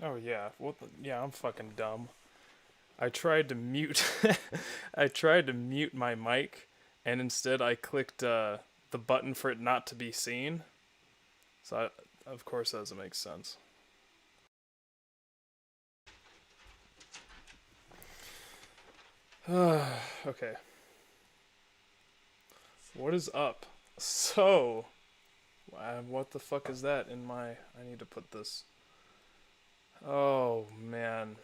Oh yeah, yeah, I'm fucking dumb. I tried to mute I tried to mute my mic and instead I clicked the button for it not to be seen. So of course that doesn't make sense. Okay. What is up? So, what the fuck is that in my I need to put this. Oh man.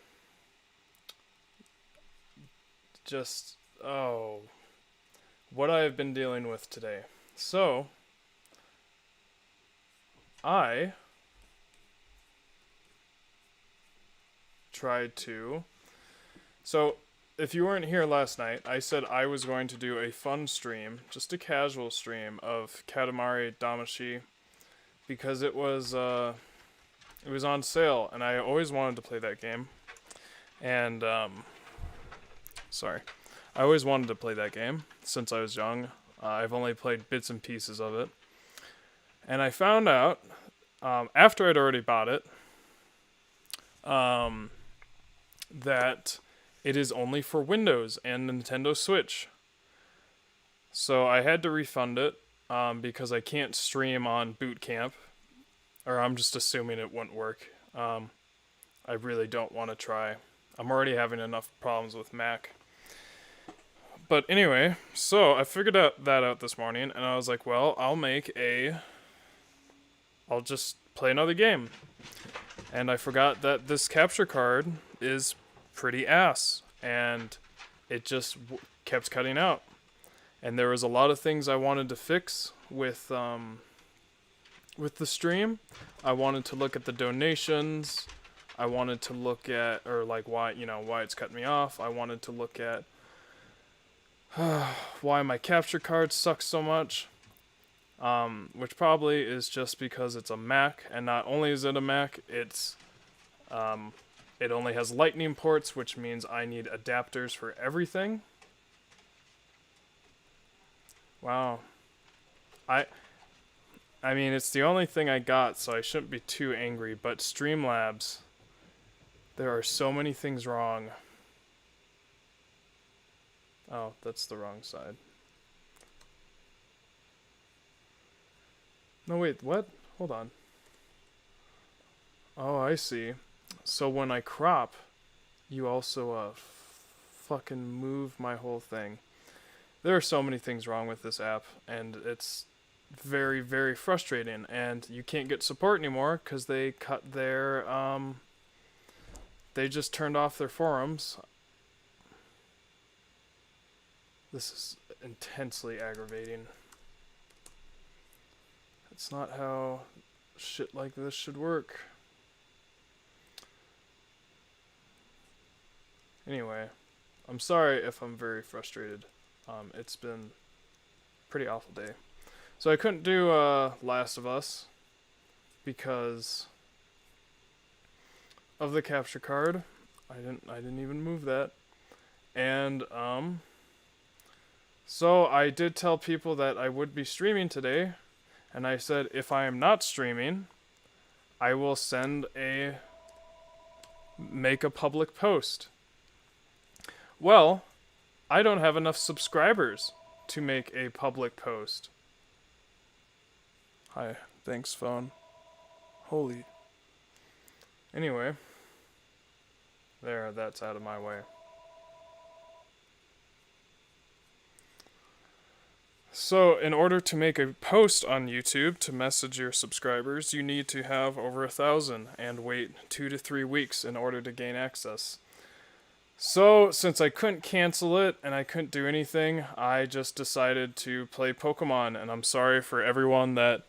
Just oh, what I have been dealing with today. So, I tried to. So, if you weren't here last night, I said I was going to do a fun stream, just a casual stream of Katamari Damacy because it was on sale and I always wanted to play that game. And sorry. I always wanted to play that game since I was young. I've only played bits and pieces of it. And I found out after I'd already bought it um, that it is only for Windows and Nintendo Switch. So I had to refund it because I can't stream on Boot Camp, or I'm just assuming it wouldn't work. I really don't want to try. I'm already having enough problems with Mac. But anyway, so I figured that out this morning, and I was like, well, I'll just play another game. And I forgot that this capture card is pretty ass, and it just kept cutting out. And there was a lot of things I wanted to fix with the stream. I wanted to look at the donations. I wanted to look at, or like why it's cutting me off. I wanted to look at why my capture card sucks so much. Which probably is just because it's a Mac, and not only is it a Mac, it only has lightning ports, which means I need adapters for everything. Wow. I I mean, it's the only thing I got, so I shouldn't be too angry, but Streamlabs, there are so many things wrong. Oh, that's the wrong side. No, wait, what? Hold on. Oh, I see. So when I crop, you also, fucking move my whole thing. There are so many things wrong with this app, and it's very, very frustrating. And you can't get support anymore because they cut their, they just turned off their forums. This is intensely aggravating. It's not how shit like this should work. Anyway, I'm sorry if I'm very frustrated. It's been a pretty awful day. So I couldn't do Last of Us because of the capture card. I didn't even move that. And so I did tell people that I would be streaming today, and I said if I am not streaming, I will make a public post. Well, I don't have enough subscribers to make a public post. Hi, thanks phone. Holy. Anyway, that's out of my way. So, in order to make a post on YouTube to message your subscribers, you need to have over 1,000 and wait 2 to 3 weeks in order to gain access. So, since I couldn't cancel it and I couldn't do anything, I just decided to play Pokemon. And I'm sorry for everyone that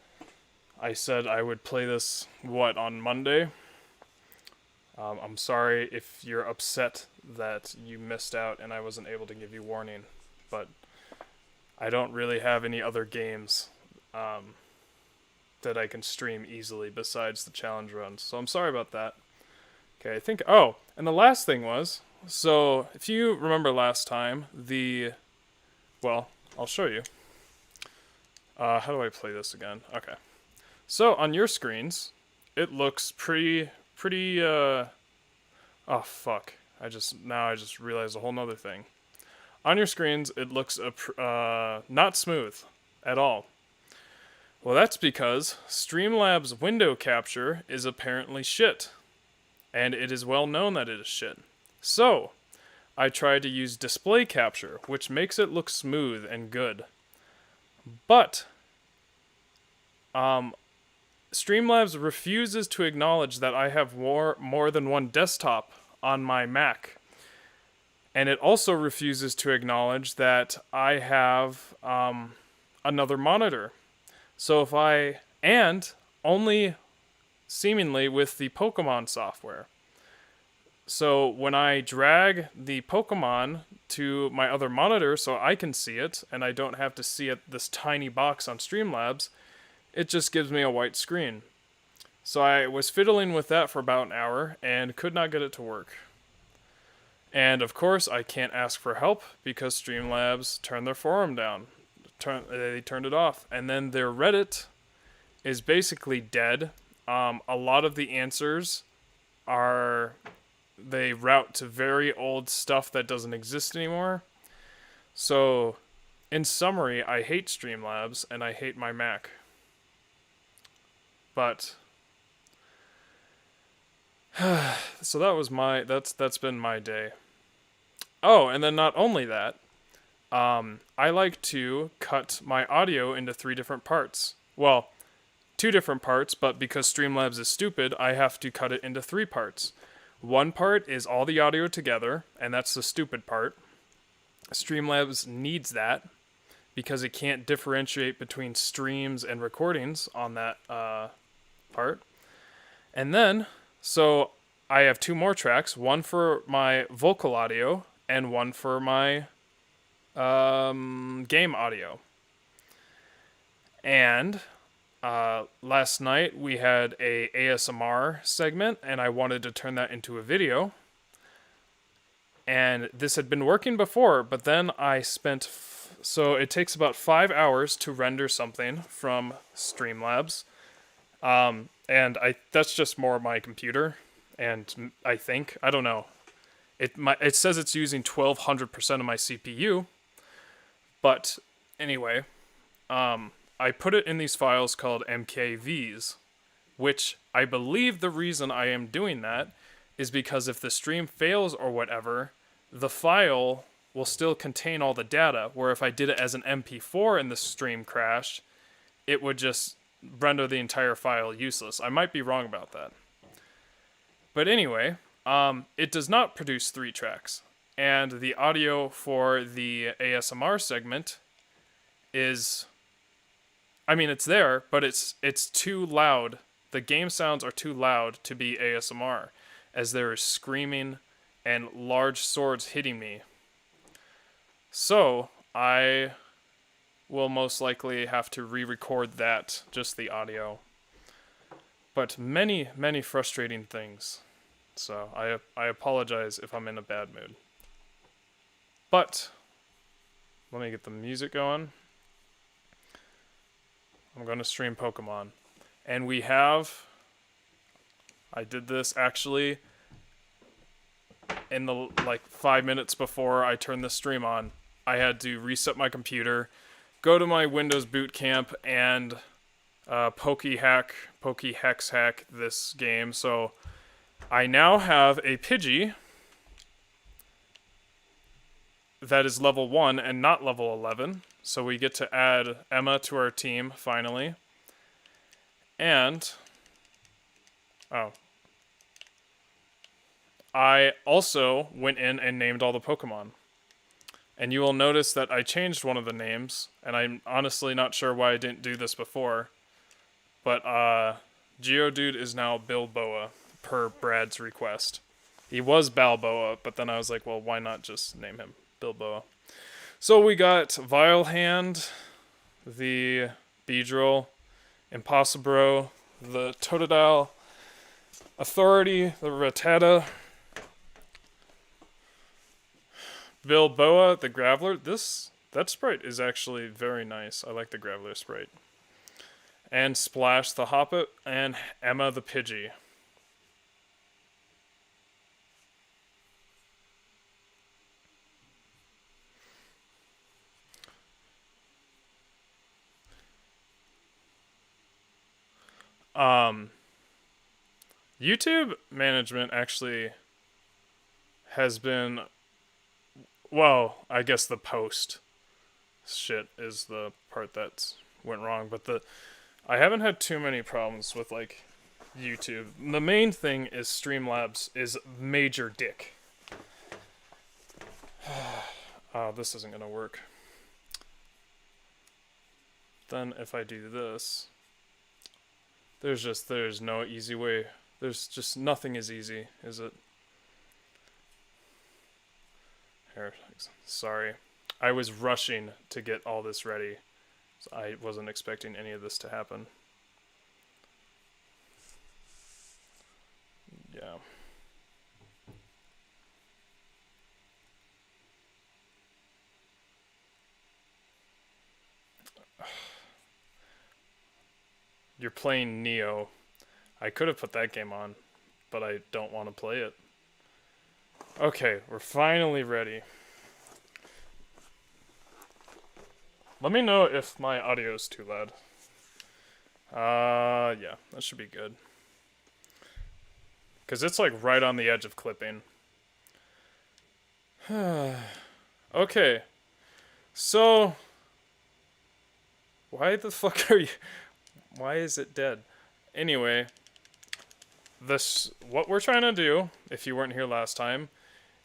I said I would play this, on Monday? I'm sorry if you're upset that you missed out and I wasn't able to give you warning. But I don't really have any other games that I can stream easily besides the challenge runs. So I'm sorry about that. Okay, I think... Oh, and the last thing was... So, if you remember last time, well, I'll show you. How do I play this again? Okay. So, on your screens, it looks pretty pretty, oh fuck. I just realized a whole nother thing. On your screens, it looks not smooth at all. Well, that's because Streamlabs window capture is apparently shit. And it is well known that it is shit. So, I tried to use display capture, which makes it look smooth and good. But, Streamlabs refuses to acknowledge that I have more than one desktop on my Mac. And it also refuses to acknowledge that I have another monitor. So if I, and only seemingly with the Pokemon software. So when I drag the Pokemon to my other monitor so I can see it, and I don't have to see it, this tiny box on Streamlabs, it just gives me a white screen. So I was fiddling with that for about an hour and could not get it to work. And of course, I can't ask for help because Streamlabs turned their forum down. They turned it off. And then their Reddit is basically dead. A lot of the answers they route to very old stuff that doesn't exist anymore. So, in summary, I hate Streamlabs and I hate my Mac. But so that's been my day. Oh, and then not only that, I like to cut my audio into 3 different parts. Well, 2 different parts, but because Streamlabs is stupid, I have to cut it into 3 parts. One part is all the audio together, and that's the stupid part. Streamlabs needs that because it can't differentiate between streams and recordings on that part. And then, so I have 2 more tracks, one for my vocal audio and one for my game audio. And last night we had a ASMR segment, and I wanted to turn that into a video. And this had been working before, but then I spent... so it takes about 5 hours to render something from Streamlabs. And that's just more my computer, and I don't know. It says it's using 1200% of my CPU, but anyway, I put it in these files called MKVs, which I believe the reason I am doing that is because if the stream fails or whatever, the file will still contain all the data, where if I did it as an MP4 and the stream crashed, it would just render the entire file useless. I might be wrong about that. But anyway, it does not produce 3 tracks. And the audio for the ASMR segment is... I mean, it's there, but it's too loud. The game sounds are too loud to be ASMR, as there is screaming and large swords hitting me. So, I will most likely have to re-record that, just the audio. But many, many frustrating things. So, I apologize if I'm in a bad mood. But, let me get the music going. I'm going to stream Pokemon. And we have... I did this actually in the 5 minutes before I turned the stream on. I had to reset my computer, go to my Windows boot camp, and Pokehex hack this game. So I now have a Pidgey that is level 1 and not level 11. So we get to add Emma to our team, finally. And... oh. I also went in and named all the Pokemon. And you will notice that I changed one of the names, and I'm honestly not sure why I didn't do this before. But, Geodude is now Bilboa, per Brad's request. He was Balboa, but then I was like, well, why not just name him Bilboa? So we got Vilehand, the Beedrill, Impossibro, the Totodile, Authority, the Rattata, Bilboa, the Graveler. That sprite is actually very nice. I like the Graveler sprite. And Splash the Hoppet, and Emma the Pidgey. Um, YouTube management actually has been, well, I guess the post shit is the part that went wrong, but I haven't had too many problems with like YouTube. The main thing is Streamlabs is major dick. This isn't gonna work. Then if I do this, there's no easy way. There's just nothing is easy, is it? Here, sorry. I was rushing to get all this ready. So I wasn't expecting any of this to happen. Yeah. You're playing Neo. I could have put that game on, but I don't want to play it. Okay, we're finally ready. Let me know if my audio is too loud. Yeah, that should be good. Because it's like right on the edge of clipping. Okay. So, why the fuck are you... Why is it dead? Anyway, what we're trying to do, if you weren't here last time,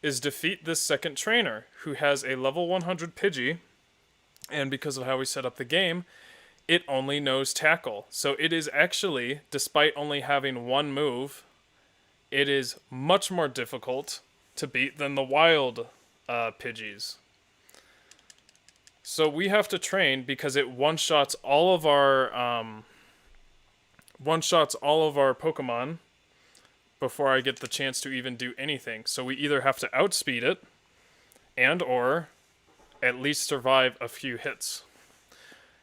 is defeat this second trainer, who has a level 100 Pidgey, and because of how we set up the game, it only knows Tackle. So it is actually, despite only having one move, it is much more difficult to beat than the wild Pidgeys. So we have to train because it one-shots all of our Pokemon before I get the chance to even do anything. So we either have to outspeed it and or at least survive a few hits.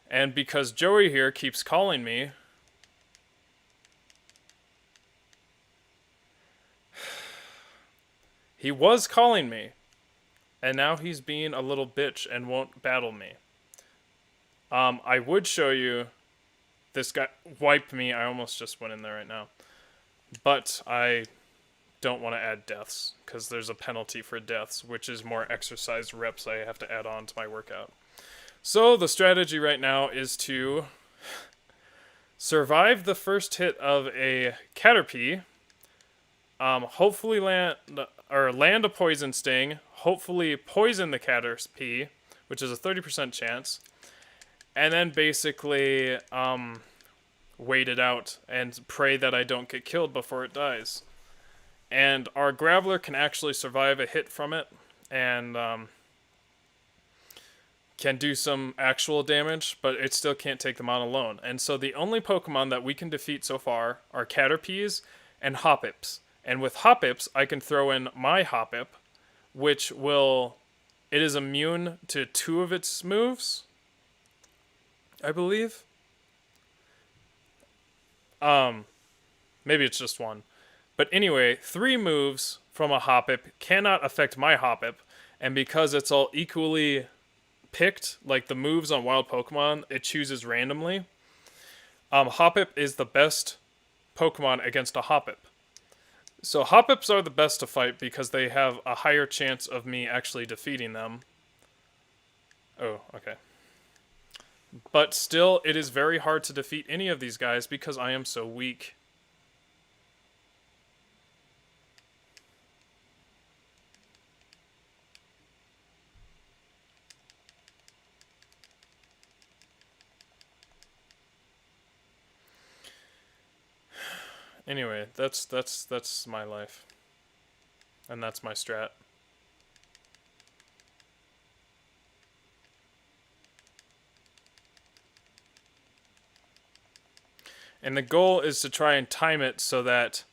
And because Joey here keeps calling me, he was calling me, and now he's being a little bitch and won't battle me. I would show you this guy wiped me. I almost just went in there right now. But I don't want to add deaths, because there's a penalty for deaths, which is more exercise reps I have to add on to my workout. So the strategy right now is to survive the first hit of a Caterpie, hopefully land a Poison Sting, hopefully poison the Caterpie, which is a 30% chance, and then basically wait it out and pray that I don't get killed before it dies. And our Graveler can actually survive a hit from it and can do some actual damage, but it still can't take them on alone. And so the only Pokemon that we can defeat so far are Caterpies and Hoppips. And with Hoppips, I can throw in my Hoppip, which it is immune to 2 of its moves, I believe. Maybe it's just 1. But anyway, 3 moves from a Hoppip cannot affect my Hoppip, and because it's all equally picked, like the moves on wild Pokemon, it chooses randomly. Hoppip is the best Pokemon against a Hoppip. So Hoppips are the best to fight because they have a higher chance of me actually defeating them. Oh, okay. But still, it is very hard to defeat any of these guys because I am so weak. Anyway, that's my life. And that's my strat. And the goal is to try and time it so that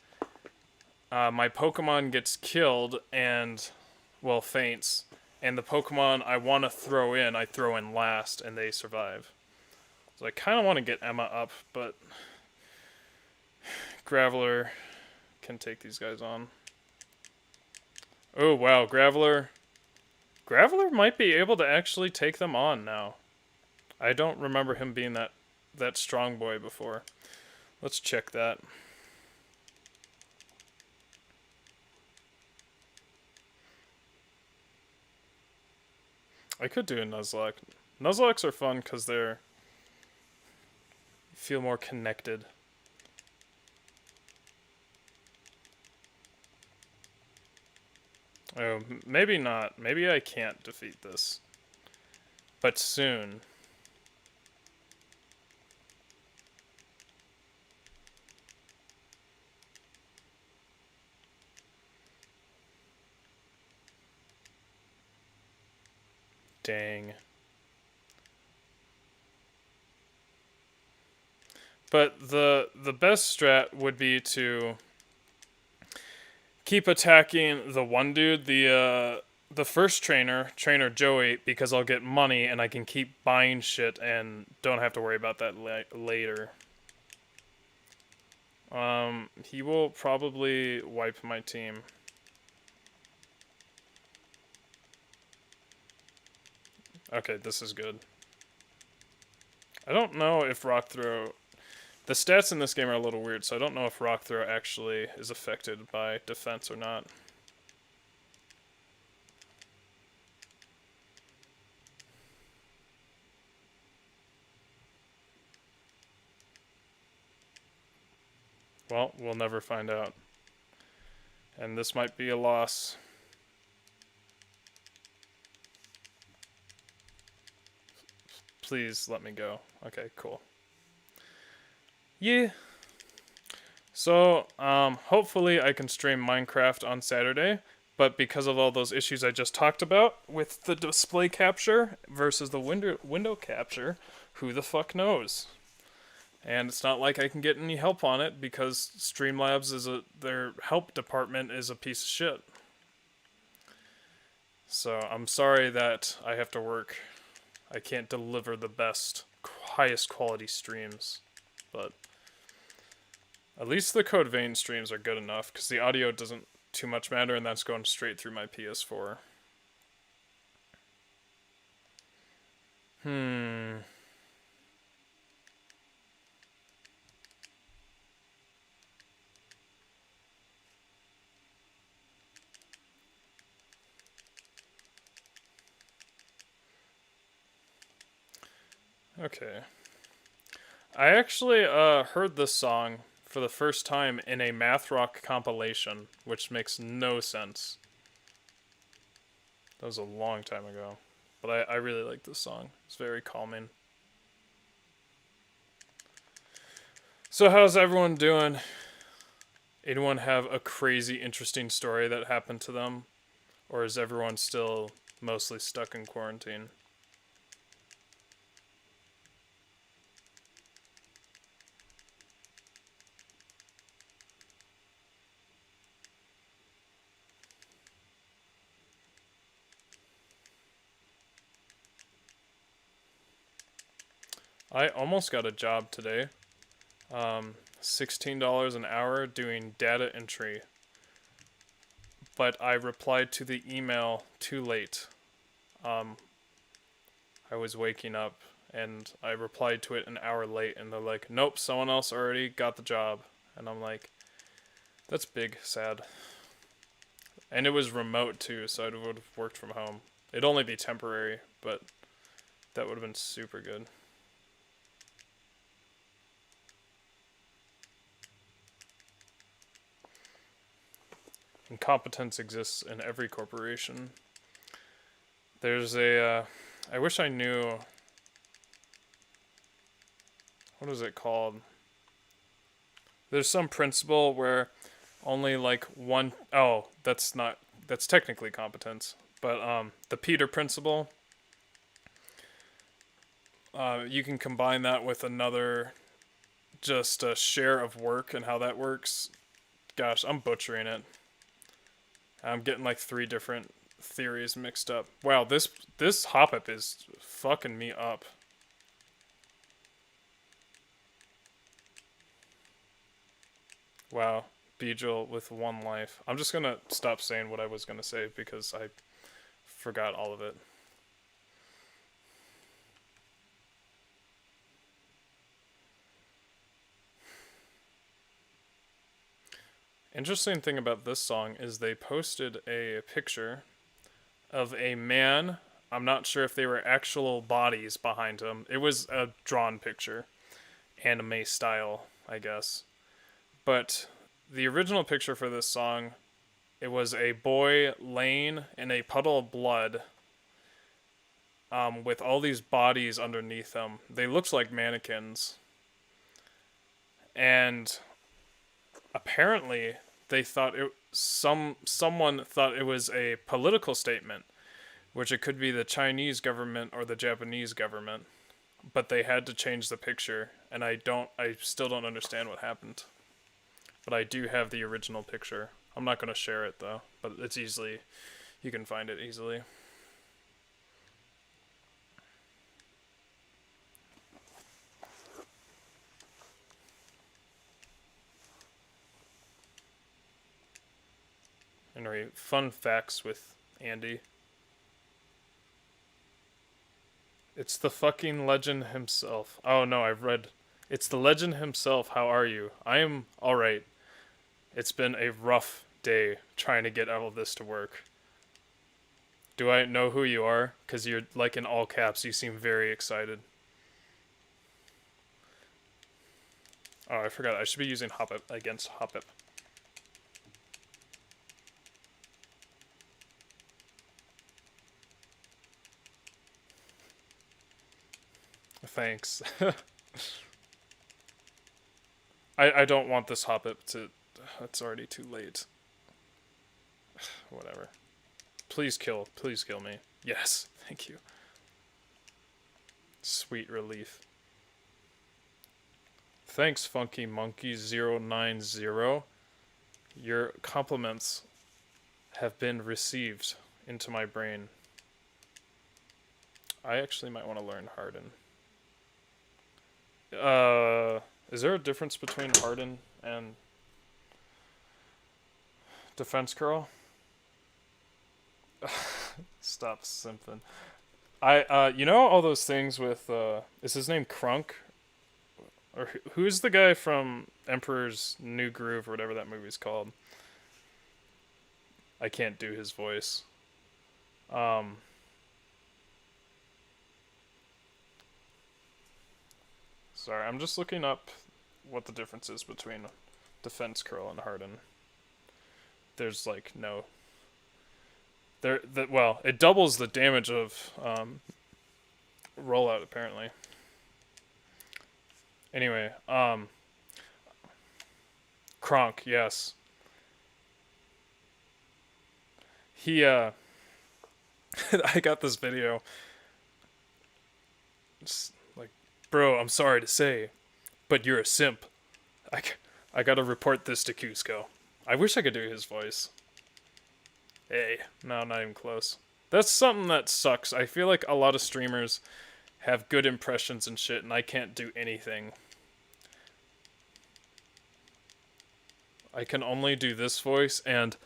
my Pokemon gets killed and, well, faints. And the Pokemon I want to throw in, I throw in last and they survive. So I kind of want to get Emma up, but Graveler can take these guys on. Oh, wow, Graveler might be able to actually take them on now. I don't remember him being that strong boy before. Let's check that. I could do a Nuzlocke. Nuzlocks are fun because they're feel more connected. Oh, maybe not. Maybe I can't defeat this. But soon. Dang. But the best strat would be to keep attacking the one dude, the first trainer Joey, because I'll get money and I can keep buying shit and don't have to worry about that later. He will probably wipe my team. Okay, this is good. I don't know if Rock Throw... The stats in this game are a little weird, so I don't know if Rock Throw actually is affected by defense or not. Well, we'll never find out. And this might be a loss. Please let me go. Okay, cool. Yeah. So, hopefully I can stream Minecraft on Saturday, but because of all those issues I just talked about with the display capture versus the window capture, who the fuck knows? And it's not like I can get any help on it because Streamlabs their help department is a piece of shit. So I'm sorry that I have to work. I can't deliver the best, highest quality streams, but at least the Code Vein streams are good enough because the audio doesn't too much matter, and that's going straight through my PS4. Okay. I actually heard this song for the first time in a math rock compilation, which makes no sense. That was a long time ago. But I really like this song. It's very calming. So how's everyone doing? Anyone have a crazy interesting story that happened to them? Or is everyone still mostly stuck in quarantine? I almost got a job today. $16 an hour doing data entry. But I replied to the email too late. I was waking up and I replied to it an hour late and they're like, nope, someone else already got the job. And I'm like, that's big, sad. And it was remote too, so I would have worked from home. It'd only be temporary, but that would have been super good. Incompetence exists in every corporation. There's I wish I knew, what is it called? There's some principle where only like one, oh, that's technically competence. But the Peter principle, you can combine that with another, just a share of work and how that works. Gosh, I'm butchering it. I'm getting like 3 different theories mixed up. Wow, this hop-up is fucking me up. Wow, Beedrill with 1 life. I'm just gonna stop saying what I was gonna say because I forgot all of it. Interesting thing about this song is they posted a picture of a man. I'm not sure if they were actual bodies behind him. It was a drawn picture, anime style, I guess. But the original picture for this song, it was a boy laying in a puddle of blood, with all these bodies underneath him. They looked like mannequins. And apparently they thought someone thought it was a political statement, which it could be the Chinese government or the Japanese government, but they had to change the picture, and I still don't understand what happened. But I do have the original picture. I'm not going to share it though, but you can find it easily. Anyway, fun facts with Andy. It's the fucking legend himself. Oh no, I've read. It's the legend himself. How are you? I am alright. It's been a rough day trying to get all of this to work. Do I know who you are? Because you're like in all caps. You seem very excited. Oh, I forgot. I should be using Hoppip against Hoppip. Thanks. I don't want this Hoppip to... It's already too late. Whatever. Please kill me. Yes, thank you. Sweet relief. Thanks, Funky Monkey 090. Your compliments have been received into my brain. I actually might want to learn Harden. Is there a difference between Harden and Defense Curl? Stop simping. You know all those things with, is his name Crunk? Or who's the guy from Emperor's New Groove or whatever that movie's called? I can't do his voice. Sorry, I'm just looking up what the difference is between Defense Curl and Harden. There's like no... well, it doubles the damage of rollout apparently. Anyway, Kronk, yes. He I got this video. Just like, bro, I'm sorry to say, but you're a simp. I gotta report this to Cusco. I wish I could do his voice. Hey, no, not even close. That's something that sucks. I feel like a lot of streamers have good impressions and shit, and I can't do anything. I can only do this voice and...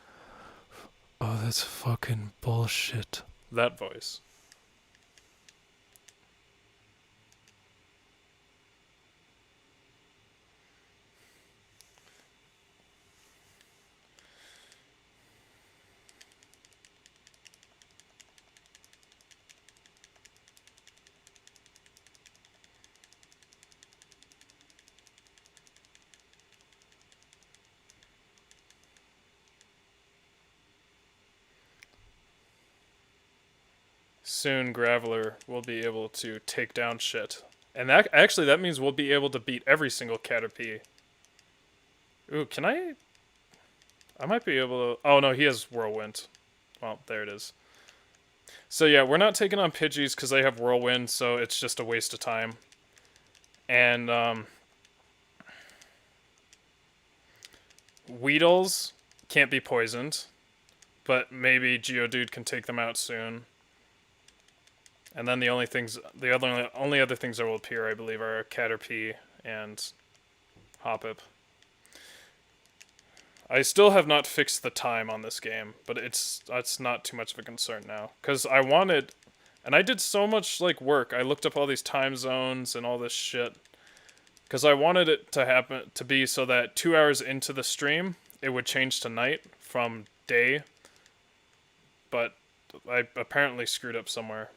Oh, that's fucking bullshit. That voice. Soon Graveler will be able to take down shit. And that means we'll be able to beat every single Caterpie. Ooh, can I might be able to... Oh no, he has Whirlwind. Well, there it is. So yeah, we're not taking on Pidgeys because they have Whirlwind, so it's just a waste of time. And Weedles can't be poisoned, but maybe Geodude can take them out soon. And then the only other things that will appear, I believe, are Caterpie and Hoppip. I still have not fixed the time on this game, but it's not too much of a concern now. Because I wanted... And I did so much, like, work. I looked up all these time zones and all this shit. Because I wanted it to be so that 2 hours into the stream, it would change to night from day, but I apparently screwed up somewhere.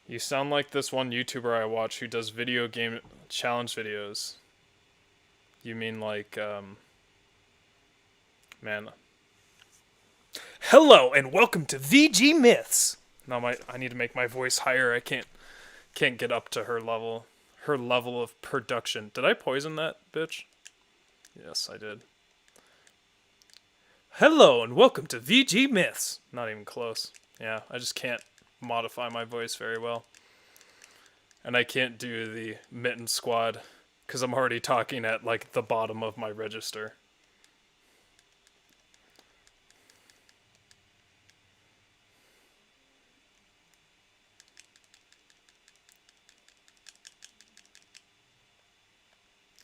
You sound like this one YouTuber I watch who does video game challenge videos. You mean like, man. Hello and welcome to VG Myths. No, I need to make my voice higher. I can't get up to her level. Her level of production. Did I poison that bitch? Yes, I did. Hello and welcome to VG Myths. Not even close. Yeah, I just can't modify my voice very well. And I can't do the Mitten Squad because I'm already talking at like the bottom of my register.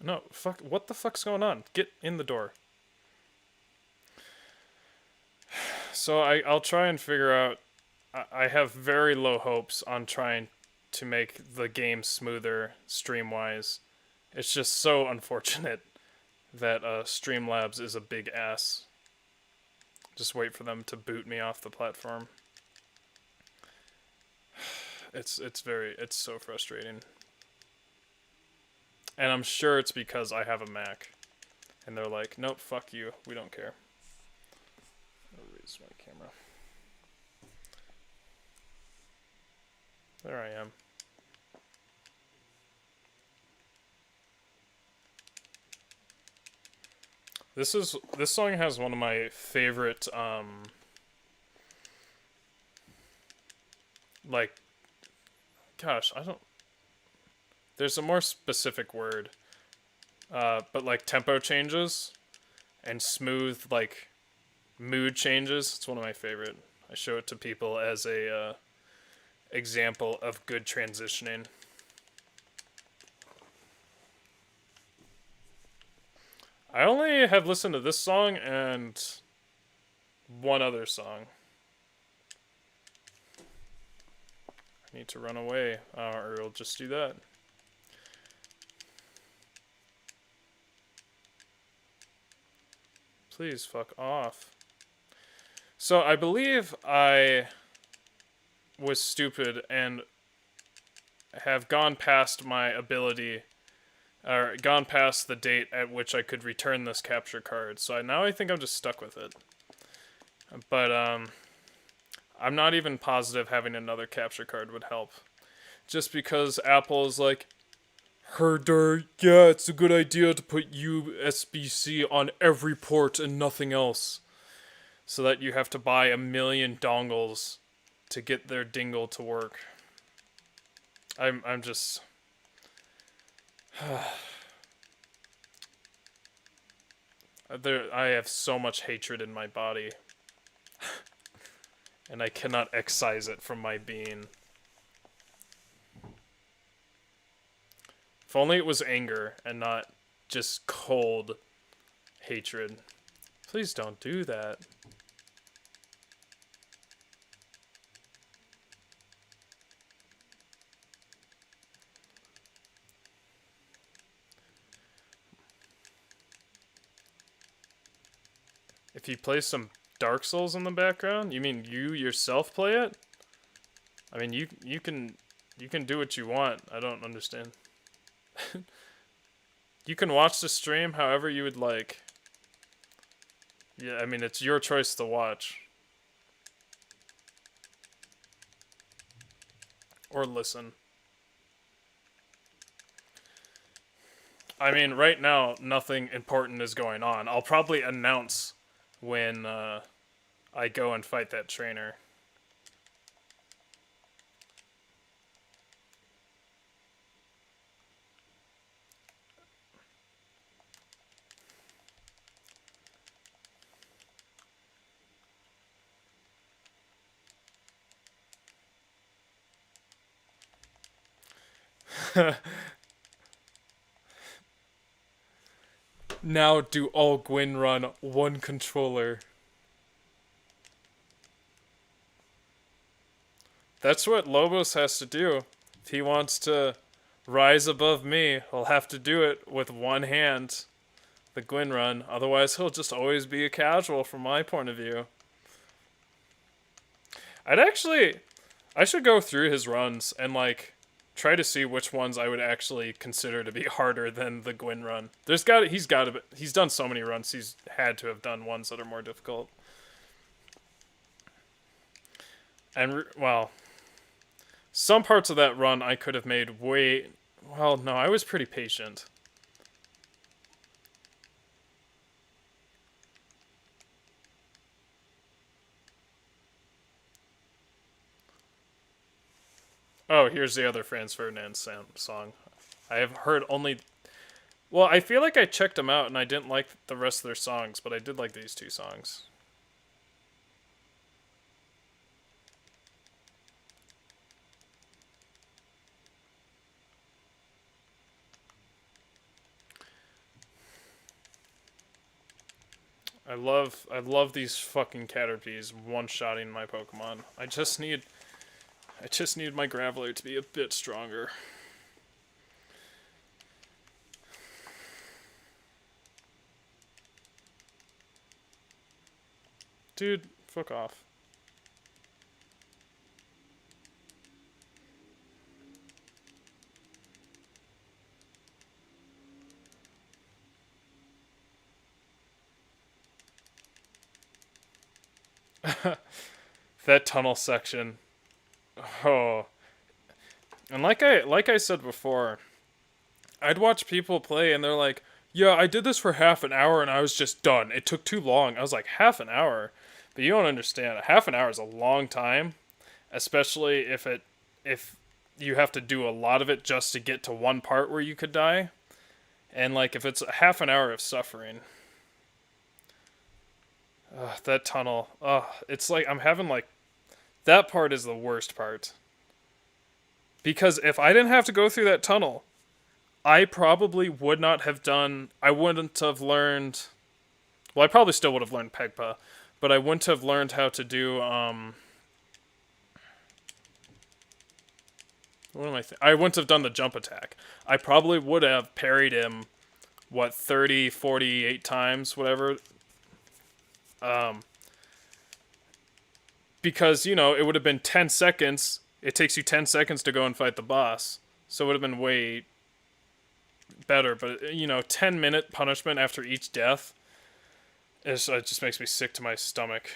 No, fuck, what the fuck's going on? Get in the door. So I'll try and figure out. I have very low hopes on trying to make the game smoother stream-wise. It's just so unfortunate that Streamlabs is a big ass. Just wait for them to boot me off the platform. It's so frustrating. And I'm sure it's because I have a Mac. And they're like, nope, fuck you, we don't care. I'll raise my camera. There I am. This song has one of my favorite like, gosh, I don't, there's a more specific word, but like tempo changes and smooth like mood changes. It's one of my favorite. I show it to people as a example of good transitioning. I only have listened to this song and one other song. I need to run away, or it'll just do that. Please fuck off. So I believe I was stupid and have gone past my ability, or gone past the date at which I could return this capture card. So now I think I'm just stuck with it. But I'm not even positive having another capture card would help. Just because Apple is like, Herder, yeah, it's a good idea to put USB-C on every port and nothing else. So that you have to buy a million dongles to get their dingle to work. I'm just... I have so much hatred in my body. And I cannot excise it from my being. If only it was anger and not just cold hatred. Please don't do that. If you play some Dark Souls in the background, you mean you yourself play it? I mean, you can do what you want. I don't understand. You can watch the stream however you would like. Yeah, I mean, it's your choice to watch. Or listen. I mean, right now, nothing important is going on. I'll probably announce when I go and fight that trainer. Now do all Gwyn run one controller? That's what Lobos has to do. If he wants to rise above me, he'll have to do it with one hand, the Gwyn run. Otherwise, he'll just always be a casual from my point of view. I should go through his runs and like try to see which ones I would actually consider to be harder than the Gwyn run. He's done so many runs. He's had to have done ones that are more difficult. And well, some parts of that run I could have made way. Well, no, I was pretty patient. Oh, here's the other Franz Ferdinand song. I have heard only. Well, I feel like I checked them out and I didn't like the rest of their songs, but I did like these two songs. I love these fucking Caterpies one-shotting my Pokemon. I just need my Graveler to be a bit stronger. Dude, fuck off. That tunnel section. Oh. And like I said before, I'd watch people play and they're like, "Yeah, I did this for half an hour and I was just done. It took too long." I was like, "Half an hour?" But you don't understand. Half an hour is a long time, especially if you have to do a lot of it just to get to one part where you could die. And like if it's a half an hour of suffering. That tunnel. It's like I'm having like that part is the worst part. Because if I didn't have to go through that tunnel, I probably would not have done. I wouldn't have learned. Well, I probably still would have learned Pegpa, but I wouldn't have learned how to do. What am I? I wouldn't have done the jump attack. I probably would have parried him, what, 30, 48 times, whatever. Because, you know, it would have been 10 seconds. It takes you 10 seconds to go and fight the boss. So it would have been way better. But, you know, 10-minute punishment after each death, it just makes me sick to my stomach.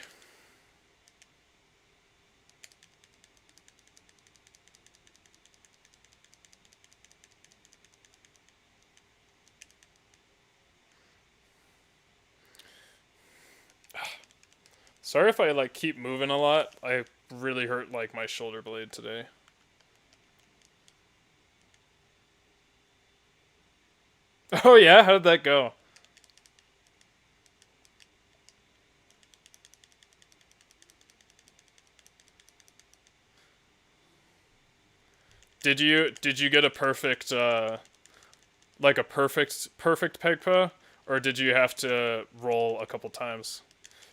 Sorry if I, like, keep moving a lot. I really hurt, like, my shoulder blade today. Oh, yeah? How did that go? Did you get a perfect, like a perfect Pegpa? Or did you have to roll a couple times?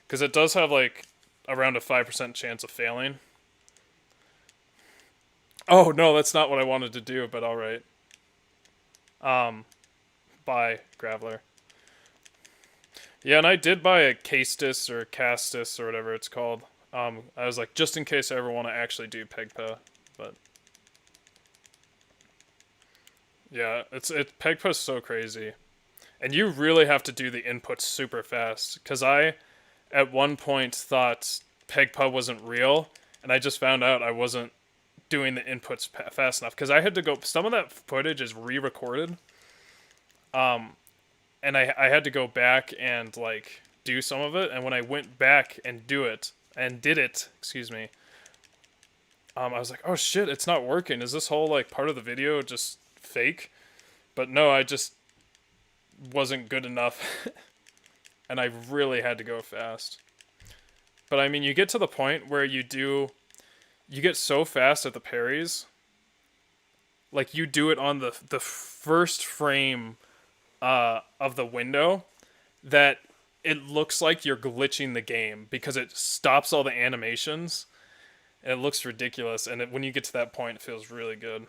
Because it does have, like, around a 5% chance of failing. Oh, no, that's not what I wanted to do, but alright. Buy Graveler. Yeah, and I did buy a Castus or Castus or whatever it's called. I was like, just in case I ever want to actually do Pegpa, but... Yeah, Pegpa's so crazy. And you really have to do the inputs super fast, because I, at one point, thought Pegpa wasn't real, and I just found out I wasn't doing the inputs fast enough, because I had to go, some of that footage is re-recorded, and I had to go back and, like, do some of it, and when I went back and did it, excuse me, I was like, oh shit, it's not working, is this whole, like, part of the video just fake? But no, I just wasn't good enough, and I really had to go fast. But I mean, you get to the point where you get so fast at the parries, like you do it on the first frame of the window, that it looks like you're glitching the game because it stops all the animations, And it looks ridiculous, and when you get to that point, it feels really good.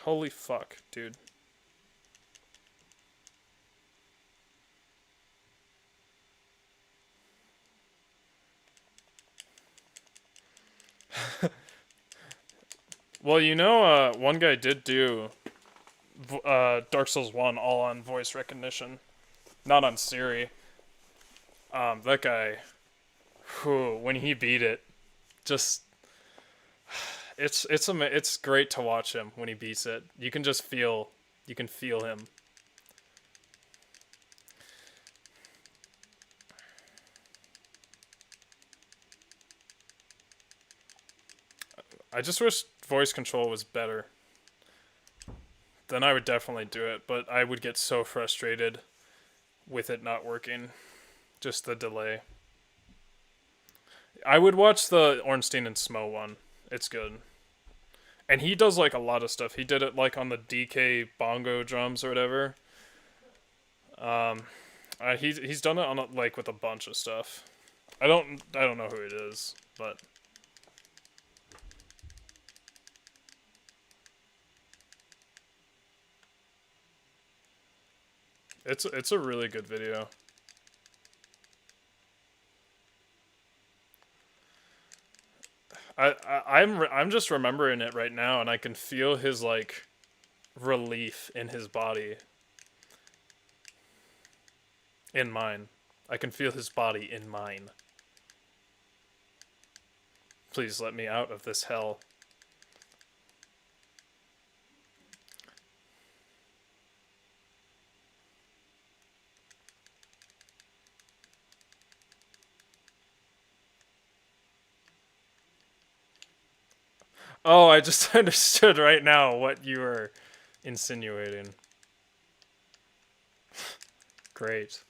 Holy fuck, dude. Well, you know, one guy did do Dark Souls 1 all on voice recognition. Not on Siri. That guy, whew, when he beat it, just it's great to watch him when he beats it. You can just feel him. I just wish voice control was better. Then I would definitely do it, but I would get so frustrated with it not working. Just the delay. I would watch the Ornstein and Smo one. It's good. And he does like a lot of stuff. He did it like on the DK bongo drums or whatever. He's done it on like with a bunch of stuff. I don't know who it is, but it's a really good video. I'm just remembering it right now, and I can feel his like relief in his body. In mine. I can feel his body in mine. Please let me out of this hell. Oh, I just understood right now what you were insinuating. Great.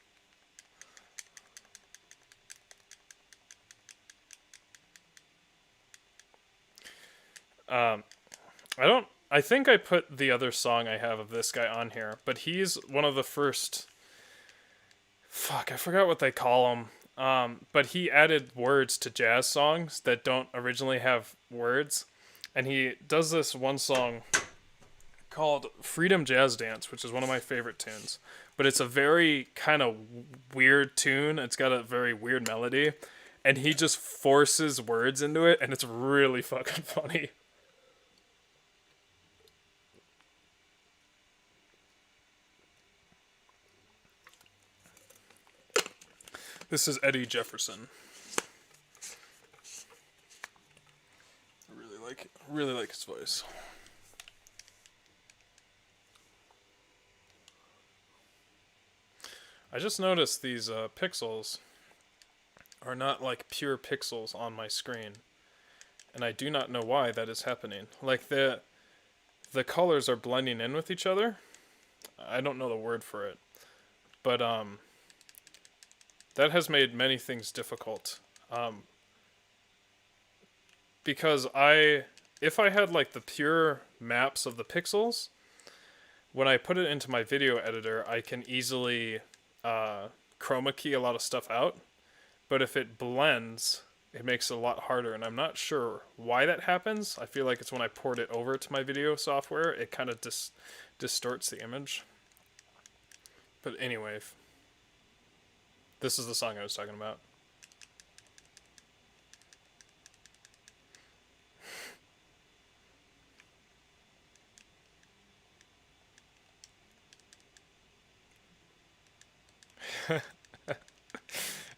I think I put the other song I have of this guy on here, but he's one of the first. Fuck, I forgot what they call him. But he added words to jazz songs that don't originally have words. And he does this one song called Freedom Jazz Dance, which is one of my favorite tunes. But it's a very kind of weird tune. It's got a very weird melody. And he just forces words into it, and it's really fucking funny. This is Eddie Jefferson. I really like his voice. I just noticed these pixels are not like pure pixels on my screen, and I do not know why that is happening. Like the colors are blending in with each other. I don't know the word for it, but that has made many things difficult. Because if I had like the pure maps of the pixels, when I put it into my video editor, I can easily chroma key a lot of stuff out. But if it blends, it makes it a lot harder, and I'm not sure why that happens. I feel like it's when I port it over to my video software, it kind of distorts the image. But anyway, this is the song I was talking about.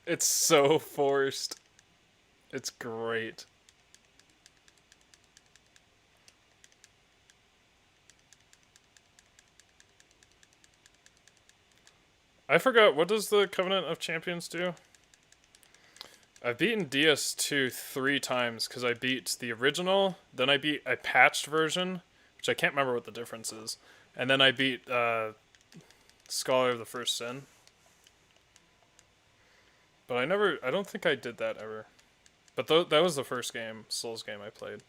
It's so forced. It's great. I forgot, what does the Covenant of Champions do? I've beaten DS2 3 times because I beat the original, then I beat a patched version, which I can't remember what the difference is, and then I beat Scholar of the First Sin. But I don't think I did that ever. But that was the first Souls game I played.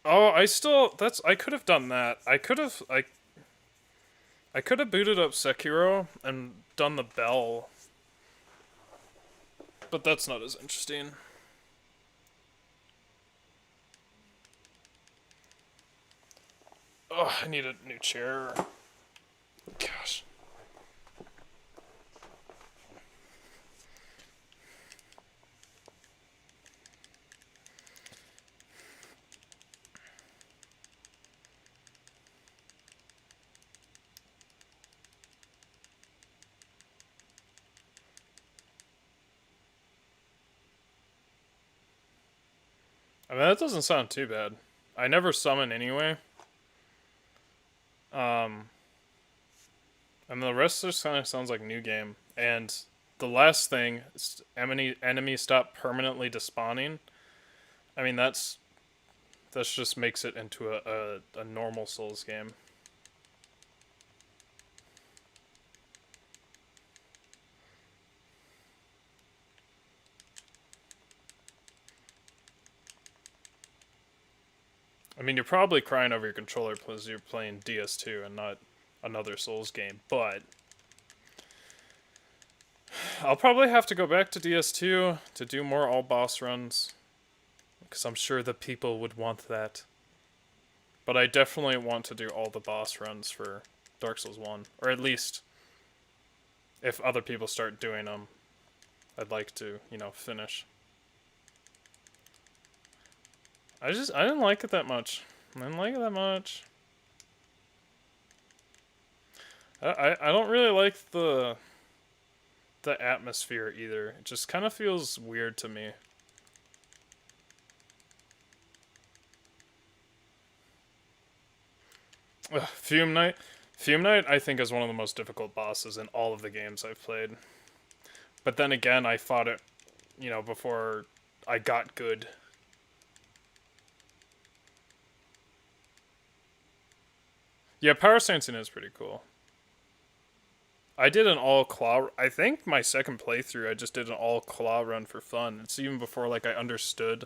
Oh, I could have done that. I could have booted up Sekiro and done the bell, but that's not as interesting. Oh, I need a new chair. Gosh. I mean, that doesn't sound too bad. I never summon anyway. Um, and the rest just kind of sounds like new game. And the last thing, enemies stop permanently despawning. I mean, that's just makes it into a normal Souls game. I mean, you're probably crying over your controller because you're playing DS2 and not another Souls game, but I'll probably have to go back to DS2 to do more all boss runs because I'm sure the people would want that. But I definitely want to do all the boss runs for Dark Souls 1, or at least if other people start doing them, I'd like to, finish. I didn't like it that much. I didn't like it that much. I don't really like the atmosphere either. It just kind of feels weird to me. Fume Knight. Fume Knight, I think, is one of the most difficult bosses in all of the games I've played. But then again, I fought it, before I got good. Yeah, Power Stancing is pretty cool. I did an all claw. I think my second playthrough, I just did an all claw run for fun. It's even before like I understood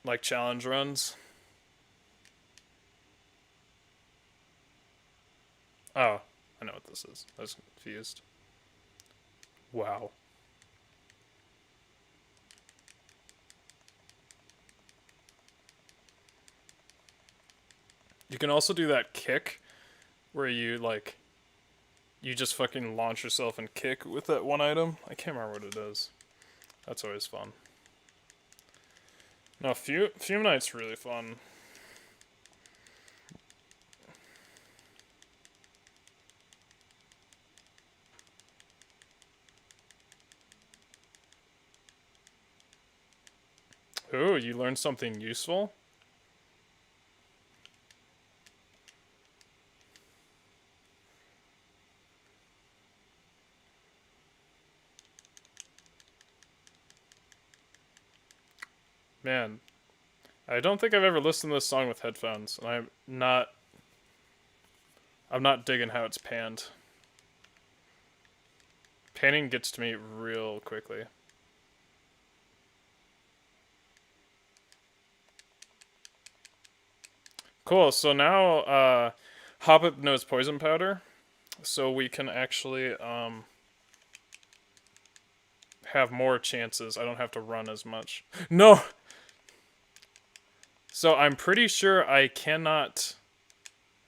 like challenge runs. Oh, I know what this is. I was confused. Wow. You can also do that kick where you just fucking launch yourself and kick with that one item. I can't remember what it is. That's always fun. No, Fume Knight's really fun. Ooh, you learned something useful? Man, I don't think I've ever listened to this song with headphones, and I'm not digging how it's panned. Panning gets to me real quickly. Cool, so now Hoppip knows poison powder, so we can actually have more chances. I don't have to run as much. No! So I'm pretty sure I cannot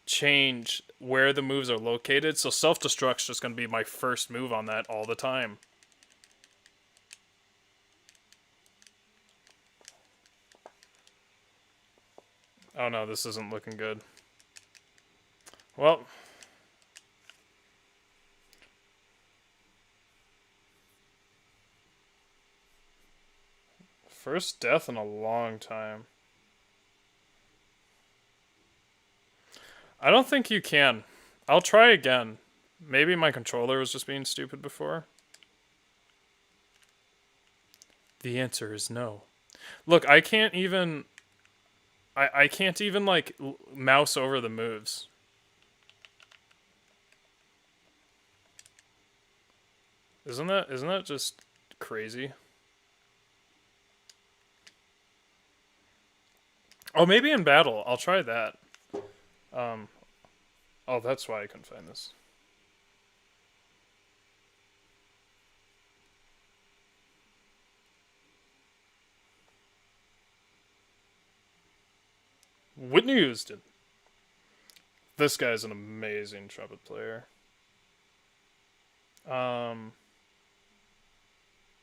change where the moves are located, so self-destruct's just going to be my first move on that all the time. Oh no, this isn't looking good. Well, first death in a long time. I don't think you can. I'll try again. Maybe my controller was just being stupid before. The answer is no. Look, I can't even... I can't even, like, mouse over the moves. Isn't that just crazy? Oh, maybe in battle. I'll try that. Um, oh, that's why I couldn't find this. Whitney Houston. This guy's an amazing trumpet player. Um,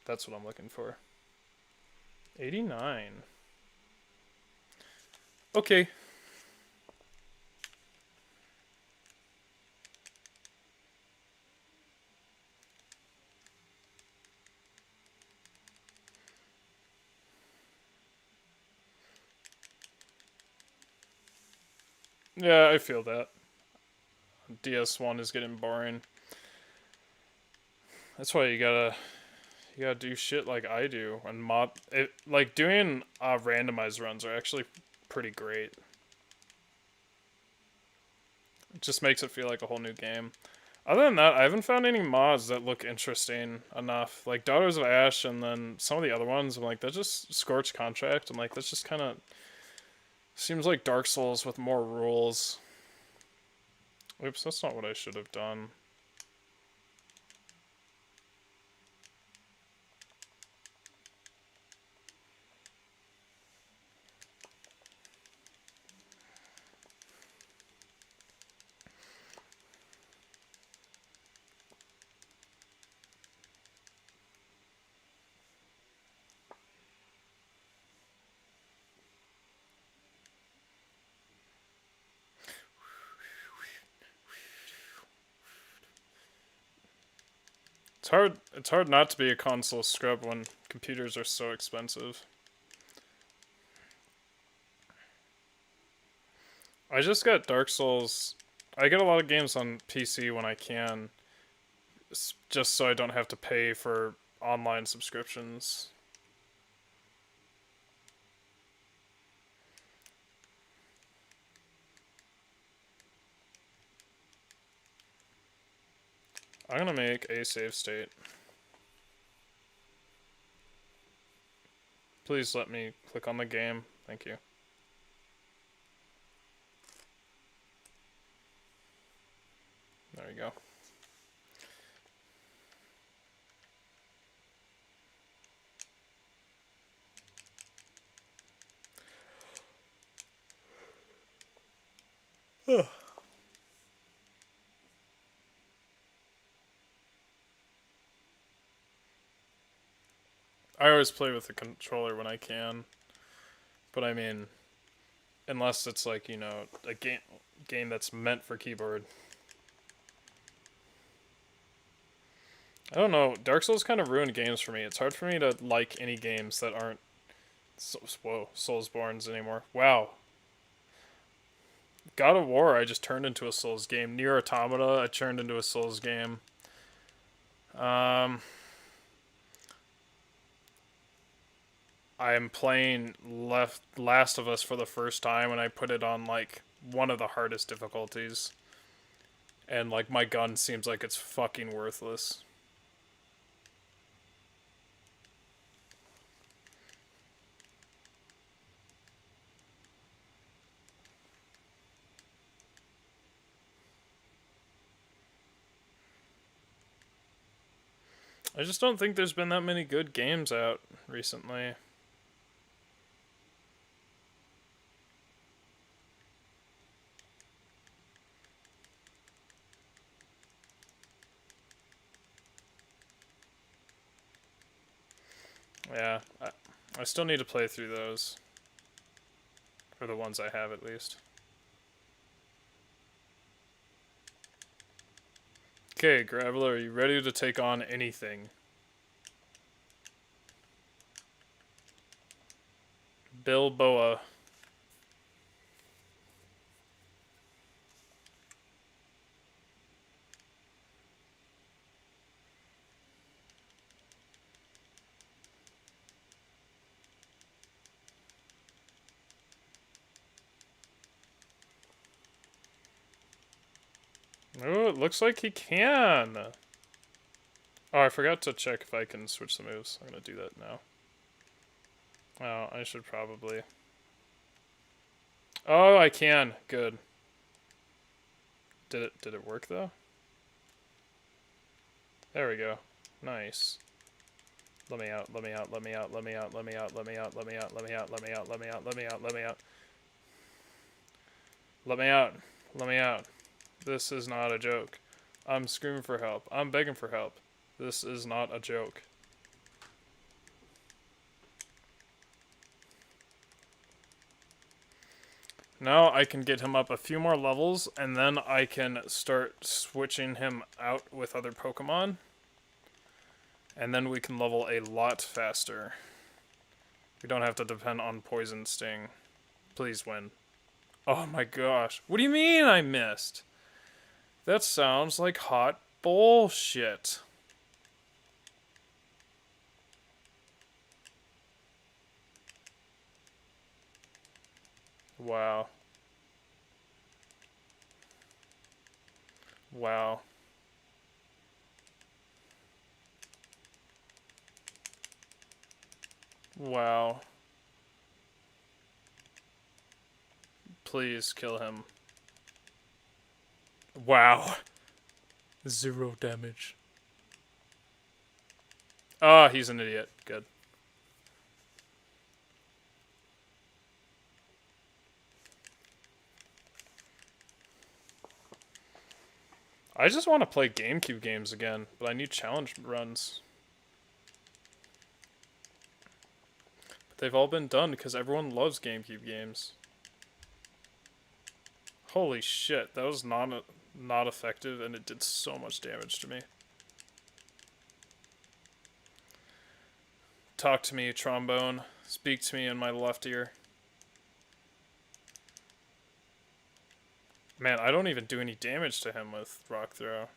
that's what I'm looking for. 89. Okay. Yeah, I feel that. DS1 is getting boring. That's why you gotta do shit like I do and mod it. Like doing randomized runs are actually pretty great. It just makes it feel like a whole new game. Other than that, I haven't found any mods that look interesting enough. Like Daughters of Ash and then some of the other ones, I'm like, that's just Scorched Contract. I'm like, that's just kind of seems like Dark Souls with more rules. Oops, that's not what I should have done. It's hard not to be a console scrub when computers are so expensive. I just got Dark Souls. I get a lot of games on PC when I can, just so I don't have to pay for online subscriptions. I'm gonna make a save state. Please let me click on the game. Thank you. There we go. I always play with the controller when I can, but I mean, unless it's like a game that's meant for keyboard. I don't know. Dark Souls kind of ruined games for me. It's hard for me to like any games that aren't Soulsborns anymore. Wow. God of War, I just turned into a Souls game. Nier Automata, I turned into a Souls game. Um, I am playing Last of Us for the first time, and I put it on like one of the hardest difficulties. And like my gun seems like it's fucking worthless. I just don't think there's been that many good games out recently. Yeah, I still need to play through those. For the ones I have, at least. Okay, Graveler, are you ready to take on anything? Bilboa. Oh, it looks like he can. Oh, I forgot to check if I can switch the moves. I'm gonna do that now. Oh, I should probably. Oh, I can. Good. Did it work though? There we go. Nice. Let me out, let me out, let me out, let me out, let me out, let me out, let me out, let me out, let me out, let me out, let me out, let me out. Let me out. Let me out. This is not a joke. I'm screaming for help. I'm begging for help. This is not a joke. Now I can get him up a few more levels, and then I can start switching him out with other Pokemon. And then we can level a lot faster. We don't have to depend on Poison Sting. Please win. Oh my gosh. What do you mean I missed? That sounds like hot bullshit. Wow. Wow. Wow. Please kill him. Wow. 0 damage. Ah, he's an idiot. Good. I just want to play GameCube games again, but I need challenge runs. But they've all been done because everyone loves GameCube games. Holy shit, that was not effective, and it did so much damage to me. Talk to me, trombone. Speak to me in my left ear. Man, I don't even do any damage to him with Rock Throw.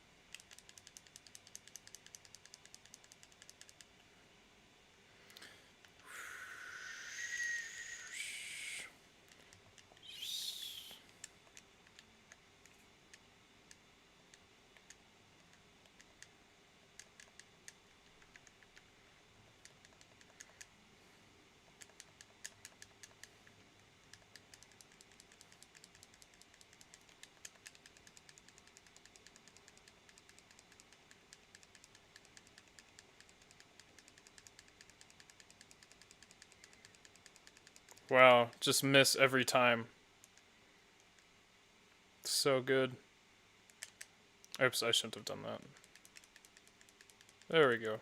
Wow, just miss every time. So good. Oops, I shouldn't have done that. There we go.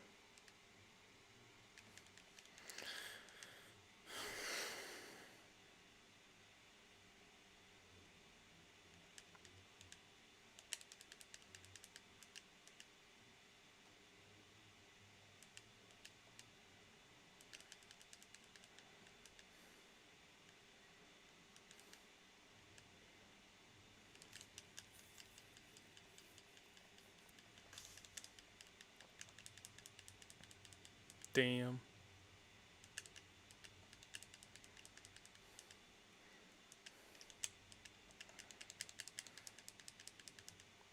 Damn.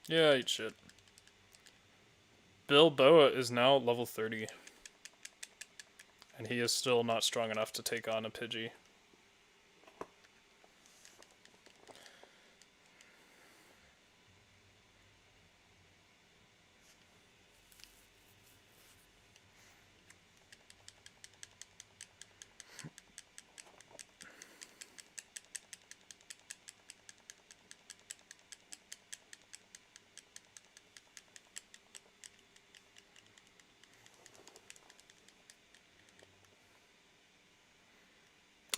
Yeah, eat shit. Bilboa is now level 30. And he is still not strong enough to take on a Pidgey.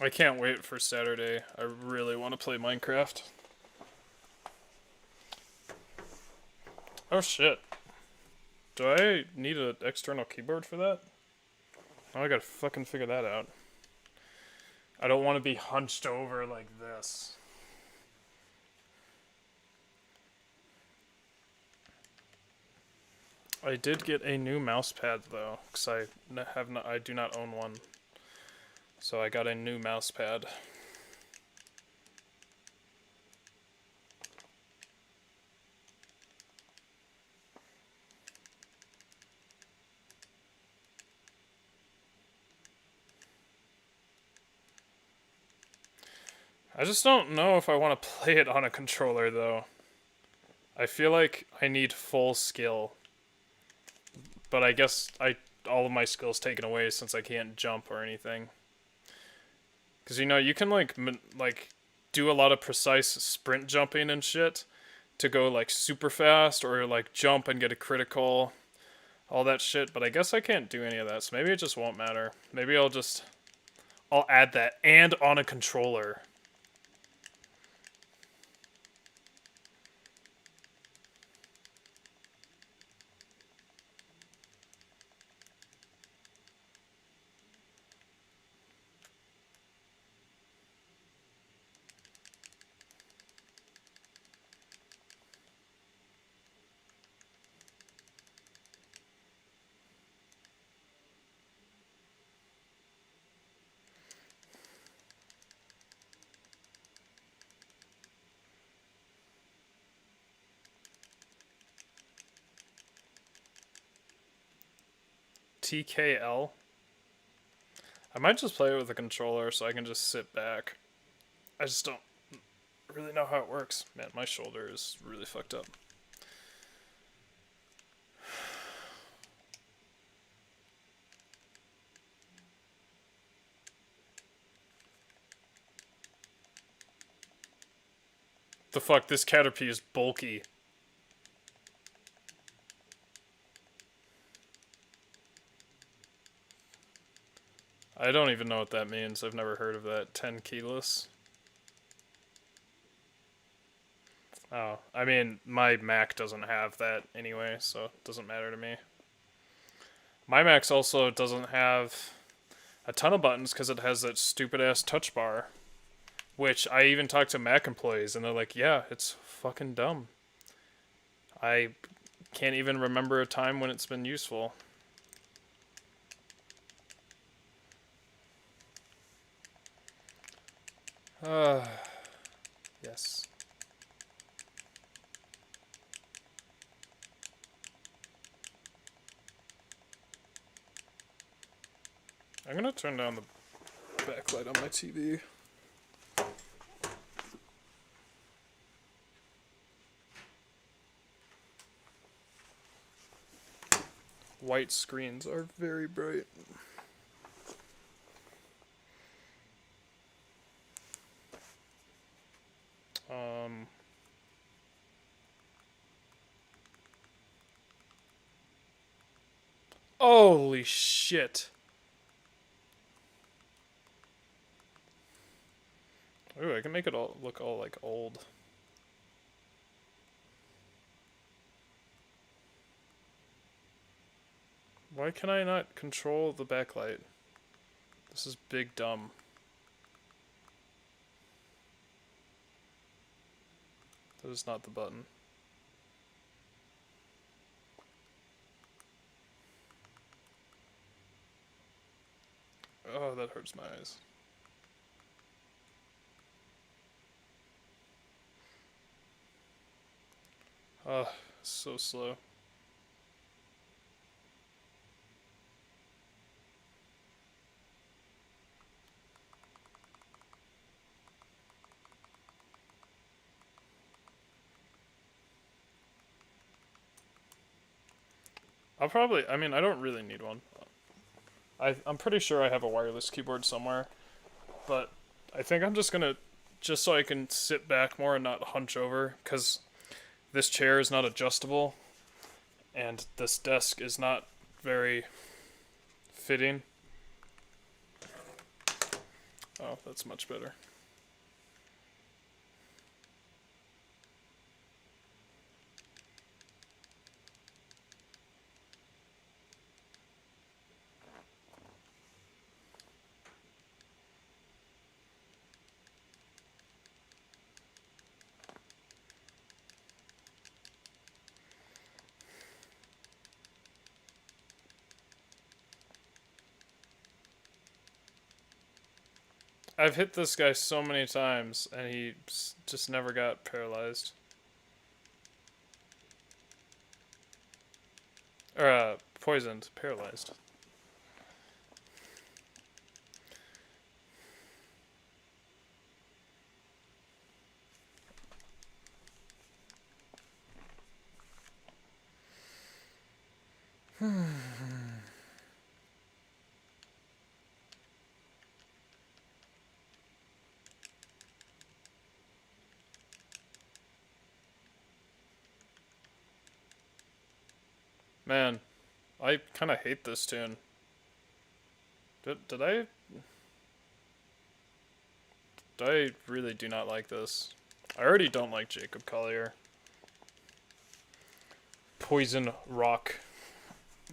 I can't wait for Saturday. I really want to play Minecraft. Oh shit. Do I need an external keyboard for that? Oh, I gotta fucking figure that out. I don't want to be hunched over like this. I did get a new mouse pad though, because I do not own one. So I got a new mouse pad. I just don't know if I want to play it on a controller, though. I feel like I need full skill. But I guess all of my skills taken away since I can't jump or anything. Because, you know, you can, like, do a lot of precise sprint jumping and shit to go, like, super fast or, like, jump and get a critical, all that shit. But I guess I can't do any of that, so maybe it just won't matter. Maybe I'll add that and on a controller. TKL? I might just play it with a controller so I can just sit back. I just don't really know how it works. Man, my shoulder is really fucked up. The fuck, this Caterpie is bulky. I don't even know what that means. I've never heard of that. 10 kilos. Oh, I mean, my Mac doesn't have that anyway, so it doesn't matter to me. My Mac's also doesn't have a ton of buttons because it has that stupid ass touch bar. Which I even talked to Mac employees and they're like, yeah, it's fucking dumb. I can't even remember a time when it's been useful. Yes. I'm gonna turn down the backlight on my TV. White screens are very bright. Holy shit. Ooh, I can make it all look all like old. Why can I not control the backlight? This is big dumb. That is not the button. Oh, that hurts my eyes. Oh, so slow. I mean, I don't really need one. I'm pretty sure I have a wireless keyboard somewhere, but I think I'm just so I can sit back more and not hunch over, because this chair is not adjustable, and this desk is not very fitting. Oh, that's much better. I've hit this guy so many times, and he just never got paralyzed. Or, poisoned. Paralyzed. Man, I kind of hate this tune. Did I? I really do not like this. I already don't like Jacob Collier. Poison Rock.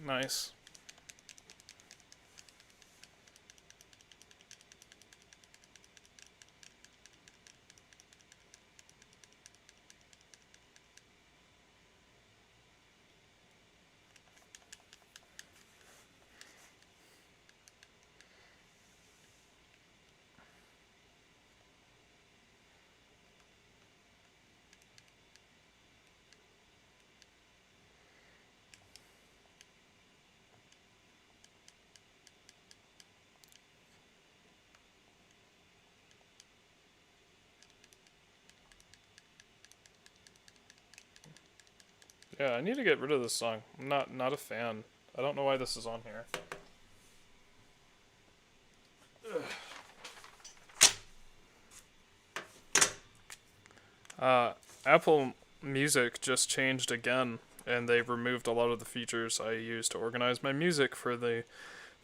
Nice. Yeah, I need to get rid of this song. I'm not a fan. I don't know why this is on here. Apple Music just changed again, and they removed a lot of the features I use to organize my music for the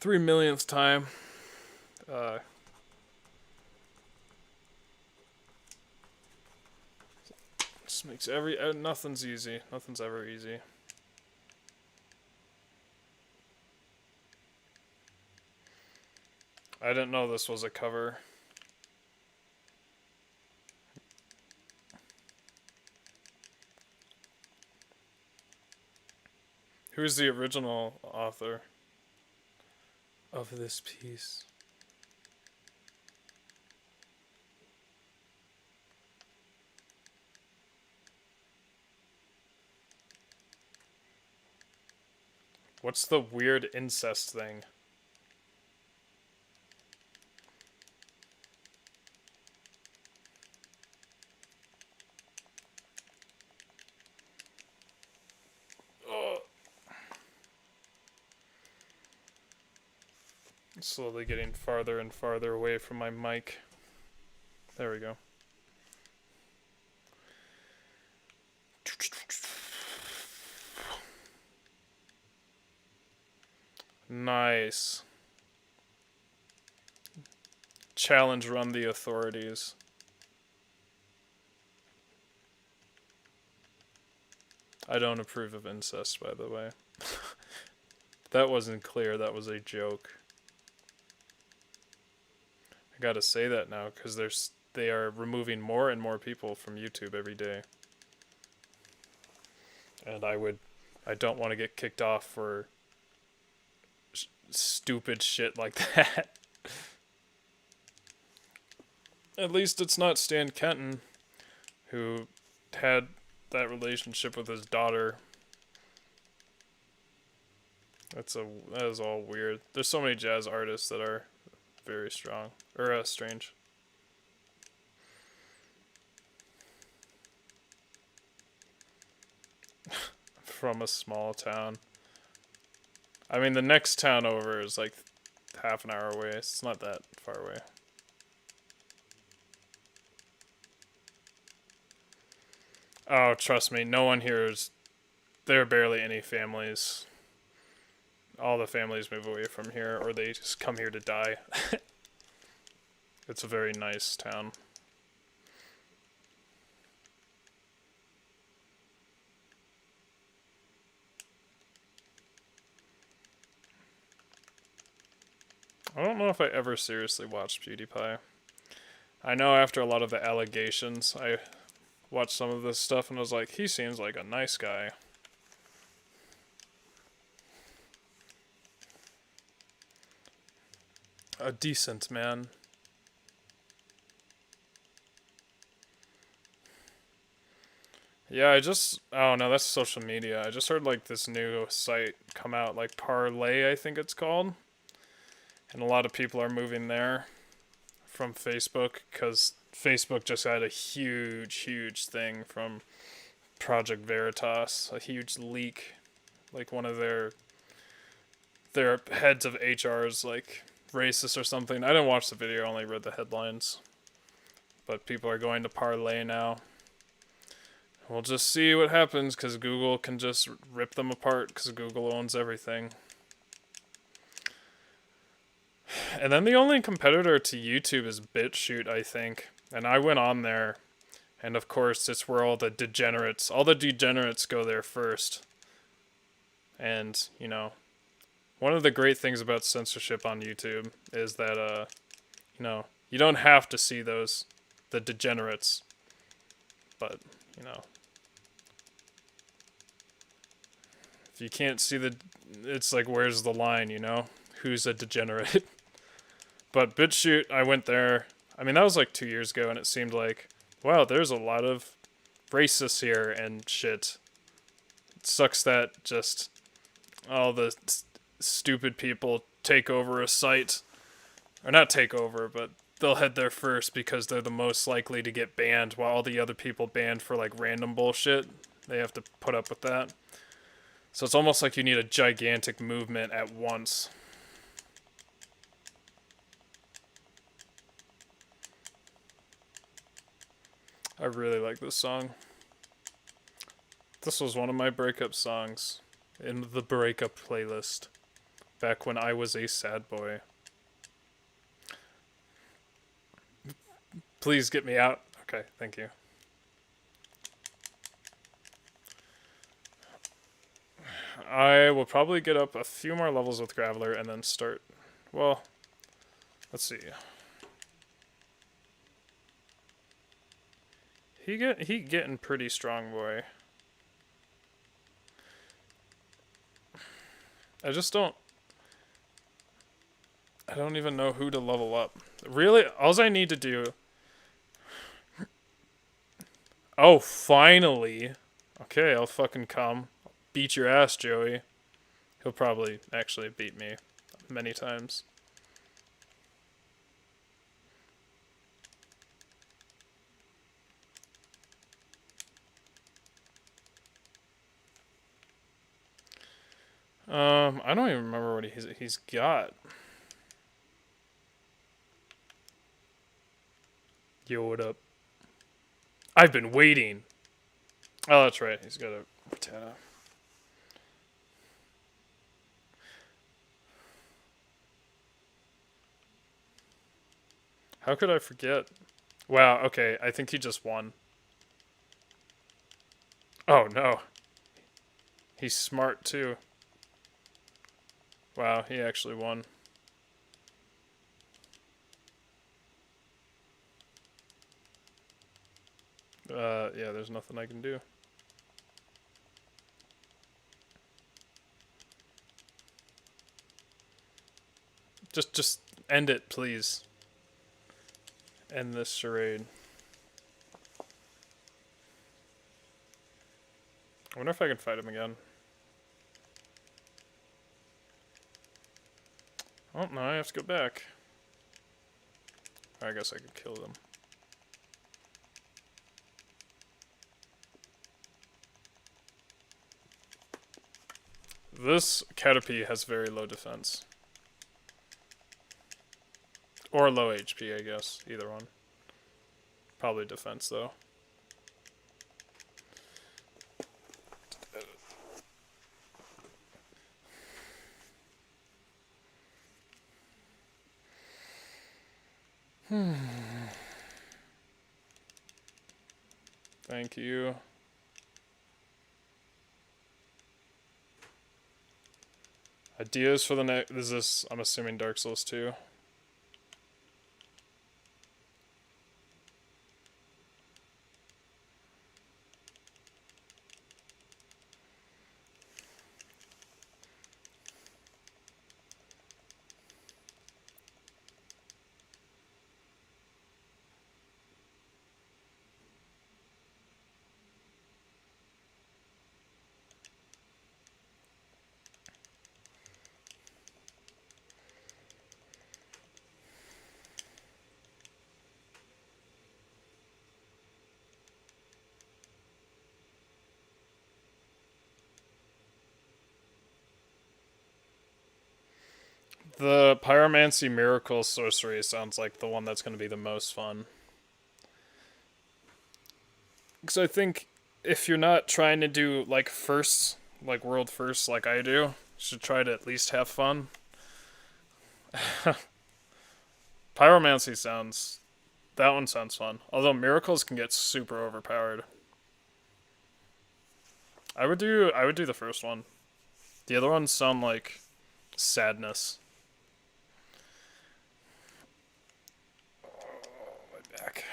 3 millionth time. Just makes nothing's easy. Nothing's ever easy. I didn't know this was a cover. Who's the original author of this piece? What's the weird incest thing? Oh. Slowly getting farther and farther away from my mic. There we go. Nice. Challenge run the authorities. I don't approve of incest, by the way. That wasn't clear, that was a joke. I gotta say that now, because they are removing more and more people from YouTube every day. And I don't want to get kicked off for stupid shit like that. At least it's not Stan Kenton, who had that relationship with his daughter. That is all weird. There's so many jazz artists that are very strong, or strange. From a small town. I mean, the next town over is like half an hour away. It's not that far away. Oh, trust me, no one here is. There are barely any families. All the families move away from here, or they just come here to die. It's a very nice town. I don't know if I ever seriously watched PewDiePie. I know after a lot of the allegations, I watched some of this stuff and was like, he seems like a nice guy. A decent man. Yeah, oh no, that's social media. I just heard like this new site come out, like Parlay, I think it's called. And a lot of people are moving there from Facebook because Facebook just had a huge thing from Project Veritas, a huge leak. Like one of their heads of HR's like racist or something. I didn't watch the video, I only read the headlines. But people are going to Parlay now. We'll just see what happens, because Google can just rip them apart, because Google owns everything. And then the only competitor to YouTube is BitChute, I think. And I went on there, and of course it's where all the degenerates go there first. And, you know, one of the great things about censorship on YouTube is that, you know, you don't have to see the degenerates. But, you know, if you can't see it's like, where's the line, you know? Who's a degenerate? But BitChute, I went there. I mean, that was like 2 years ago, and it seemed like, wow, there's a lot of racists here and shit. It sucks that just all the stupid people take over a site. Or not take over, but they'll head there first because they're the most likely to get banned, while all the other people banned for like random bullshit. They have to put up with that. So it's almost like you need a gigantic movement at once. I really like this song. This was one of my breakup songs in the breakup playlist back when I was a sad boy. Please get me out. Okay, thank you. I will probably get up a few more levels with Graveler and then start. Well, let's see. He getting pretty strong, boy. I don't even know who to level up. Really, all I need to do. Oh, finally. Okay, I'll fucking come. Beat your ass, Joey. He'll probably actually beat me many times. I don't even remember what he's got. Yo, what up? I've been waiting. Oh, that's right. He's got a Rattata. How could I forget? Wow, okay. I think he just won. Oh, no. He's smart, too. Wow, he actually won. Yeah, there's nothing I can do. Just end it, please. End this charade. I wonder if I can fight him again. Oh, no, I have to go back. I guess I could kill them. This Caterpie has very low defense. Or low HP, I guess. Either one. Probably defense, though. Thank you. Ideas for the next... Is this, I'm assuming, Dark Souls 2? The Pyromancy Miracle Sorcery sounds like the one that's going to be the most fun. Because I think if you're not trying to do like firsts, like world firsts, like I do, you should try to at least have fun. Pyromancy sounds. That one sounds fun. Although miracles can get super overpowered. I would do the first one. The other ones sound like sadness. Oh, my back.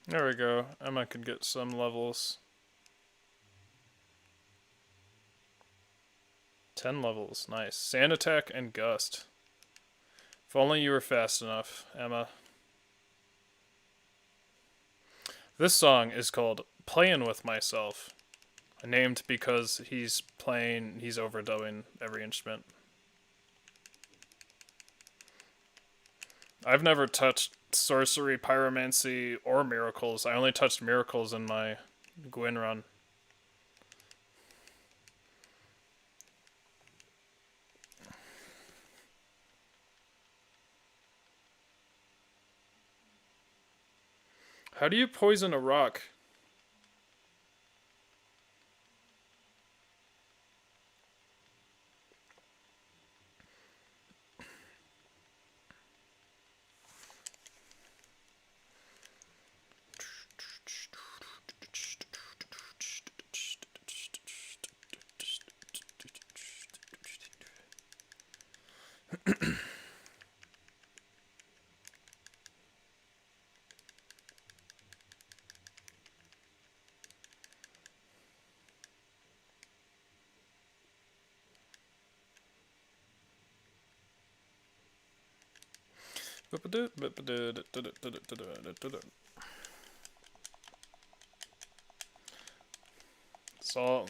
There we go. Emma could get some levels. 10 levels. Nice. Sand attack and gust. If only you were fast enough, Emma. This song is called Playin' With Myself. Named because he's overdubbing every instrument. I've never touched sorcery, pyromancy, or miracles. I only touched miracles in my Gwyn run. How do you poison a rock?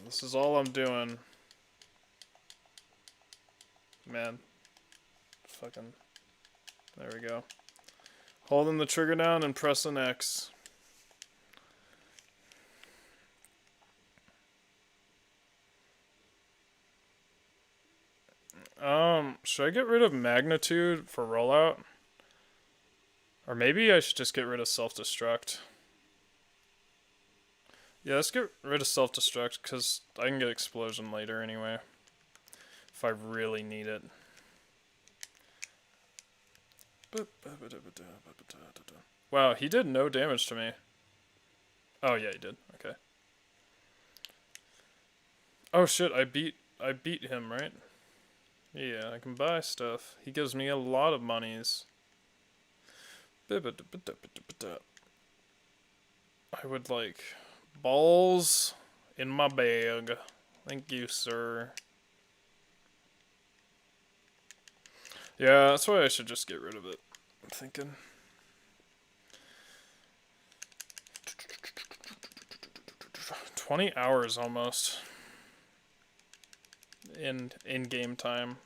This is all I'm doing. Man. Fucking. There we go. Holding the trigger down and pressing X. Should I get rid of magnitude for rollout? Or maybe I should just get rid of self-destruct. Yeah, let's get rid of self-destruct, because I can get explosion later anyway. If I really need it. Wow, he did no damage to me. Oh yeah, he did. Okay. Oh shit, I beat him, right? Yeah, I can buy stuff. He gives me a lot of monies. I would like balls in my bag. Thank you, sir. Yeah, that's why I should just get rid of it. I'm thinking. $20 hours almost in game time.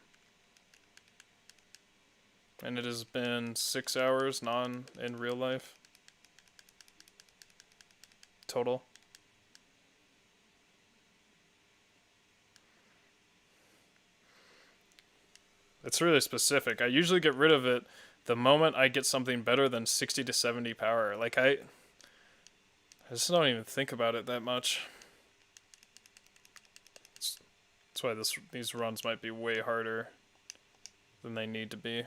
And it has been 6 hours in real life. Total. It's really specific. I usually get rid of it the moment I get something better than 60 to 70 power. Like, I just don't even think about it that much. That's why these runs might be way harder than they need to be.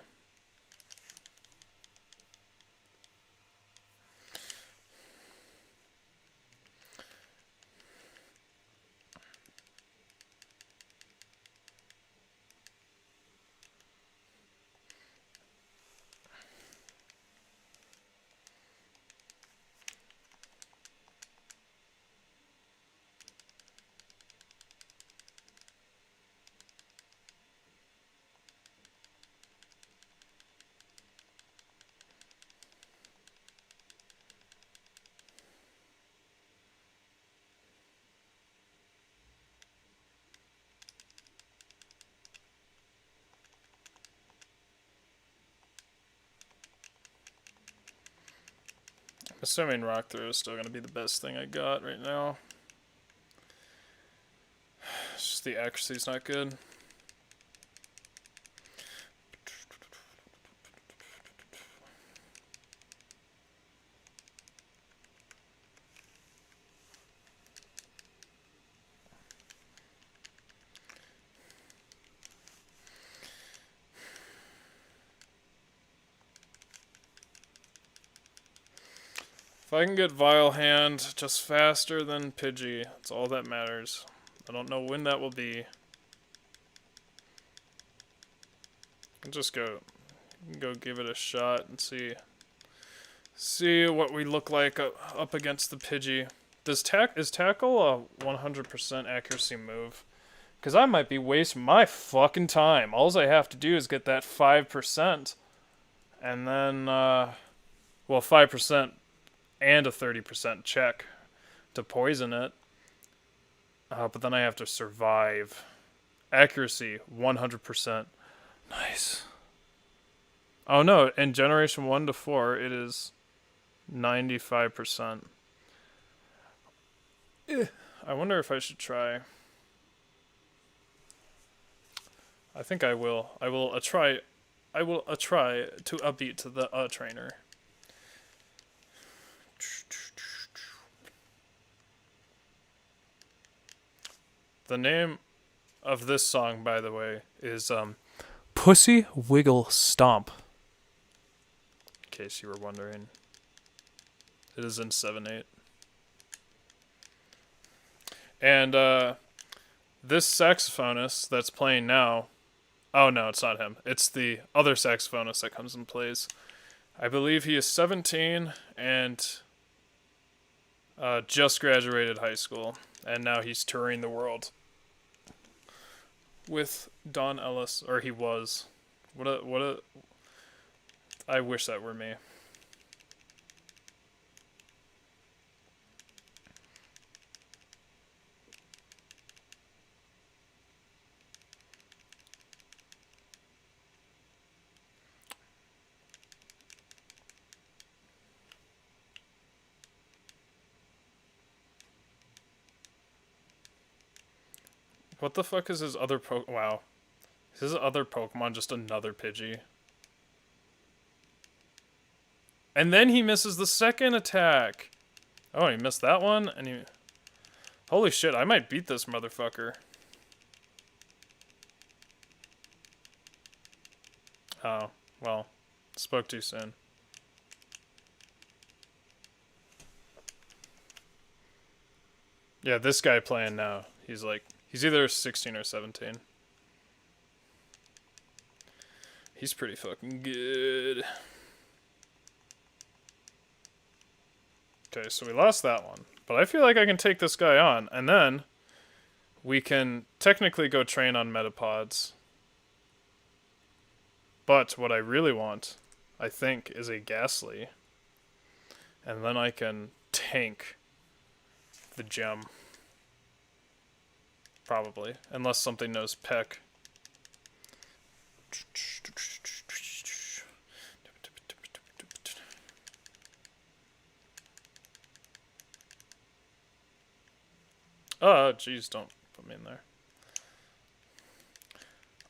Assuming rock throw is still gonna be the best thing I got right now. It's just the accuracy's not good. If I can get Vile Hand just faster than Pidgey, that's all that matters. I don't know when that will be. I'll just go give it a shot and see what we look like up against the Pidgey. Is Tackle a 100% accuracy move? Because I might be wasting my fucking time. All I have to do is get that 5%. And then, well, 5% and a 30% check to poison it. But then I have to survive. Accuracy, 100%. Nice. Oh no, in Generation 1 to 4, it is 95%. I wonder if I should try. I think I will. I will try to upbeat to the trainer. The name of this song, by the way, is Pussy Wiggle Stomp. In case you were wondering. It is in 7/8. And this saxophonist that's playing now, oh no, it's not him. It's the other saxophonist that comes and plays. I believe he is 17 and just graduated high school, and now he's touring the world with Don Ellis, or he was. I wish that were me. What the fuck is his other wow. Is his other Pokemon just another Pidgey? And then he misses the second attack. Oh, he missed that one, and he... Holy shit, I might beat this motherfucker. Oh, well, spoke too soon. Yeah, this guy playing now, he's either 16 or 17. He's pretty fucking good. Okay, so we lost that one. But I feel like I can take this guy on, and then we can technically go train on Metapods. But what I really want, I think, is a Ghastly. And then I can tank the gem. Probably. Unless something knows Peck. Oh, jeez, don't put me in there.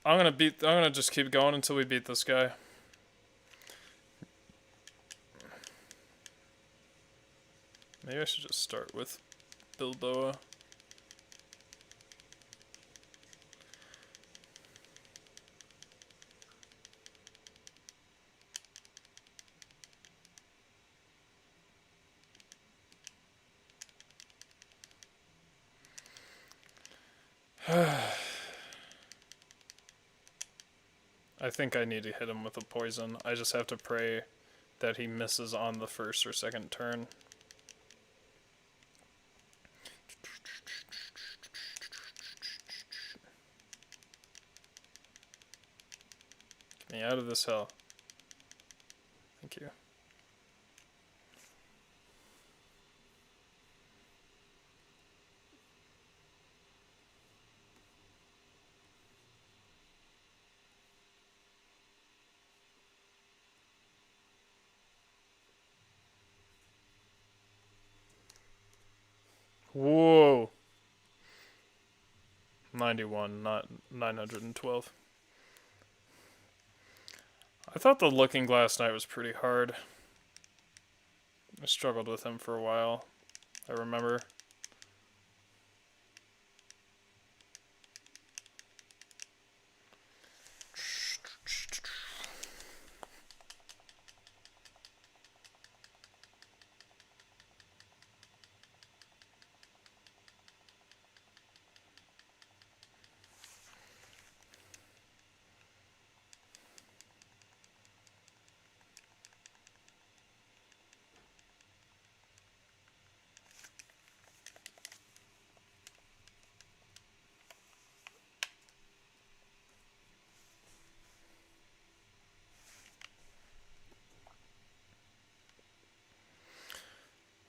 I'm gonna just keep going until we beat this guy. Maybe I should just start with Bilboa. I think I need to hit him with a poison. I just have to pray that he misses on the first or second turn. Get me out of this hell. Thank you. Whoa. 91, not 912. I thought the Looking Glass Knight was pretty hard. I struggled with him for a while, I remember.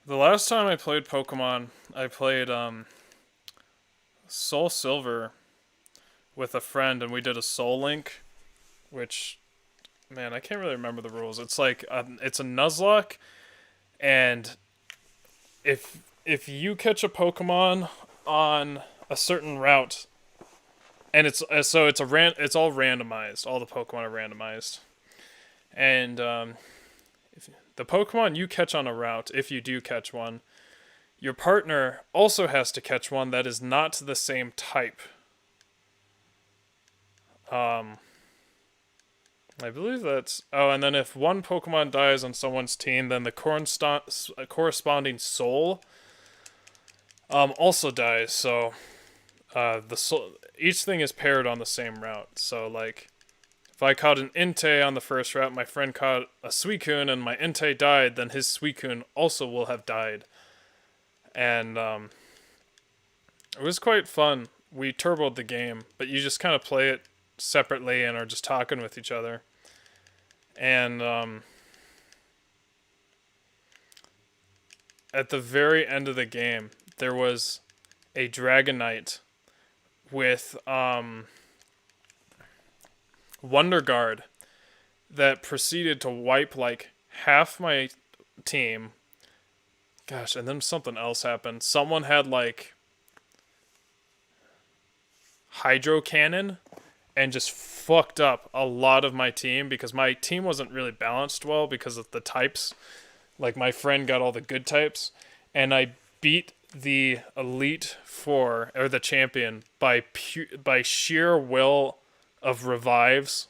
The last time I played Pokemon, I played Soul Silver with a friend, and we did a Soul Link, which, man, I can't really remember the rules. It's like it's a Nuzlocke, and if you catch a Pokemon on a certain route, and it's it's all randomized. All the Pokemon are randomized, and if the Pokemon you catch on a route, if you do catch one, your partner also has to catch one that is not the same type. I believe that's... Oh, and then if one Pokemon dies on someone's team, then the corresponding soul also dies. So each thing is paired on the same route. So, like, if I caught an Entei on the first route, my friend caught a Suicune, and my Entei died, then his Suicune also will have died. And it was quite fun. We turboed the game, but you just kind of play it separately and are just talking with each other. And at the very end of the game, there was a Dragonite with Wonder Guard that proceeded to wipe like half my team. Gosh, and then something else happened. Someone had like Hydro Cannon and just fucked up a lot of my team because my team wasn't really balanced well because of the types. Like, my friend got all the good types, and I beat the Elite Four, or the champion, by sheer will of revives.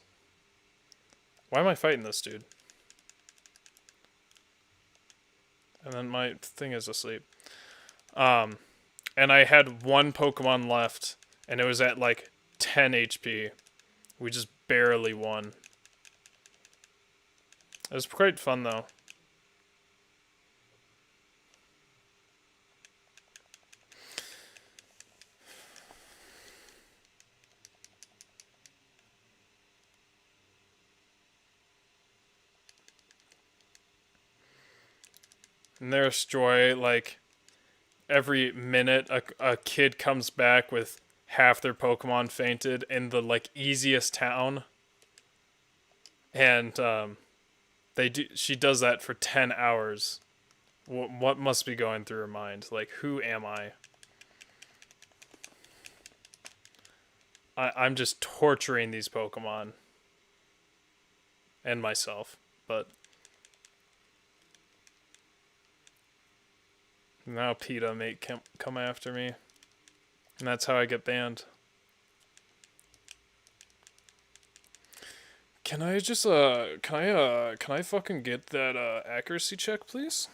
Why am I fighting this dude? And then my thing is asleep. And I had one Pokemon left, and it was at like 10 HP. We just barely won. It was quite fun, though. And there's joy, like, every minute a kid comes back with half their Pokemon fainted in the, like, easiest town. And, she does that for 10 hours. What must be going through her mind? Like, who am I? I'm just torturing these Pokemon. And myself, but... Now PETA may come after me. And that's how I get banned. Can I just, can I fucking get that, accuracy check, please?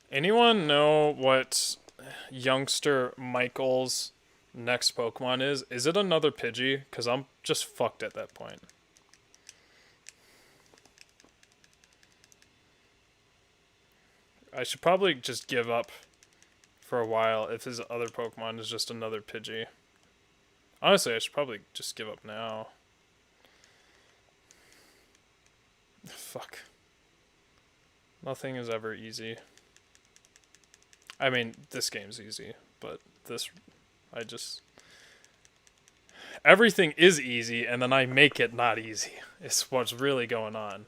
Anyone know what youngster Michael's next Pokemon is? Is it another Pidgey? Because I'm just fucked at that point. I should probably just give up for a while if his other Pokemon is just another Pidgey. Honestly, I should probably just give up now. Fuck. Nothing is ever easy. I mean, this game's easy, but this, I just... Everything is easy, and then I make it not easy. It's what's really going on.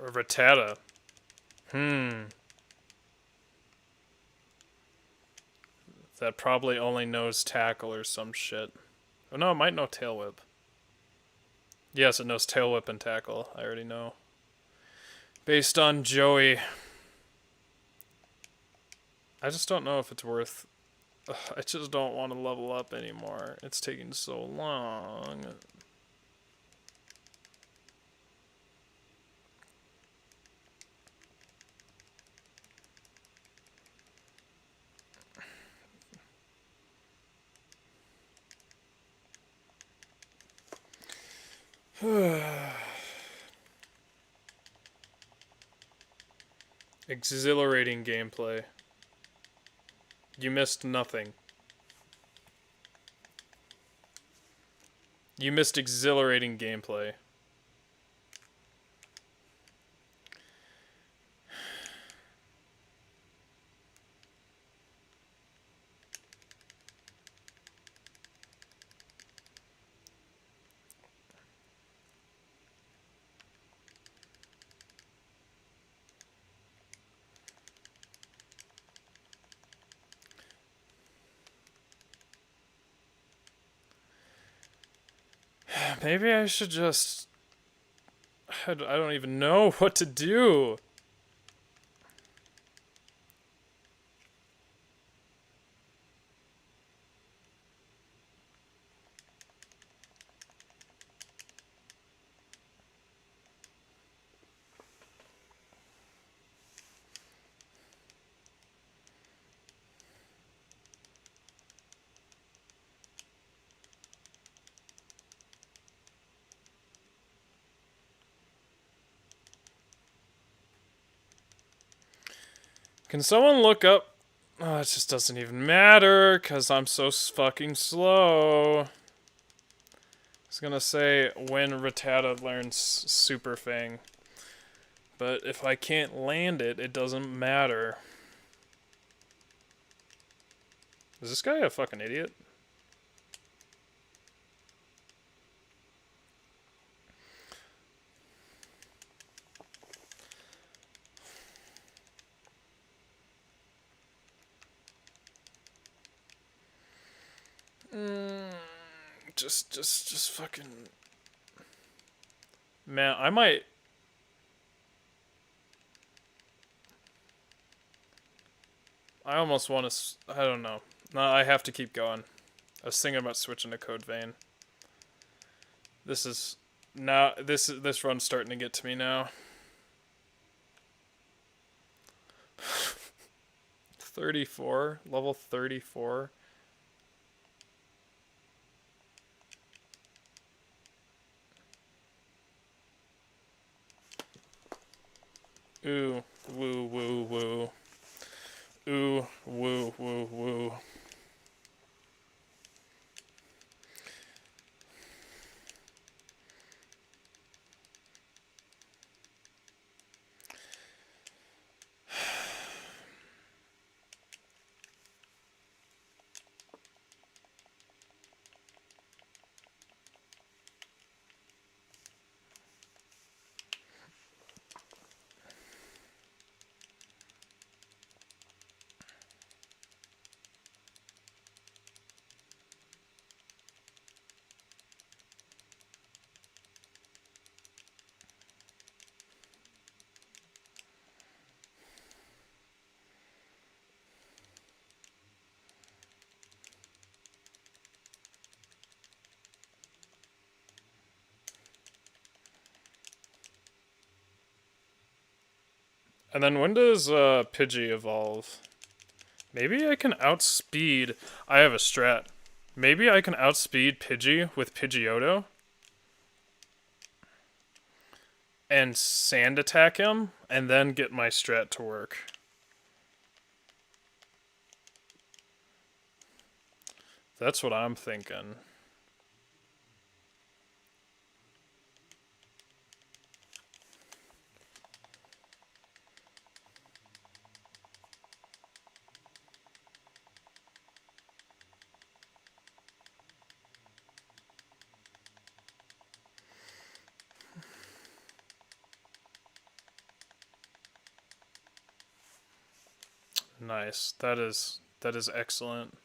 Or Rattata. That probably only knows Tackle or some shit. Oh no, it might know Tail Whip. Yes, it knows Tail Whip and Tackle. I already know. Based on Joey. I just don't know if it's worth... Ugh, I just don't want to level up anymore. It's taking so long. Exhilarating gameplay. You missed nothing. You missed exhilarating gameplay. Maybe I should just... I don't even know what to do. Can someone look up... Oh, it just doesn't even matter, because I'm so fucking slow. I was gonna say when Rattata learns Super Fang. But if I can't land it, it doesn't matter. Is this guy a fucking idiot? Just fucking... Man, I might... I almost want to... I don't know. No, I have to keep going. I was thinking about switching to Code Vein. This is... Now, this run's starting to get to me now. 34? Level 34? Ooh, woo, woo, woo. Ooh, woo, woo, woo. And then when does Pidgey evolve? Maybe I can outspeed... I have a strat. Maybe I can outspeed Pidgey with Pidgeotto? and sand attack him, and then get my strat to work. That's what I'm thinking. Nice. That is excellent.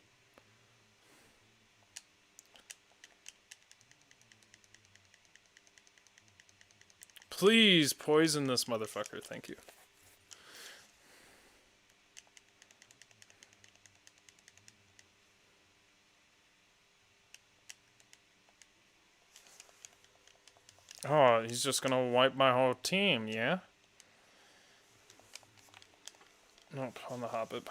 Please poison this motherfucker. Thank you. Oh, he's just gonna wipe my whole team, yeah? Nope, on the Hobbit.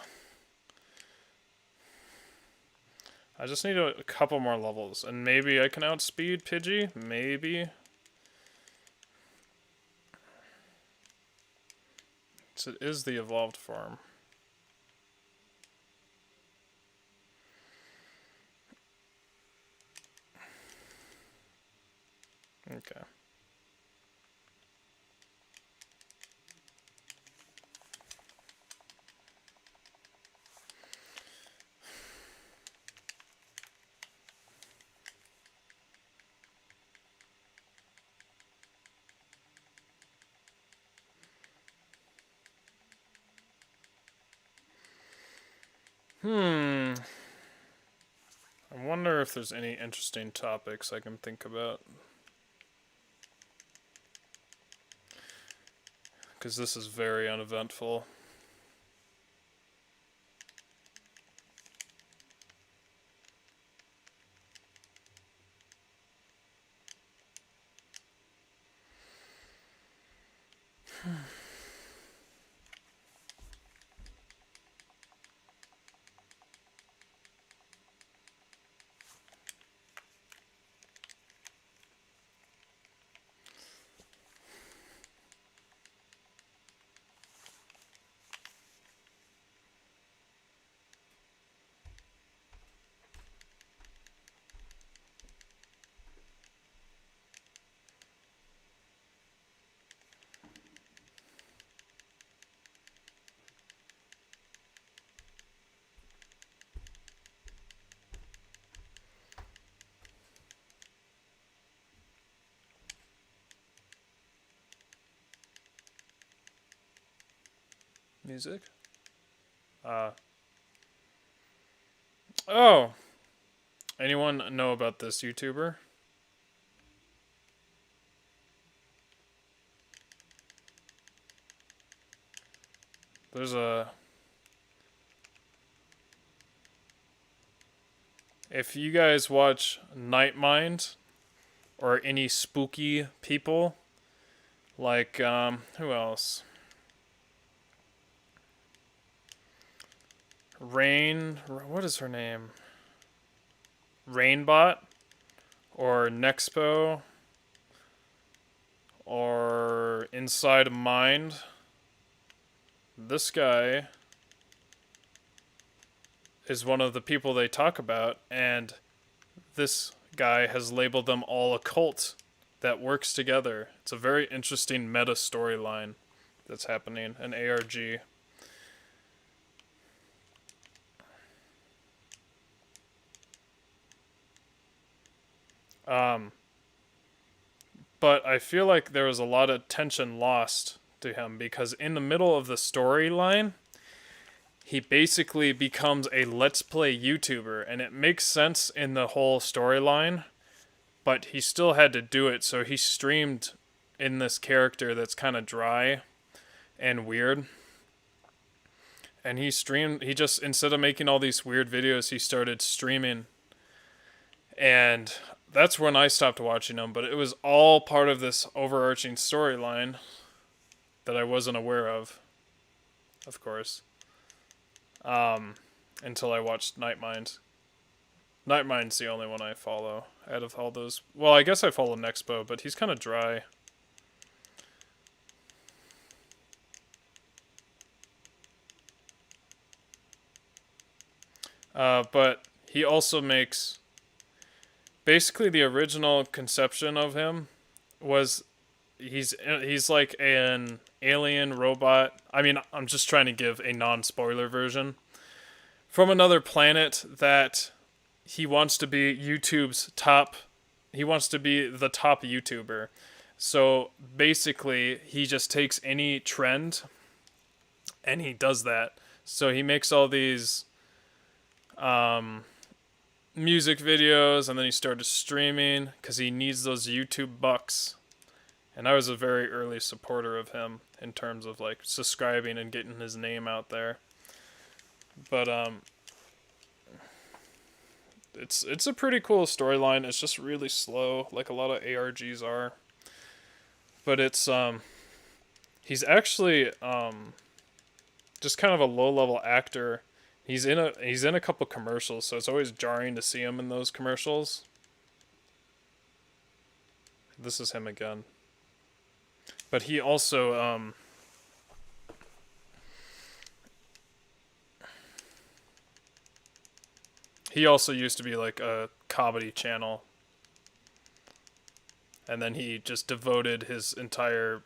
I just need a couple more levels, and maybe I can outspeed Pidgey? Maybe. So it is the evolved form. Okay. I wonder if there's any interesting topics I can think about. Because this is very uneventful. Music? Oh! Anyone know about this YouTuber? There's a... If you guys watch Nightmind, or any spooky people, like, who else? What is her name? Rainbot, or Nexpo, or Inside Mind. This guy is one of the people they talk about, and this guy has labeled them all a cult that works together. It's a very interesting meta storyline that's happening in ARG. But I feel like there was a lot of tension lost to him because in the middle of the storyline, he basically becomes a Let's Play YouTuber, and it makes sense in the whole storyline, but he still had to do it, so he streamed in this character that's kind of dry and weird. And he just, instead of making all these weird videos, he started streaming. And that's when I stopped watching him, but it was all part of this overarching storyline that I wasn't aware of course. Until I watched Nightmind. Nightmind's the only one I follow out of all those. Well, I guess I follow Nexpo, but he's kind of dry. But he also makes basically the original conception of him was he's like an alien robot. I mean, I'm just trying to give a non-spoiler version from another planet that he wants to be YouTube's top. He wants to be the top YouTuber. So basically, he just takes any trend and he does that. So he makes all these music videos and then he started streaming because he needs those YouTube bucks. And I was a very early supporter of him in terms of like subscribing and getting his name out there. But it's a pretty cool storyline. It's just really slow, like a lot of ARGs are. But it's he's actually just kind of a low level actor. He's in a couple commercials, so it's always jarring to see him in those commercials. This is him again. But he also he also used to be like a comedy channel. And then he just devoted his entire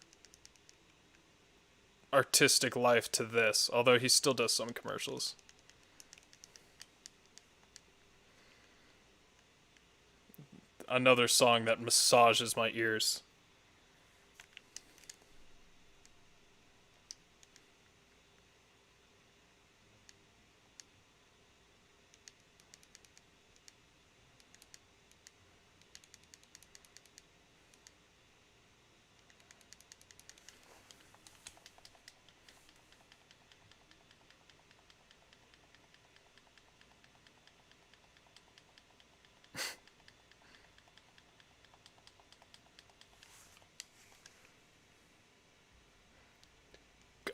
artistic life to this, although he still does some commercials. Another song that massages my ears.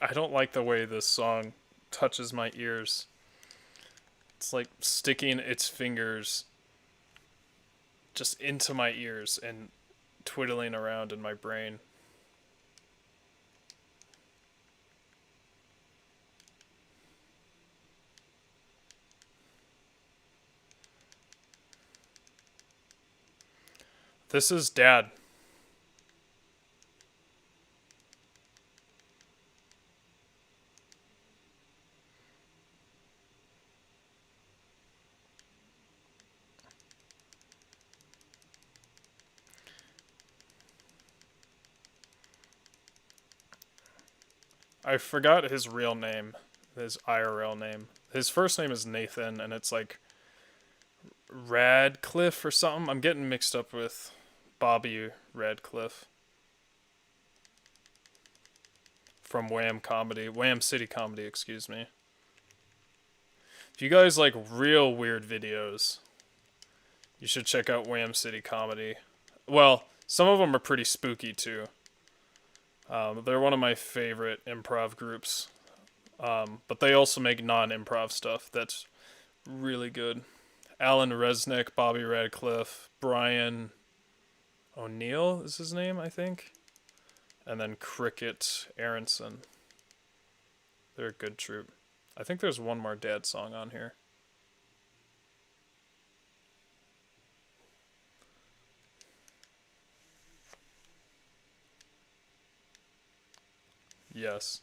I don't like the way this song touches my ears. It's like sticking its fingers just into my ears and twiddling around in my brain. This is Dad. I forgot his real name, his IRL name. His first name is Nathan, and it's like Radcliffe or something. I'm getting mixed up with Bobby Radcliffe from Wham City Comedy, excuse me. If you guys like real weird videos, you should check out Wham City Comedy. Well, some of them are pretty spooky too. They're one of my favorite improv groups. But they also make non-improv stuff that's really good. Alan Resnick, Bobby Radcliffe, Brian O'Neill is his name, I think. And then Cricket Aronson. They're a good troupe. I think there's one more Dad song on here. Yes.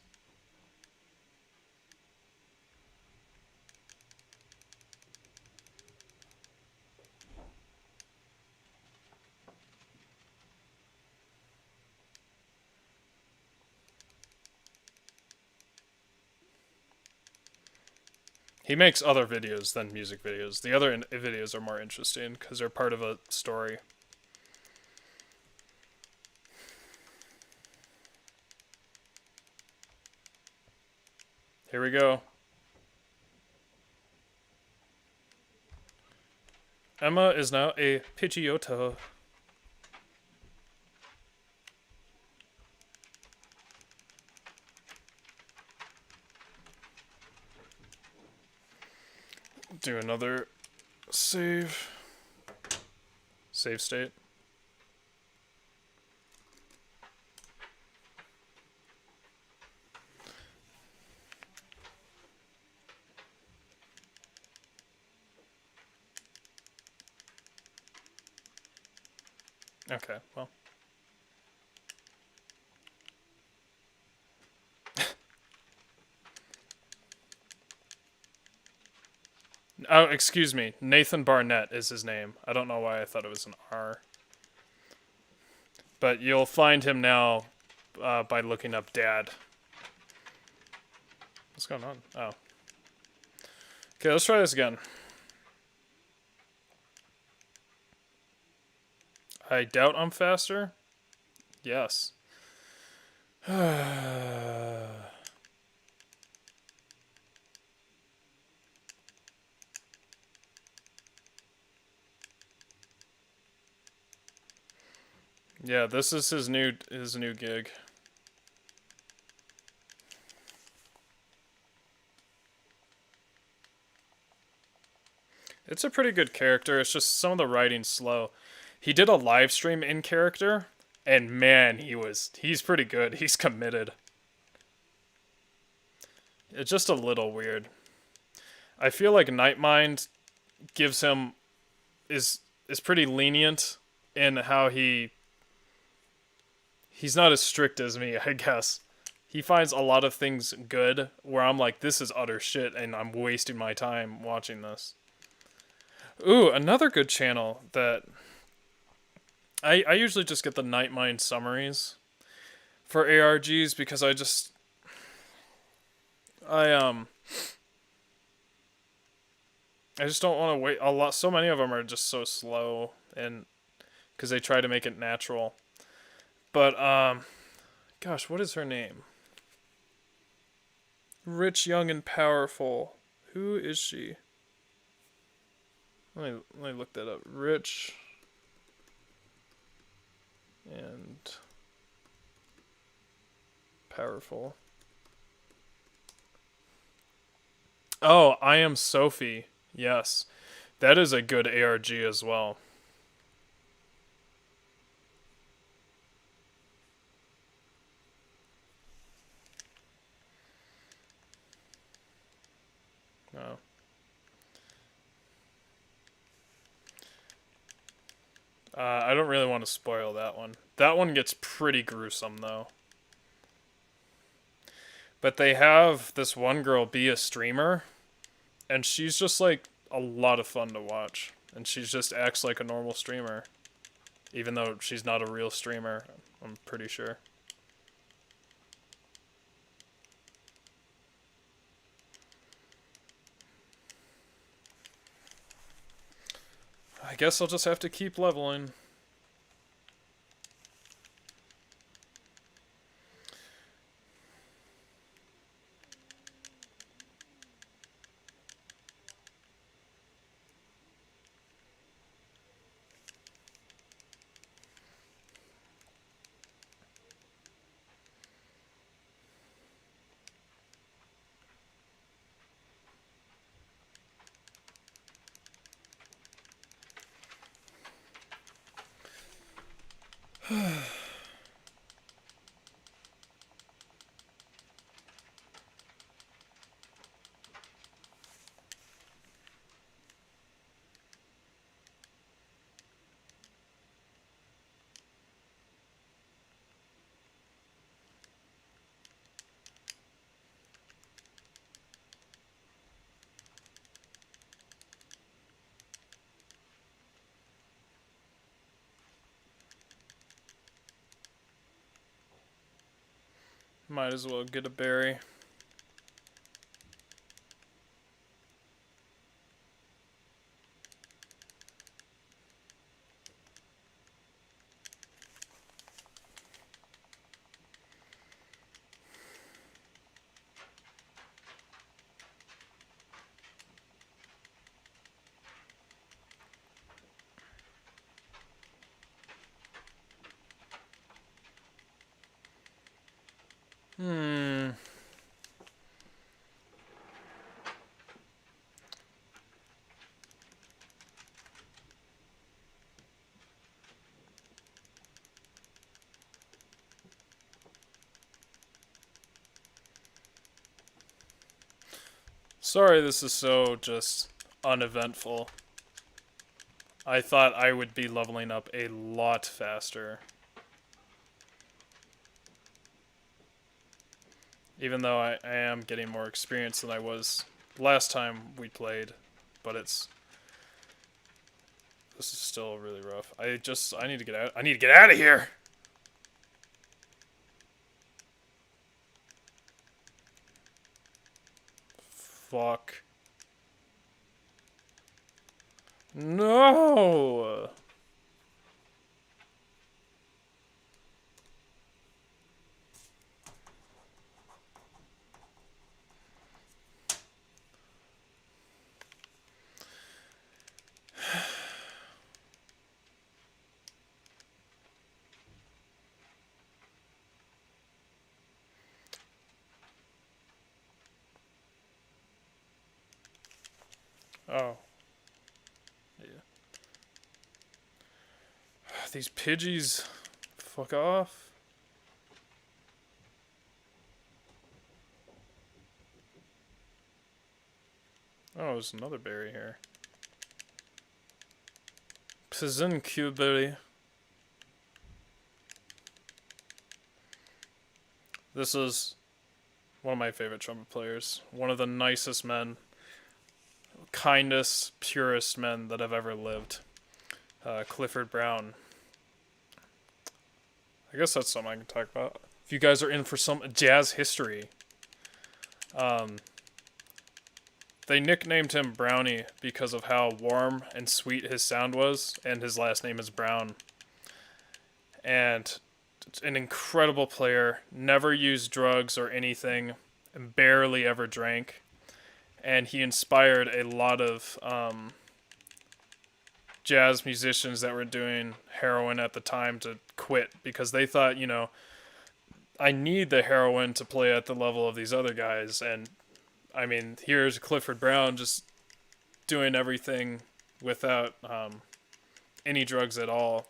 He makes other videos than music videos. The other videos are more interesting because they're part of a story. Here we go. Emma is now a Pidgeotto. Do another save state. Okay, well. Oh, excuse me. Nathan Barnett is his name. I don't know why I thought it was an R. But you'll find him now by looking up Dad. What's going on? Oh. Okay, let's try this again. I doubt I'm faster. Yes. Yeah, this is his new gig. It's a pretty good character. It's just some of the writing's slow. He did a live stream in character, and man, he's pretty good. He's committed. It's just a little weird. I feel like Nightmind gives him is pretty lenient in how he's not as strict as me, I guess. He finds a lot of things good where I'm like, this is utter shit and I'm wasting my time watching this. Ooh, another good channel that I usually just get the Nightmind summaries for ARGs because I just I just don't want to wait a lot. So many of them are just so slow and because they try to make it natural. But gosh, what is her name? Rich, Young, and Powerful. Who is she? Let me look that up. Rich and Powerful. Oh, I Am Sophie. Yes. That is a good ARG as well. Oh. I don't really want to spoil that one. That one gets pretty gruesome, though. But they have this one girl be a streamer, and she's just like a lot of fun to watch. And she just acts like a normal streamer, even though she's not a real streamer, I'm pretty sure. I guess I'll just have to keep leveling. Might as well get a berry. Sorry this is so just uneventful. I thought I would be leveling up a lot faster. Even though I am getting more experience than I was last time we played. But this is still really rough. I need to get out. I need to get out of here! Fuck. No! Oh. Yeah. These Pidgeys. Fuck off. Oh, there's another berry here. Pizincuberry. This is one of my favorite trumpet players. One of the nicest men, kindest, purest men that have ever lived. Clifford Brown. I guess that's something I can talk about. If you guys are in for some jazz history. They nicknamed him Brownie because of how warm and sweet his sound was, and his last name is Brown. And an incredible player, never used drugs or anything, and barely ever drank. And he inspired a lot of jazz musicians that were doing heroin at the time to quit because they thought, I need the heroin to play at the level of these other guys. And I mean, here's Clifford Brown just doing everything without any drugs at all.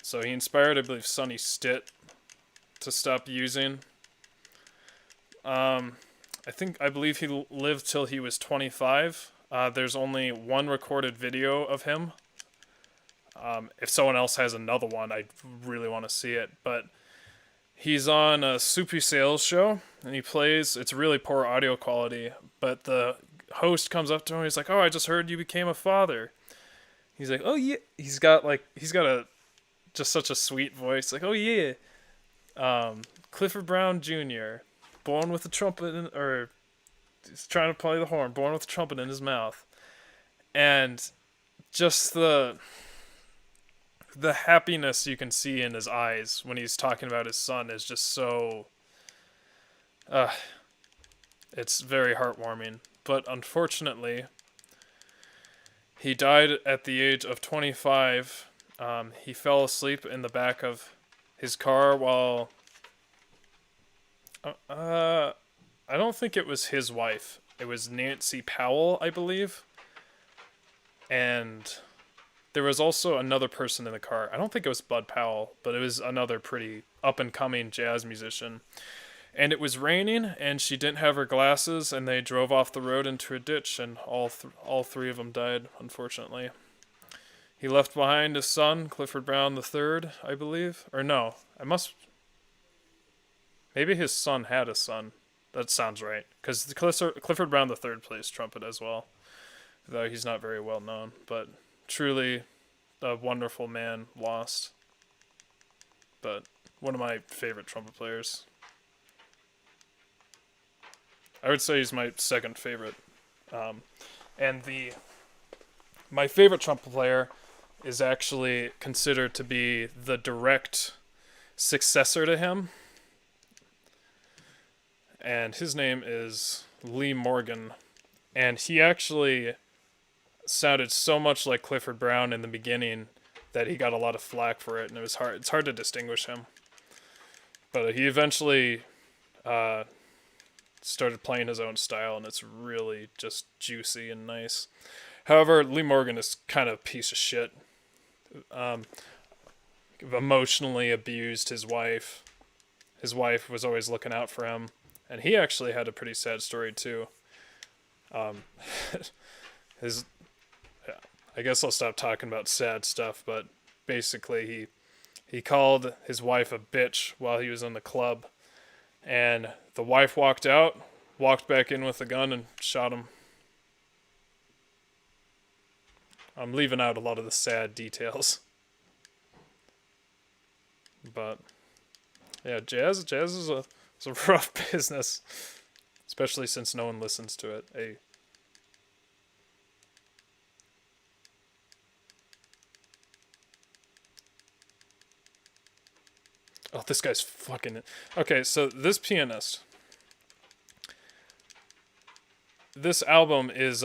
So he inspired, I believe, Sonny Stitt to stop using. I believe he lived till he was 25. There's only one recorded video of him. If someone else has another one, I really want to see it. But he's on a Soupy Sales show, and he plays. It's really poor audio quality, but the host comes up to him. He's like, "Oh, I just heard you became a father." He's like, "Oh yeah." He's got just such a sweet voice. Like, "Oh yeah, Clifford Brown Jr. born with a trumpet or he's trying to play the horn, born with a trumpet in his mouth," and just the happiness you can see in his eyes when he's talking about his son is just so it's very heartwarming. But unfortunately, he died at the age of 25. He fell asleep in the back of his car while I don't think it was his wife. It was Nancy Powell, I believe. And there was also another person in the car. I don't think it was Bud Powell, but it was another pretty up-and-coming jazz musician. And it was raining, and she didn't have her glasses, and they drove off the road into a ditch, and all three of them died, unfortunately. He left behind his son, Clifford Brown III, I believe. Or no, maybe his son had a son. That sounds right, because Clifford Brown III plays trumpet as well, though he's not very well known, but truly a wonderful man lost. But one of my favorite trumpet players. I would say he's my second favorite. And my favorite trumpet player is actually considered to be the direct successor to him. And his name is Lee Morgan. And he actually sounded so much like Clifford Brown in the beginning that he got a lot of flack for it, and it's hard to distinguish him. But he eventually started playing his own style, and it's really just juicy and nice. However, Lee Morgan is kind of a piece of shit. Emotionally abused his wife. His wife was always looking out for him, and he actually had a pretty sad story too. I guess I'll stop talking about sad stuff, but basically he called his wife a bitch while he was in the club, and the wife walked out, walked back in with a gun, and shot him. I'm leaving out a lot of the sad details. But yeah, jazz is a rough business, especially since no one listens to it. Oh, this guy's fucking. Okay, so this pianist. This album is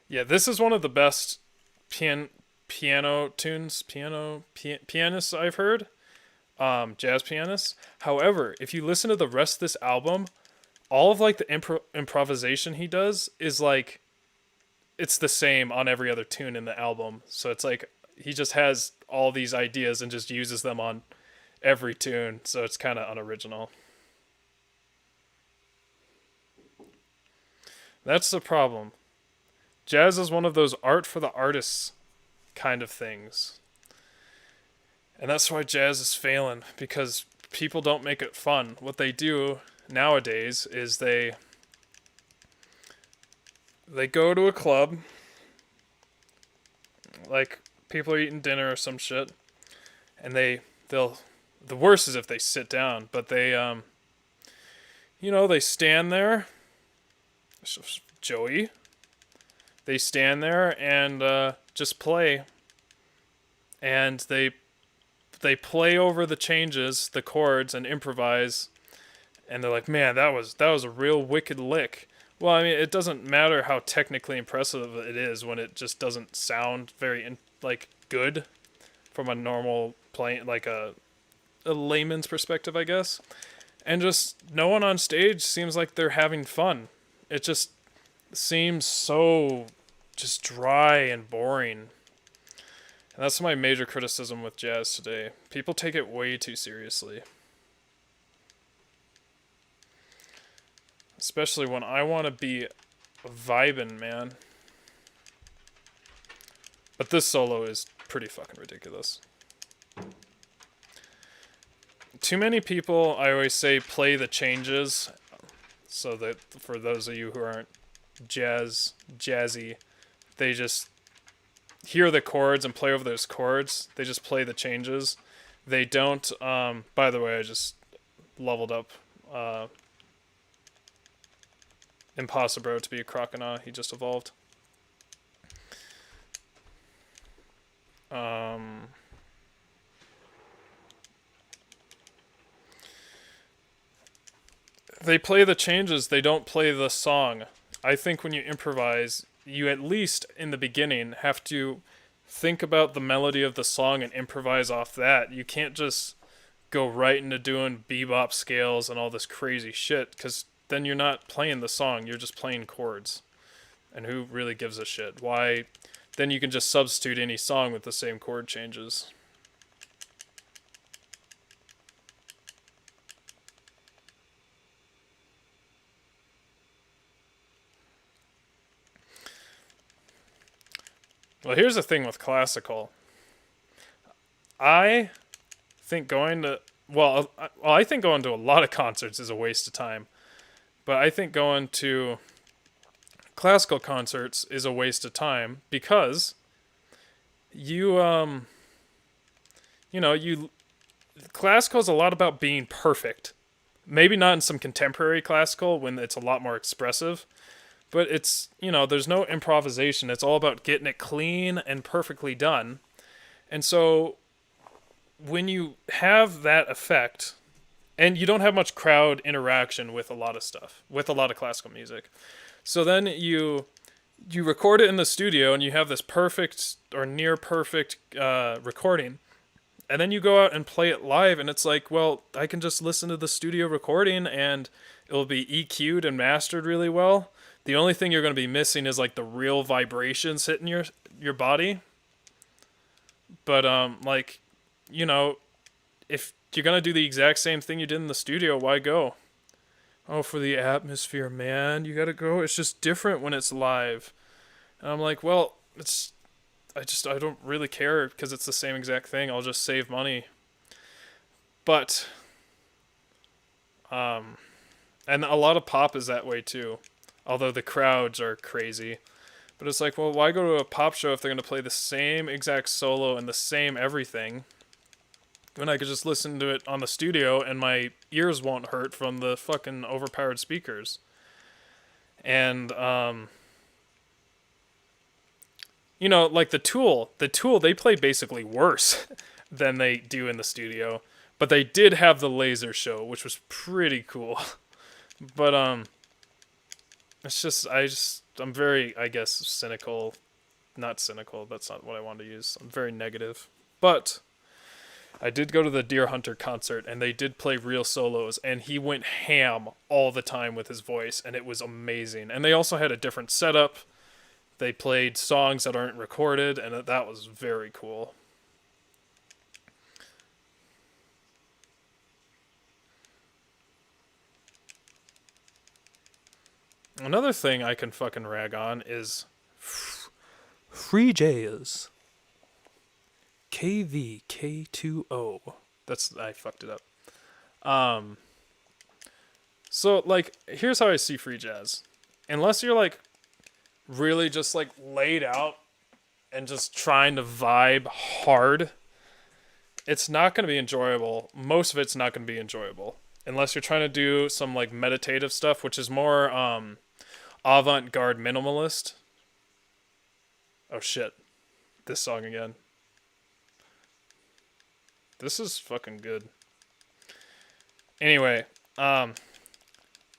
yeah, this is one of the best piano tunes, pianists I've heard. Jazz pianists. However, if you listen to the rest of this album, all of like the improvisation he does is like it's the same on every other tune in the album. So it's like he just has all these ideas and just uses them on every tune. So it's kind of unoriginal. That's the problem. Jazz is one of those art for the artists kind of things. And that's why jazz is failing, because people don't make it fun. What they do nowadays is they go to a club, like people are eating dinner or some shit, and they'll the worst is if they sit down, but they stand there, Joey. They stand there and just play, and they play over the changes, the chords, and improvise, and they're like, man, that was a real wicked lick. Well, I mean, it doesn't matter how technically impressive it is when it just doesn't sound very good from a normal playing, like a layman's perspective, I guess. And just no one on stage seems like they're having fun. It just seems so just dry and boring. And that's my major criticism with jazz today. People take it way too seriously. Especially when I want to be vibing, man. But this solo is pretty fucking ridiculous. Too many people, I always say, play the changes. So that for those of you who aren't jazzy, they just hear the chords and play over those chords. They just play the changes. They don't, by the way, I just leveled up Impossible to be a Croconaw. He just evolved. They play the changes, they don't play the song. I think when you improvise, you at least in the beginning have to think about the melody of the song and improvise off that. You can't just go right into doing bebop scales and all this crazy shit, because then you're not playing the song, you're just playing chords. And who really gives a shit? Why? Then you can just substitute any song with the same chord changes. Well, here's the thing with classical. I think going to I think going to a lot of concerts is a waste of time. But I think going to classical concerts is a waste of time because you classical is a lot about being perfect. Maybe not in some contemporary classical when it's a lot more expressive, but it's, there's no improvisation. It's all about getting it clean and perfectly done. And so when you have that effect, and you don't have much crowd interaction with a lot of stuff, with a lot of classical music. So then you record it in the studio and you have this perfect or near perfect recording. And then you go out and play it live and it's like, well, I can just listen to the studio recording and it'll be EQ'd and mastered really well. The only thing you're going to be missing is like the real vibrations hitting your body. But if you're going to do the exact same thing you did in the studio, why go? Oh, for the atmosphere, man, you gotta go. It's just different when it's live. And I'm like, well, I don't really care because it's the same exact thing. I'll just save money. But um, and a lot of pop is that way too. Although the crowds are crazy. But it's like, well, why go to a pop show if they're going to play the same exact solo and the same everything? When I could just listen to it on the studio and my ears won't hurt from the fucking overpowered speakers. And, you know, like the Tool, they play basically worse than they do in the studio. But they did have the laser show, which was pretty cool. But, it's just, I'm very, I guess, cynical. Not cynical, that's not what I wanted to use. I'm very negative. But I did go to the Deer Hunter concert, and they did play real solos, and he went ham all the time with his voice, and it was amazing. And they also had a different setup. They played songs that aren't recorded, and that was very cool. Another thing I can fucking rag on is free jazz. KVK2O. I fucked it up. Um so like here's how I see free jazz. Unless you're like really just like laid out and just trying to vibe hard, it's not going to be enjoyable. Most of it's not going to be enjoyable unless you're trying to do some like meditative stuff, which is more avant-garde minimalist. Oh shit. This song again. This is fucking good. Anyway, I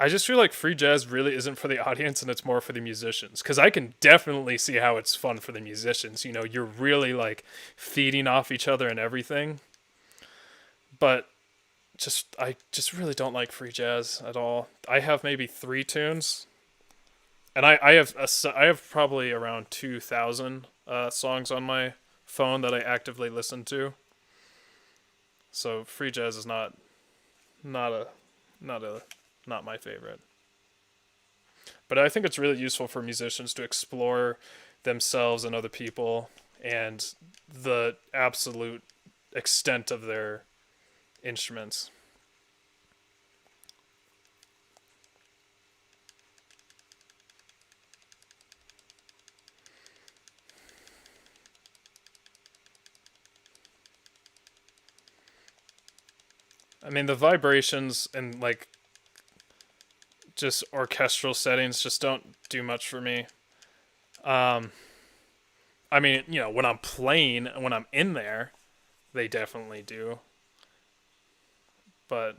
just feel like free jazz really isn't for the audience and it's more for the musicians. Because I can definitely see how it's fun for the musicians. You know, you're really like feeding off each other and everything. But I just really don't like free jazz at all. I have maybe 3 tunes. And I have probably around 2,000 songs on my phone that I actively listen to. So free jazz is not a not my favorite. But I think it's really useful for musicians to explore themselves and other people and the absolute extent of their instruments. I mean, the vibrations and like just orchestral settings just don't do much for me. Um, I mean, you know, when I'm playing, when I'm in there, they definitely do. But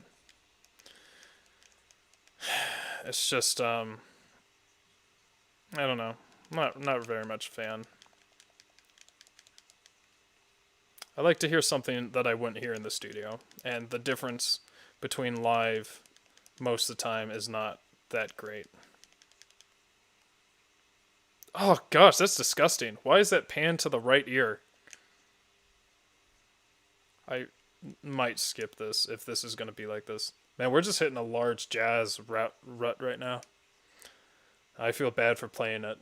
it's just, I don't know. Not very much a fan. I like to hear something that I wouldn't hear in the studio, and the difference between live most of the time is not that great. Oh gosh, that's disgusting. Why is that pan to the right ear? I might skip this if this is going to be like this. Man, we're just hitting a large jazz rut right now. I feel bad for playing it.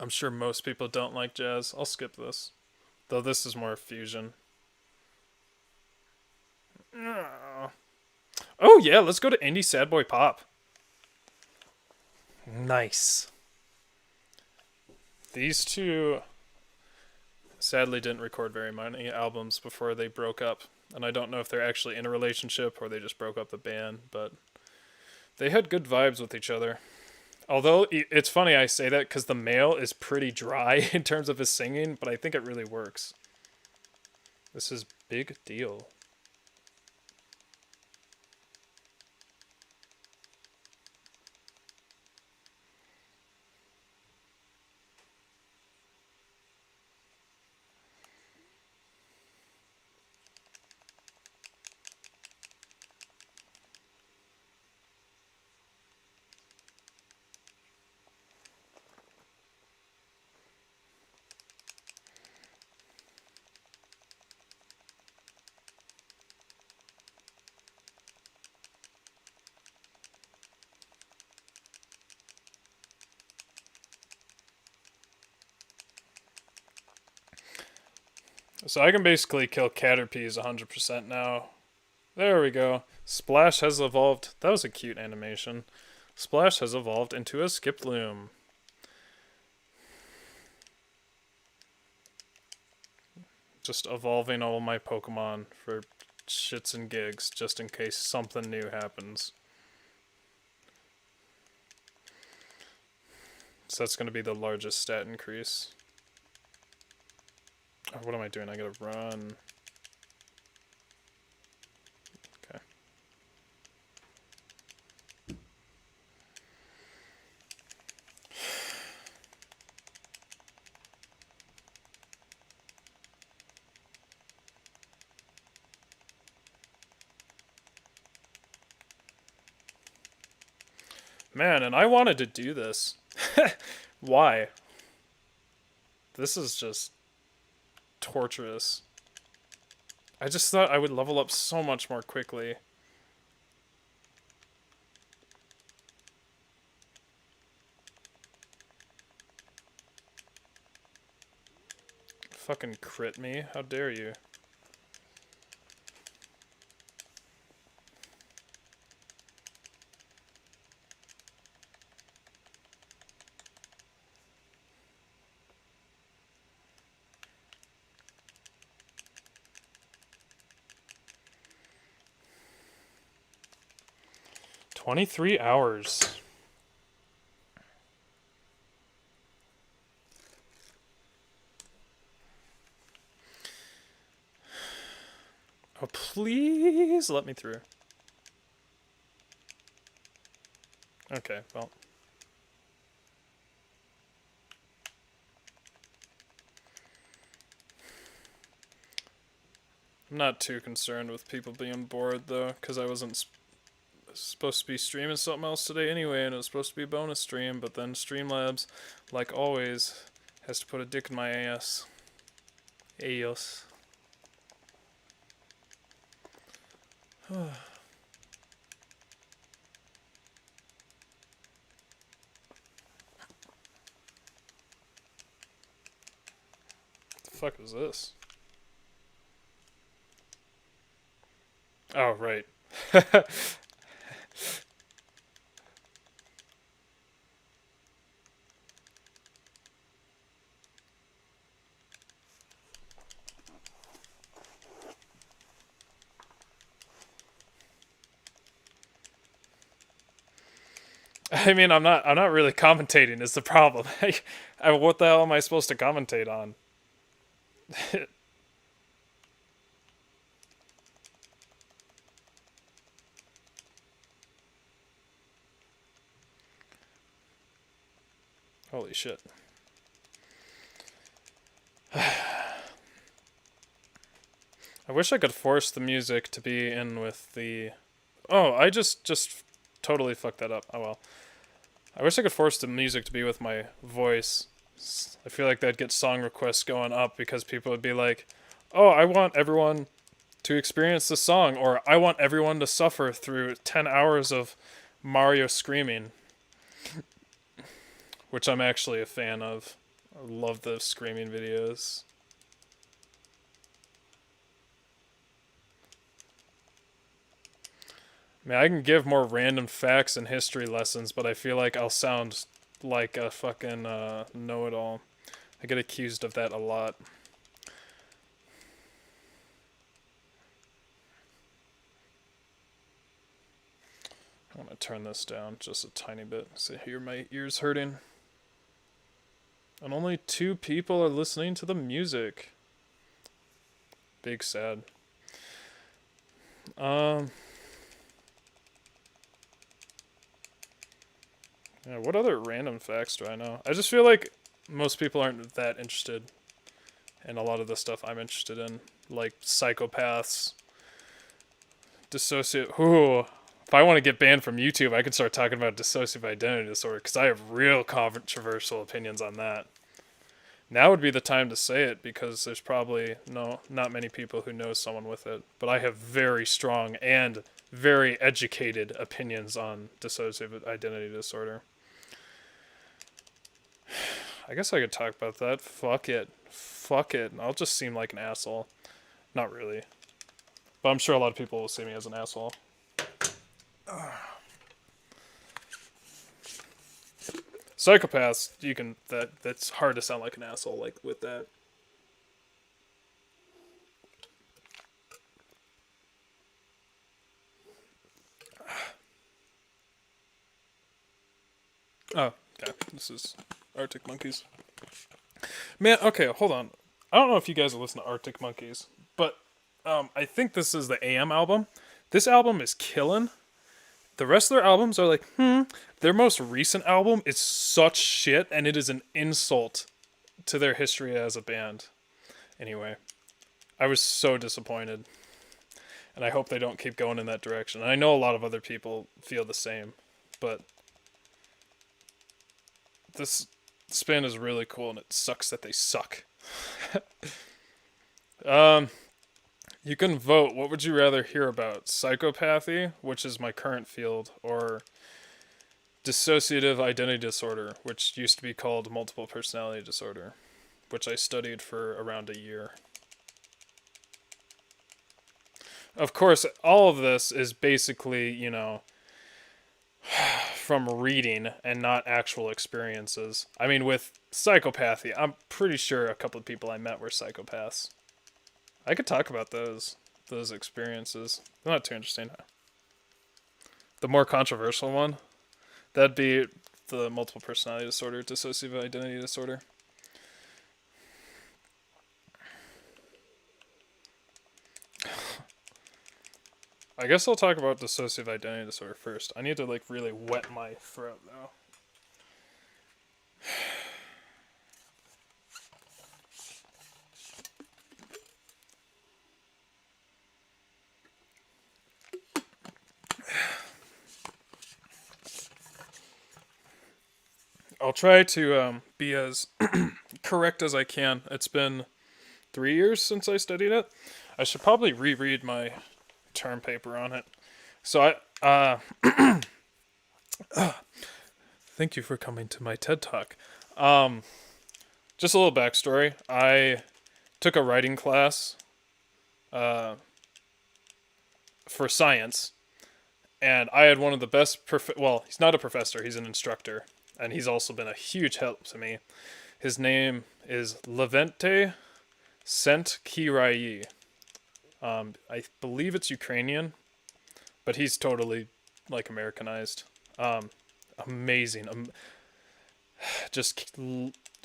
I'm sure most people don't like jazz. I'll skip this. Though this is more fusion. Oh yeah, let's go to indie sad boy pop. Nice. These two sadly didn't record very many albums before they broke up. And I don't know if they're actually in a relationship or they just broke up the band, but they had good vibes with each other. Although it's funny I say that because the male is pretty dry in terms of his singing, but I think it really works. This is Big Deal. So I can basically kill Caterpies 100% now. There we go. Splash has evolved. That was a cute animation. Splash has evolved into a Skiploom. Just evolving all my Pokemon for shits and gigs, just in case something new happens. So that's going to be the largest stat increase. Oh, what am I doing? I gotta run. Okay. Man, and I wanted to do this. Why? This is just torturous. I just thought I would level up so much more quickly. Fucking crit me. How dare you? "23 hours. Oh, please let me through. Okay, well. I'm not too concerned with people being bored, though, because I wasn't supposed to be streaming something else today anyway, and it was supposed to be a bonus stream, but then Streamlabs, like always, has to put a dick in my ass. Ayos. The fuck is this? Oh, right. I mean, I'm not really commentating is the problem. What the hell am I supposed to commentate on? Holy shit. I wish I could force the music to be in with the... Oh, I just totally fucked that up. Oh well. I wish I could force the music to be with my voice. I feel like that'd get song requests going up because people would be like, oh, I want everyone to experience the song, or I want everyone to suffer through 10 hours of Mario screaming. Which I'm actually a fan of. I love the screaming videos. I mean, I can give more random facts and history lessons, but I feel like I'll sound like a fucking know-it-all. I get accused of that a lot. I'm gonna turn this down just a tiny bit so I hear my ears hurting. And only 2 people are listening to the music. Big sad. Yeah, what other random facts do I know? I just feel like most people aren't that interested in a lot of the stuff I'm interested in. Like psychopaths, Ooh. If I want to get banned from YouTube, I can start talking about dissociative identity disorder, because I have real controversial opinions on that. Now would be the time to say it, because there's probably not many people who know someone with it. But I have very strong and very educated opinions on dissociative identity disorder. I guess I could talk about that. Fuck it. fuck it. I'll just seem like an asshole. Not really. But I'm sure a lot of people will see me as an asshole. Psychopaths, that's hard to sound like an asshole like with that. Oh, okay. This is Arctic Monkeys. Man, okay, hold on. I don't know if you guys listen to Arctic Monkeys, but I think this is the AM album. This album is killing. The rest of their albums are like, Their most recent album is such shit, and it is an insult to their history as a band. Anyway, I was so disappointed. And I hope they don't keep going in that direction. And I know a lot of other people feel the same, but this band is really cool, and it sucks that they suck. You can vote. What would you rather hear about? Psychopathy, which is my current field, or dissociative identity disorder, which used to be called multiple personality disorder, which I studied for around a year. Of course, all of this is basically, from reading and not actual experiences. I mean, with psychopathy, I'm pretty sure a couple of people I met were psychopaths. I could talk about those experiences. They're not too interesting. The more controversial one, that'd be the multiple personality disorder, dissociative identity disorder. I guess I'll talk about dissociative identity disorder first. I need to really wet my throat though. I'll try to be as correct as I can. It's been 3 years since I studied it. I should probably reread my term paper on it. So thank you for coming to my TED Talk. Just a little backstory. I took a writing class for science, and I had one of the best he's not a professor, he's an instructor, and he's also been a huge help to me. His name is Levente Sentkirayi. I believe it's Ukrainian, but he's totally Americanized. Amazing. Just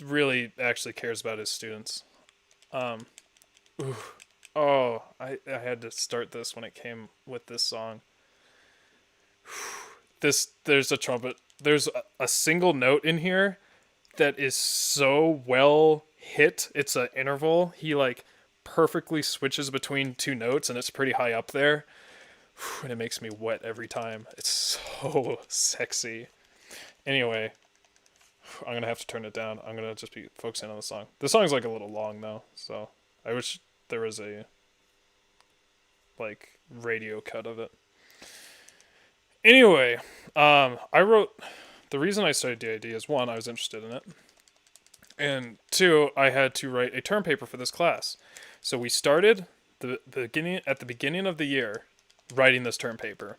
really actually cares about his students. I had to start this when it came with this song. There's a trumpet. There's a single note in here that is so well hit. It's an interval. He perfectly switches between two notes, and it's pretty high up there. And it makes me wet every time. It's so sexy. Anyway, I'm going to have to turn it down. I'm going to just be focusing on the song. The song's a little long, though, so I wish there was a radio cut of it. Anyway, the reason I studied DID is, one, I was interested in it, and two, I had to write a term paper for this class. So we started at the beginning of the year writing this term paper,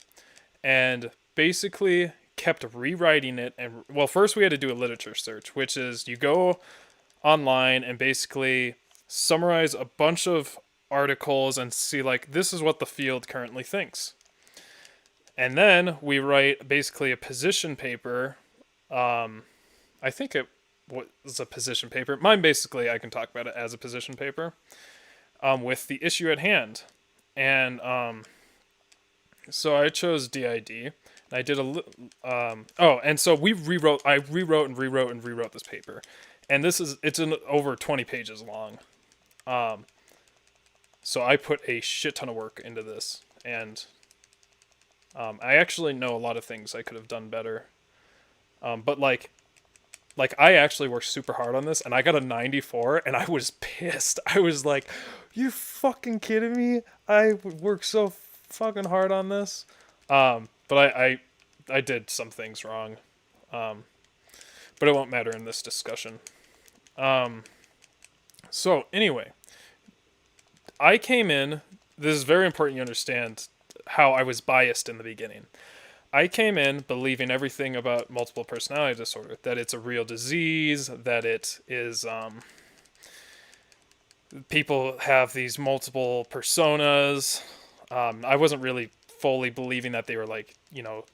and basically kept rewriting it. And first we had to do a literature search, which is you go online and basically summarize a bunch of articles and see this is what the field currently thinks. And then we write basically a position paper. I think it was a position paper. Mine basically, I can talk about it as a position paper. With the issue at hand. And so I chose DID. And I did and so I rewrote and rewrote this paper. And it's over 20 pages long. So I put a shit ton of work into this. And I actually know a lot of things I could have done better. But I actually worked super hard on this, and I got a 94, and I was pissed. I was like, you fucking kidding me? I worked so fucking hard on this. But I did some things wrong. But it won't matter in this discussion. So, anyway, I came in. This is very important you understand how I was biased in the beginning. I came in believing everything about multiple personality disorder, that it's a real disease, that it is, people have these multiple personas. I wasn't really fully believing that they were like,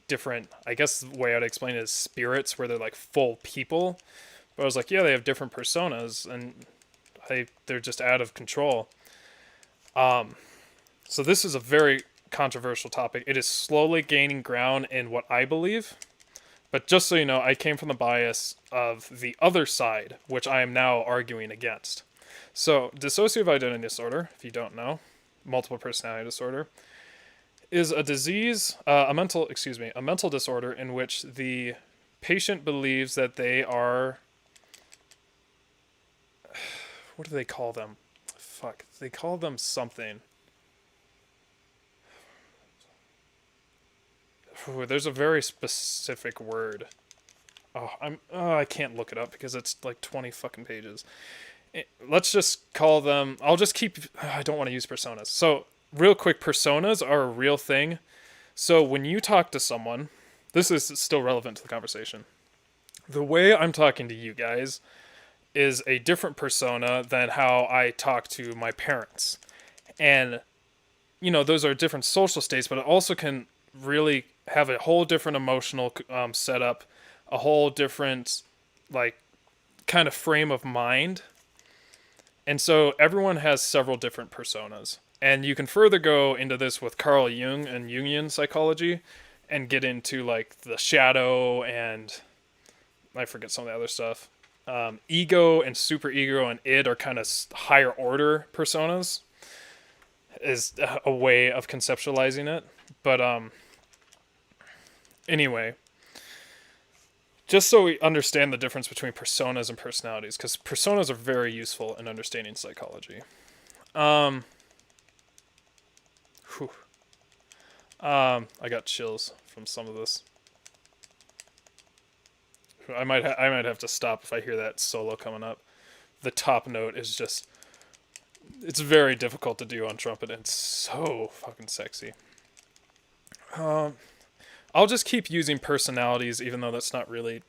different. I guess the way I'd explain it is spirits, where they're like full people. But I was like, yeah, they have different personas, and they're just out of control. So this is a very controversial topic. It is slowly gaining ground in what I believe. But just so you know, I came from the bias of the other side, which I am now arguing against. So, dissociative identity disorder, if you don't know, multiple personality disorder, is a disease, a mental disorder in which the patient believes that they are, what do they call them? Fuck, they call them something. Ooh, there's a very specific word. I can't look it up because it's like 20 fucking pages. Let's just call them. I'll just keep. I don't want to use personas. So real quick, personas are a real thing. So when you talk to someone, this is still relevant to the conversation. The way I'm talking to you guys is a different persona than how I talk to my parents, and those are different social states, but it also can really have a whole different emotional setup, a whole different like kind of frame of mind. And so everyone has several different personas. And you can further go into this with Carl Jung and Jungian psychology and get into like the shadow and I forget some of the other stuff. Ego and superego and id are kind of higher order personas, is a way of conceptualizing it. But anyway, just so we understand the difference between personas and personalities, because personas are very useful in understanding psychology. I got chills from some of this. I might have to stop if I hear that solo coming up. The top note is just, it's very difficult to do on trumpet, and it's so fucking sexy. I'll just keep using personalities, even though that's not really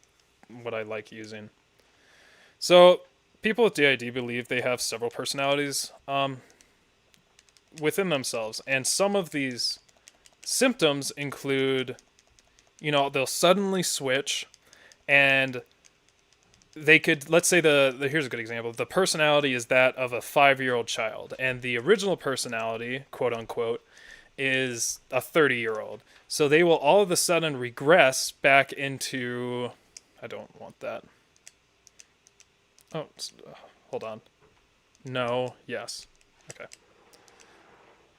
what I like using. So, people with DID believe they have several personalities within themselves, and some of these symptoms include, they'll suddenly switch, and they could, let's say here's a good example. The personality is that of a 5-year-old child, and the original personality, quote unquote, is a 30-year-old. So they will all of a sudden regress back into, I don't want that. Oh, hold on. No, yes. Okay.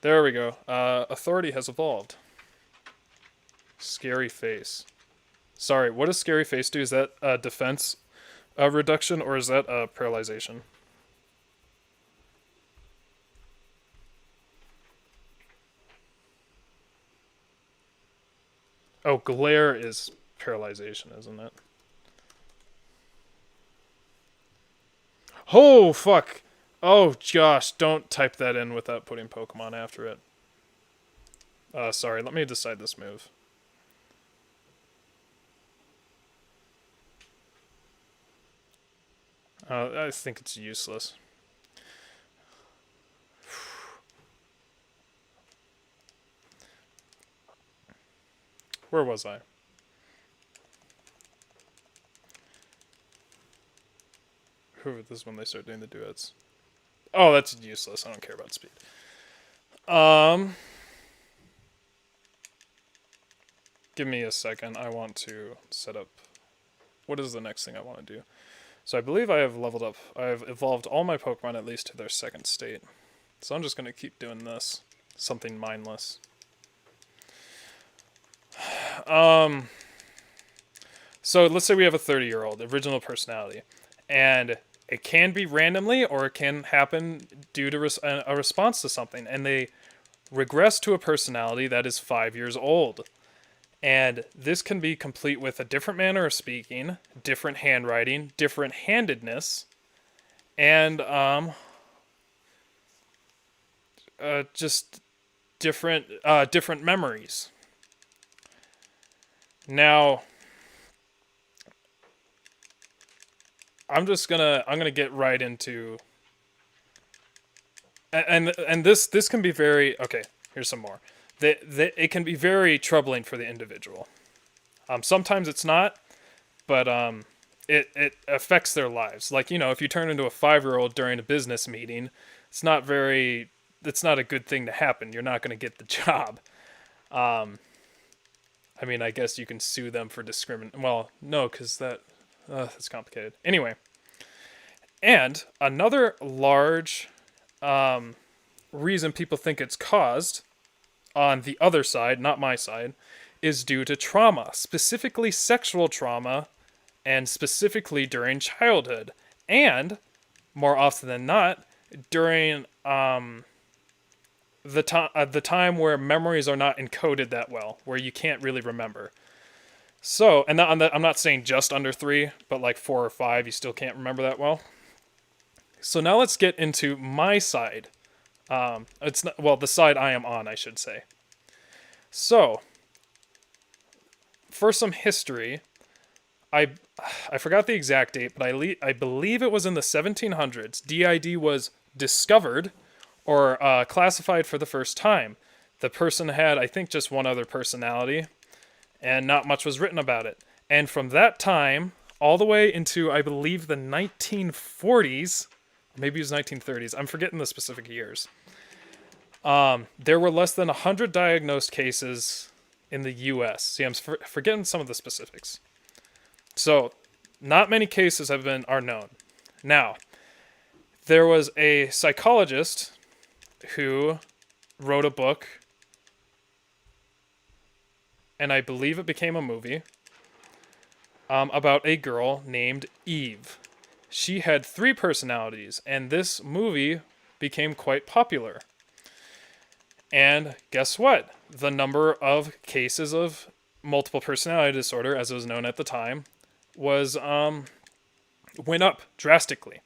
There we go. Authority has evolved. Scary face. Sorry, what does scary face do? Is that a defense reduction, or is that a paralyzation? Oh, glare is paralyzation, isn't it? Oh, fuck. Oh, Josh, don't type that in without putting Pokemon after it. Sorry, let me decide this move. I think it's useless. Where was I? This is when they start doing the duets. Oh, that's useless. I don't care about speed. Give me a second. I want to set up... What is the next thing I want to do? So I believe I have leveled up. I have evolved all my Pokemon at least to their second state. So I'm just going to keep doing this. Something mindless. So let's say we have a 30-year-old, original personality. And it can be randomly, or it can happen due to a response to something. And they regress to a personality that is 5 years old. And this can be complete with a different manner of speaking, different handwriting, different handedness, and just different memories. Now, I'm gonna get right into, and this can be very okay. Here's some more. It can be very troubling for the individual. Sometimes it's not, but it affects their lives. Like, if you turn into a 5-year-old during a business meeting, it's not very. It's not a good thing to happen. You're not going to get the job. I mean, I guess you can sue them for discrimination. Well, no, because that's complicated. Anyway, and another large reason people think it's caused on the other side, not my side, is due to trauma, specifically sexual trauma, and specifically during childhood, and more often than not during the time where memories are not encoded that well, where you can't really remember. So, and I'm not saying just under 3, but like 4 or 5, you still can't remember that well. So now let's get into my side. It's not, well, the side I am on, I should say. So, for some history, I forgot the exact date, but I believe it was in the 1700s. DID was discovered or classified for the first time. The person had, I think, just one other personality, and not much was written about it. And from that time all the way into, I believe, the 1940s, maybe it was 1930s. I'm forgetting the specific years. There were less than 100 diagnosed cases in the U.S. See, I'm forgetting some of the specifics. So, not many cases are known. Now, there was a psychologist who wrote a book, and I believe it became a movie, about a girl named Eve. She had 3 personalities, and this movie became quite popular. And guess what? The number of cases of multiple personality disorder, as it was known at the time, was went up drastically.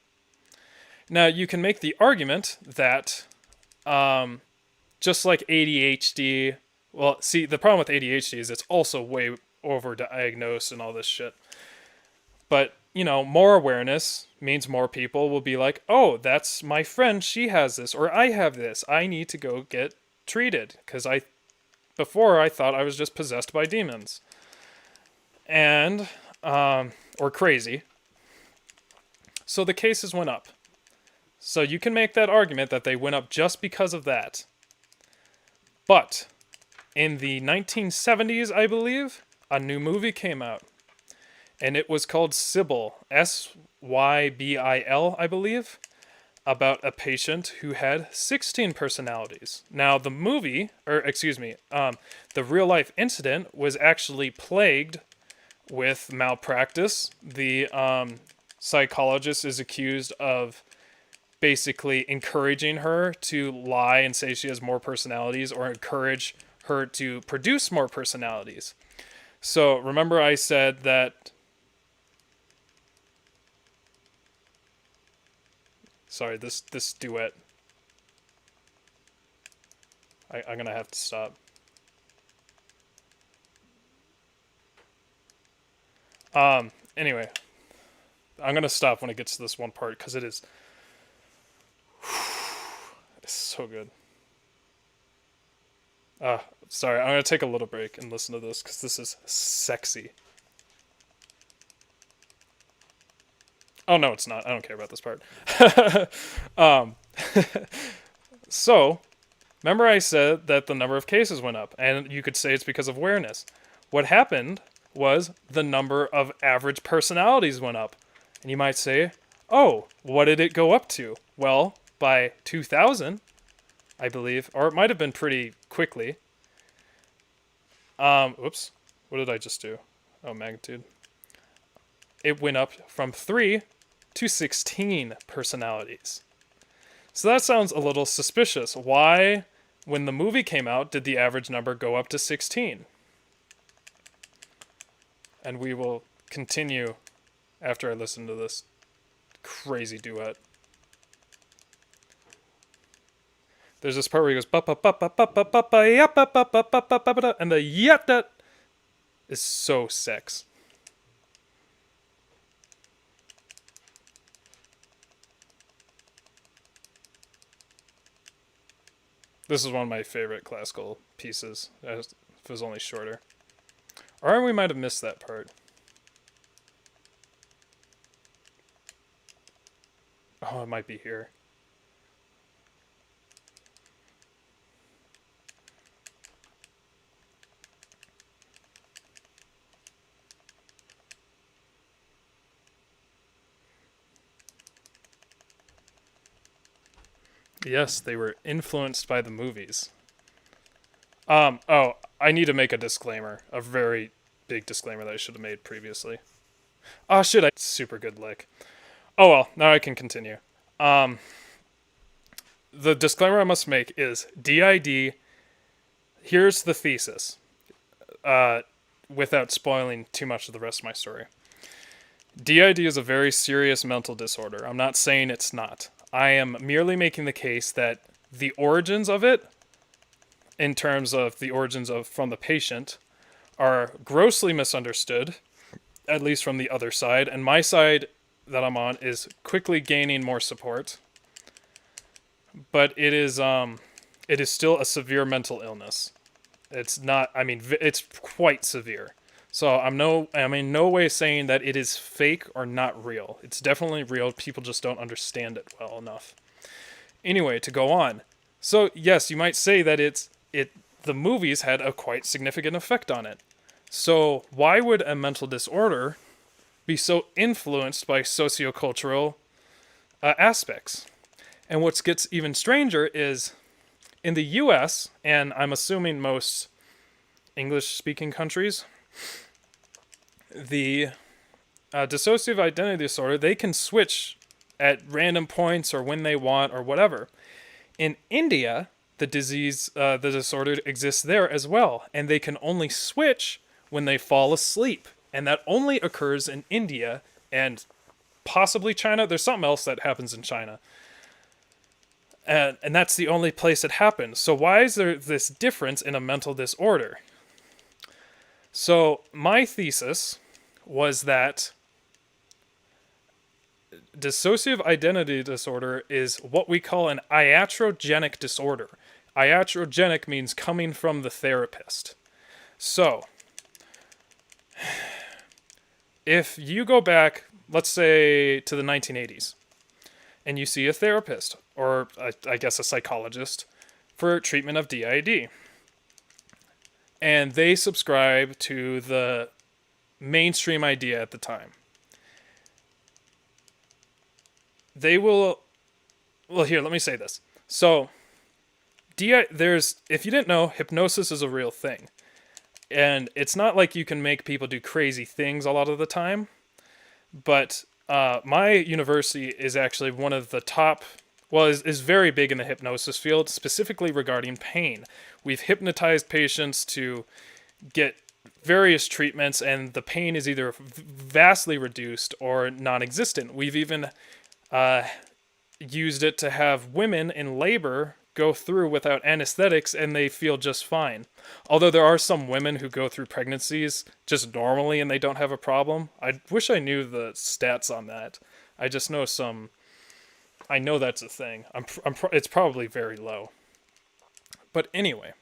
Now, you can make the argument that just like ADHD, well, see, the problem with ADHD is it's also way overdiagnosed and all this shit. But, more awareness means more people will be like, oh, that's my friend, she has this, or I have this, I need to go get treated, because before I thought I was just possessed by demons. And, or crazy. So the cases went up. So you can make that argument that they went up just because of that. But in the 1970s, I believe, a new movie came out. And it was called Sybil, Sybil, I believe, about a patient who had 16 personalities. Now, the movie, the real life incident was actually plagued with malpractice. The psychologist is accused of basically encouraging her to lie and say she has more personalities, or encourage her to produce more personalities. So remember I said that... Sorry, this duet. I'm going to have to stop. Anyway, I'm going to stop when it gets to this one part, because it's so good. Sorry, I'm going to take a little break and listen to this, because this is sexy. Oh, no, it's not. I don't care about this part. So, remember I said that the number of cases went up, and you could say it's because of awareness. What happened was the number of average personalities went up. And you might say, oh, what did it go up to? Well, by 2000, I believe, or it might have been pretty quickly. Oops, what did I just do? Oh, magnitude. It went up from 3 to 16 personalities. So that sounds a little suspicious. Why, when the movie came out, did the average number go up to 16? And we will continue after I listen to this crazy duet. There's this part where he goes ba ba ba ba ba ba ba ba ya ba ba ba ba ba ba, and the yet that is so sex. This is one of my favorite classical pieces. If it was only shorter, or we might have missed that part. Oh, it might be here. Yes, they were influenced by the movies. Oh, I need to make a disclaimer. A very big disclaimer that I should have made previously. Oh, shit, I... Super good lick. Oh, well, now I can continue. The disclaimer I must make is DID, here's the thesis, without spoiling too much of the rest of my story. DID is a very serious mental disorder. I'm not saying it's not. I am merely making the case that the origins of it, in terms of the origins of from the patient, are grossly misunderstood, at least from the other side, and my side that I'm on is quickly gaining more support. But it is still a severe mental illness. It's not. I mean, it's quite severe. So I'm in no way saying that it is fake or not real. It's definitely real. People just don't understand it well enough. Anyway, to go on. So yes, you might say that the movies had a quite significant effect on it. So why would a mental disorder be so influenced by sociocultural aspects? And what gets even stranger is in the US, and I'm assuming most English-speaking countries, the dissociative identity disorder, they can switch at random points or when they want or whatever. In India, the disorder exists there as well, and they can only switch when they fall asleep. And that only occurs in India and possibly China. There's something else that happens in China. And that's the only place it happens. So why is there this difference in a mental disorder? So my thesis was that dissociative identity disorder is what we call an iatrogenic disorder. Iatrogenic means coming from the therapist. So if you go back, let's say, to the 1980s, and you see a therapist, or I guess a psychologist, for treatment of DID, and they subscribe to the mainstream idea at the time, they will... Well, here, let me say this. So, if you didn't know, hypnosis is a real thing. And it's not like you can make people do crazy things a lot of the time, but my university is actually one of the top, well, is very big in the hypnosis field, specifically regarding pain. We've hypnotized patients to get various treatments, and the pain is either vastly reduced or non-existent. We've even used it to have women in labor go through without anesthetics, and they feel just fine. Although there are some women who go through pregnancies just normally and they don't have a problem. I wish I knew the stats on that. I just know some. I know that's a thing. It's probably very low. But anyway,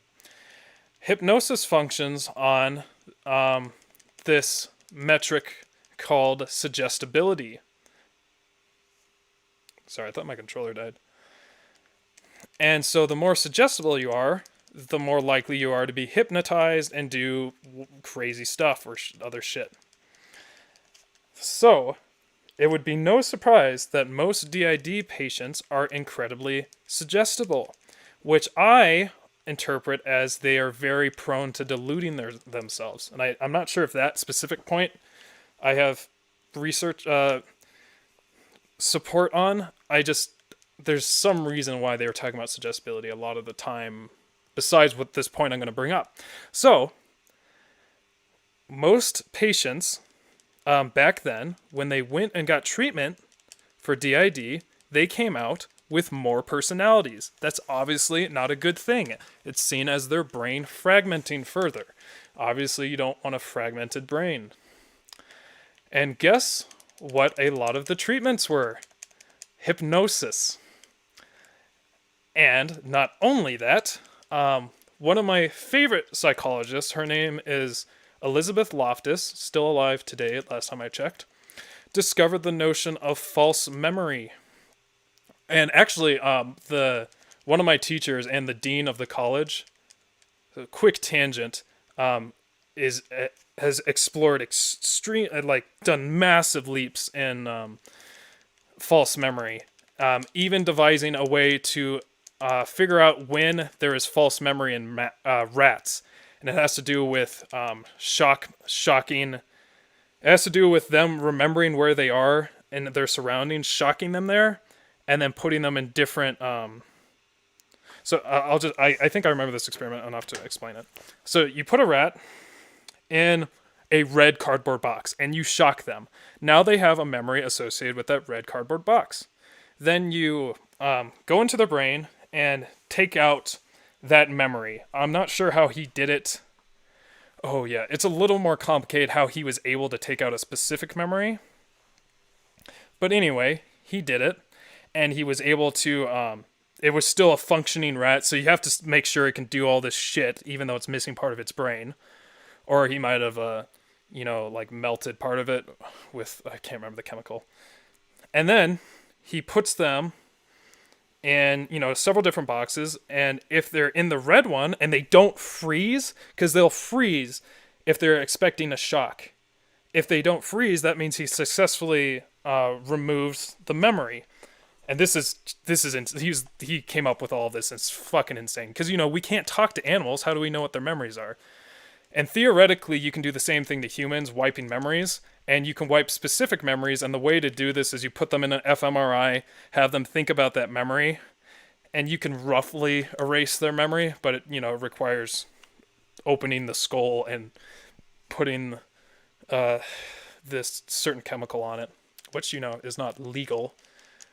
hypnosis functions on this metric called suggestibility. Sorry, I thought my controller died. And so the more suggestible you are, the more likely you are to be hypnotized and do crazy stuff or other shit. So, it would be no surprise that most DID patients are incredibly suggestible, which I interpret as they are very prone to deluding themselves. And I'm not sure if that specific point I have research support on. There's some reason why they were talking about suggestibility a lot of the time, besides what this point I'm going to bring up. So, most patients back then, when they went and got treatment for DID, they came out with more personalities. That's obviously not a good thing. It's seen as their brain fragmenting further. Obviously, you don't want a fragmented brain. And guess what a lot of the treatments were? Hypnosis. And not only that, one of my favorite psychologists, her name is Elizabeth Loftus, still alive today, last time I checked, discovered the notion of false memory. And actually, one of my teachers and the dean of the college, a quick tangent, is has explored done massive leaps in false memory, even devising a way to figure out when there is false memory in rats, and it has to do with shocking. It has to do with them remembering where they are and their surroundings, shocking them there, and then putting them in different. So I think I remember this experiment enough to explain it. So you put a rat in a red cardboard box and you shock them. Now they have a memory associated with that red cardboard box. Then you go into their brain and take out that memory. I'm not sure how he did it. Oh yeah, it's a little more complicated how he was able to take out a specific memory. But anyway, he did it, and he was able to, it was still a functioning rat, so you have to make sure it can do all this shit, even though it's missing part of its brain. Or he might have, melted part of it with, I can't remember the chemical. And then he puts them in, several different boxes, and if they're in the red one and they don't freeze, because they'll freeze if they're expecting a shock. If they don't freeze, that means he successfully removes the memory. And he came up with all of this. It's fucking insane. Because, we can't talk to animals. How do we know what their memories are? And theoretically, you can do the same thing to humans, wiping memories. And you can wipe specific memories. And the way to do this is you put them in an fMRI, have them think about that memory. And you can roughly erase their memory. But it requires opening the skull and putting this certain chemical on it, which, is not legal.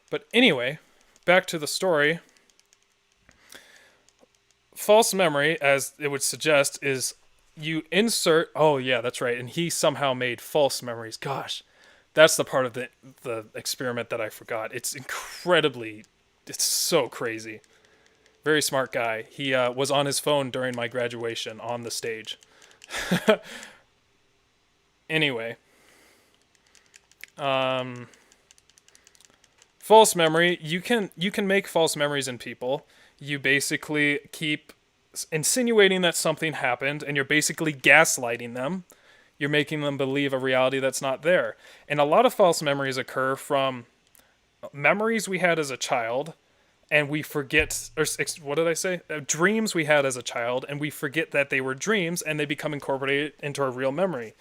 But anyway, back to the story. False memory, as it would suggest, is you insert... Oh, yeah, that's right. And he somehow made false memories. Gosh, that's the part of the experiment that I forgot. It's so crazy. Very smart guy. He was on his phone during my graduation on the stage. Anyway. False memory, you can make false memories in people. You basically keep insinuating that something happened, and you're basically gaslighting them. You're making them believe a reality that's not there. And a lot of false memories occur from memories we had as a child, and we forget, or what did I say? Dreams we had as a child, and we forget that they were dreams, and they become incorporated into a real memory.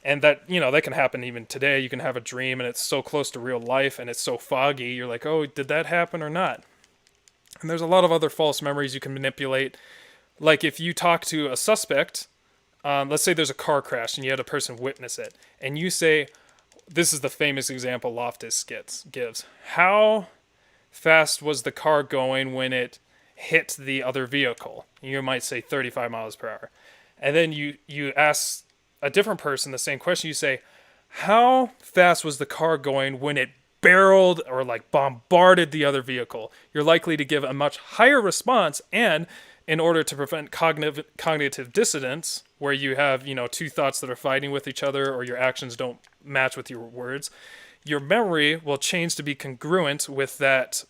And that, that can happen even today. You can have a dream and it's so close to real life and it's so foggy. You're like, oh, did that happen or not? And there's a lot of other false memories you can manipulate. Like if you talk to a suspect, let's say there's a car crash and you had a person witness it. And you say, this is the famous example Loftus gives. How fast was the car going when it hit the other vehicle? You might say 35 miles per hour. And then you ask a different person the same question. You say, how fast was the car going when it barreled or bombarded the other vehicle? You're likely to give a much higher response, and in order to prevent cognitive dissonance, where you have, two thoughts that are fighting with each other or your actions don't match with your words, your memory will change to be congruent with that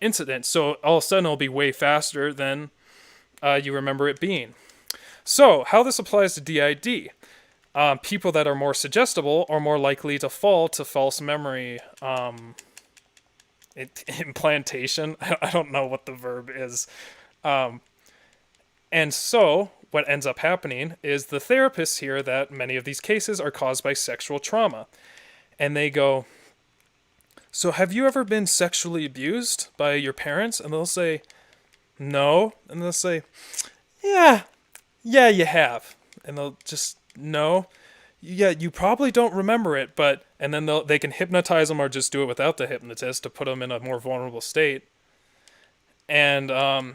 incident. So all of a sudden it'll be way faster than you remember it being. So how this applies to DID. People that are more suggestible are more likely to fall to false memory implantation. I don't know what the verb is. And so what ends up happening is the therapists hear that many of these cases are caused by sexual trauma. And they go, so have you ever been sexually abused by your parents? And they'll say, no. And they'll say, yeah, you have. And they'll just... No, yeah, you probably don't remember it, but and then they can hypnotize them or just do it without the hypnotist to put them in a more vulnerable state. And a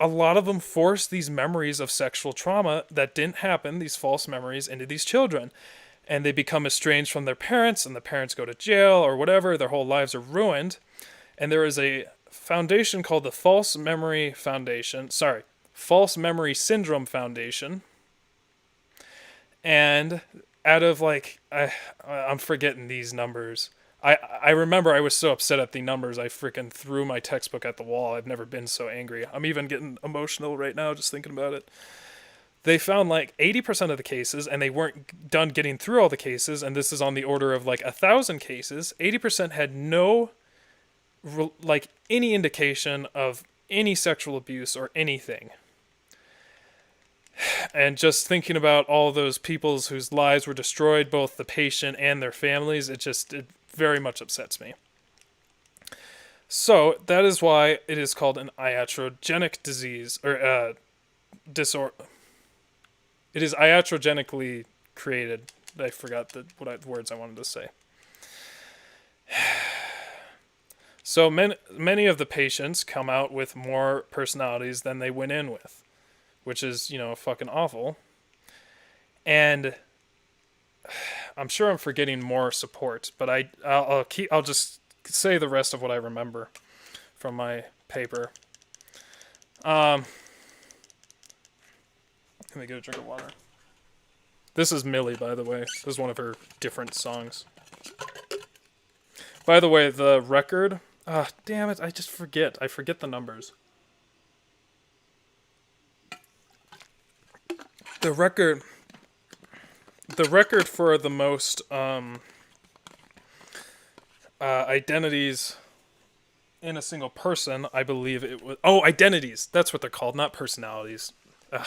lot of them force these memories of sexual trauma that didn't happen, these false memories, into these children, and they become estranged from their parents, and the parents go to jail or whatever. Their whole lives are ruined. And there is a foundation called the False Memory Syndrome Foundation. And out of I'm forgetting these numbers. I remember I was so upset at the numbers, I freaking threw my textbook at the wall. I've never been so angry. I'm even getting emotional right now just thinking about it. They found 80% of the cases, and they weren't done getting through all the cases, and this is on the order of 1,000 cases. 80% had no, any indication of any sexual abuse or anything. And just thinking about all those people whose lives were destroyed, both the patient and their families, it very much upsets me. So that is why it is called an iatrogenic disease, or disorder. It is iatrogenically created. I forgot what words I wanted to say. So many of the patients come out with more personalities than they went in with, which is, fucking awful. And I'm sure I'm forgetting more support, but I'll just say the rest of what I remember from my paper. Let me get a drink of water. This is Millie, by the way. This is one of her different songs. By the way, the record... damn it, I just forget. I forget the numbers. The record for the most identities in a single person, I believe it was... Oh, identities. That's what they're called, not personalities. Ugh.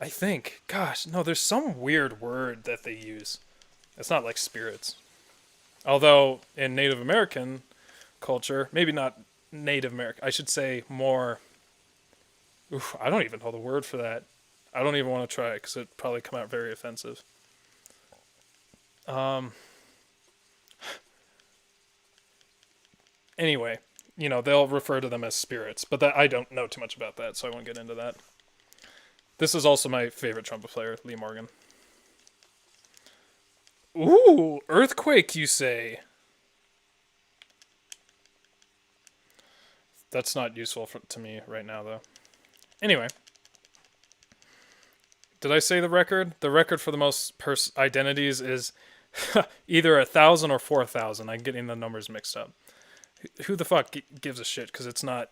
I think. Gosh, no, there's some weird word that they use. It's not like spirits. Although, in Native American culture, maybe not Native American, I should say more... Oof, I don't even know the word for that. I don't even want to try it, because it'd probably come out very offensive. Anyway, they'll refer to them as spirits, but I don't know too much about that, so I won't get into that. This is also my favorite trumpet player, Lee Morgan. Ooh, earthquake, you say? That's not useful to me right now, though. Anyway. Did I say the record? The record for the most identities is either 1,000 or 4,000. I'm getting the numbers mixed up. Who the fuck gives a shit? Because it's not...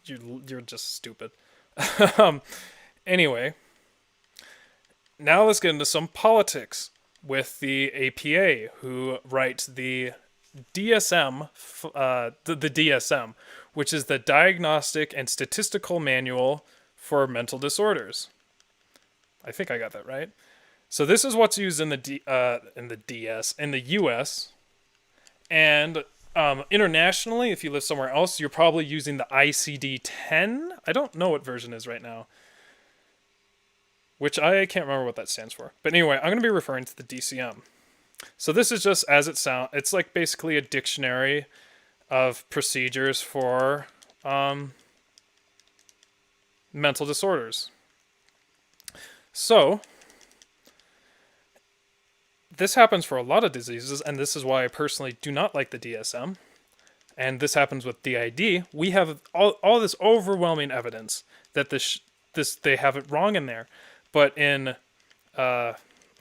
You're just stupid. Anyway, now let's get into some politics with the APA, who write the DSM, the DSM, which is the Diagnostic and Statistical Manual for Mental Disorders. I think I got that right. So this is what's used in the US, and internationally, if you live somewhere else, you're probably using the ICD-10. I don't know what version is right now, which I can't remember what that stands for. But anyway, I'm going to be referring to the DCM. So this is just as it sounds. It's like basically a dictionary of procedures for mental disorders. So this happens for a lot of diseases, and this is why I personally do not like the DSM. And this happens with DID. We have all this overwhelming evidence that they have it wrong in there. But in, I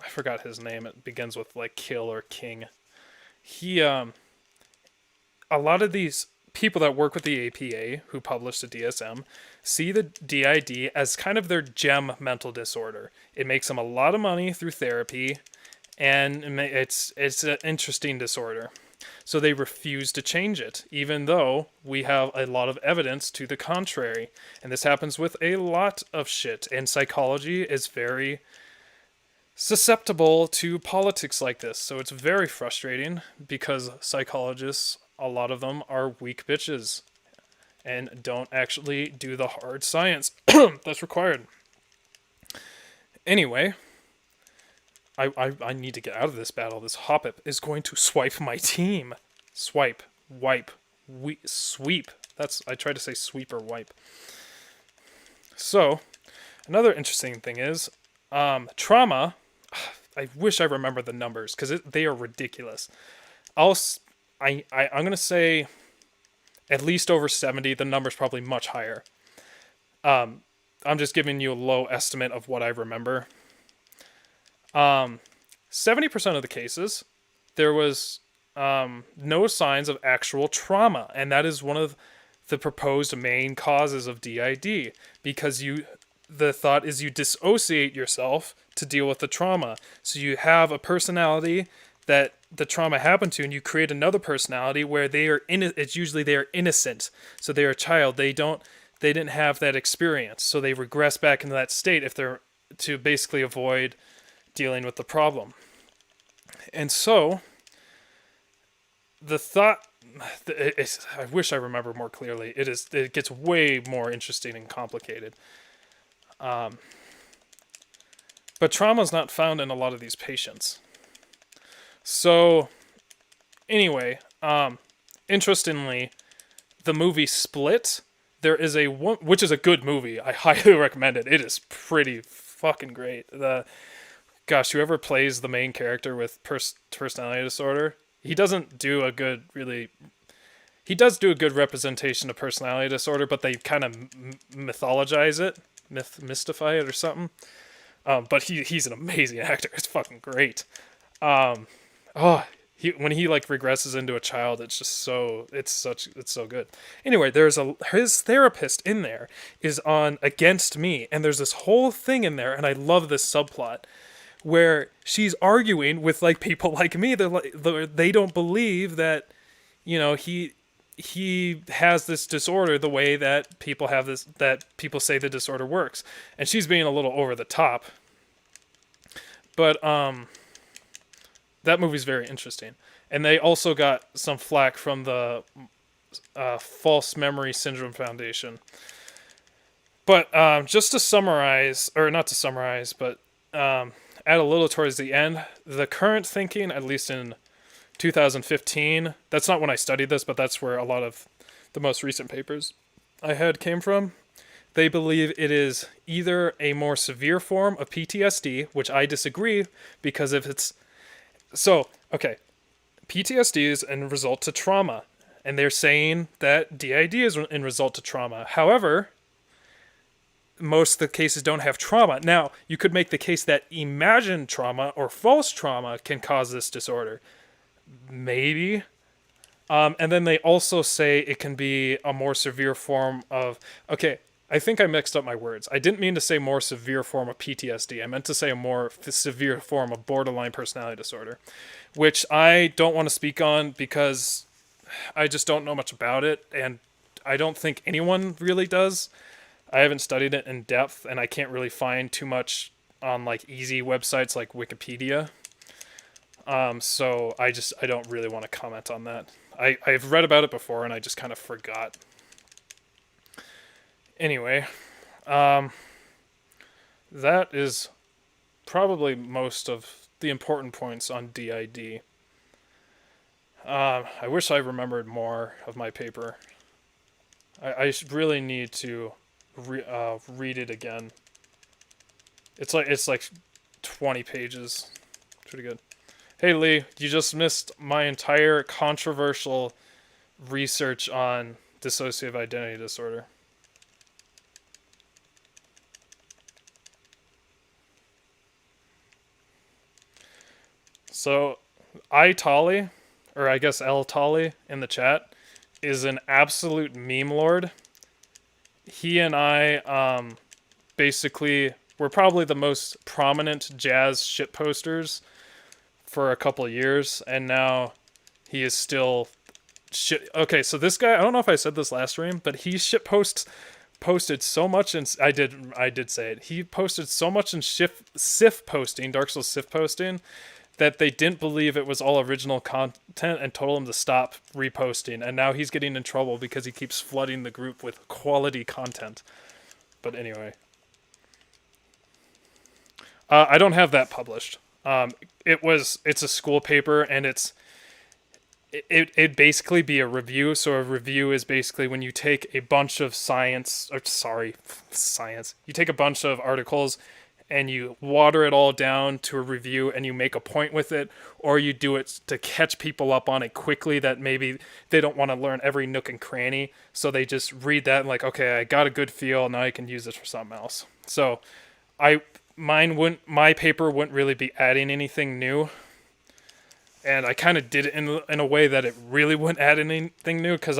forgot his name. It begins with Kill or King. A lot of these people that work with the APA who publish the DSM see the DID as kind of their gem mental disorder. It makes them a lot of money through therapy, and it's an interesting disorder. So they refuse to change it, even though we have a lot of evidence to the contrary. And this happens with a lot of shit. And psychology is very susceptible to politics like this. So it's very frustrating because psychologists, a lot of them are weak bitches and don't actually do the hard science that's required. Anyway, I need to get out of this battle. This Hoppip is going to swipe my team. Swipe, wipe, sweep. I tried to say sweep or wipe. So, another interesting thing is, trauma. I wish I remember the numbers because they are ridiculous. I'm gonna say at least over 70. The number's probably much higher. I'm just giving you a low estimate of what I remember. 70% of the cases, there was no signs of actual trauma, and that is one of the proposed main causes of DID, because the thought is you dissociate yourself to deal with the trauma. So you have a personality that the trauma happened to, and you create another personality where it's usually they are innocent. So they're a child. They didn't have that experience. So they regress back into that state to basically avoid dealing with the problem. And so the thought, I wish I remember more clearly. It gets way more interesting and complicated. But trauma is not found in a lot of these patients. So, anyway, interestingly, the movie Split, there is which is a good movie. I highly recommend it. It is pretty fucking great. Whoever plays the main character with personality disorder, he doesn't do a good, he does do a good representation of personality disorder, but they kind of mythologize it, mystify it or something. But he's an amazing actor. It's fucking great. When he like regresses into a child, it's so good. Anyway, his therapist in there is on Against Me, and there's this whole thing in there, and I love this subplot where she's arguing with like people like me. They don't believe that, he has this disorder the way that people say the disorder works, and she's being a little over the top. But that movie's very interesting, and they also got some flack from the False Memory Syndrome Foundation. But just to summarize, or not to summarize, but add a little towards the end, the current thinking, at least in 2015, that's not when I studied this, but that's where a lot of the most recent papers I had came from. They believe it is either a more severe form of PTSD, which I disagree, because if it's... So, okay, PTSD is in result to trauma, and they're saying that DID is in result to trauma. However, most of the cases don't have trauma. Now, you could make the case that imagined trauma or false trauma can cause this disorder. Maybe. And then they also say it can be a more severe form of... Okay, I think I mixed up my words. I didn't mean to say more severe form of PTSD. I meant to say a more severe form of borderline personality disorder, which I don't want to speak on because I just don't know much about it, and I don't think anyone really does. I haven't studied it in depth, and I can't really find too much on like easy websites like Wikipedia. So I don't really want to comment on that. I've read about it before, and I just kind of forgot. Anyway, that is probably most of the important points on DID. I wish I remembered more of my paper. I really need to read it again. It's like 20 pages. Pretty good. Hey Lee, you just missed my entire controversial research on dissociative identity disorder. So, iTolly, or I guess L Tolly in the chat, is an absolute meme lord. He and I basically were probably the most prominent jazz shitposters for a couple of years, and now he is still shit. Okay, so this guy, I don't know if I said this last stream, but he posted so much, and I did say it. He posted so much in Sif posting, Dark Souls Sif posting, that they didn't believe it was all original content and told him to stop reposting. And now he's getting in trouble because he keeps flooding the group with quality content. But anyway. I don't have that published. It's a school paper, and it'd basically be a review. So a review is basically when you take a bunch of science. You take a bunch of articles and you water it all down to a review and you make a point with it, or you do it to catch people up on it quickly that maybe they don't want to learn every nook and cranny. So they just read that and like, okay, I got a good feel, now I can use this for something else. So I my paper wouldn't really be adding anything new, and I kind of did it in a way that it really wouldn't add anything new because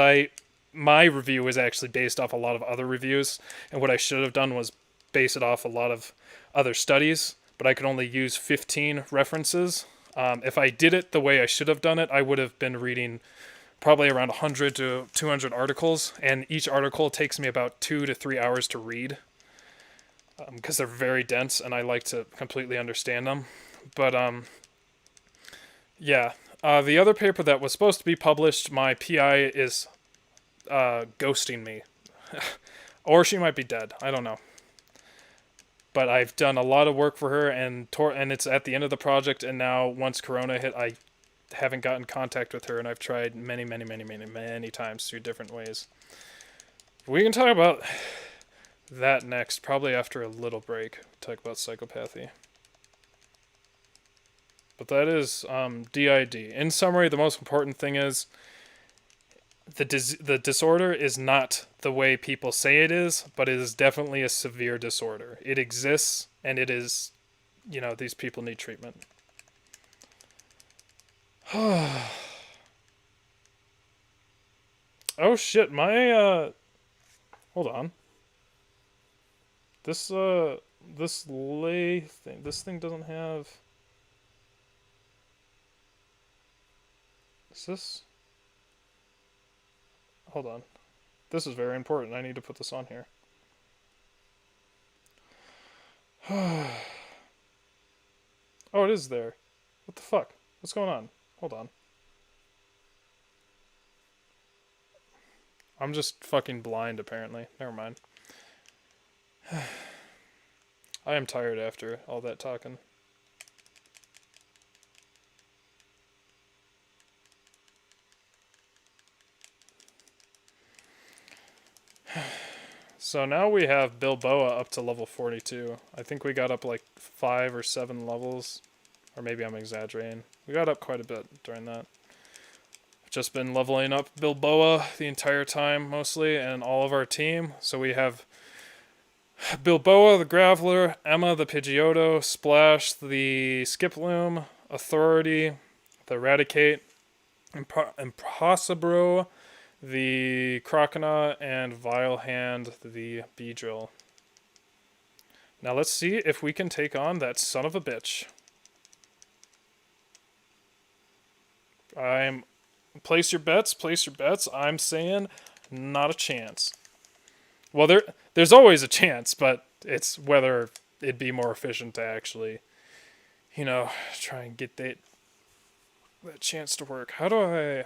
my review was actually based off a lot of other reviews, and what I should have done was base it off a lot of other studies, but I could only use 15 references. If I did it the way I should have done it, I would have been reading probably around 100 to 200 articles, and each article takes me about 2 to 3 hours to read because they're very dense and I like to completely understand them. But yeah. The other paper that was supposed to be published, my PI is ghosting me. Or she might be dead. I don't know. But I've done a lot of work for her, and it's at the end of the project, and now once Corona hit, I haven't gotten contact with her, and I've tried many times through different ways. We can talk about that next, probably after a little break. Talk about psychopathy. But that is DID. In summary, the most important thing is the disorder is not the way people say it is, but it is definitely a severe disorder. It exists, and it is, these people need treatment. Oh shit, hold on. This lay thing, this thing doesn't have... Is this... Hold on. This is very important. I need to put this on here. Oh, it is there. What the fuck? What's going on? Hold on. I'm just fucking blind, apparently. Never mind. I am tired after all that talking. So now we have Bilboa up to level 42. I think we got up like 5 or 7 levels. Or maybe I'm exaggerating. We got up quite a bit during that. Just been leveling up Bilboa the entire time, mostly, and all of our team. So we have Bilboa the Graveler, Emma the Pidgeotto, Splash the Skiploom, Authority the Eradicate, Impossibro the Croconaw, and Vilehand the Beedrill. Now let's see if we can take on that son of a bitch. Place your bets, I'm saying not a chance. Well, there's always a chance, but it's whether it'd be more efficient to actually, try and get that chance to work. How do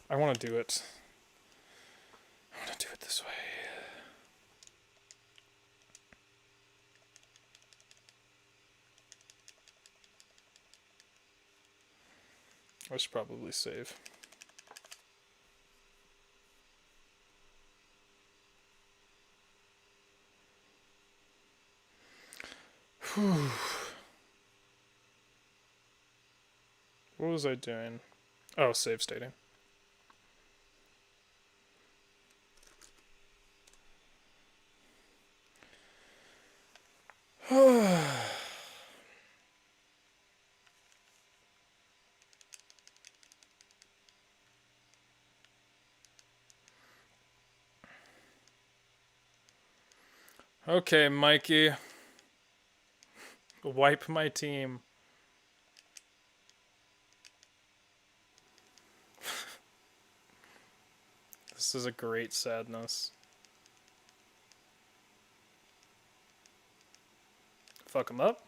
I want to do it. I want to do it this way. I should probably save. Whew. What was I doing? Oh, save stating. Okay, Mikey. Wipe my team. This is a great sadness. Fuck him up.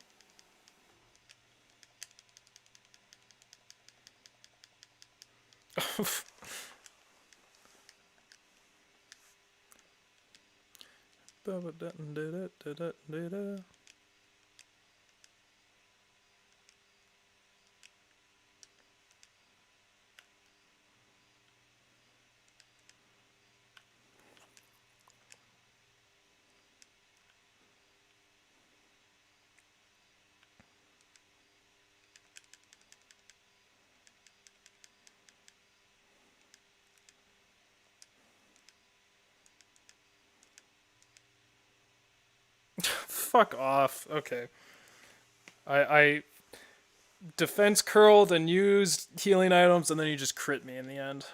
Fuck off. Okay. I defense curled and used healing items, and then you just crit me in the end.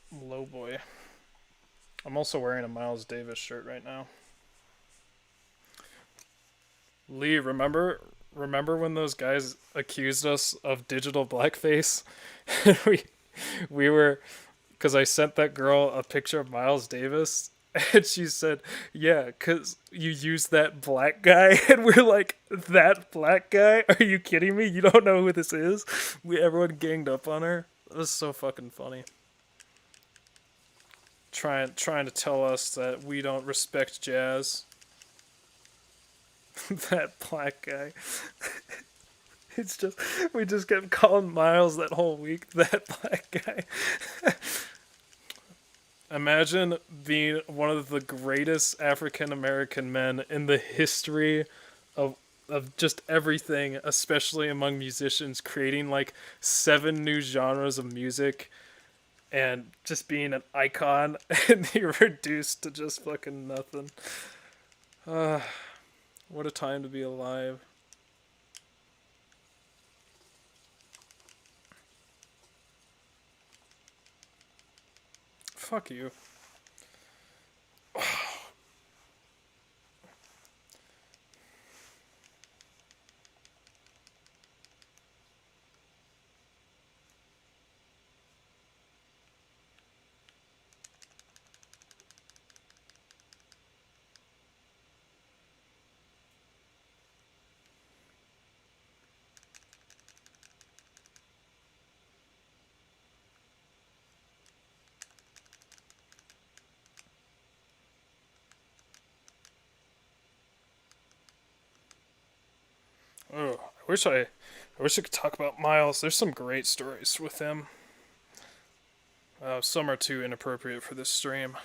Low boy. I'm also wearing a Miles Davis shirt right now. Lee, remember when those guys accused us of digital blackface? we were, because I sent that girl a picture of Miles Davis, and she said, "Yeah, because you used that black guy," and we're like, "That black guy? Are you kidding me? You don't know who this is?" Everyone ganged up on her. It was so fucking funny. Trying to tell us that we don't respect jazz. That black guy. It's just, we just kept calling Miles that whole week that black guy. Imagine being one of the greatest African American men in the history of just everything, especially among musicians, creating like 7 new genres of music and just being an icon, and you're reduced to just fucking nothing. What a time to be alive. Fuck you. Oh, I wish I could talk about Miles. There's some great stories with him. Some are too inappropriate for this stream.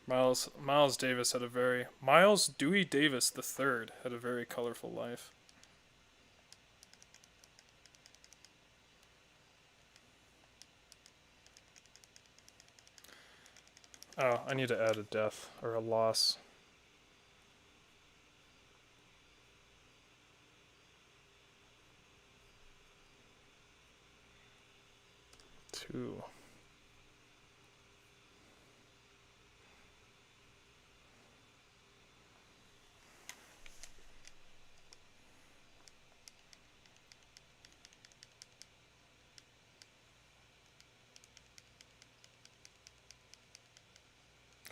Miles Davis had a very Miles Dewey Davis III had a very colorful life. Oh, I need to add a death or a loss. 2.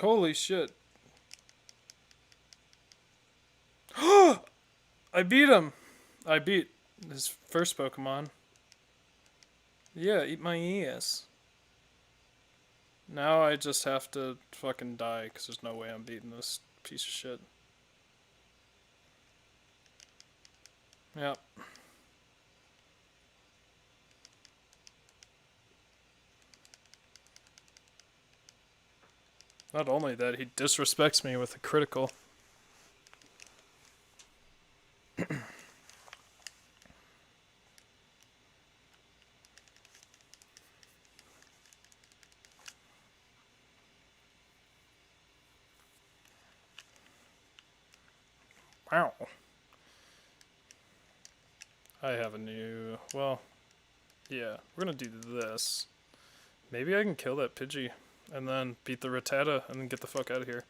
Holy shit. I beat him! I beat his first Pokemon. Yeah, eat my ass. Now I just have to fucking die, because there's no way I'm beating this piece of shit. Yep. Not only that, he disrespects me with a critical. Wow. I have a new... Well, yeah. We're gonna do this. Maybe I can kill that Pidgey. And then beat the Rattata and then get the fuck out of here.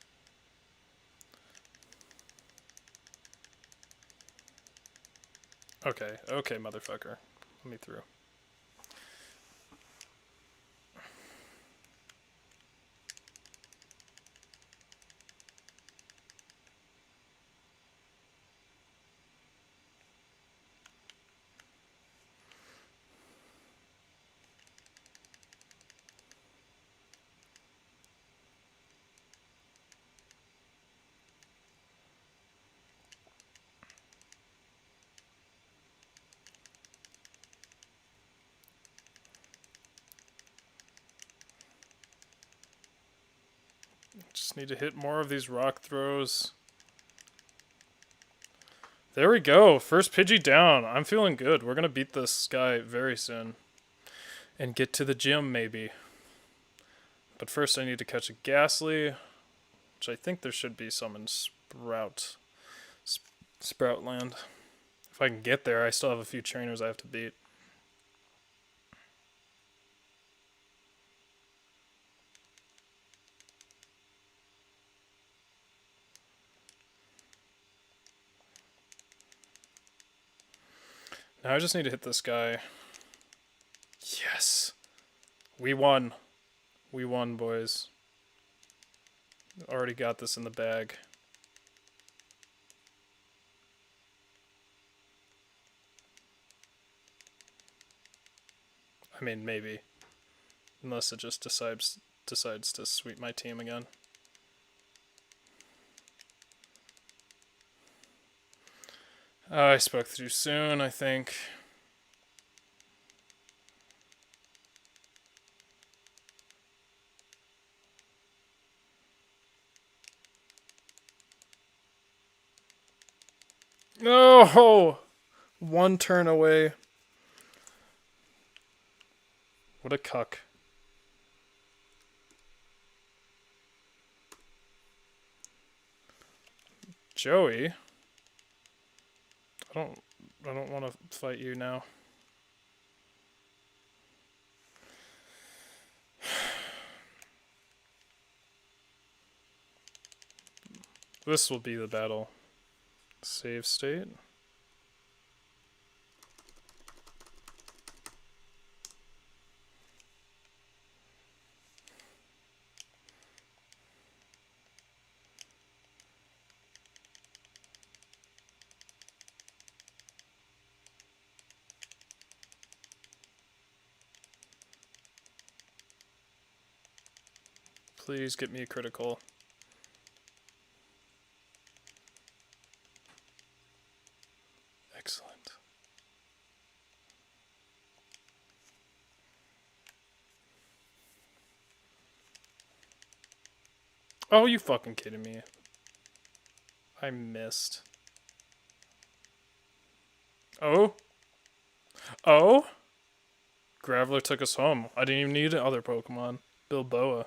Okay, okay, motherfucker. Let me through. Just need to hit more of these rock throws. There we go. First Pidgey down. I'm feeling good. We're going to beat this guy very soon. And get to the gym, maybe. But first I need to catch a Ghastly, which I think there should be some in Sproutland. If I can get there, I still have a few trainers I have to beat. Now I just need to hit this guy. Yes! We won. We won, boys. Already got this in the bag. I mean, maybe. Unless it just decides to sweep my team again. I spoke too soon, I think. No! One turn away. What a cuck. Joey? I don't want to fight you now. This will be the battle. Save state. Please get me a critical. Excellent. Oh, you fucking kidding me? I missed. Oh? Oh? Graveler took us home. I didn't even need other Pokemon. Bilboa.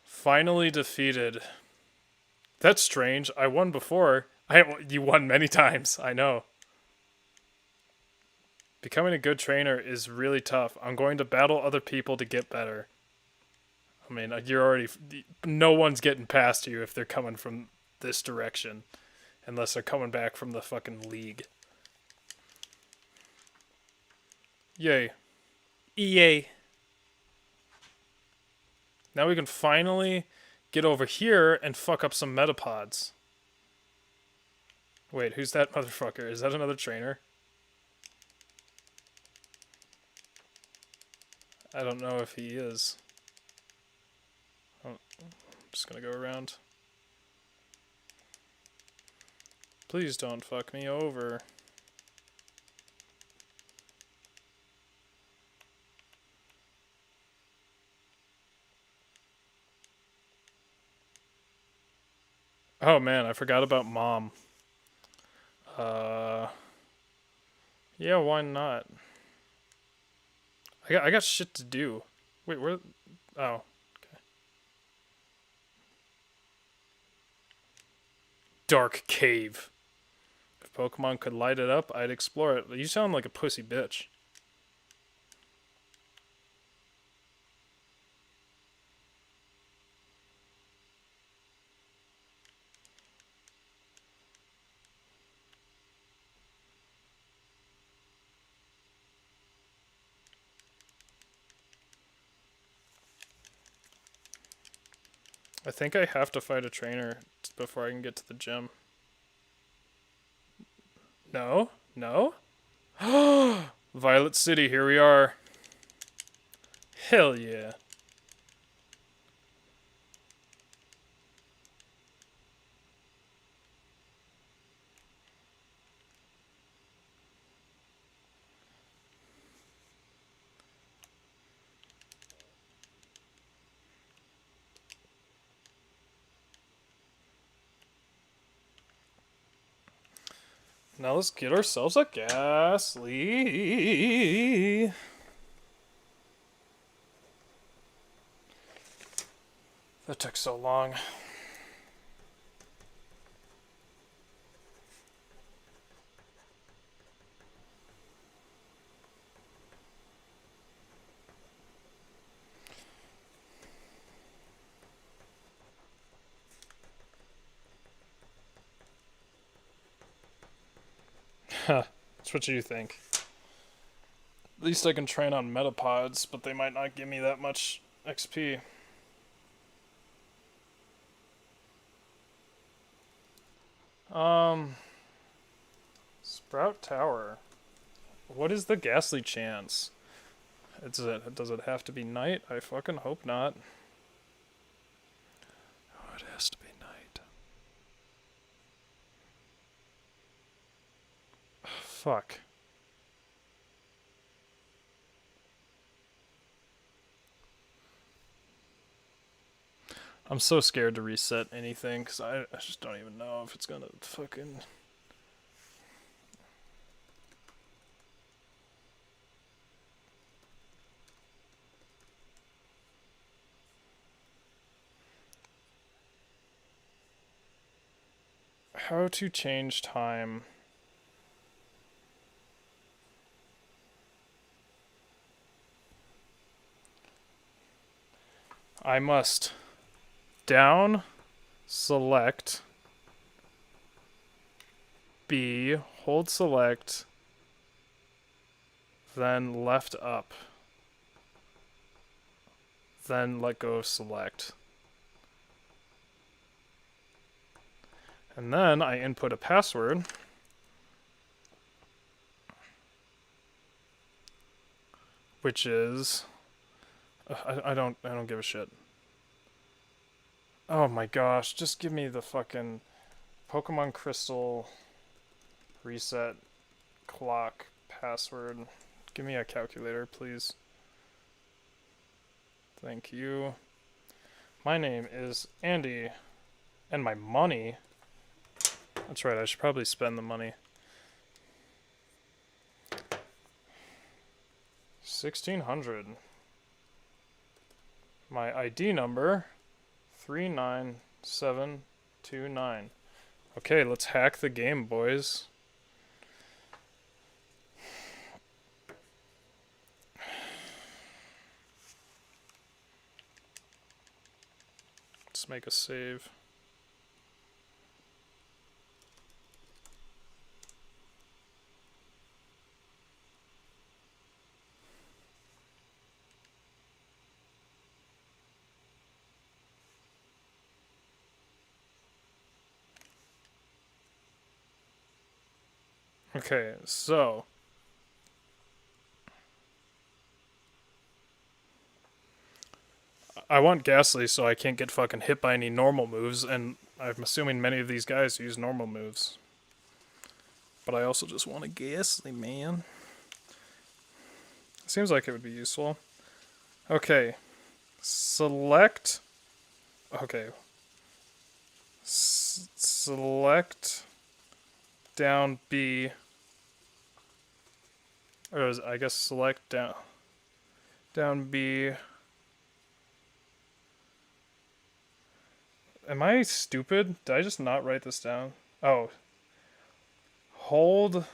Finally defeated. That's strange. I won before. You won many times. I know. Becoming a good trainer is really tough. I'm going to battle other people to get better. I mean, you're already... No one's getting past you if they're coming from this direction. Unless they're coming back from the fucking league. Yay. EA. Now we can finally get over here and fuck up some Metapods. Wait, who's that motherfucker? Is that another trainer? I don't know if he is. Oh, I'm just gonna go around. Please don't fuck me over. Oh man, I forgot about Mom. Yeah, why not? I got shit to do. Wait, where? Oh, okay. Dark cave. If Pokemon could light it up, I'd explore it. You sound like a pussy bitch. I think I have to fight a trainer before I can get to the gym. No? No? Violet City, here we are. Hell yeah. Now let's get ourselves a ghastly. That took so long. Huh. That's what you think. At least I can train on metapods, but they might not give me that much XP. Sprout Tower. What is the ghastly chance? Does it have to be night? I fucking hope not. Oh, it has to be night. Fuck. I'm so scared to reset anything because I just don't even know if it's gonna fucking. How to change time. I must down select B, hold select, then left up, then let go of select. And then I input a password, which is I don't give a shit. Oh my gosh, just give me the fucking Pokemon Crystal reset clock password. Give me a calculator, please. Thank you. My name is Andy, and my money. That's right, I should probably spend the money. 1600. My ID number 39729. Okay, let's hack the game, boys. Let's make a save. Okay, so I want Ghastly so I can't get fucking hit by any normal moves, and I'm assuming many of these guys use normal moves. But I also just want a Ghastly, man. Seems like it would be useful. Okay. Select. Okay. Select down B. Or I guess select down B. Am I stupid? Did I just not write this down? Oh. Hold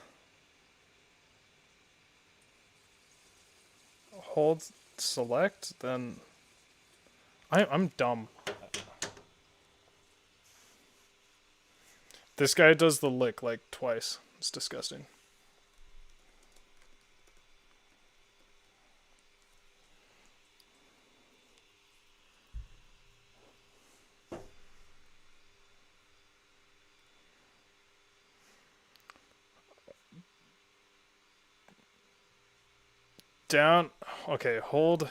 select, then I'm dumb. This guy does the lick like twice. It's disgusting. Down, okay, hold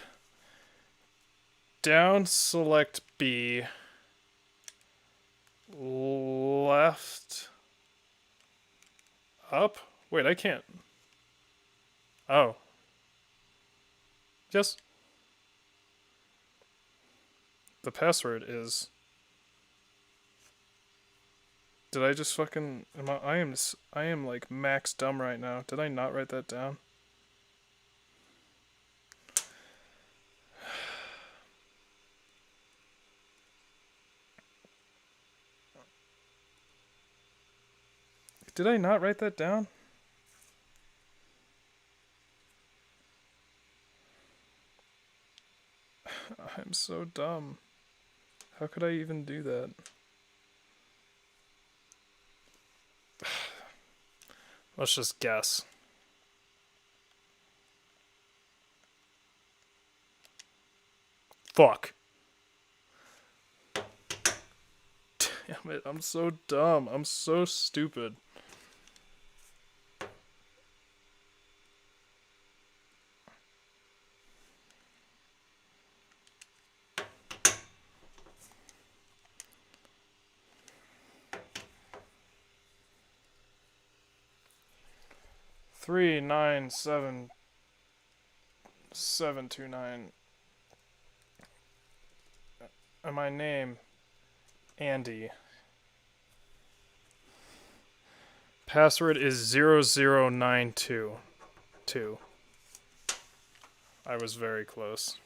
down, select B, left, up. Wait, I can't. Oh. Yes. The password is Did I just fucking... I am like max dumb right now. Did I not write that down? Did I not write that down? I'm so dumb. How could I even do that? Let's just guess. Fuck. Damn it, I'm so dumb. I'm so stupid. Three nine seven 729. And my name, Andy. Password is 00922. I was very close.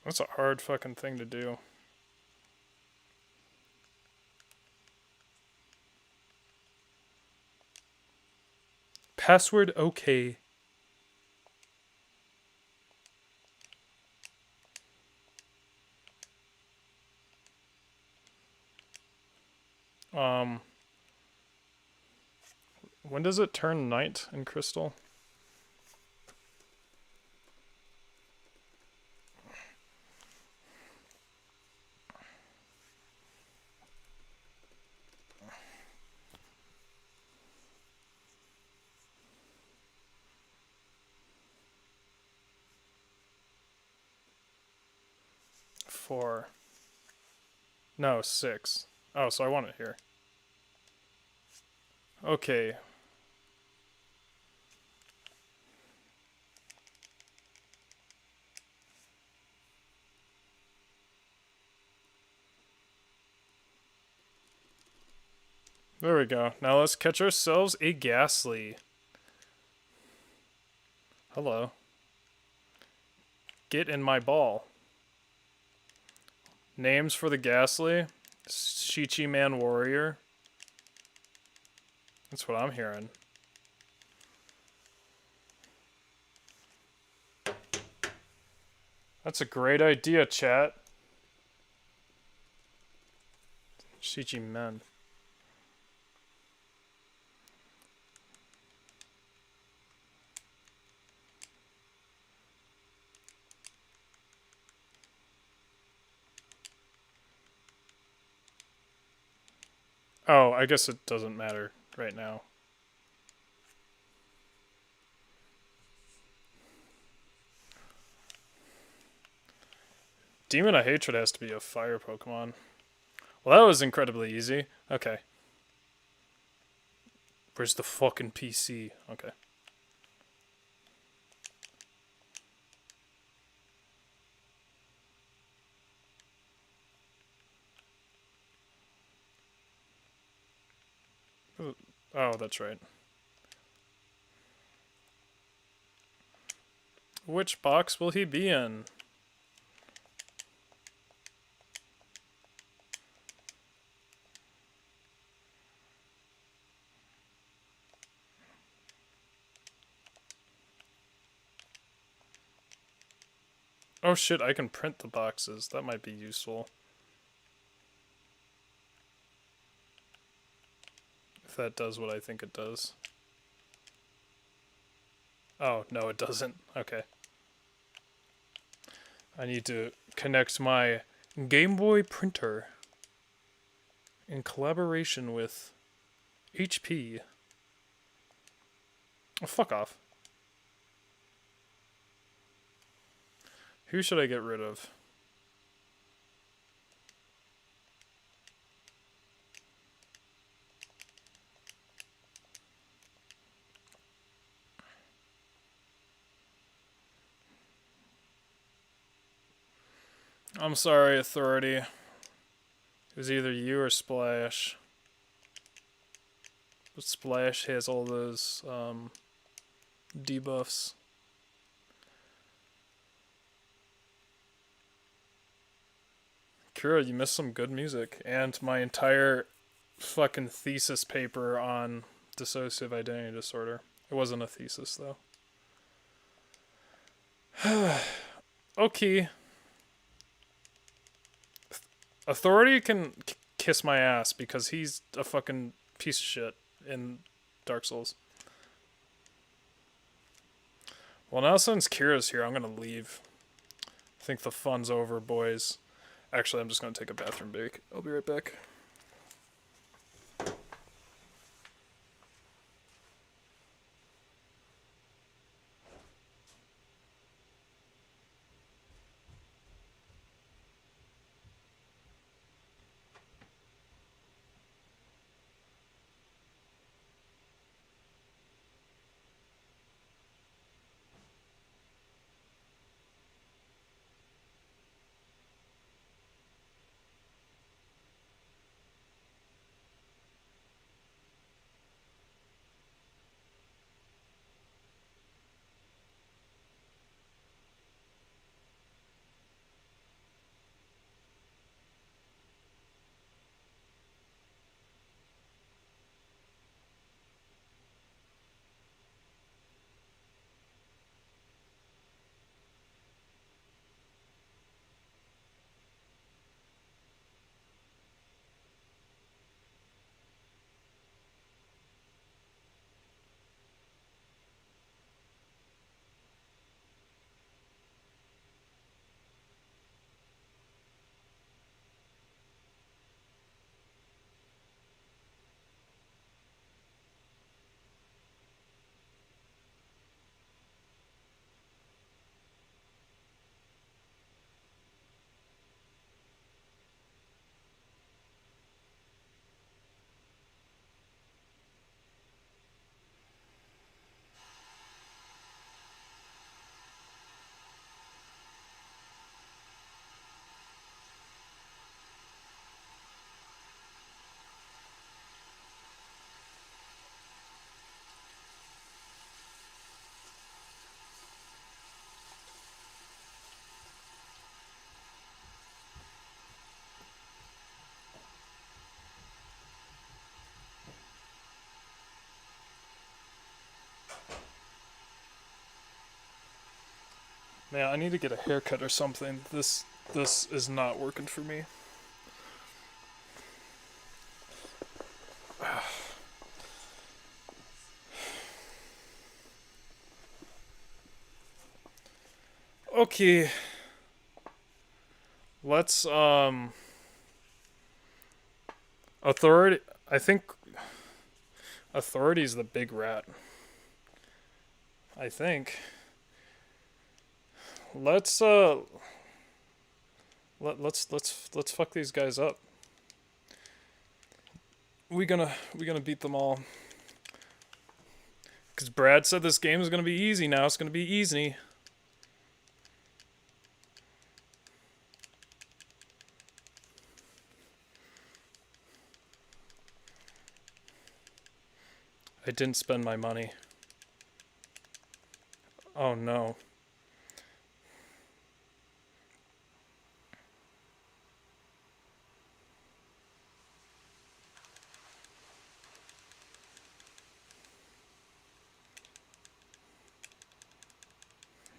That's a hard fucking thing to do. Password okay. When does it turn night in Crystal? Four. No, 6. Oh, so I want it here. Okay. There we go. Now let's catch ourselves a Ghastly. Hello. Get in my ball. Names for the Ghastly? Shichi Man Warrior. That's what I'm hearing. That's a great idea, chat. Shichi Men. Oh, I guess it doesn't matter right now. Demon of Hatred has to be a fire Pokemon. Well, that was incredibly easy. Okay. Where's the fucking PC? Okay. Oh, that's right. Which box will he be in? Oh shit, I can print the boxes. That might be useful. If that does what I think it does. Oh, no it doesn't. Okay. I need to connect my Game Boy printer in collaboration with HP. Oh, fuck off. Who should I get rid of? I'm sorry, Authority. It was either you or Splash. But Splash has all those debuffs. Kira, you missed some good music. And my entire fucking thesis paper on dissociative identity disorder. It wasn't a thesis, though. Okay. Authority can kiss my ass because he's a fucking piece of shit in Dark Souls. Well, now since Kira's here, I'm gonna leave. I think the fun's over, boys. Actually, I'm just gonna take a bathroom break. I'll be right back. Man, I need to get a haircut or something. This is not working for me. Okay. Let's Authority, I think Authority's the big rat. I think. Let's let's fuck these guys up. We gonna beat them all. Cause Brad said this game is gonna be easy now. It's gonna be easy. I didn't spend my money. Oh no.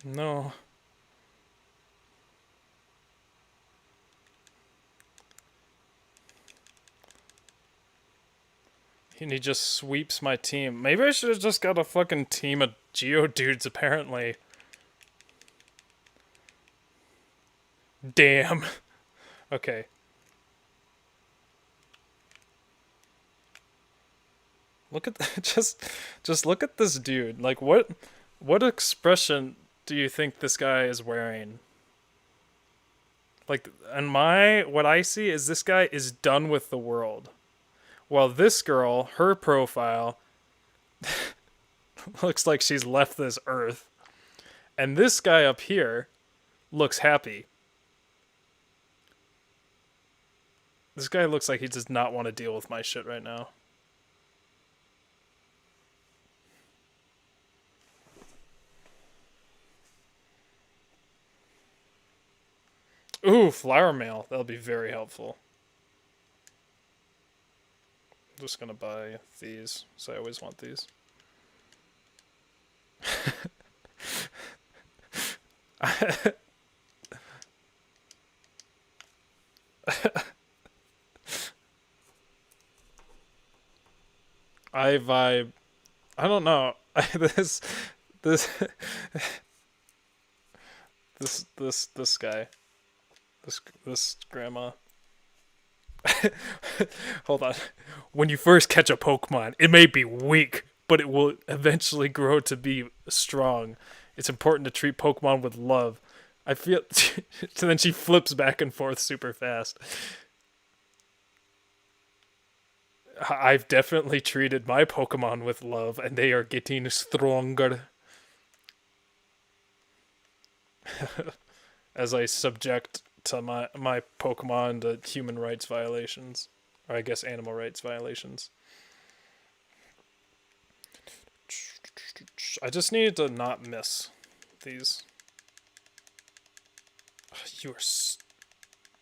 No. And he just sweeps my team. Maybe I should have just got a fucking team of Geodudes, apparently. Damn. Okay. Look at that. Just look at this dude. Like what expression do you think this guy is wearing? Like, and what I see is this guy is done with the world. While this girl, her profile looks like she's left this earth. And this guy up here looks happy. This guy looks like he does not want to deal with my shit right now. Ooh, flower mail. That'll be very helpful. I'm just gonna buy these, so I always want these. I vibe. I don't know. this, this, this guy, this grandma. Hold on. When you first catch a Pokemon, it may be weak, but it will eventually grow to be strong. It's important to treat Pokemon with love. I feel. So then she flips back and forth super fast. I've definitely treated my Pokemon with love, and they are getting stronger as I subject to my Pokemon to human rights violations, or I guess animal rights violations. I just needed to not miss these. Your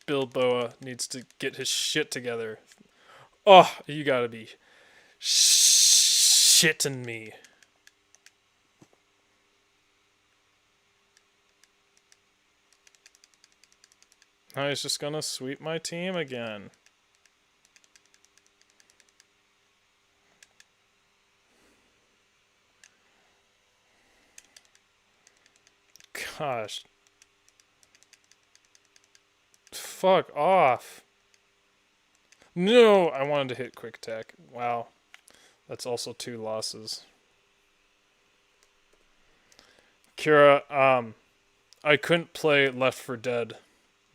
Bilboa needs to get his shit together. Oh, you gotta be shitting me. Now he's just gonna sweep my team again. Gosh. Fuck off. No, I wanted to hit quick attack. Wow. That's also 2 losses. Kira, I couldn't play Left 4 Dead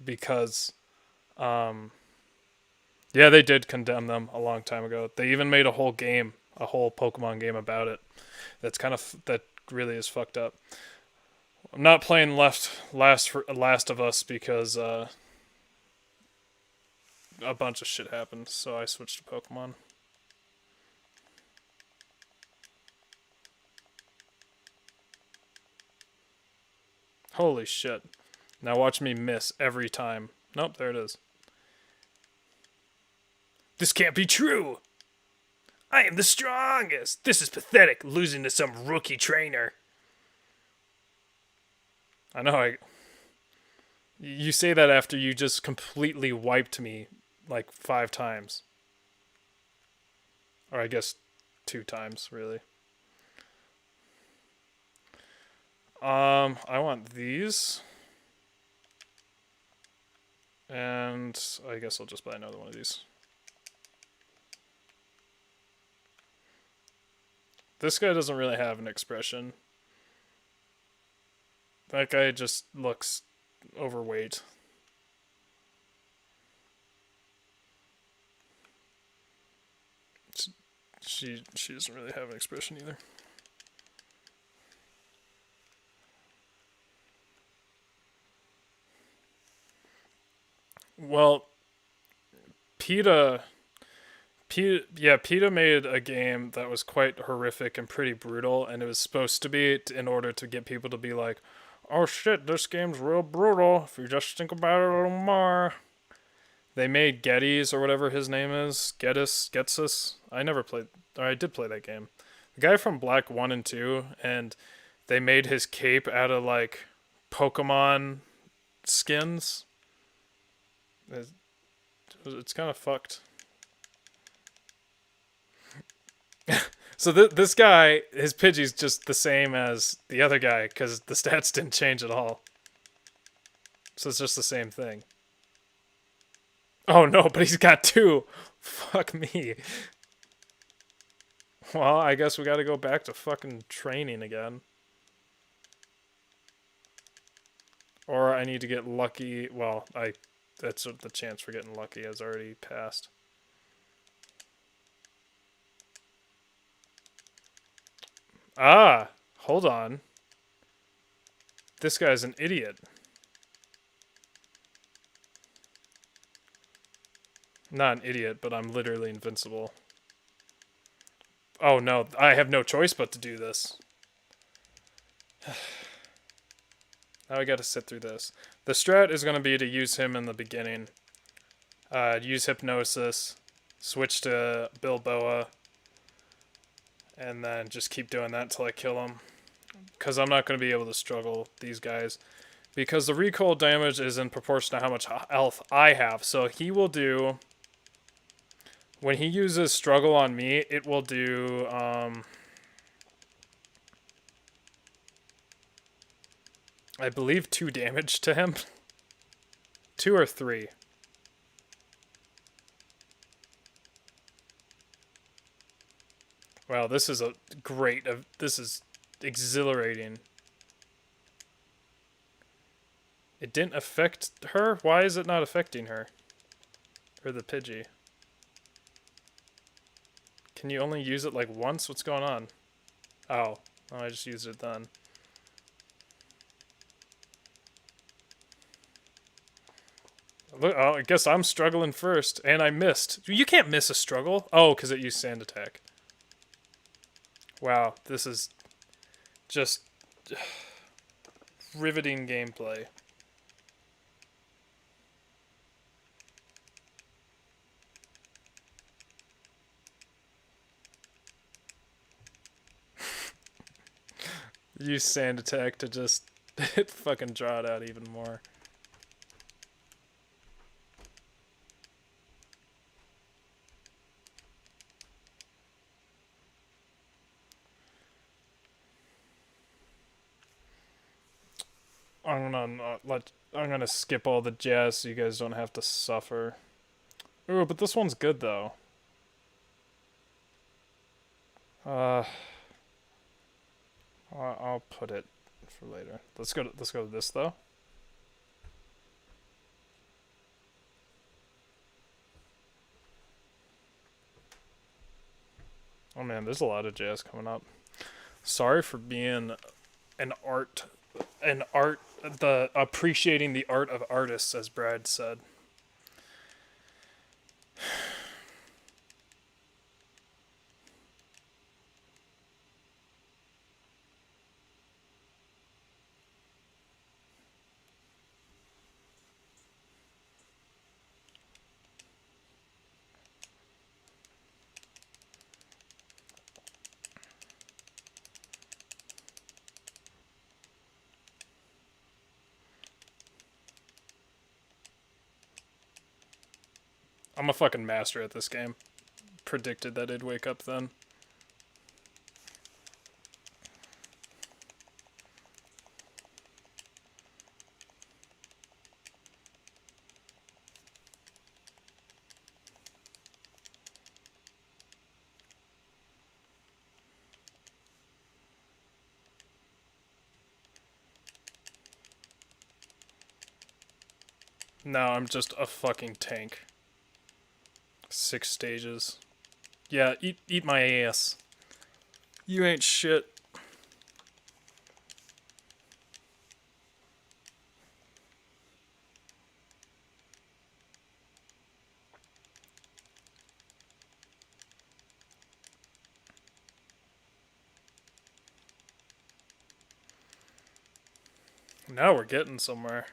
because, yeah, they did condemn them a long time ago. They even made a whole game, a whole Pokemon game about it. That really is fucked up. I'm not playing Last of Us because a bunch of shit happened, so I switched to Pokemon. Holy shit. Now watch me miss every time. Nope, there it is. This can't be true! I am the strongest! This is pathetic, losing to some rookie trainer. I know, you say that after you just completely wiped me like 5 times. Or I guess 2 times, really. I want these. And I guess I'll just buy another one of these. This guy doesn't really have an expression. That guy just looks overweight. She doesn't really have an expression either. Well, PETA made a game that was quite horrific and pretty brutal, and it was supposed to be in order to get people to be like, oh shit, this game's real brutal, if you just think about it a little more. They made Geddes, or whatever his name is. Getsus. I never played, or I did play that game. The guy from Black 1 and 2, and they made his cape out of, like, Pokemon skins. It's kind of fucked. So this guy, his Pidgey's just the same as the other guy, because the stats didn't change at all. So it's just the same thing. Oh no, but he's got 2. Fuck me. Well, I guess we gotta go back to fucking training again. Or I need to get lucky. Well, that's the chance for getting lucky has already passed. Ah, hold on. This guy's an idiot. Not an idiot, but I'm literally invincible. Oh no, I have no choice but to do this. Now I gotta sit through this. The strat is gonna be to use him in the beginning. Use Hypnosis, switch to Bilboa, and then just keep doing that until I kill him. Because I'm not gonna be able to struggle these guys. Because the recoil damage is in proportion to how much health I have. So he will do... When he uses struggle on me, it will do... I believe 2 damage to him. 2 or 3. Wow, this is a great... This is exhilarating. It didn't affect her? Why is it not affecting her? Or the Pidgey? Can you only use it like once? What's going on? Oh, I just used it then. Look, oh, I guess I'm struggling first, and I missed. You can't miss a struggle. Oh, because it used Sand Attack. Wow, this is just riveting gameplay. Use Sand Attack to just fucking draw it out even more. I'm gonna skip all the jazz so you guys don't have to suffer. Ooh, but this one's good though. I'll put it for later. Let's go to this though. Oh man, there's a lot of jazz coming up. Sorry for being appreciating the art of artists, as Brad said. I'm a fucking master at this game. Predicted that it'd wake up then. Now I'm just a fucking tank. 6 stages. Yeah, eat my ass. You ain't shit. Now we're getting somewhere.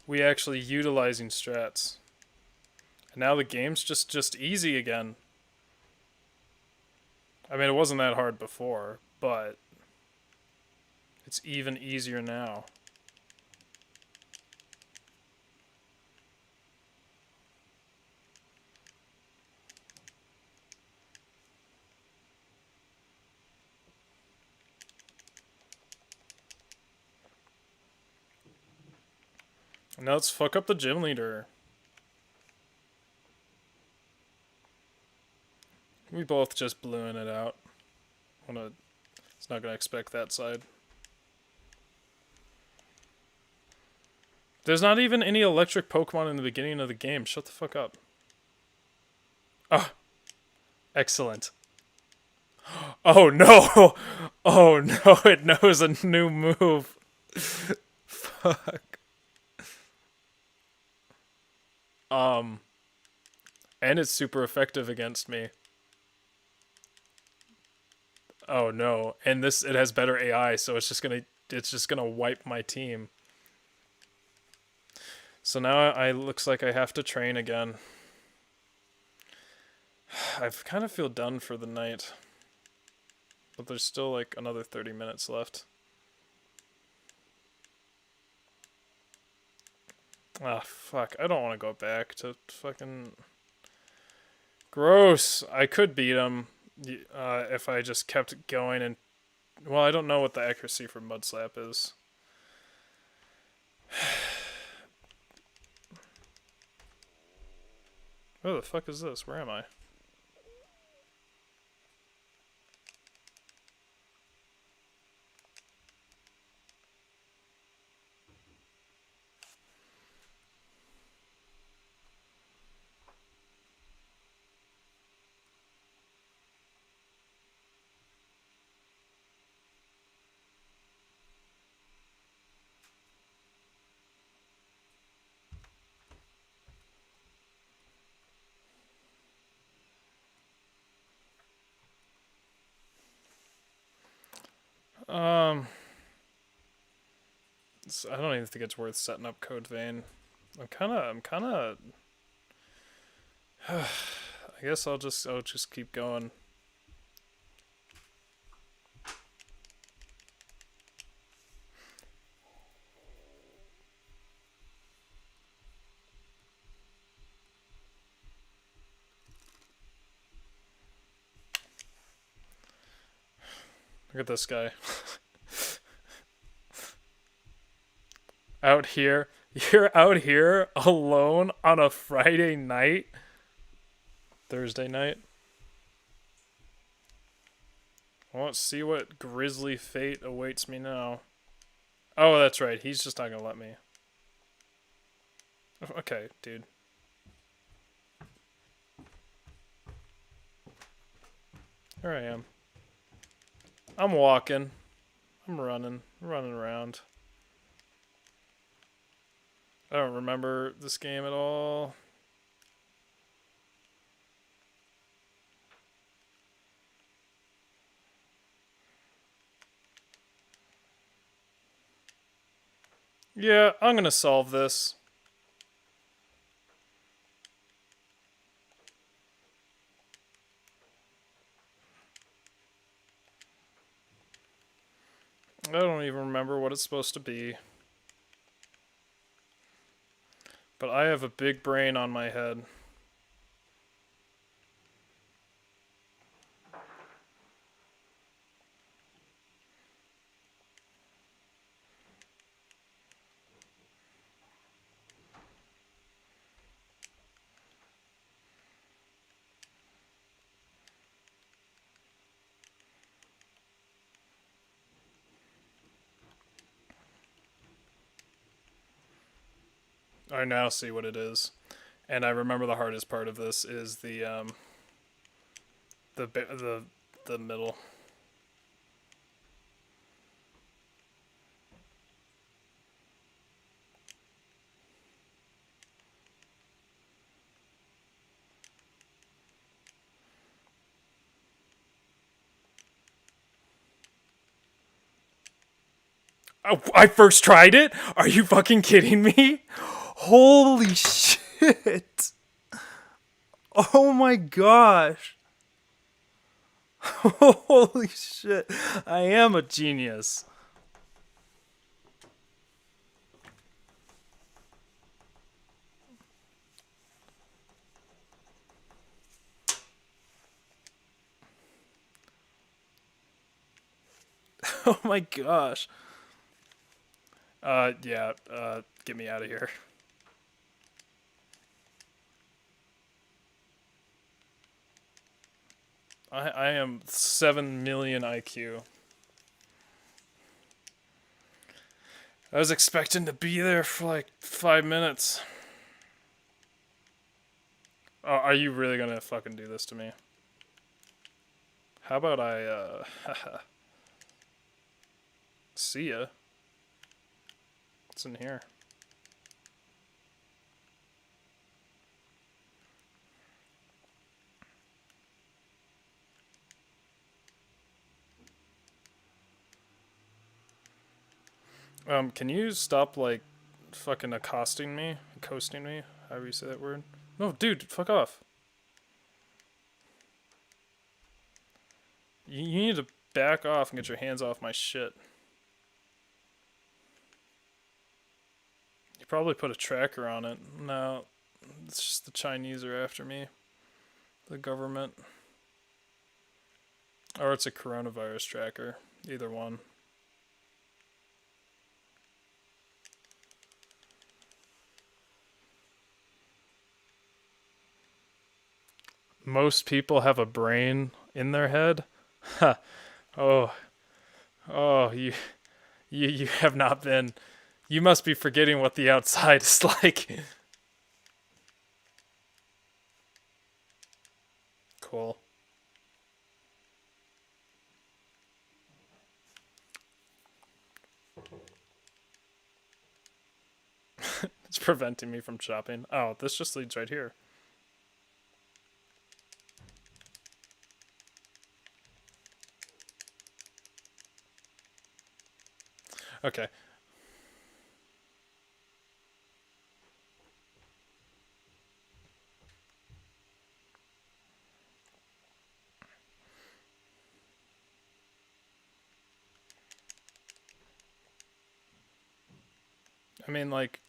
We actually utilizing strats. And now the game's just easy again. I mean, it wasn't that hard before, but it's even easier now. Now let's fuck up the gym leader. We both just blew it out. It's not gonna expect that side. There's not even any electric Pokemon in the beginning of the game. Shut the fuck up. Oh, excellent. Oh no! Oh no, it knows a new move. Fuck. And it's super effective against me. Oh no. And it has better AI, so it's just gonna wipe my team. So now I looks like I have to train again. I kind of feel done for the night. But there's still like another 30 minutes left. Ah, fuck. I don't want to go back to fucking... Gross. I could beat him if I just kept going and... Well, I don't know what the accuracy for Mud Slap is. Where the fuck is this? Where am I? I don't even think it's worth setting up Code Vein. I'm kind of. I guess I'll just keep going. Look at this guy. Out here. You're out here alone on a Friday night? Thursday night? Well, let's see what grisly fate awaits me now. Oh, that's right. He's just not gonna let me. Okay, dude. Here I am. I'm walking. I'm running around. I don't remember this game at all. Yeah, I'm gonna solve this. I don't even remember what it's supposed to be. But I have a big brain on my head. I now see what it is. And I remember the hardest part of this is the middle. Oh, I first tried it? Are you fucking kidding me? Holy shit. Oh my gosh. Holy shit. I am a genius. Oh my gosh. Yeah, get me out of here. I am 7 million IQ. I was expecting to be there for like 5 minutes. Oh, are you really gonna fucking do this to me? How about I, see ya. What's in here? Can you stop, like, fucking accosting me? Accosting me? However you say that word. No, dude, fuck off. You need to back off and get your hands off my shit. You probably put a tracker on it. No, it's just the Chinese are after me. The government. Or it's a coronavirus tracker. Either one. Most people have a brain in their head. Ha. Oh. Oh, you have not been. You must be forgetting what the outside is like. Cool. It's preventing me from shopping. Oh, this just leads right here. Okay. I mean, like,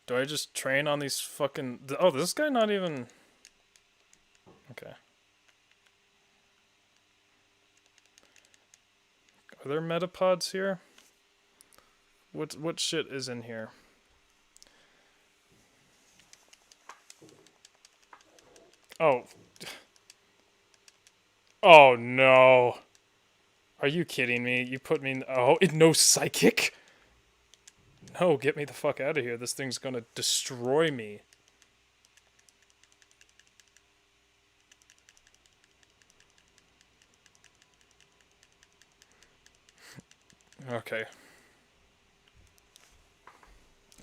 do I just train on these fucking... Oh, this guy not even... Okay. Are there metapods here? What shit is in here? Oh. Oh, no. Are you kidding me? You put me in... Oh, no psychic? No, get me the fuck out of here. This thing's gonna destroy me. Okay.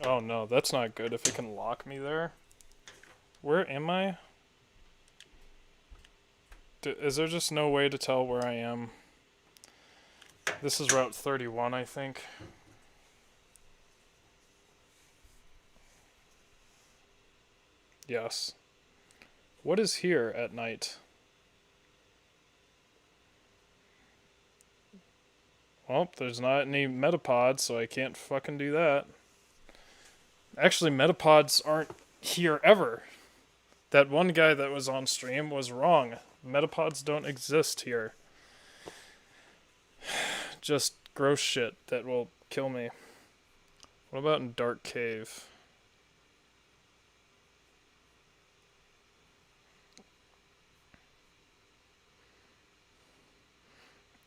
Oh no, that's not good if it can lock me there. Where am I? Is there just no way to tell where I am? This is Route 31, I think. Yes. What is here at night? Well, there's not any metapods, so I can't fucking do that. Actually, metapods aren't here ever. That one guy that was on stream was wrong. Metapods don't exist here. Just gross shit that will kill me. What about in Dark Cave?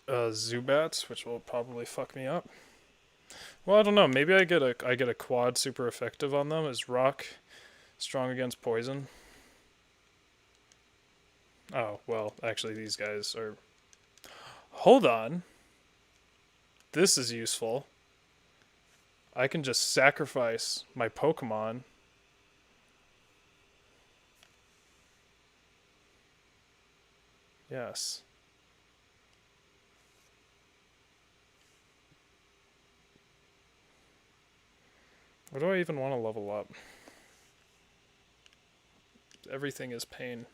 Zubats, which will probably fuck me up. Well, I don't know. Maybe I get a quad super effective on them. Is rock strong against poison? Oh, well, actually these guys are... Hold on. This is useful. I can just sacrifice my Pokemon. Yes. What do I even want to level up? Everything is pain.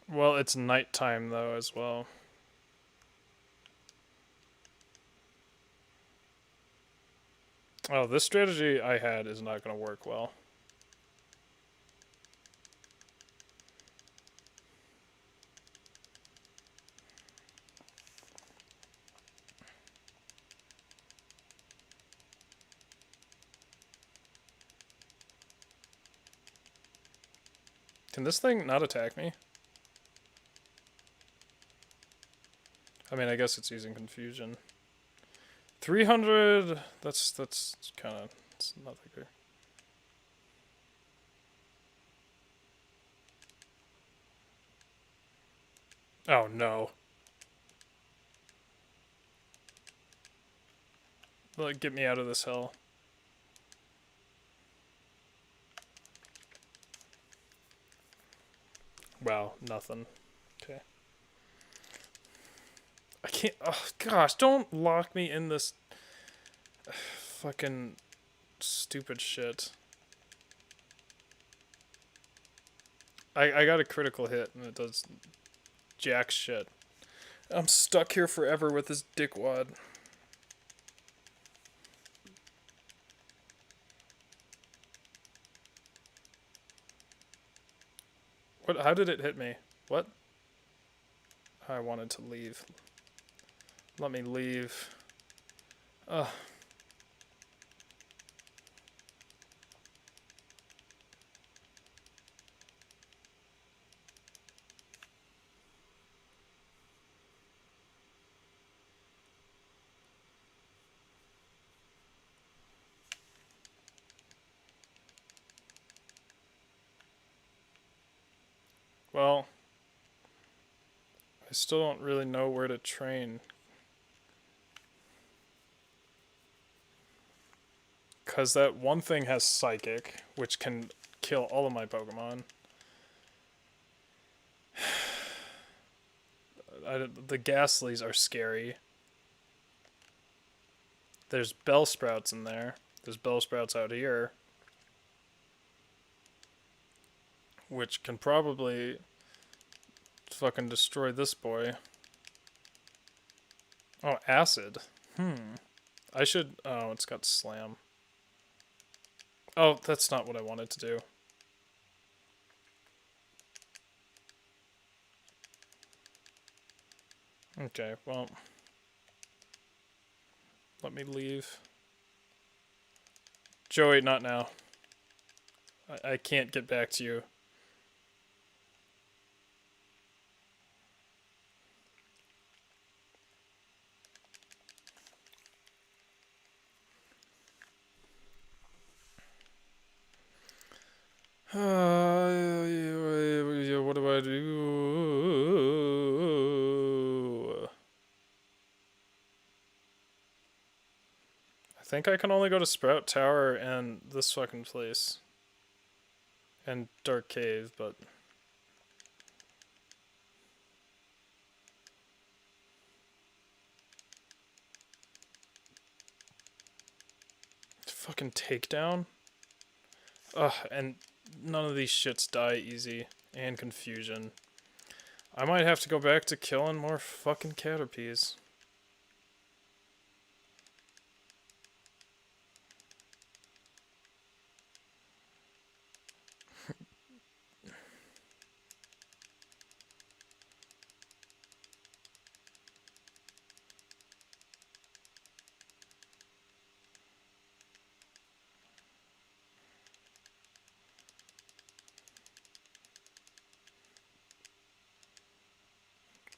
Well, it's nighttime though as well. Oh, this strategy I had is not going to work well. Can this thing not attack me? I mean, I guess it's using confusion. 300. That's kind of, it's nothing here. Oh no. Like, get me out of this hell. Wow, nothing. Okay. I can't. Oh gosh, don't lock me in this fucking stupid shit. I got a critical hit and it does jack shit. I'm stuck here forever with this dickwad. What? How did it hit me? What? I wanted to leave. Let me leave. Ugh. Well, I still don't really know where to train. Because that one thing has Psychic, which can kill all of my Pokemon. The Ghastlies are scary. There's Bellsprouts in there. There's Bellsprouts out here. Which can probably fucking destroy this boy. Oh, Acid. I should... Oh, it's got Slam. Oh, that's not what I wanted to do. Okay, well... Let me leave. Joey, not now. I can't get back to you. What do I do? I think I can only go to Sprout Tower and this fucking place. And Dark Cave, but... Fucking takedown? Ugh, and none of these shits die easy. And confusion. I might have to go back to killing more fucking Caterpies.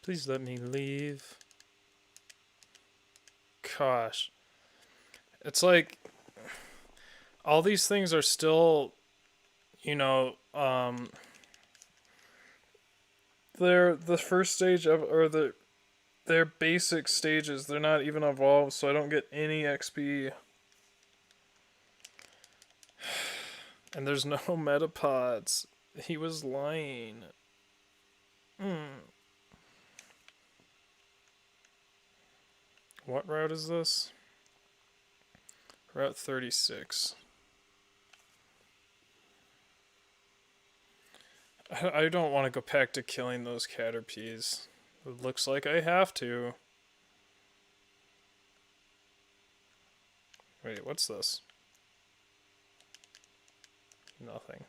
Please let me leave. Gosh. It's like... all these things are still... You know, they're the first stage of... or they're basic stages. They're not even evolved, so I don't get any XP. And there's no Metapods. He was lying. What route is this? Route 36. I don't want to go back to killing those Caterpies. It looks like I have to. Wait, what's this? Nothing.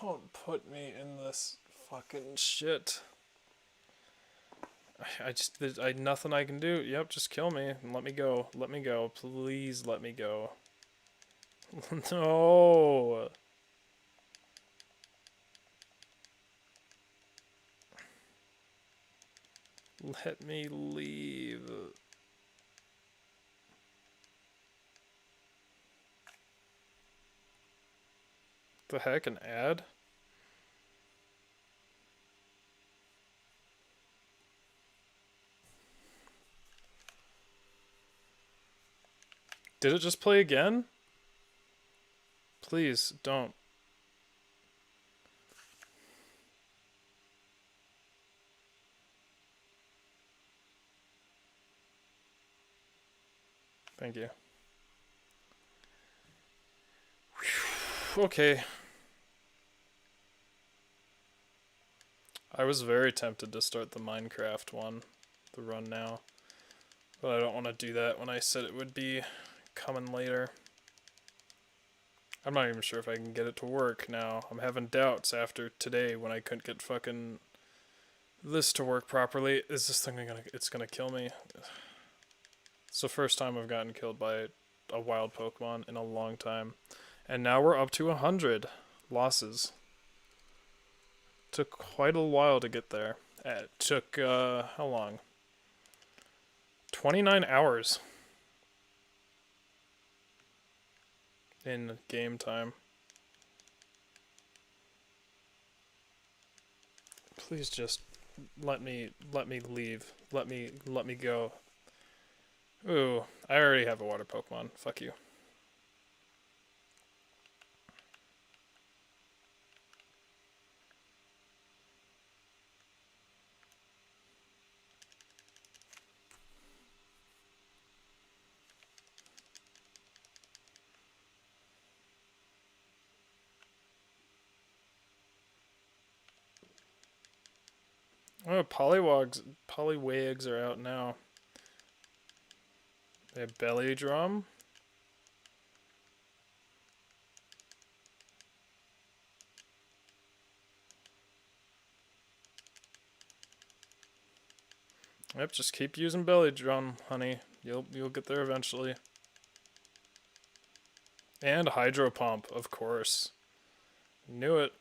Don't put me in this fucking shit. I nothing I can do. Yep, just kill me and let me go. Let me go. Please let me go. No. Let me leave. The heck, an ad? Did it just play again? Please, don't. Thank you. Whew, okay. I was very tempted to start the Minecraft one, the run now. But I don't want to do that when I said it would be coming later. I'm not even sure if I can get it to work now. I'm having doubts after today when I couldn't get fucking this to work properly. Is this thing it's gonna kill me? It's the first time I've gotten killed by a wild Pokemon in a long time. And now we're up to 100 losses. Took quite a while to get there. It took, how long? 29 hours. In game time. Please just let me leave. Let me go. Ooh, I already have a water Pokemon. Fuck you. Oh, Poliwags are out now. They have Belly Drum. Yep, just keep using Belly Drum, honey. You'll get there eventually. And Hydro Pump, of course. Knew it.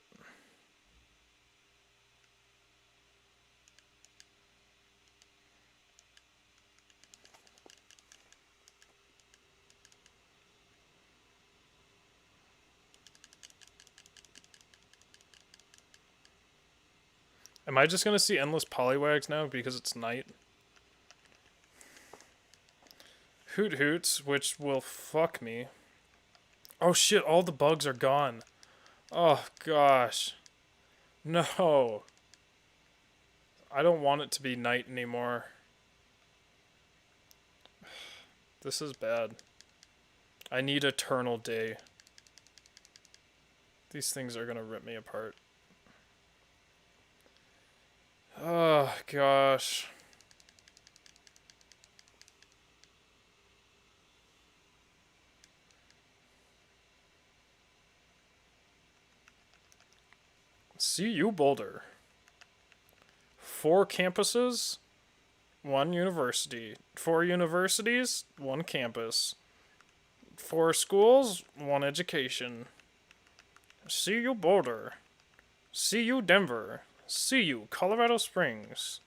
Am I just gonna see endless Poliwags now because it's night? Hoot Hoots, which will fuck me. Oh shit, all the bugs are gone. Oh gosh. No. I don't want it to be night anymore. This is bad. I need eternal day. These things are gonna rip me apart. Oh gosh. CU Boulder. 4 campuses, 1 university. 4 universities, 1 campus. 4 schools, 1 education. CU Boulder. CU Denver. CU Colorado Springs.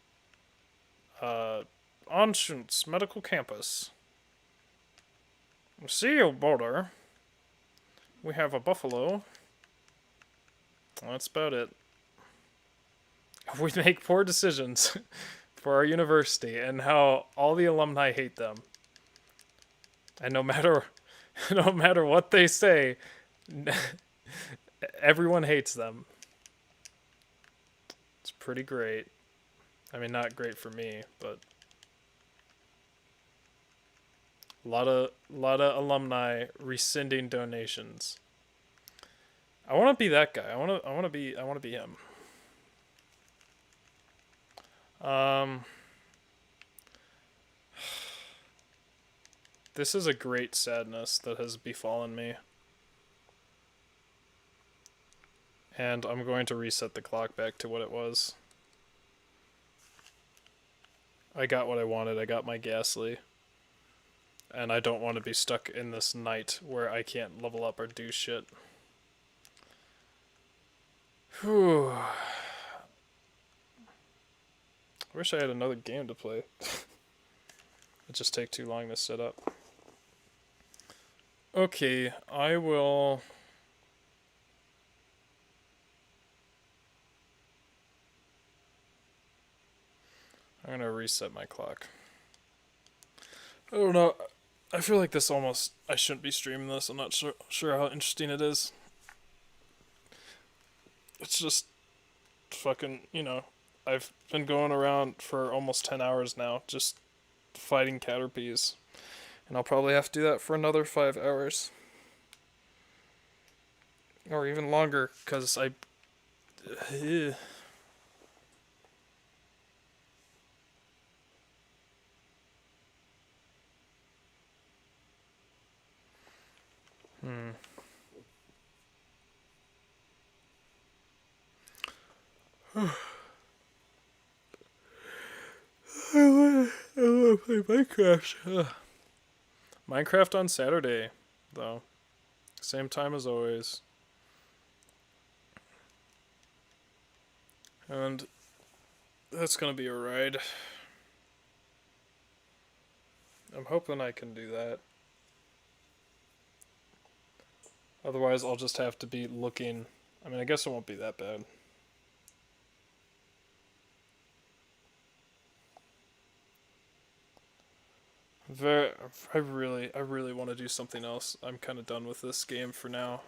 Anschutz Medical Campus. CU Boulder. We have a Buffalo. That's about it. We make poor decisions for our university and how all the alumni hate them. And no matter what they say, everyone hates them. It's pretty great. I mean, not great for me, but a lot of alumni rescinding donations. I want to be that guy. I want to be him. This is a great sadness that has befallen me. And I'm going to reset the clock back to what it was. I got what I wanted. I got my Ghastly. And I don't want to be stuck in this night where I can't level up or do shit. Whew. I wish I had another game to play. It'd just take too long to set up. Okay, I will... I'm gonna reset my clock. I don't know. I feel like this almost... I shouldn't be streaming this. I'm not sure how interesting it is. It's just... fucking, you know... I've been going around for almost 10 hours now, just fighting Caterpies. And I'll probably have to do that for another 5 hours. Or even longer, because I... I want to play Minecraft. Minecraft on Saturday, though. Same time as always. And that's gonna be a ride. I'm hoping I can do that. Otherwise, I'll just have to be looking. I mean, I guess it won't be that bad. I really want to do something else. I'm kind of done with this game for now.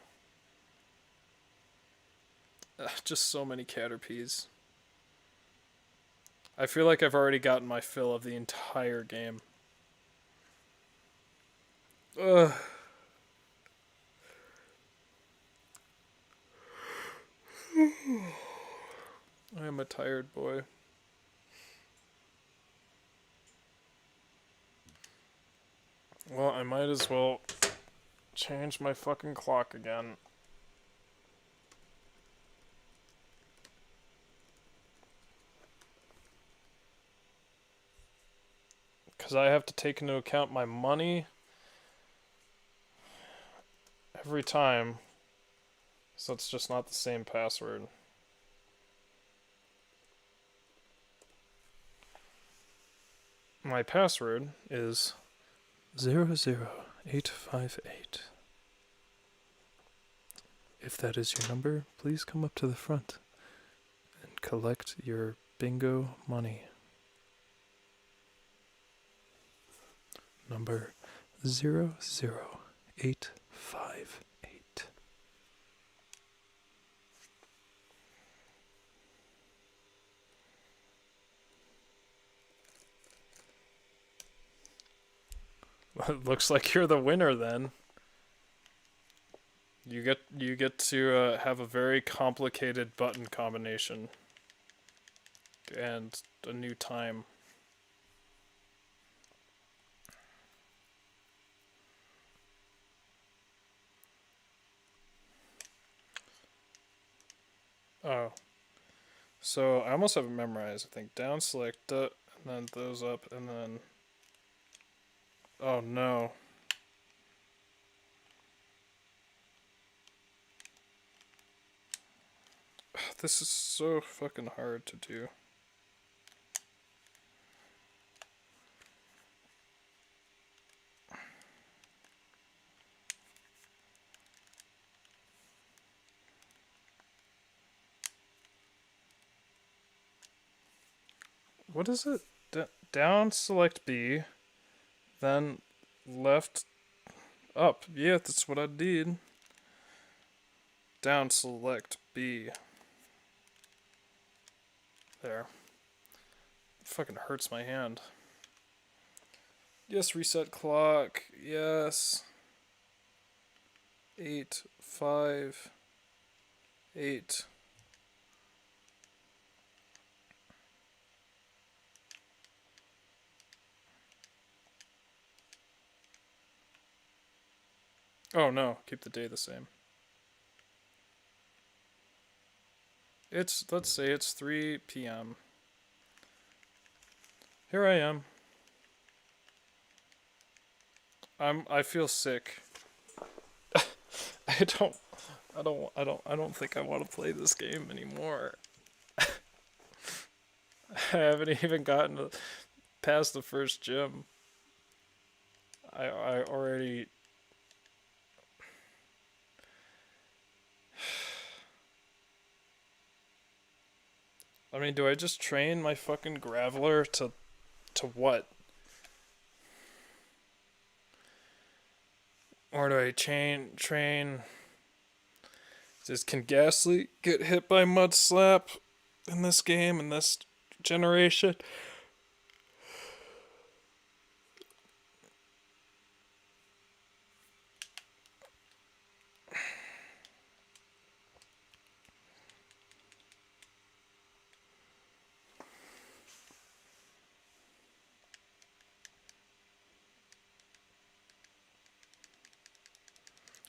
Just so many Caterpies. I feel like I've already gotten my fill of the entire game. Ugh. I am a tired boy. Well, I might as well change my fucking clock again. Because I have to take into account my money every time. So it's just not the same password. My password is 00858. If that is your number, please come up to the front and collect your bingo money. Number 00858. It looks like you're the winner then. You get to have a very complicated button combination and a new time. Oh. So I almost have it memorized. I think down select and then those up and then... Oh no. This is so fucking hard to do. What is it? Down select B, then left up. Yeah, that's what I did. Down select B. There. It fucking hurts my hand. Yes, reset clock. Yes. 8, 5, 8. Oh no, keep the day the same. let's say it's 3 p.m. Here I am. I feel sick. I don't think I want to play this game anymore. I haven't even gotten past the first gym. I already. I mean, do I just train my fucking graveler to what? Or do I train? Can Ghastly get hit by Mud Slap in this game, in this generation?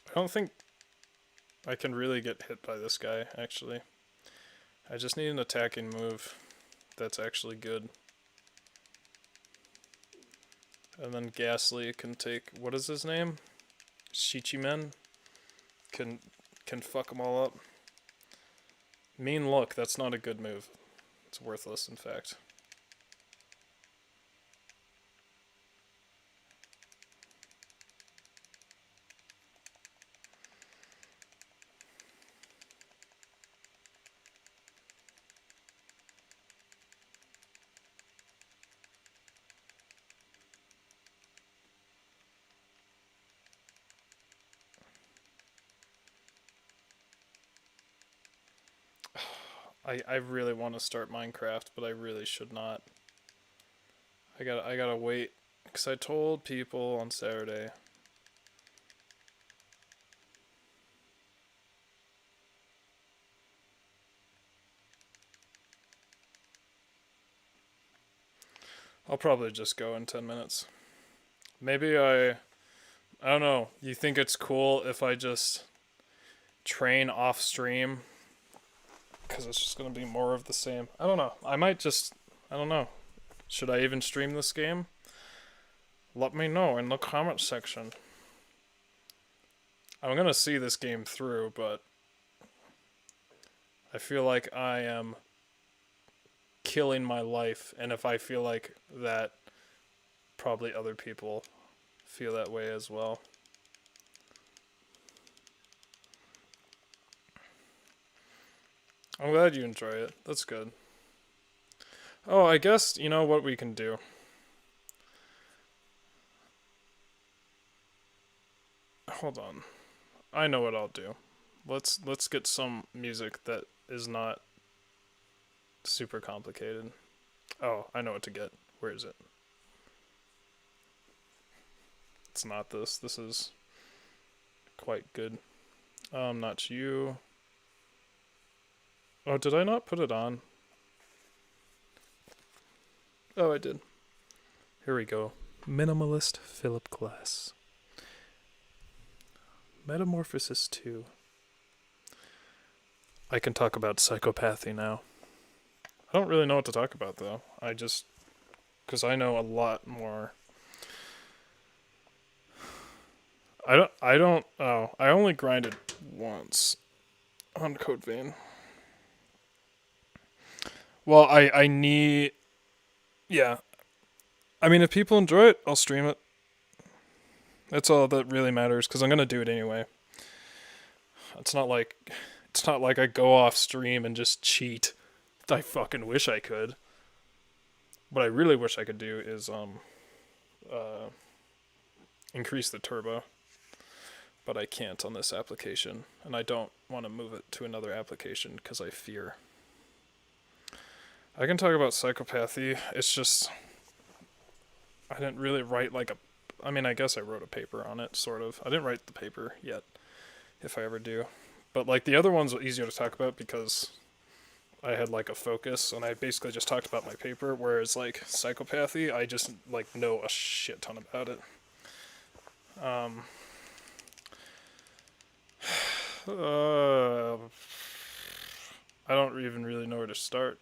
I don't think I can really get hit by this guy, actually. I just need an attacking move that's actually good. And then Ghastly can take, what is his name? Shichimen? Can fuck them all up. Mean Look, that's not a good move. It's worthless, in fact. I really want to start Minecraft, but I really should not. I gotta wait, because I told people on Saturday. I'll probably just go in 10 minutes. Maybe I don't know. You think it's cool if I just train off stream? Because it's just going to be more of the same. I don't know. I don't know. Should I even stream this game? Let me know in the comment section. I'm going to see this game through, but I feel like I am killing my life, and if I feel like that, probably other people feel that way as well. I'm glad you enjoy it. That's good. Oh, I guess you know what we can do. Hold on. I know what I'll do. Let's get some music that is not super complicated. Oh, I know what to get. Where is it? It's not this. This is quite good. Not you. Oh, did I not put it on? Oh, I did. Here we go. Minimalist Philip Glass. Metamorphosis 2. I can talk about psychopathy now. I don't really know what to talk about, though. Because I know a lot more. I only grinded once on Code Vein. Well, I need... Yeah. I mean, if people enjoy it, I'll stream it. That's all that really matters, because I'm going to do it anyway. It's not like I go off stream and just cheat. I fucking wish I could. What I really wish I could do is increase the turbo. But I can't on this application, and I don't want to move it to another application because I fear. I can talk about psychopathy. It's just I didn't really write I mean, I guess I wrote a paper on it, sort of. I didn't write the paper yet, if I ever do. But like the other ones were easier to talk about because I had like a focus, and I basically just talked about my paper. Whereas like psychopathy, I just like know a shit ton about it. I don't even really know where to start.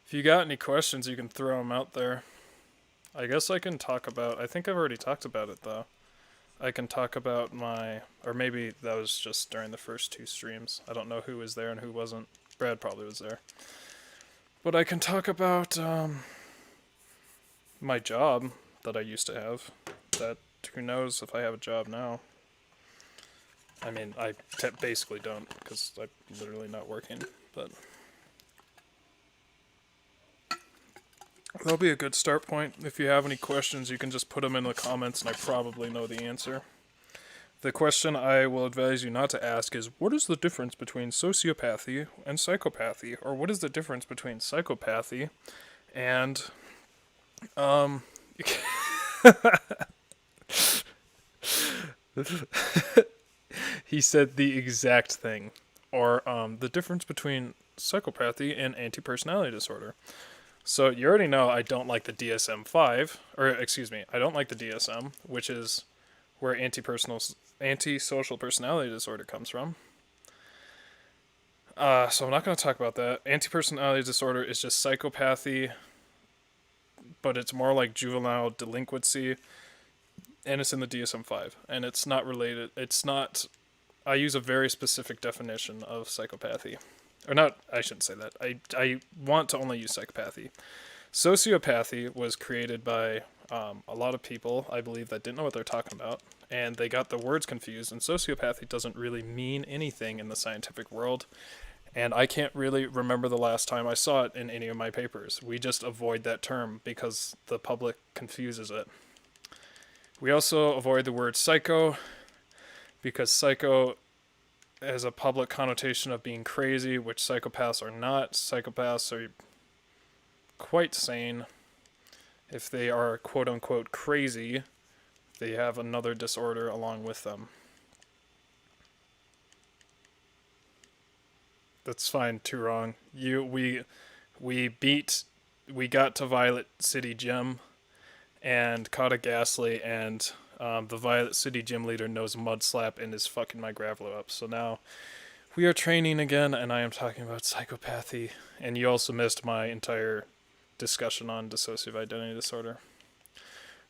If you got any questions, you can throw them out there. I guess I can talk about, I think I've already talked about it though. I can talk about or maybe that was just during the first 2 streams. I don't know who was there and who wasn't. Brad probably was there. But I can talk about my job that I used to have. That, who knows if I have a job now. I mean, I basically don't, because I'm literally not working, but that'll be a good start point. If you have any questions, you can just put them in the comments, and I probably know the answer. The question I will advise you not to ask is, what is the difference between sociopathy and psychopathy? Or what is the difference between psychopathy and, he said the exact thing. Or, the difference between psychopathy and anti-personality disorder. So you already know I don't like the DSM-5, I don't like the DSM, which is where antisocial personality disorder comes from. So I'm not going to talk about that. Anti-personality disorder is just psychopathy, but it's more like juvenile delinquency, and it's in the DSM-5, and it's not related. I use a very specific definition of psychopathy. Or not, I shouldn't say that. I want to only use psychopathy. Sociopathy was created by a lot of people, I believe, that didn't know what they're talking about, and they got the words confused, and sociopathy doesn't really mean anything in the scientific world, and I can't really remember the last time I saw it in any of my papers. We just avoid that term because the public confuses it. We also avoid the word psycho because psycho has a public connotation of being crazy, which psychopaths are not. Psychopaths are quite sane. If they are quote-unquote crazy, they have another disorder along with them. That's fine, too wrong. We got to Violet City Gym and caught a ghastly, and the Violet City Gym leader knows Mud Slap and is fucking my Graveler up. So now we are training again, and I am talking about psychopathy. And you also missed my entire discussion on dissociative identity disorder,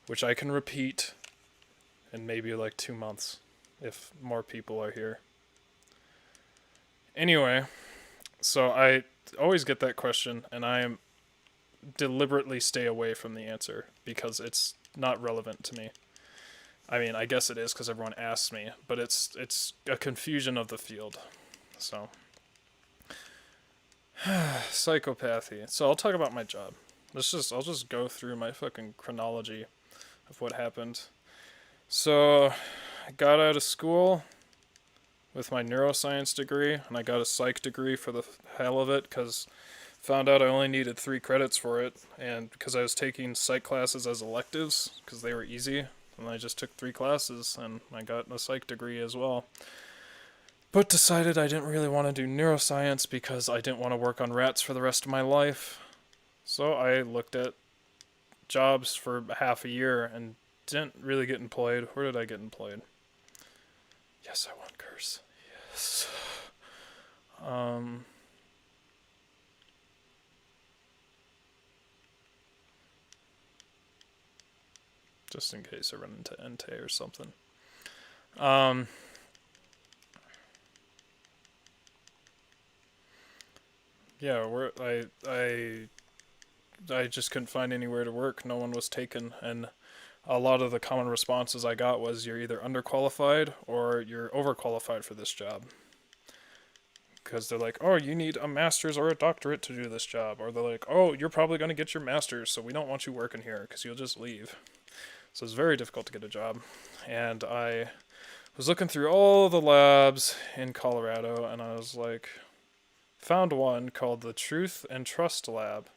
which I can repeat in maybe like 2 months if more people are here. Anyway, so I always get that question, and I am deliberately stay away from the answer because it's not relevant to me. I mean, I guess it is because everyone asks me, but it's a confusion of the field. So, psychopathy. So I'll talk about my job. I'll just go through my fucking chronology of what happened. So, I got out of school with my neuroscience degree, and I got a psych degree for the hell of it because found out I only needed 3 credits for it, and because I was taking psych classes as electives because they were easy, and I just took 3 classes and I got a psych degree as well. But decided I didn't really want to do neuroscience because I didn't want to work on rats for the rest of my life. So I looked at jobs for half a year and didn't really get employed. Where did I get employed? Yes, I want curse. Yes. Just in case I run into Entei or something. Yeah, I just couldn't find anywhere to work. No one was taken, and a lot of the common responses I got was you're either underqualified or you're overqualified for this job. Because they're like, oh, you need a master's or a doctorate to do this job. Or they're like, oh, you're probably going to get your master's, so we don't want you working here because you'll just leave. So it's very difficult to get a job. And I was looking through all the labs in Colorado, and I was like, found one called the Truth and Trust Lab.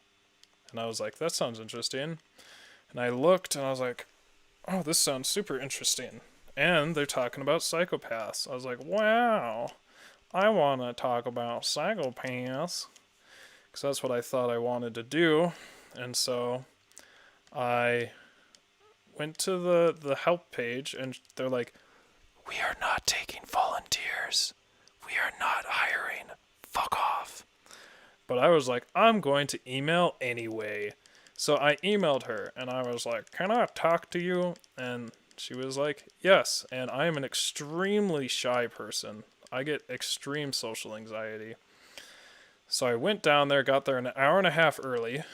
And I was like, that sounds interesting. And I looked, and I was like, oh, this sounds super interesting. And they're talking about psychopaths. I was like, wow, I want to talk about psychopaths. Because that's what I thought I wanted to do. And so I went to the help page, and they're like, we are not taking volunteers. We are not hiring fuck off. But I was like, I'm going to email anyway. So I emailed her and I was like, can I talk to you? And she was like, yes. And I am an extremely shy person. I get extreme social anxiety. So I went down there, got there an hour and a half early.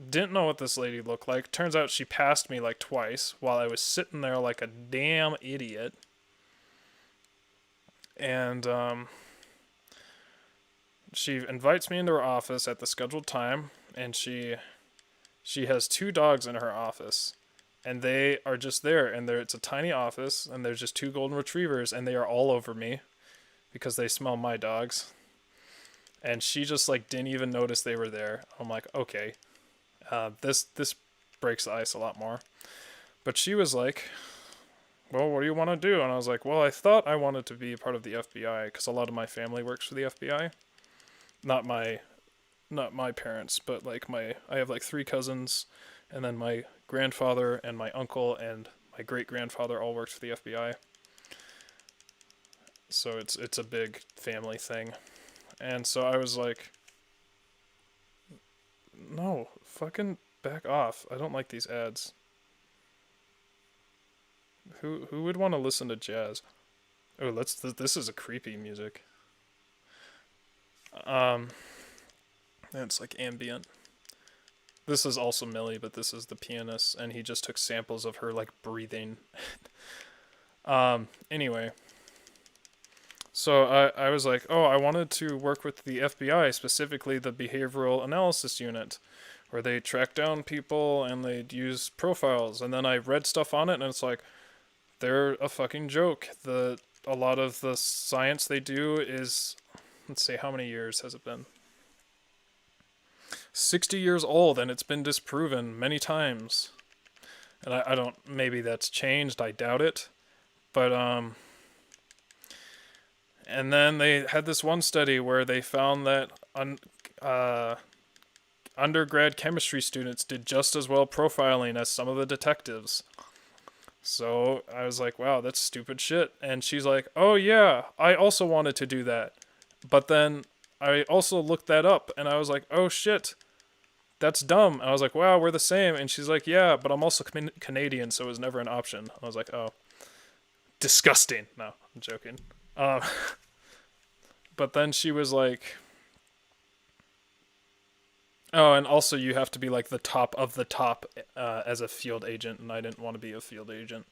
Didn't know what this lady looked like. Turns out she passed me like twice while I was sitting there like a damn idiot. And she invites me into her office at the scheduled time, and she has two dogs in her office, and they are just there, and it's a tiny office, and there's just two golden retrievers, and they are all over me because they smell my dogs. And she just like didn't even notice they were there. I'm like, okay, this breaks the ice a lot more. But she was like, well, what do you want to do? And I was like, well, I thought I wanted to be a part of the FBI because a lot of my family works for the FBI. Not my parents, but like I have like three cousins, and then my grandfather and my uncle and my great grandfather all worked for the FBI. So it's a big family thing. And so I was like, no, fucking back off. I don't like these ads. Who would want to listen to jazz? Oh, this is a creepy music. It's like ambient. This is also Millie, but this is the pianist, and he just took samples of her like breathing. Anyway. So I was like, oh, I wanted to work with the FBI, specifically the Behavioral Analysis Unit, where they track down people and they'd use profiles. And then I read stuff on it, and it's like, they're a fucking joke. A lot of the science they do is, let's see, how many years has it been? 60 years old, and it's been disproven many times. And I don't, maybe that's changed, I doubt it. But, and then they had this one study where they found that undergrad chemistry students did just as well profiling as some of the detectives. So I was like, wow, that's stupid shit. And she's like, oh yeah, I also wanted to do that. But then I also looked that up, and I was like, oh shit, that's dumb. And I was like, wow, we're the same. And she's like, yeah, but I'm also Canadian, so it was never an option. I was like, oh, disgusting. No, I'm joking. But then she was like, oh, and also you have to be like the top of the top as a field agent, and I didn't want to be a field agent.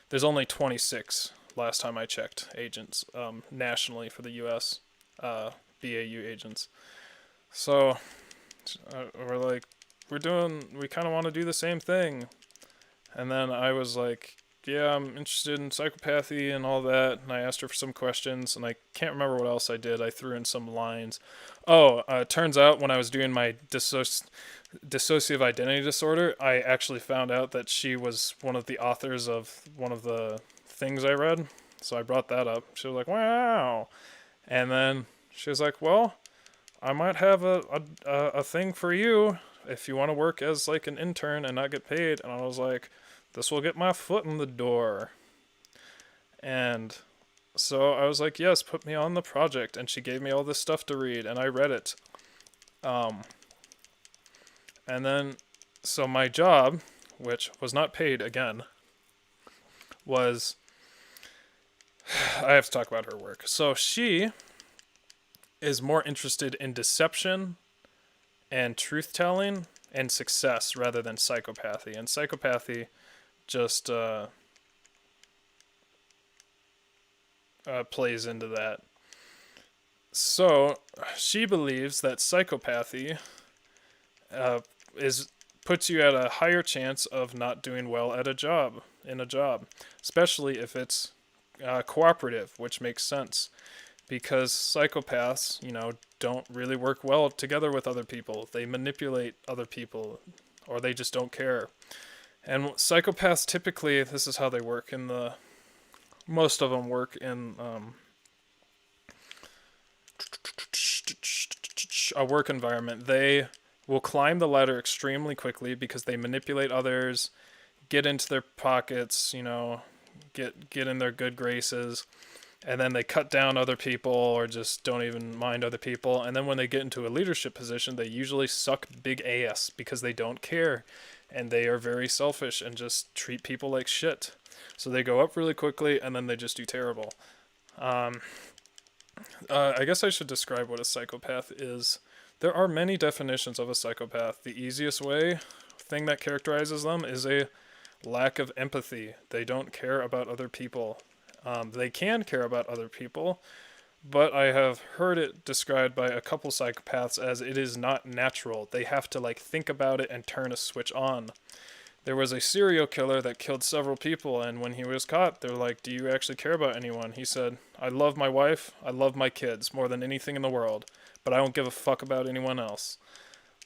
There's only 26, last time I checked, agents nationally for the U.S., BAU agents. So we're like, we kind of want to do the same thing. And then I was like, yeah, I'm interested in psychopathy and all that. And I asked her for some questions, and I can't remember what else I did. I threw in some lines. Oh, it turns out when I was doing my dissociative identity disorder, I actually found out that she was one of the authors of one of the things I read. So I brought that up. She was like, wow. And then she was like, well, I might have a thing for you if you want to work as like an intern and not get paid. And I was like, this will get my foot in the door. And so I was like, yes, put me on the project. And she gave me all this stuff to read, and I read it. And then, so my job, which was not paid again, was, I have to talk about her work. So she is more interested in deception and truth-telling and success rather than psychopathy. And psychopathy just plays into that. So she believes that psychopathy puts you at a higher chance of not doing well at a job, especially if it's cooperative, which makes sense, because psychopaths, don't really work well together with other people. They manipulate other people, or they just don't care. And psychopaths typically, this is how they work most of them work in a work environment. They will climb the ladder extremely quickly because they manipulate others, get into their pockets, get in their good graces. and then they cut down other people or just don't even mind other people. And then when they get into a leadership position, they usually suck big ass because they don't care, and they are very selfish and just treat people like shit. So they go up really quickly, and then they just do terrible. Um, I guess I should describe what a psychopath is. There are many definitions of a psychopath. The easiest thing that characterizes them is a lack of empathy. They don't care about other people. They can care about other people, but I have heard it described by a couple psychopaths as it is not natural. They have to like think about it and turn a switch on. There was a serial killer that killed several people, and when he was caught, they're like, "Do you actually care about anyone?" He said, "I love my wife, I love my kids more than anything in the world, but I don't give a fuck about anyone else."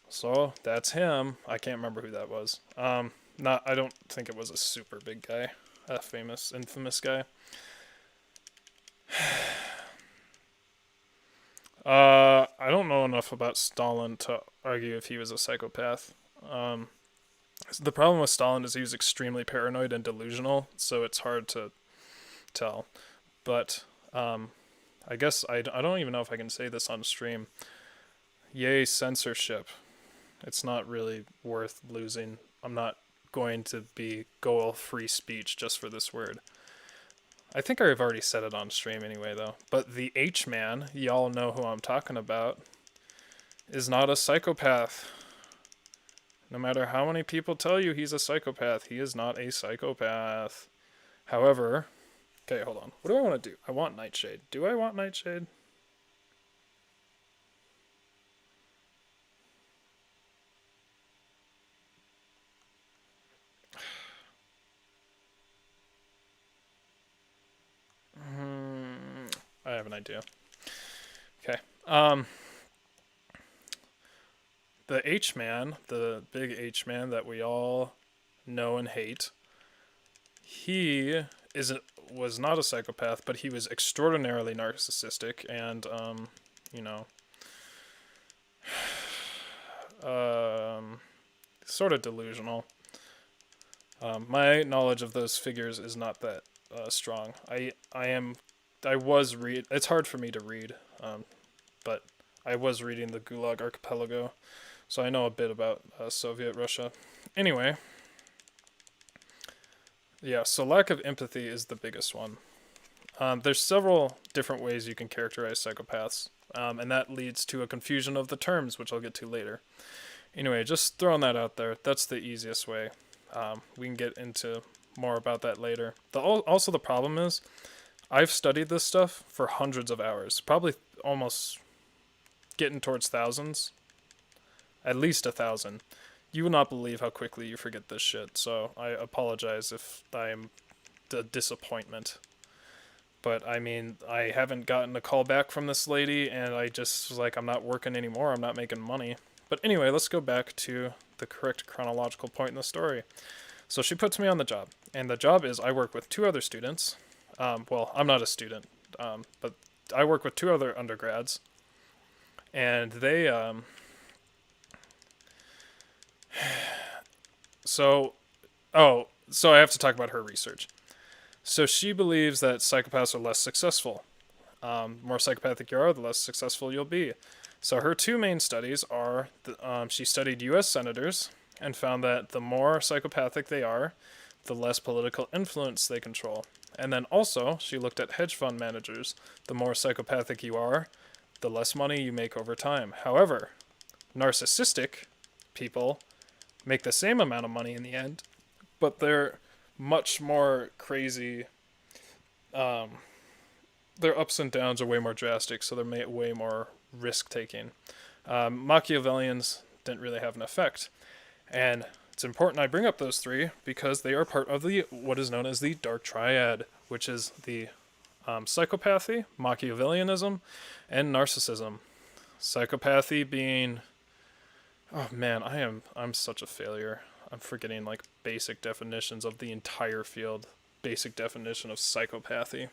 So that's him. I can't remember who that was. I don't think it was a super big guy, a famous, infamous guy. I don't know enough about Stalin to argue if he was a psychopath. The problem with Stalin is he was extremely paranoid and delusional, so it's hard to tell. But I guess I don't even know if I can say this on stream. Yay, censorship. It's not really worth losing. I'm not going to go all free speech just for this word. I think I've already said it on stream anyway, though. But the H-Man, y'all know who I'm talking about, is not a psychopath. No matter how many people tell you he's a psychopath, he is not a psychopath. However, okay, hold on. What do I want to do? I want Nightshade. Do I want Nightshade? I have an idea. Okay. The H-Man, the big H-Man that we all know and hate, he was not a psychopath, but he was extraordinarily narcissistic and, you know, sort of delusional. My knowledge of those figures is not that strong. It's hard for me to read, but I was reading the Gulag Archipelago, so I know a bit about Soviet Russia. Anyway, yeah, so lack of empathy is the biggest one. There's several different ways you can characterize psychopaths, and that leads to a confusion of the terms, which I'll get to later. Anyway, just throwing that out there, that's the easiest way. We can get into more about that later. Also, the problem is, I've studied this stuff for hundreds of hours, probably almost getting towards thousands, at least 1,000. You will not believe how quickly you forget this shit, so I apologize if I am a disappointment. But I mean, I haven't gotten a call back from this lady, and I just was like, I'm not working anymore, I'm not making money. But anyway, let's go back to the correct chronological point in the story. So she puts me on the job, and the job is I work with 2 other students. Well, I'm not a student, but I work with 2 other undergrads, and they, so I have to talk about her research. So she believes that psychopaths are less successful. More psychopathic you are, the less successful you'll be. So her 2 main studies are, she studied U.S. senators and found that the more psychopathic they are, the less political influence they control. And then also, she looked at hedge fund managers. The more psychopathic you are, the less money you make over time. However, narcissistic people make the same amount of money in the end, but they're much more crazy. Their ups and downs are way more drastic, so they're way more risk-taking. Machiavellians didn't really have an effect. And it's important I bring up those 3 because they are part of what is known as the Dark Triad, which is the psychopathy, Machiavellianism, and narcissism. Psychopathy being, oh man, I'm such a failure. I'm forgetting like basic definitions of the entire field. Basic definition of psychopathy.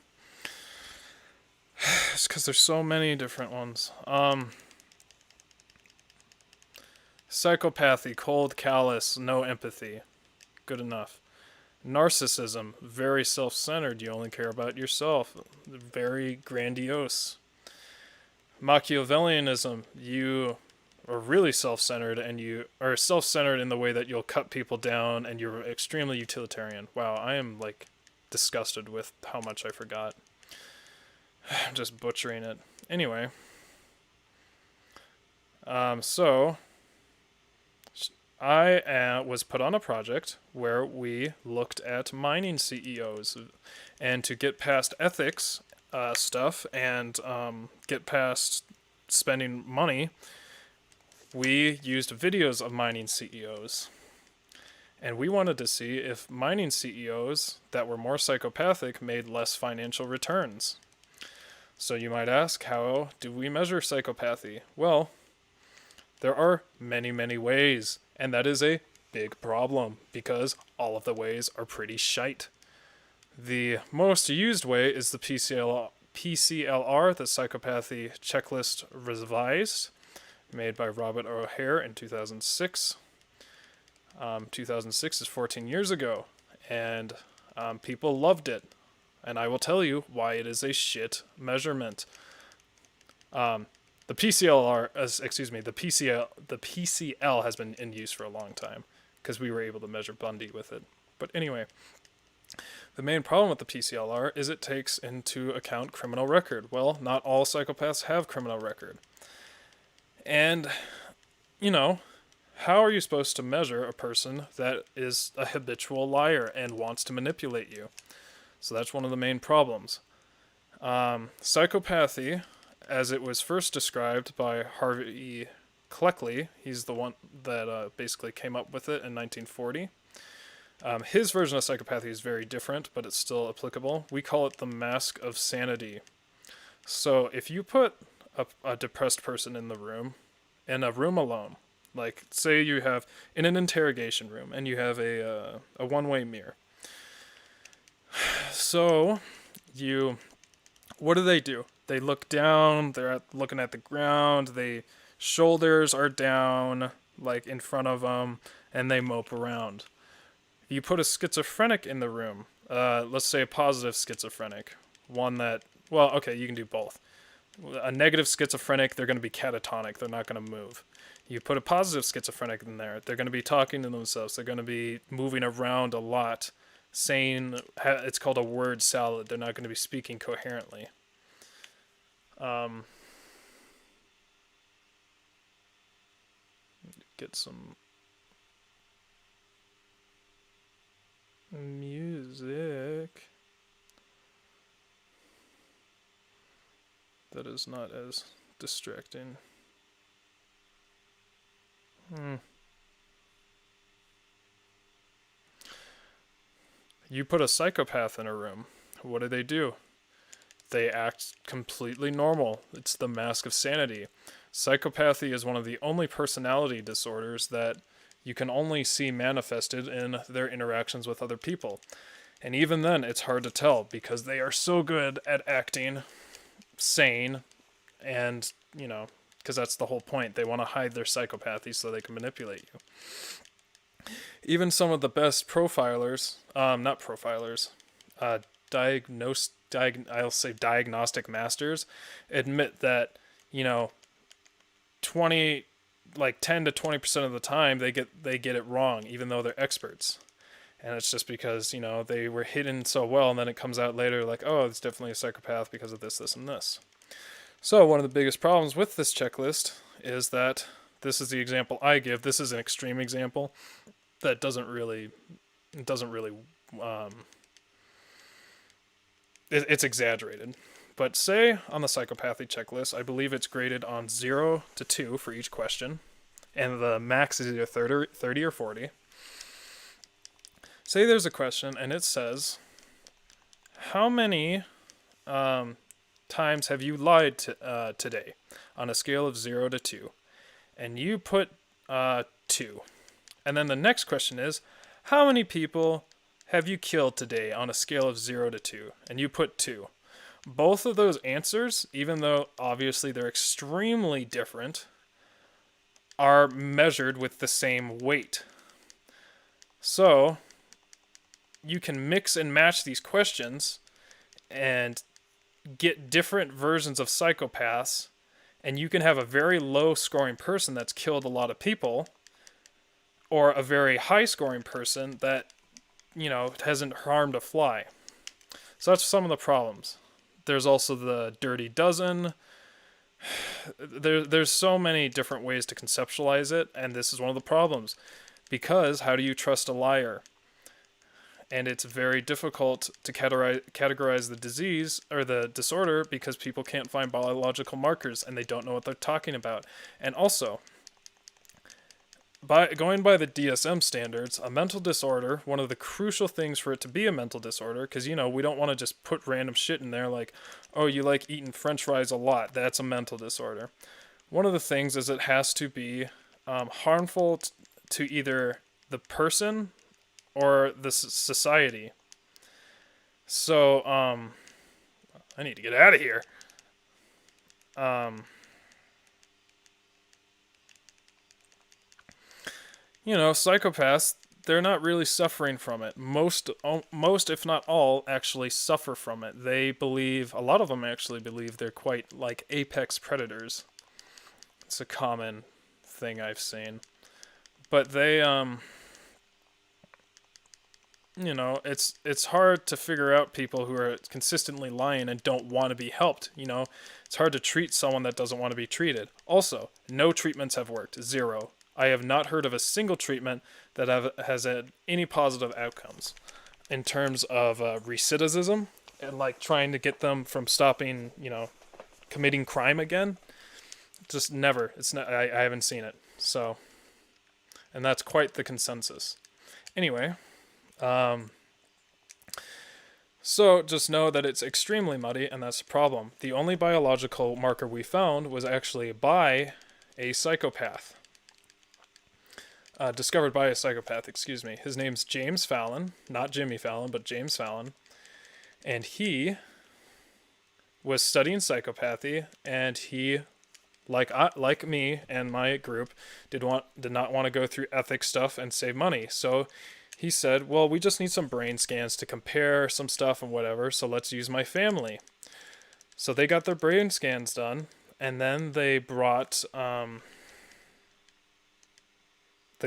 It's because there's so many different ones. Psychopathy, cold, callous, no empathy. Good enough. Narcissism, very self-centered. You only care about yourself. Very grandiose. Machiavellianism, you are really self-centered, and you are self-centered in the way that you'll cut people down, and you're extremely utilitarian. Wow, I am like disgusted with how much I forgot. I'm just butchering it. Anyway, so I was put on a project where we looked at mining CEOs, and to get past ethics stuff and get past spending money, we used videos of mining CEOs. And we wanted to see if mining CEOs that were more psychopathic made less financial returns. So you might ask, how do we measure psychopathy? Well, there are many, many ways, and that is a big problem because all of the ways are pretty shite. The most used way is the PCLR, the Psychopathy Checklist Revised, made by Robert O'Hare in 2006. 2006 is 14 years ago, and people loved it. And I will tell you why it is a shit measurement. The PCL has been in use for a long time because we were able to measure Bundy with it. But anyway, the main problem with the PCLR is it takes into account criminal record. Well, not all psychopaths have criminal record. And, how are you supposed to measure a person that is a habitual liar and wants to manipulate you? So that's one of the main problems. Psychopathy, as it was first described by Harvey Cleckley, he's the one that basically came up with it in 1940. His version of psychopathy is very different, but it's still applicable. We call it the mask of sanity. So if you put a depressed person in a room alone, like say you have in an interrogation room and you have a one-way mirror. So what do? They look down, they're looking at the ground, their shoulders are down, like in front of them, and they mope around. You put a schizophrenic in the room, let's say a positive schizophrenic, one that, you can do both. A negative schizophrenic, they're going to be catatonic, they're not going to move. You put a positive schizophrenic in there, they're going to be talking to themselves, they're going to be moving around a lot, saying, it's called a word salad, they're not going to be speaking coherently. Get some music that is not as distracting. You put a psychopath in a room, what do? They act completely normal. It's the mask of sanity. Psychopathy is one of the only personality disorders that you can only see manifested in their interactions with other people. And even then, it's hard to tell because they are so good at acting sane and, because that's the whole point. They want to hide their psychopathy so they can manipulate you. Even some of the best profilers, diagnostic masters admit that, 10 to 20% of the time they get it wrong, even though they're experts. And it's just because, they were hidden so well, and then it comes out later like, oh, it's definitely a psychopath because of this, this, and this. So one of the biggest problems with this checklist is that this is the example I give. This is an extreme example that it's exaggerated. But say on the psychopathy checklist, I believe it's graded on 0 to 2 for each question, and the max is either 30 or 40. Say there's a question and it says, how many times have you lied today on a scale of 0 to 2? And you put 2. And then the next question is, how many people have you killed today on a scale of 0 to 2? And you put 2. Both of those answers, even though obviously they're extremely different, are measured with the same weight. So, you can mix and match these questions and get different versions of psychopaths, and you can have a very low scoring person that's killed a lot of people, or a very high scoring person that, hasn't harmed a fly. So that's some of the problems. There's also the dirty dozen. There's so many different ways to conceptualize it, and this is one of the problems. Because how do you trust a liar? And it's very difficult to categorize the disease or the disorder because people can't find biological markers and they don't know what they're talking about. And also, going by the DSM standards, a mental disorder, one of the crucial things for it to be a mental disorder, because, we don't want to just put random shit in there like, oh, you like eating french fries a lot. That's a mental disorder. One of the things is it has to be harmful to either the person or the society. So, I need to get out of here. Psychopaths, they're not really suffering from it. Most, if not all, actually suffer from it. A lot of them actually believe they're quite like apex predators. It's a common thing I've seen. But they, it's hard to figure out people who are consistently lying and don't want to be helped. It's hard to treat someone that doesn't want to be treated. Also, no treatments have worked. 0. I have not heard of a single treatment that has had any positive outcomes in terms of recidivism and like trying to get them from stopping, committing crime again. Just never. It's not. I haven't seen it. So, and that's quite the consensus. Anyway. So just know that it's extremely muddy, and that's the problem. The only biological marker we found was actually by a psychopath. Discovered by a psychopath, excuse me. His name's James Fallon. Not Jimmy Fallon, but James Fallon. And he was studying psychopathy, and he, like me and my group, did not want to go through ethics stuff and save money. So he said, well, we just need some brain scans to compare some stuff and whatever, so let's use my family. So they got their brain scans done, and then they brought, the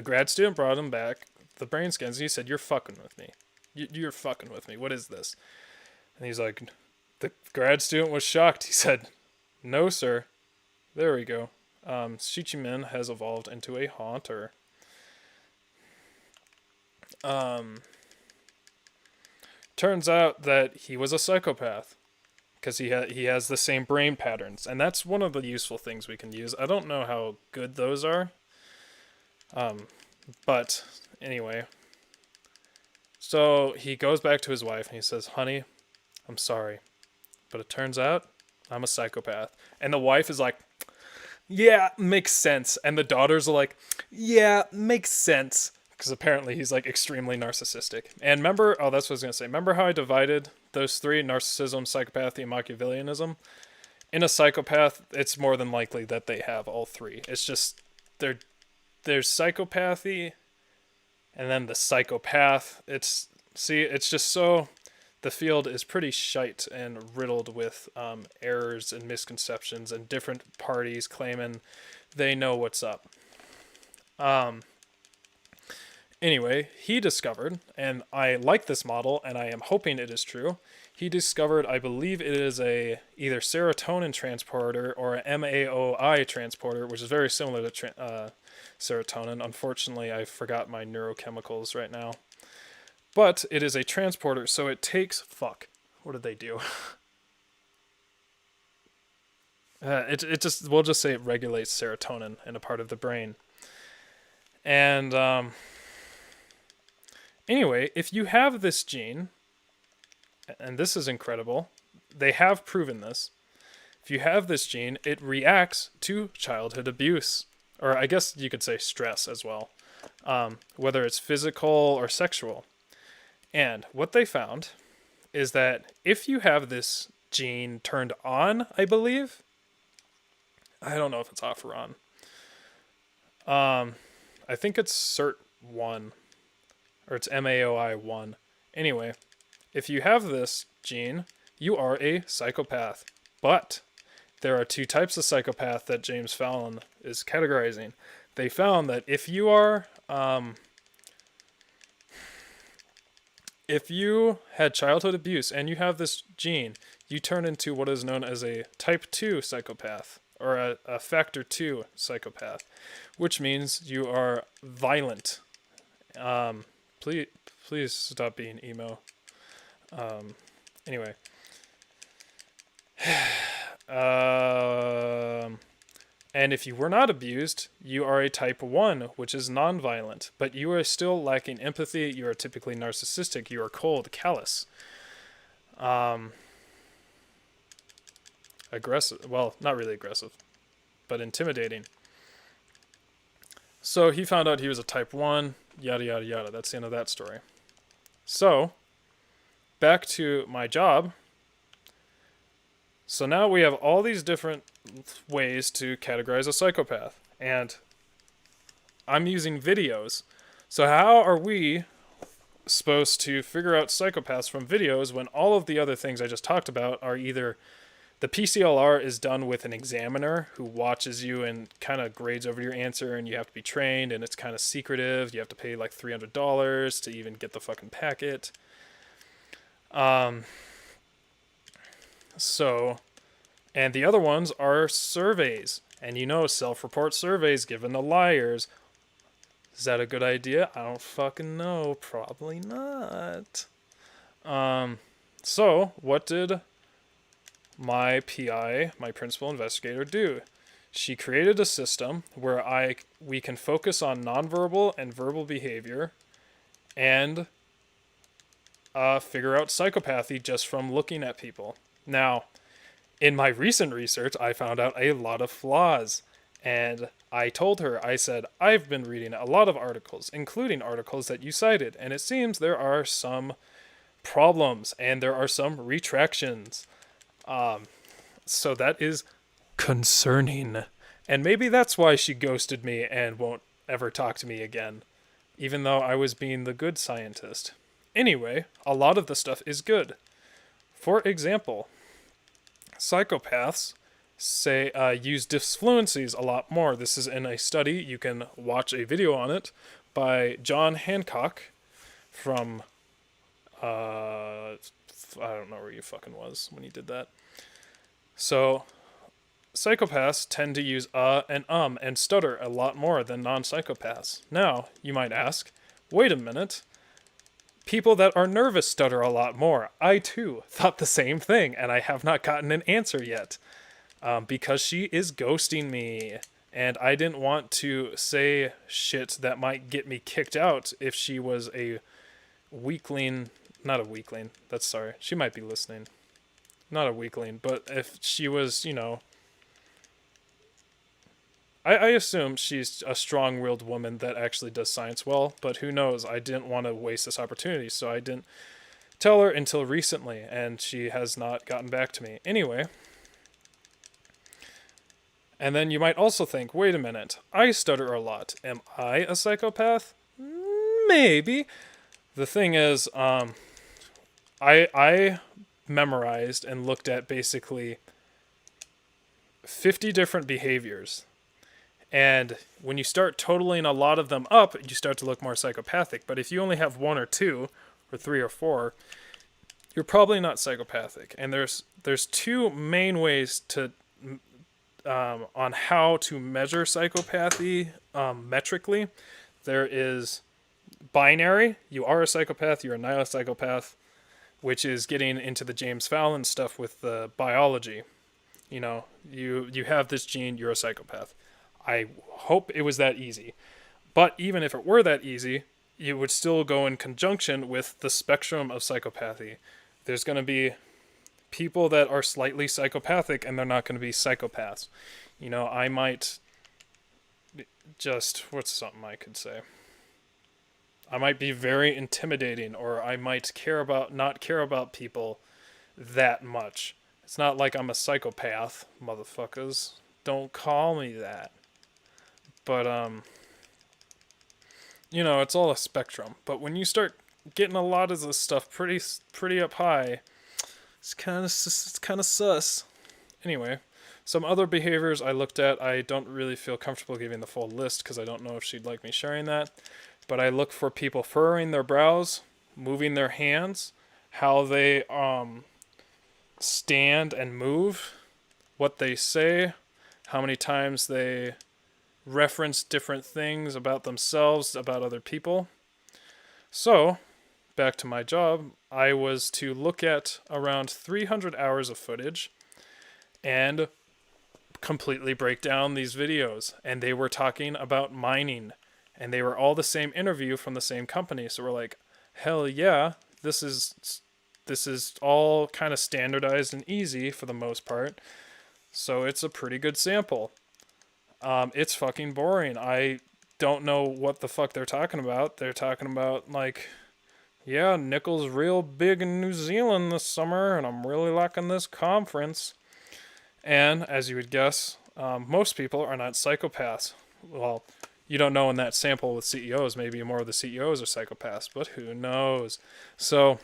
grad student brought him back the brain scans, and he said, you're fucking with me. You're fucking with me. What is this? And he's like, the grad student was shocked. He said, no, sir. There we go. Shichimin has evolved into a haunter. Turns out that he was a psychopath because he has the same brain patterns, and that's one of the useful things we can use. I don't know how good those are, but anyway. So he goes back to his wife and he says, honey, I'm sorry, but it turns out I'm a psychopath. And the wife is like, yeah, makes sense. And the daughters are like, yeah, makes sense. Because apparently he's like extremely narcissistic. And that's what I was going to say. Remember how I divided those 3, narcissism, psychopathy, and Machiavellianism? In a psychopath, it's more than likely that they have all 3. It's just, there's psychopathy, and then the psychopath. It's just so, the field is pretty shite and riddled with errors and misconceptions and different parties claiming they know what's up. Anyway, he discovered, and I like this model, and I am hoping it is true. He discovered, I believe it is either serotonin transporter or an MAOI transporter, which is very similar to serotonin. Unfortunately, I forgot my neurochemicals right now. But it is a transporter, so it takes... Fuck. What did they do? We'll just say it regulates serotonin in a part of the brain. And, anyway, if you have this gene, and this is incredible, they have proven this. If you have this gene, it reacts to childhood abuse. Or I guess you could say stress as well. Whether it's physical or sexual. And what they found is that if you have this gene turned on, I believe. I don't know if it's off or on. I think it's CERT1. Or it's MAOI1. Anyway, if you have this gene, you are a psychopath. But there are two types of psychopath that James Fallon is categorizing. They found that if you are, if you had childhood abuse and you have this gene, you turn into what is known as a type 2 psychopath, or a factor 2 psychopath, which means you are violent. Please stop being emo. Anyway. And if you were not abused, you are a type 1, which is non-violent, but you are still lacking empathy, you are typically narcissistic, you are cold, callous. Aggressive, well, not really aggressive, but intimidating. So he found out he was a type 1, yada yada yada. That's the end of that story. So, back to my job. So now we have all these different ways to categorize a psychopath. And I'm using videos. So how are we supposed to figure out psychopaths from videos when all of the other things I just talked about are either the PCLR is done with an examiner who watches you and kind of grades over your answer, and you have to be trained, and it's kind of secretive. You have to pay like $300 to even get the fucking packet. So, and the other ones are surveys. And you know, self-report surveys given to liars. Is that a good idea? I don't fucking know. Probably not. So, what did my PI, my principal investigator, do? She created a system where we can focus on nonverbal and verbal behavior and figure out psychopathy just from looking at people. Now, in my recent research, I found out a lot of flaws. And I told her, I said, I've been reading a lot of articles, including articles that you cited, and it seems there are some problems and there are some retractions. So that is concerning. And maybe that's why she ghosted me and won't ever talk to me again, even though I was being the good scientist. Anyway, a lot of the stuff is good. For example, psychopaths use disfluencies a lot more. This is in a study. You can watch a video on it by John Hancock from I don't know where you fucking was when he did that. So psychopaths tend to use and stutter a lot more than non-psychopaths. Now, you might ask, wait a minute. People that are nervous stutter a lot more. I too thought the same thing, and I have not gotten an answer yet. Because she is ghosting me, and I didn't want to say shit that might get me kicked out if she was a weakling. Not a weakling, that's sorry. She might be listening. Not a weakling, but if she was, you know, I assume she's a strong-willed woman that actually does science well, but who knows? I didn't want to waste this opportunity, so I didn't tell her until recently, and she has not gotten back to me. Anyway. And then you might also think, wait a minute, I stutter a lot. Am I a psychopath? Maybe. The thing is, I memorized and looked at basically 50 different behaviors. And when you start totaling a lot of them up, you start to look more psychopathic. But if you only have 1 or 2, or 3 or 4, you're probably not psychopathic. And there's 2 main ways to on how to measure psychopathy metrically. There is binary. You are a psychopath. You're not a psychopath, which is getting into the James Fallon stuff with the biology. You know, you have this gene. You're a psychopath. I hope it was that easy. But even if it were that easy, it would still go in conjunction with the spectrum of psychopathy. There's going to be people that are slightly psychopathic, and they're not going to be psychopaths. You know, I might just, what's something I could say? I might be very intimidating, or I might not care about people that much. It's not like I'm a psychopath, motherfuckers. Don't call me that. But, you know, it's all a spectrum. But when you start getting a lot of this stuff pretty up high. It's kind of sus. Anyway, some other behaviors I looked at, I don't really feel comfortable giving the full list because I don't know if she'd like me sharing that. But I look for people furrowing their brows, moving their hands, how they stand and move, what they say, how many times they reference different things about themselves, about other people. So, back to my job, I was to look at around 300 hours of footage and completely break down these videos. And they were talking about mining, and they were all the same interview from the same company. So we're like, hell yeah, this is all kind of standardized and easy for the most part. So it's a pretty good sample. It's fucking boring. I don't know what the fuck they're talking about. They're talking about, like, yeah, nickel's real big in New Zealand this summer, and I'm really liking this conference. And, as you would guess, most people are not psychopaths. Well, you don't know in that sample with CEOs. Maybe more of the CEOs are psychopaths, but who knows? So,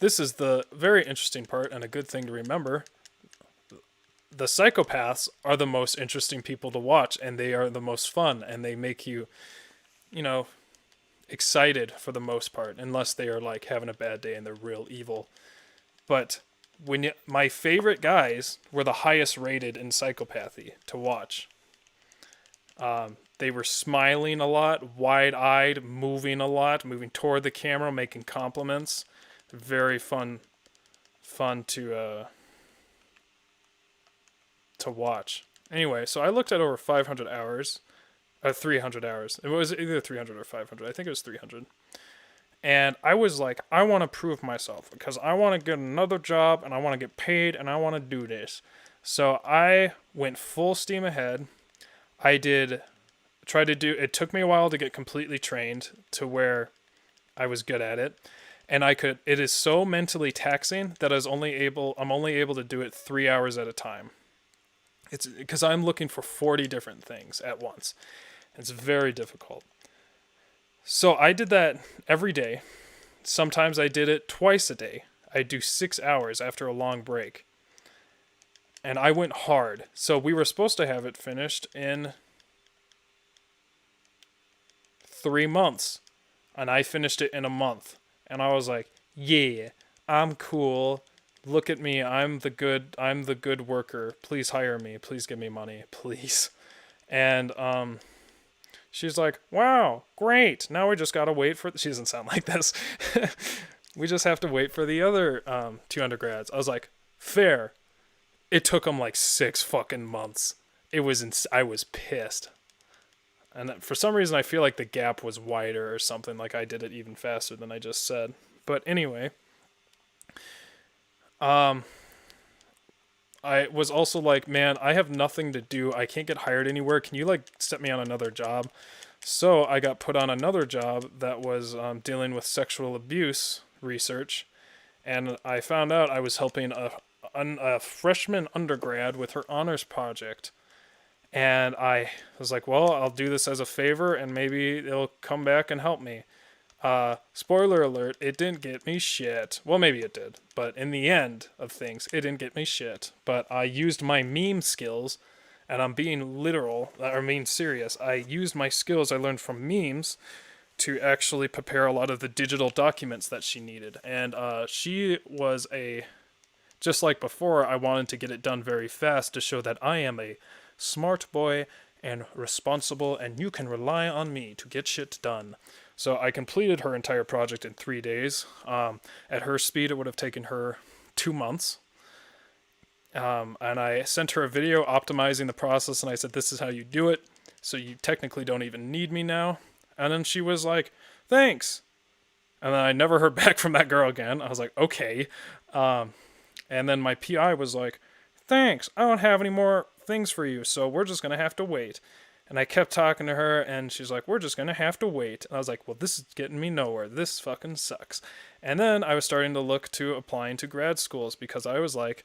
this is the very interesting part and a good thing to remember. The psychopaths are the most interesting people to watch, and they are the most fun, and they make you, excited for the most part, unless they are like having a bad day and they're real evil. But my favorite guys were the highest rated in psychopathy to watch. They were smiling a lot, wide-eyed, moving a lot, moving toward the camera, making compliments. Very fun to watch. Anyway, so I looked at over 500 hours, 300 hours. It was either 300 or 500. I think it was 300. And I was like, I want to prove myself because I want to get another job and I want to get paid and I want to do this. So I went full steam ahead. It took me a while to get completely trained to where I was good at it. And it is so mentally taxing that I'm only able to do it 3 hours at a time. It's because I'm looking for 40 different things at once. It's very difficult. So I did that every day. Sometimes I did it twice a day. I do 6 hours after a long break. And I went hard. So we were supposed to have it finished in 3 months. And I finished it in a month. And I was like, yeah, I'm cool. Look at me. I'm the good worker. Please hire me. Please give me money. Please. And she's like, wow, great. Now we just got to wait for... She doesn't sound like this. We just have to wait for the other 2 undergrads. I was like, fair. It took them like 6 fucking months. I was pissed. And for some reason, I feel like the gap was wider or something. Like I did it even faster than I just said. But anyway, I was also like, man, I have nothing to do. I can't get hired anywhere. Can you like set me on another job? So I got put on another job that was dealing with sexual abuse research. And I found out I was helping a freshman undergrad with her honors project. And I was like, well, I'll do this as a favor and maybe they'll come back and help me. Spoiler alert, it didn't get me shit. Well, maybe it did. But in the end of things, it didn't get me shit. But I used my meme skills, and I'm being serious. I used my skills I learned from memes to actually prepare a lot of the digital documents that she needed. And she was just like before, I wanted to get it done very fast to show that I am a smart boy and responsible, and you can rely on me to get shit done. So I completed her entire project in 3 days. At her speed, it would have taken her 2 months. And I sent her a video optimizing the process, and I said, this is how you do it, so you technically don't even need me now. And then she was like, thanks. And then I never heard back from that girl again. I was like, okay. And then my PI was like, thanks, I don't have any more things for you, so we're just going to have to wait. And I kept talking to her, and she's like, we're just going to have to wait. And I was like, well, this is getting me nowhere. This fucking sucks. And then I was starting to look to applying to grad schools, because I was like,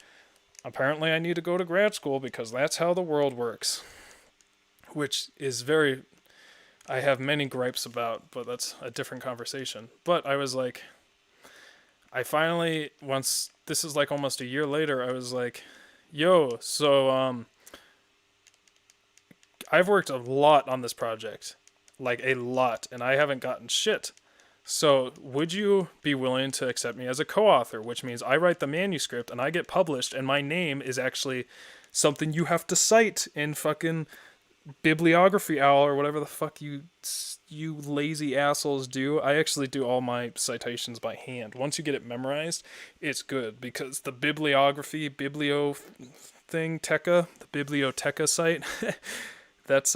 apparently I need to go to grad school because that's how the world works. Which is very I have many gripes about, but that's a different conversation. But I was like, I finally, once, this is like almost a year later, I was like, yo, so, I've worked a lot on this project. Like, a lot, and I haven't gotten shit. So, would you be willing to accept me as a co author, which means I write the manuscript and I get published, and my name is actually something you have to cite in fucking Bibliography Owl or whatever the fuck you lazy assholes do. I actually do all my citations by hand. Once you get it memorized, it's good because the biblio thing, Teca, the biblioteca site, that's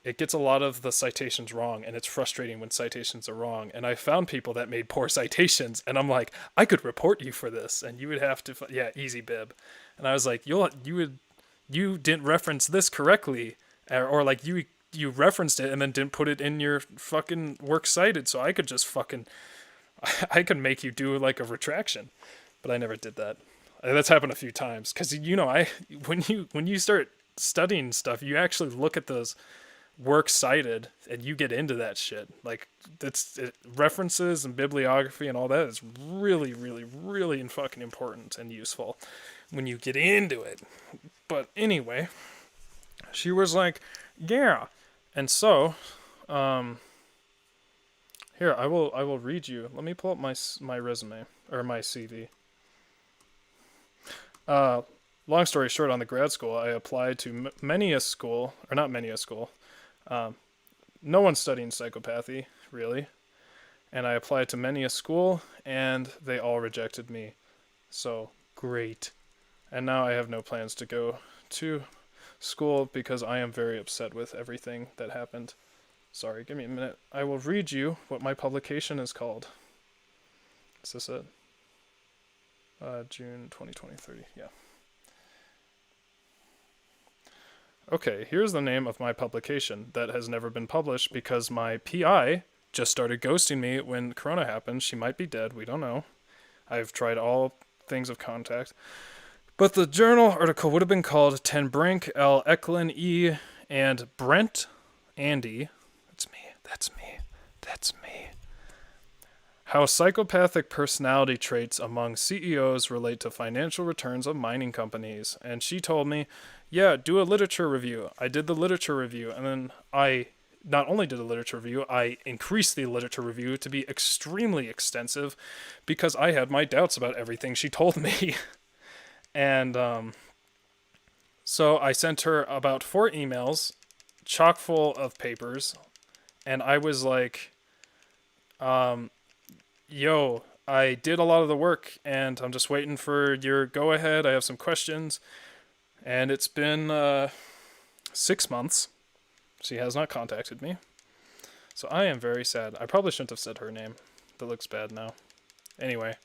it gets a lot of the citations wrong, and it's frustrating when citations are wrong. And I found people that made poor citations, and I'm like, I could report you for this, and you would have to, yeah, easy bib. And I was like, you didn't reference this correctly, or like you referenced it and then didn't put it in your fucking works cited, so I could just fucking, I could make you do like a retraction, but I never did that. That's happened a few times because I when you start studying stuff, you actually look at those works cited and you get into that shit. Like references and bibliography and all that is really, really, really fucking important and useful when you get into it. But anyway, she was like, yeah. And so, here, I will read you. Let me pull up my resume, or my CV. Long story short, on the grad school, I applied to many a school, or not many a school. No one's studying psychopathy, really. And I applied to many a school, and they all rejected me. So, great. And now I have no plans to go to school because I am very upset with everything that happened. Sorry, give me a minute. I will read you what my publication is called. Is this it? June 2023, yeah. Okay, here's the name of my publication that has never been published because my PI just started ghosting me when Corona happened. She might be dead, we don't know. I've tried all things of contact. But the journal article would have been called Ten Brink, L. Eklund, E. and Brent, Andy. That's me. How psychopathic personality traits among CEOs relate to financial returns of mining companies. And she told me, yeah, do a literature review. I did the literature review, and then I not only did a literature review, I increased the literature review to be extremely extensive because I had my doubts about everything she told me. And so I sent her about 4 emails, chock full of papers, and I was like, yo, I did a lot of the work, and I'm just waiting for your go-ahead. I have some questions. And it's been 6 months. She has not contacted me. So I am very sad. I probably shouldn't have said her name. That looks bad now. Anyway.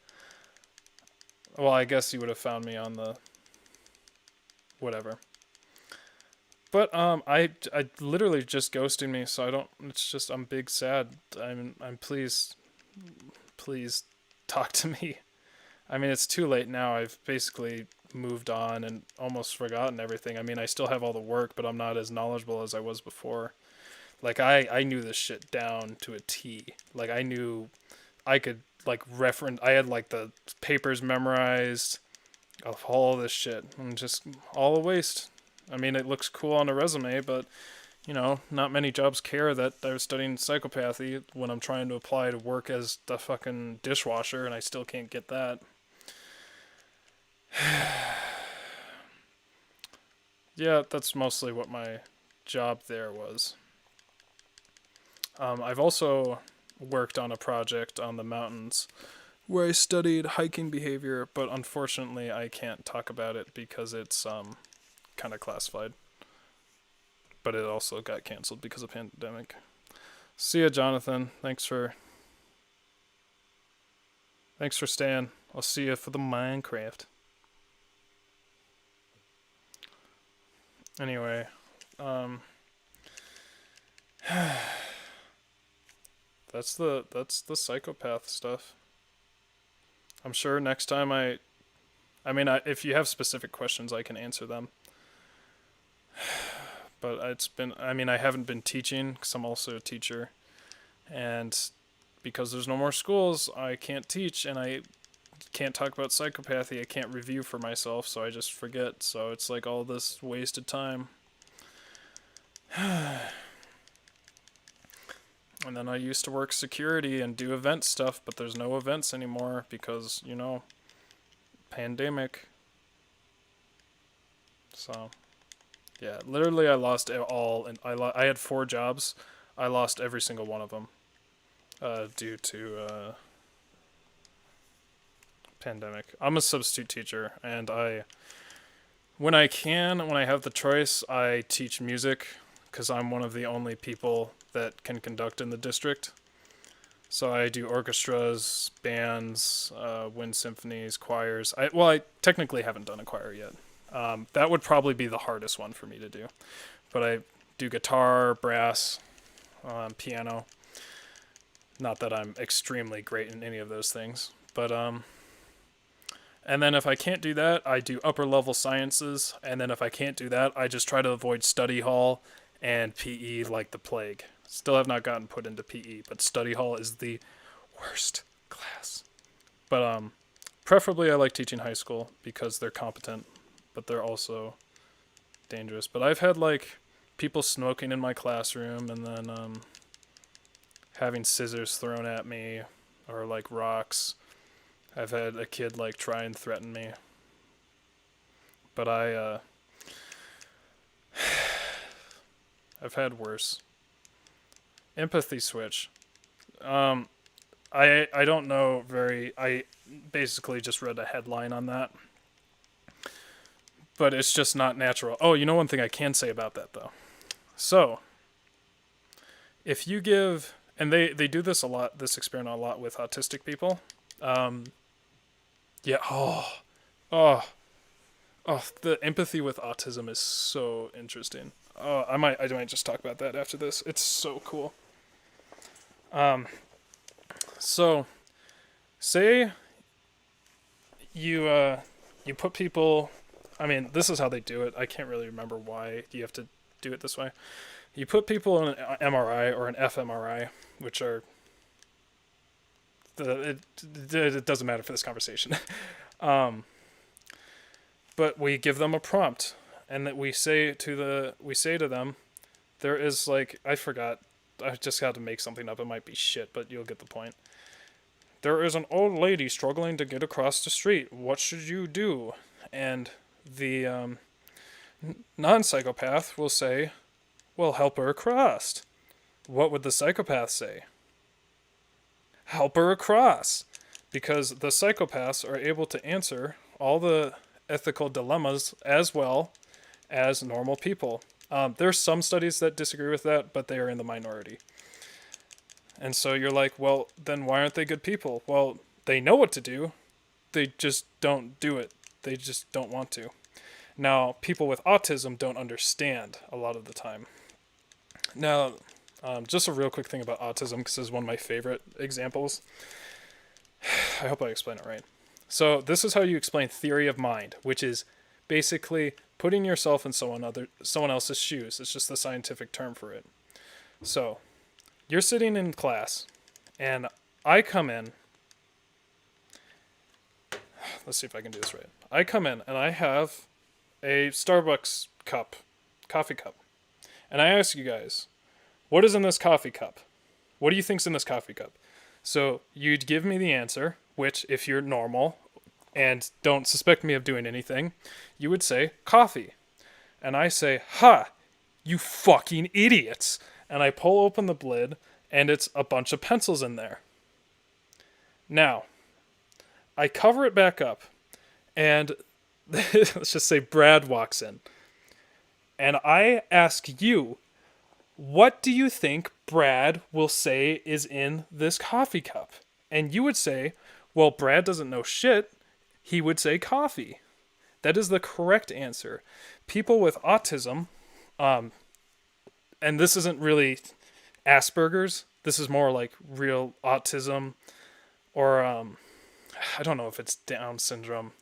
Well, I guess you would have found me on the whatever. But I literally just ghosting me, so I don't. It's just I'm big sad. I'm please talk to me. I mean, it's too late now. I've basically moved on and almost forgotten everything. I mean, I still have all the work, but I'm not as knowledgeable as I was before. Like I knew this shit down to a T. Like I knew I could like reference. I had like the papers memorized of all this shit, and just all a waste. I mean, it looks cool on a resume, but not many jobs care that I was studying psychopathy when I'm trying to apply to work as the fucking dishwasher, and I still can't get that. Yeah, that's mostly what my job there was. I've also worked on a project on the mountains where I studied hiking behavior, but unfortunately I can't talk about it because it's kind of classified. But it also got canceled because of pandemic. See ya, Jonathan. Thanks for staying. I'll see you for the Minecraft. Anyway, that's the psychopath stuff. I'm sure next time if you have specific questions, I can answer them. But I haven't been teaching because I'm also a teacher. And because there's no more schools, I can't teach and I can't talk about psychopathy. I can't review for myself, so I just forget. So it's like all this wasted time. And then I used to work security and do event stuff, but there's no events anymore because, pandemic. So, yeah, literally I lost it all, and I had 4 jobs. I lost every single one of them due to pandemic. I'm a substitute teacher, and when I have the choice, I teach music because I'm one of the only people that can conduct in the district. So I do orchestras, bands, wind symphonies, choirs. I technically haven't done a choir yet. That would probably be the hardest one for me to do. But I do guitar, brass, piano. Not that I'm extremely great in any of those things. But, and then if I can't do that, I do upper level sciences. And then if I can't do that, I just try to avoid study hall and PE like the plague. Still have not gotten put into PE, but study hall is the worst class. But preferably I like teaching high school because they're competent, but they're also dangerous. But I've had like people smoking in my classroom and then having scissors thrown at me or like rocks. I've had a kid like try and threaten me. But I've had worse. Empathy switch. I don't know I basically just read a headline on that. But it's just not natural. Oh, one thing I can say about that though. So, if you give, and they do this a lot, this experiment a lot with autistic people. Yeah. Oh, the empathy with autism is so interesting. Oh, I might just talk about that after this. It's so cool. So, say you put people. I mean, this is how they do it. I can't really remember why you have to do it this way. You put people in an MRI or an fMRI, which are it doesn't matter for this conversation. But we give them a prompt, and that we say to them, there is like, I forgot. I just got to make something up. It might be shit, but you'll get the point. There is an old lady struggling to get across the street. What should you do? And the non-psychopath will say, well, help her across. What would the psychopath say? Help her across. Because the psychopaths are able to answer all the ethical dilemmas as well as normal people. There's some studies that disagree with that, but they are in the minority. And so you're like, well, then why aren't they good people? Well, they know what to do. They just don't do it. They just don't want to. Now, people with autism don't understand a lot of the time. Now, just a real quick thing about autism, because this is one of my favorite examples. I hope I explain it right. So this is how you explain theory of mind, which is basically putting yourself in someone else's shoes. It's just the scientific term for it. So you're sitting in class, and I come in. Let's see if I can do this right. I come in, and I have a Starbucks coffee cup. And I ask you guys, what is in this coffee cup? What do you think's in this coffee cup? So you'd give me the answer, which if you're normal and don't suspect me of doing anything, you would say coffee. And I say, ha, you fucking idiots. And I pull open the lid, and it's a bunch of pencils in there. Now, I cover it back up, and let's just say Brad walks in. And I ask you, what do you think Brad will say is in this coffee cup? And you would say, well, Brad doesn't know shit. He would say coffee. That is the correct answer. People with autism, and this isn't really Asperger's. This is more like real autism, or I don't know if it's Down syndrome.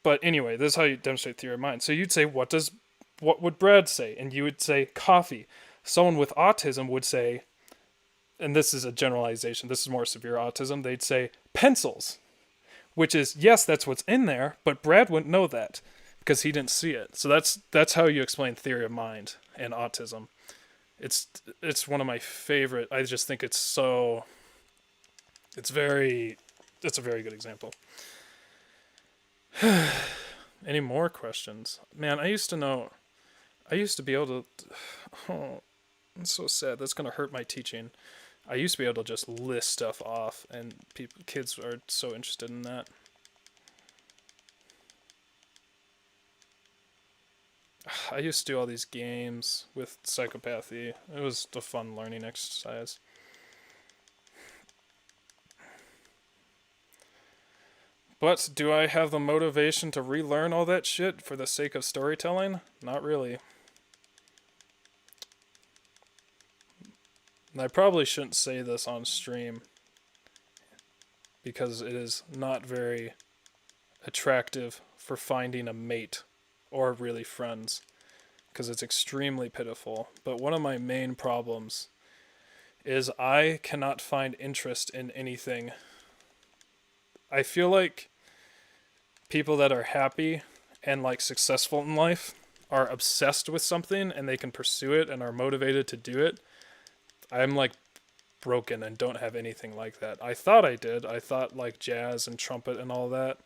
But anyway, this is how you demonstrate theory of mind. So you'd say, what does what would Brad say? And you would say coffee. Someone with autism would say, and this is a generalization, this is more severe autism, they'd say pencils, which is, yes, that's what's in there, but Brad wouldn't know that because he didn't see it. So that's how you explain theory of mind and autism. It's one of my favorite. I just think it's a very good example. Any more questions? Man, I used to be able to, oh, it's so sad. That's going to hurt my teaching. I used to be able to just list stuff off, and kids are so interested in that. I used to do all these games with psychopathy. It was a fun learning exercise. But do I have the motivation to relearn all that shit for the sake of storytelling? Not really. And I probably shouldn't say this on stream because it is not very attractive for finding a mate or really friends, because it's extremely pitiful. But one of my main problems is I cannot find interest in anything. I feel like people that are happy and like successful in life are obsessed with something and they can pursue it and are motivated to do it. I'm like broken and don't have anything like that. I thought I did. I thought like jazz and trumpet and all that,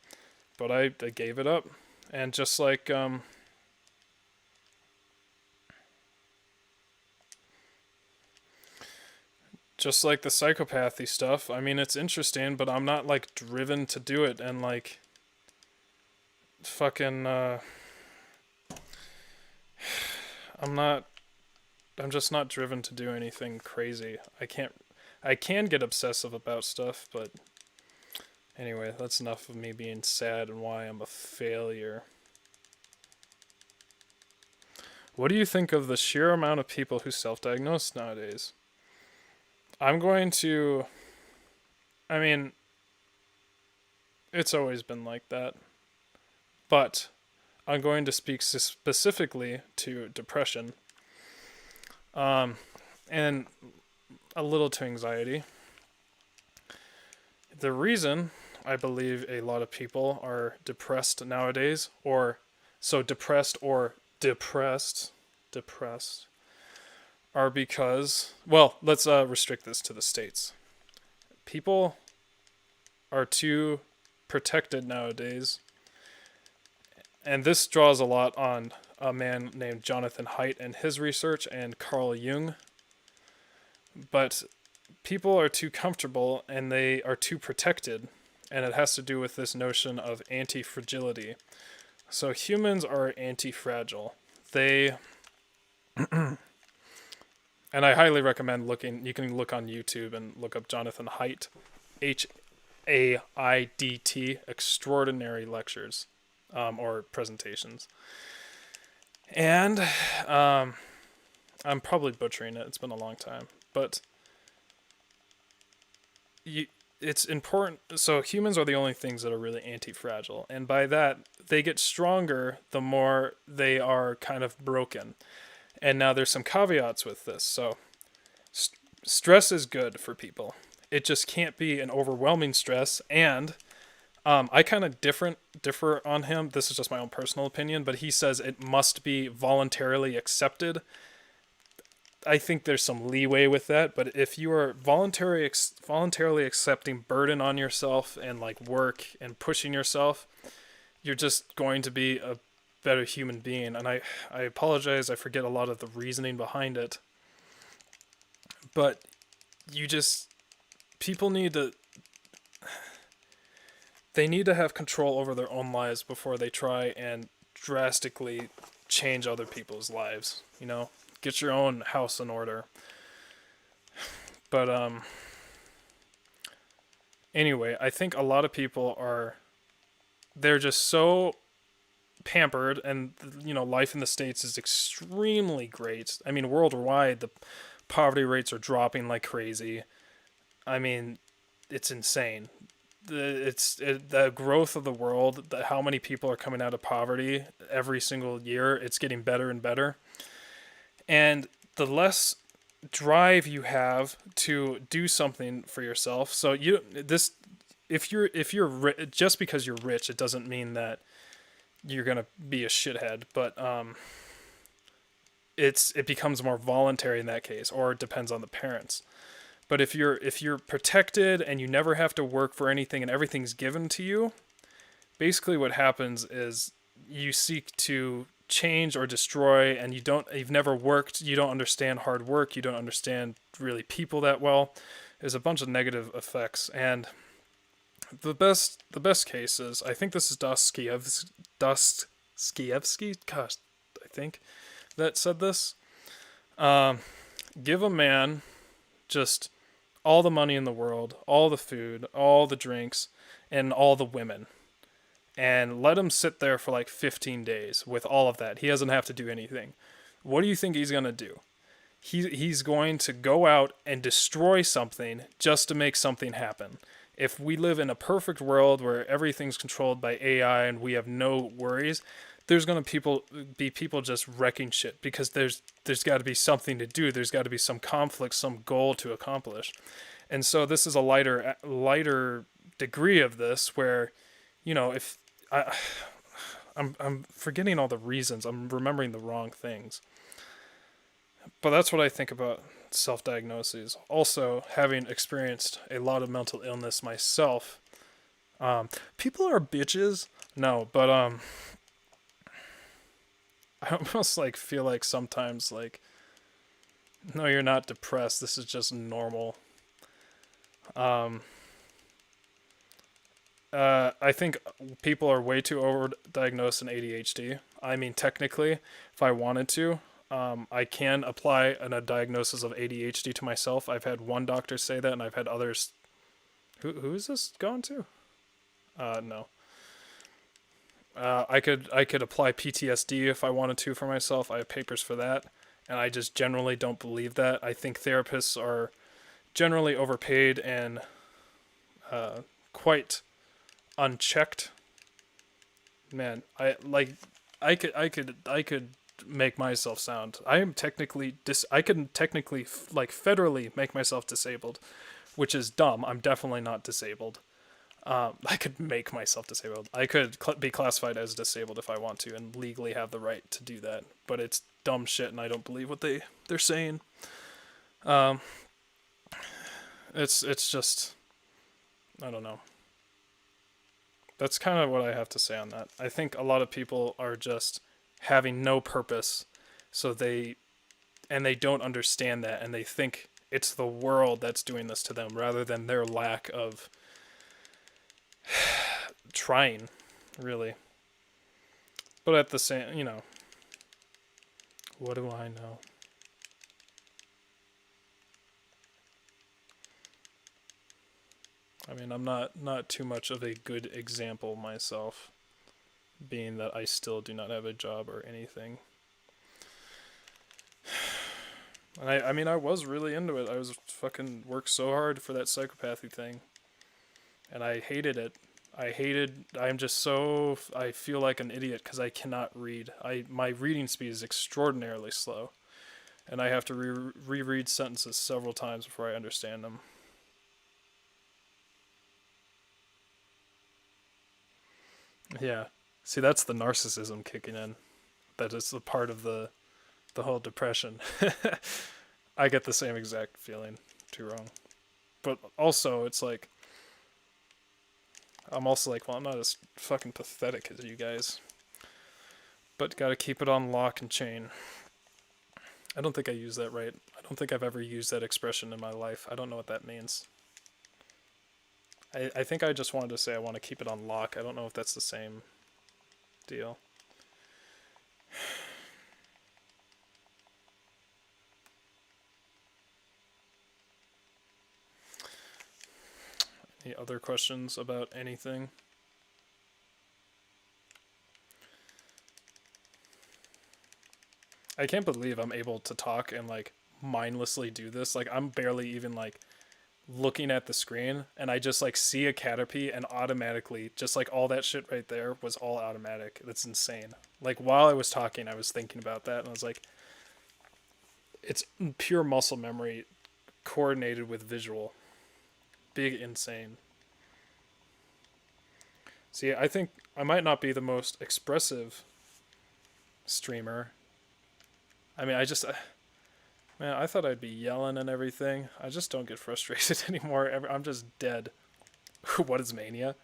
but I gave it up. And just like the psychopathy stuff, I mean, it's interesting, but I'm not like driven to do it. And like fucking I'm just not driven to do anything crazy. I can get obsessive about stuff, but anyway, that's enough of me being sad and why I'm a failure. What do you think of the sheer amount of people who self-diagnose nowadays? I mean, it's always been like that. But I'm going to speak specifically to depression. And a little to anxiety. The reason I believe a lot of people are depressed nowadays, depressed, are because, well, let's restrict this to the States. People are too protected nowadays, and this draws a lot on a man named Jonathan Haidt and his research and Carl Jung. But people are too comfortable and they are too protected, and it has to do with this notion of anti-fragility. So humans are anti-fragile. They and I highly recommend you can look on YouTube and look up Jonathan Haidt, Haidt, extraordinary lectures or presentations. And I'm probably butchering it. It's been a long time. But it's important. So humans are the only things that are really anti-fragile. And by that, they get stronger the more they are kind of broken. And now there's some caveats with this. So stress is good for people. It just can't be an overwhelming stress. And I kind of differ on him. This is just my own personal opinion, but he says it must be voluntarily accepted. I think there's some leeway with that, but if you are voluntarily accepting burden on yourself and like work and pushing yourself, you're just going to be a better human being. And I apologize, I forget a lot of the reasoning behind it. But people need to have control over their own lives before they try and drastically change other people's lives, you know? Get your own house in order. But anyway, I think a lot of people they're just so pampered, and life in the States is extremely great. I mean, worldwide the poverty rates are dropping like crazy. I mean, it's insane. the growth of the world, how many people are coming out of poverty every single year. It's getting better and better, and the less drive you have to do something for yourself. So if you're just because you're rich, it doesn't mean that you're gonna be a shithead. But it becomes more voluntary in that case, or it depends on the parents. But if you're protected and you never have to work for anything and everything's given to you, basically what happens is you seek to change or destroy, and you've never worked, you don't understand hard work, you don't understand really people that well. There's a bunch of negative effects, and the best case is, I think this is Dostoevsky, gosh, I think, that said this. Give a man just all the money in the world, all the food, all the drinks, and all the women, and let him sit there for like 15 days with all of that. He doesn't have to do anything. What do you think he's going to do? He's going to go out and destroy something just to make something happen. If we live in a perfect world where everything's controlled by AI and we have no worries, there's going to be people just wrecking shit because there's got to be something to do. There's got to be some conflict, some goal to accomplish. And so this is a lighter degree of this where, if I'm forgetting all the reasons. I'm remembering the wrong things. But that's what I think about self-diagnoses. Also, having experienced a lot of mental illness myself, people are bitches. No, but I almost like feel like sometimes like, no, you're not depressed. This is just normal. I think people are way too overdiagnosed in ADHD. I mean, technically, if I wanted to, I can apply a diagnosis of ADHD to myself. I've had one doctor say that, and I've had others. Who is this going to? No. I could apply PTSD if I wanted to for myself. I have papers for that, and I just generally don't believe that. I think therapists are generally overpaid and quite unchecked. Man, I could make myself sound. I am technically I can technically like federally make myself disabled, which is dumb. I'm definitely not disabled. I could make myself disabled. I could be classified as disabled if I want to, and legally have the right to do that. But it's dumb shit, and I don't believe what they're saying. It's just, I don't know. That's kind of what I have to say on that. I think a lot of people are just having no purpose, so they don't understand that, and they think it's the world that's doing this to them rather than their lack of trying, really. But at the same, what do I know? I mean, I'm not too much of a good example myself, being that I still do not have a job or anything. And I mean, I was really into it. I was fucking worked so hard for that psychopathy thing. And I hated it. I feel like an idiot because I cannot read. My reading speed is extraordinarily slow. And I have to reread sentences several times before I understand them. Yeah. See, that's the narcissism kicking in. That is a part of the whole depression. I get the same exact feeling. Too wrong. But also, it's like, I'm also like, well, I'm not as fucking pathetic as you guys. But gotta keep it on lock and chain. I don't think I use that right. I don't think I've ever used that expression in my life. I don't know what that means. I think I just wanted to say I want to keep it on lock. I don't know if that's the same deal. Any other questions about anything? I can't believe I'm able to talk and like mindlessly do this. Like I'm barely even like looking at the screen, and I just like see a Caterpie, and automatically, just like all that shit right there was all automatic. That's insane. Like while I was talking, I was thinking about that, and I was like, it's pure muscle memory coordinated with visual. Big insane. See, I think I might not be the most expressive streamer. I mean, man, I thought I'd be yelling and everything. I just don't get frustrated anymore. I'm just dead. What is mania?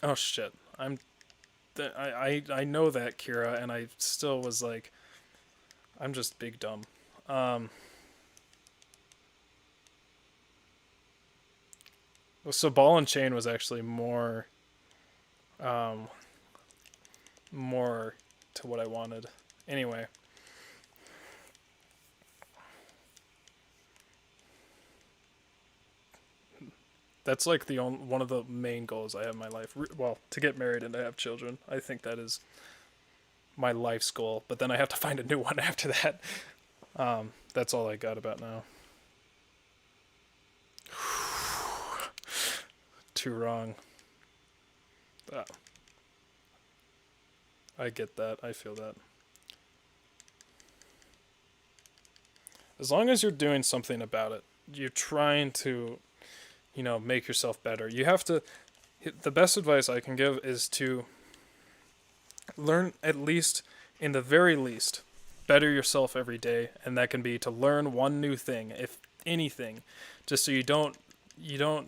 Oh shit. I know that, Kira, and I still was like, I'm just big dumb. Um, so ball and chain was actually um, more to what I wanted. Anyway, that's like one of the main goals I have in my life. Well, to get married and to have children. I think that is my life's goal. But then I have to find a new one after that. That's all I got about now. Too wrong. Ah, I get that. I feel that. As long as you're doing something about it, you're trying to, make yourself better. You have to. The best advice I can give is to learn, at least, in the very least, better yourself every day, and that can be to learn one new thing, if anything, just so you don't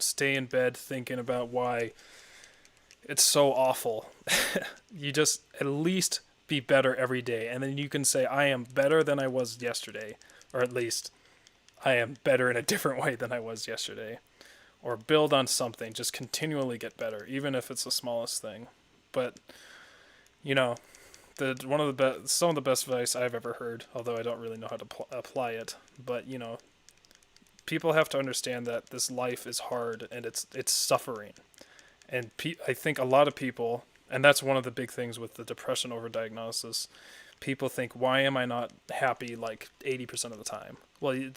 stay in bed thinking about why it's so awful. You just at least be better every day, and then you can say, I am better than I was yesterday, or at least I am better in a different way than I was yesterday, or build on something. Just continually get better, even if it's the smallest thing. But you know, one of the best, some of the best advice I've ever heard, although I don't really know how to apply it. But people have to understand that this life is hard and it's suffering, and I think a lot of people, and that's one of the big things with the depression overdiagnosis. People think, why am I not happy like 80% of the time? Well,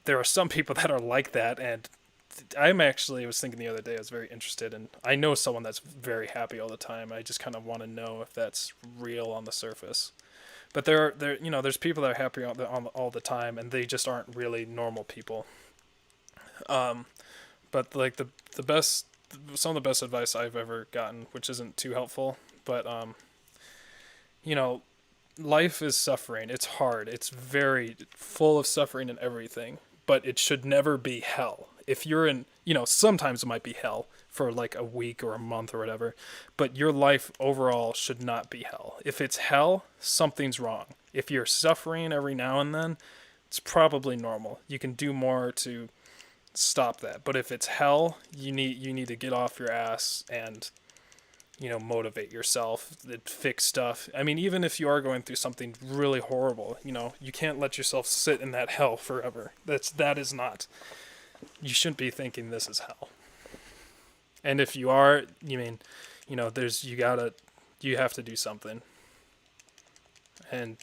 there are some people that are like that, and I was thinking the other day, I was very interested, and I know someone that's very happy all the time. I just kind of want to know if that's real on the surface. But there's people that are happy all the time, and they just aren't really normal people. Um, but like the best, some of the best advice I've ever gotten, which isn't too helpful, but you know, life is suffering. It's hard. It's very full of suffering and everything, but it should never be hell. If you're in, sometimes it might be hell for like a week or a month or whatever, but your life overall should not be hell. If it's hell, something's wrong. If you're suffering every now and then, it's probably normal. You can do more to stop that. But if it's hell, you need to get off your ass and motivate yourself, fix stuff. I mean, even if you are going through something really horrible, you can't let yourself sit in that hell forever. That is not. You shouldn't be thinking this is hell. And if you are, you have to do something. And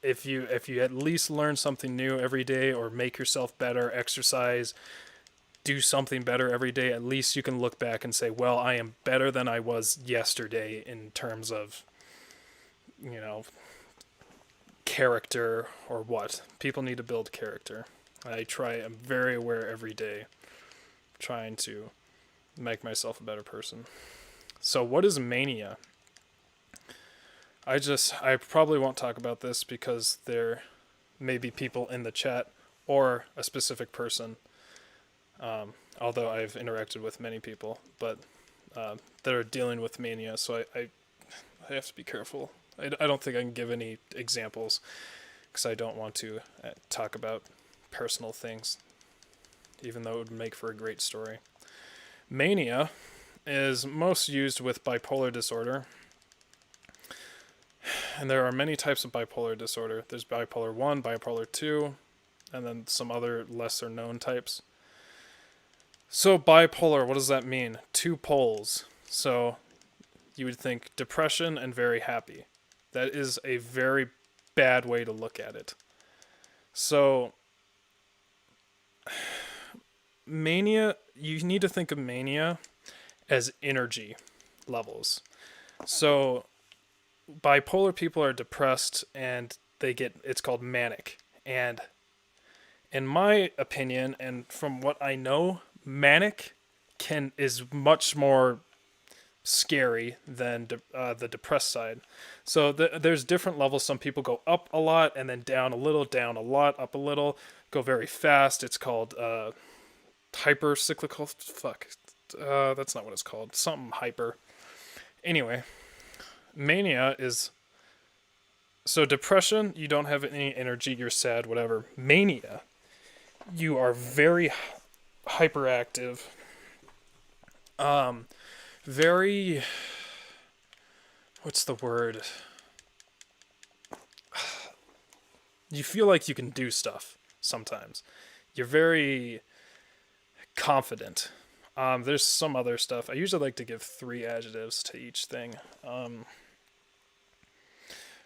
if you at least learn something new every day, or make yourself better, exercise, do something better every day, at least you can look back and say, well, I am better than I was yesterday in terms of, character or what. People need to build character. I'm very aware every day, trying to make myself a better person. So what is mania? I probably won't talk about this because there may be people in the chat or a specific person, although I've interacted with many people, but that are dealing with mania, so I have to be careful. I don't think I can give any examples because I don't want to talk about personal things, even though it would make for a great story. Mania is most used with bipolar disorder, and there are many types of bipolar disorder. There's bipolar 1, bipolar 2, and then some other lesser known types. So bipolar, what does that mean? Two poles. So you would think depression and very happy. That is a very bad way to look at it. So mania, you need to think of mania as energy levels. So bipolar people are depressed and it's called manic. And in my opinion, and from what I know, manic is much more scary than the depressed side. So there's different levels. Some people go up a lot and then down a little, down a lot, up a little, go very fast. It's called hyper cyclical. Fuck, that's not what it's called. Something hyper. Anyway, mania is, so depression, you don't have any energy, you're sad, whatever. Mania, you are very hyperactive. Very, what's the word? You feel like you can do stuff sometimes. You're very confident. There's some other stuff. I usually like to give 3 adjectives to each thing.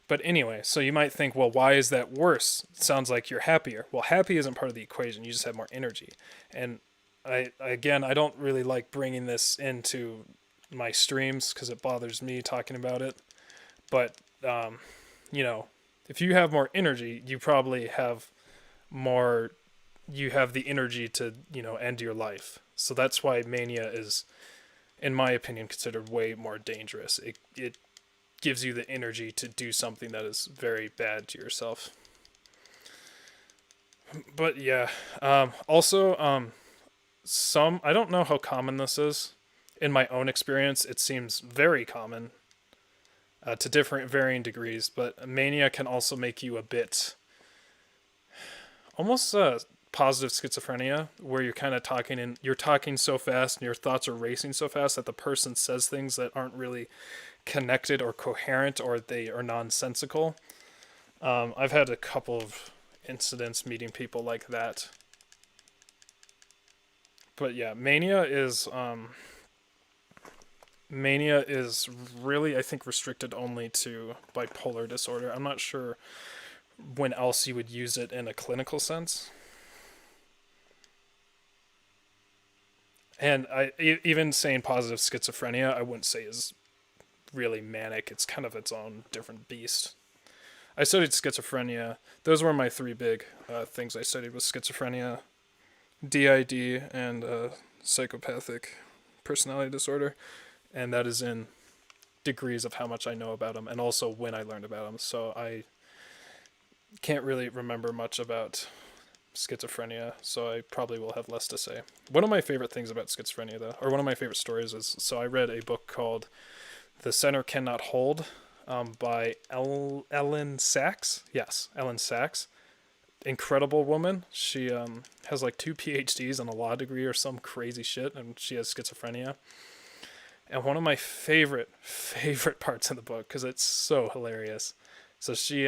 But anyway, so you might think, well, why is that worse? It sounds like you're happier. Well, happy isn't part of the equation. You just have more energy. And I don't really like bringing this into my streams because it bothers me talking about it. But, if you have more energy, you probably have you have the energy to, end your life. So that's why mania is, in my opinion, considered way more dangerous. It gives you the energy to do something that is very bad to yourself. But yeah, also, I don't know how common this is. In my own experience, it seems very common to different varying degrees, but mania can also make you a bit almost positive schizophrenia, where you're kind of you're talking so fast and your thoughts are racing so fast that the person says things that aren't really connected or coherent, or they are nonsensical. I've had a couple of incidents meeting people like that. But yeah, mania is really, I think, restricted only to bipolar disorder. I'm not sure when else you would use it in a clinical sense. And even saying positive schizophrenia, I wouldn't say is really manic. It's kind of its own different beast. I studied schizophrenia. Those were my 3 big things I studied, was schizophrenia, DID, and psychopathic personality disorder. And that is in degrees of how much I know about them, and also when I learned about them. So I can't really remember much about schizophrenia, so I probably will have less to say. One of my favorite things about schizophrenia, though, or one of my favorite stories is, so I read a book called The Center Cannot Hold by Ellen Sachs. Yes, Ellen Sachs. Incredible woman. She has like 2 PhDs and a law degree or some crazy shit, and she has schizophrenia. And one of my favorite parts of the book, because it's so hilarious. So she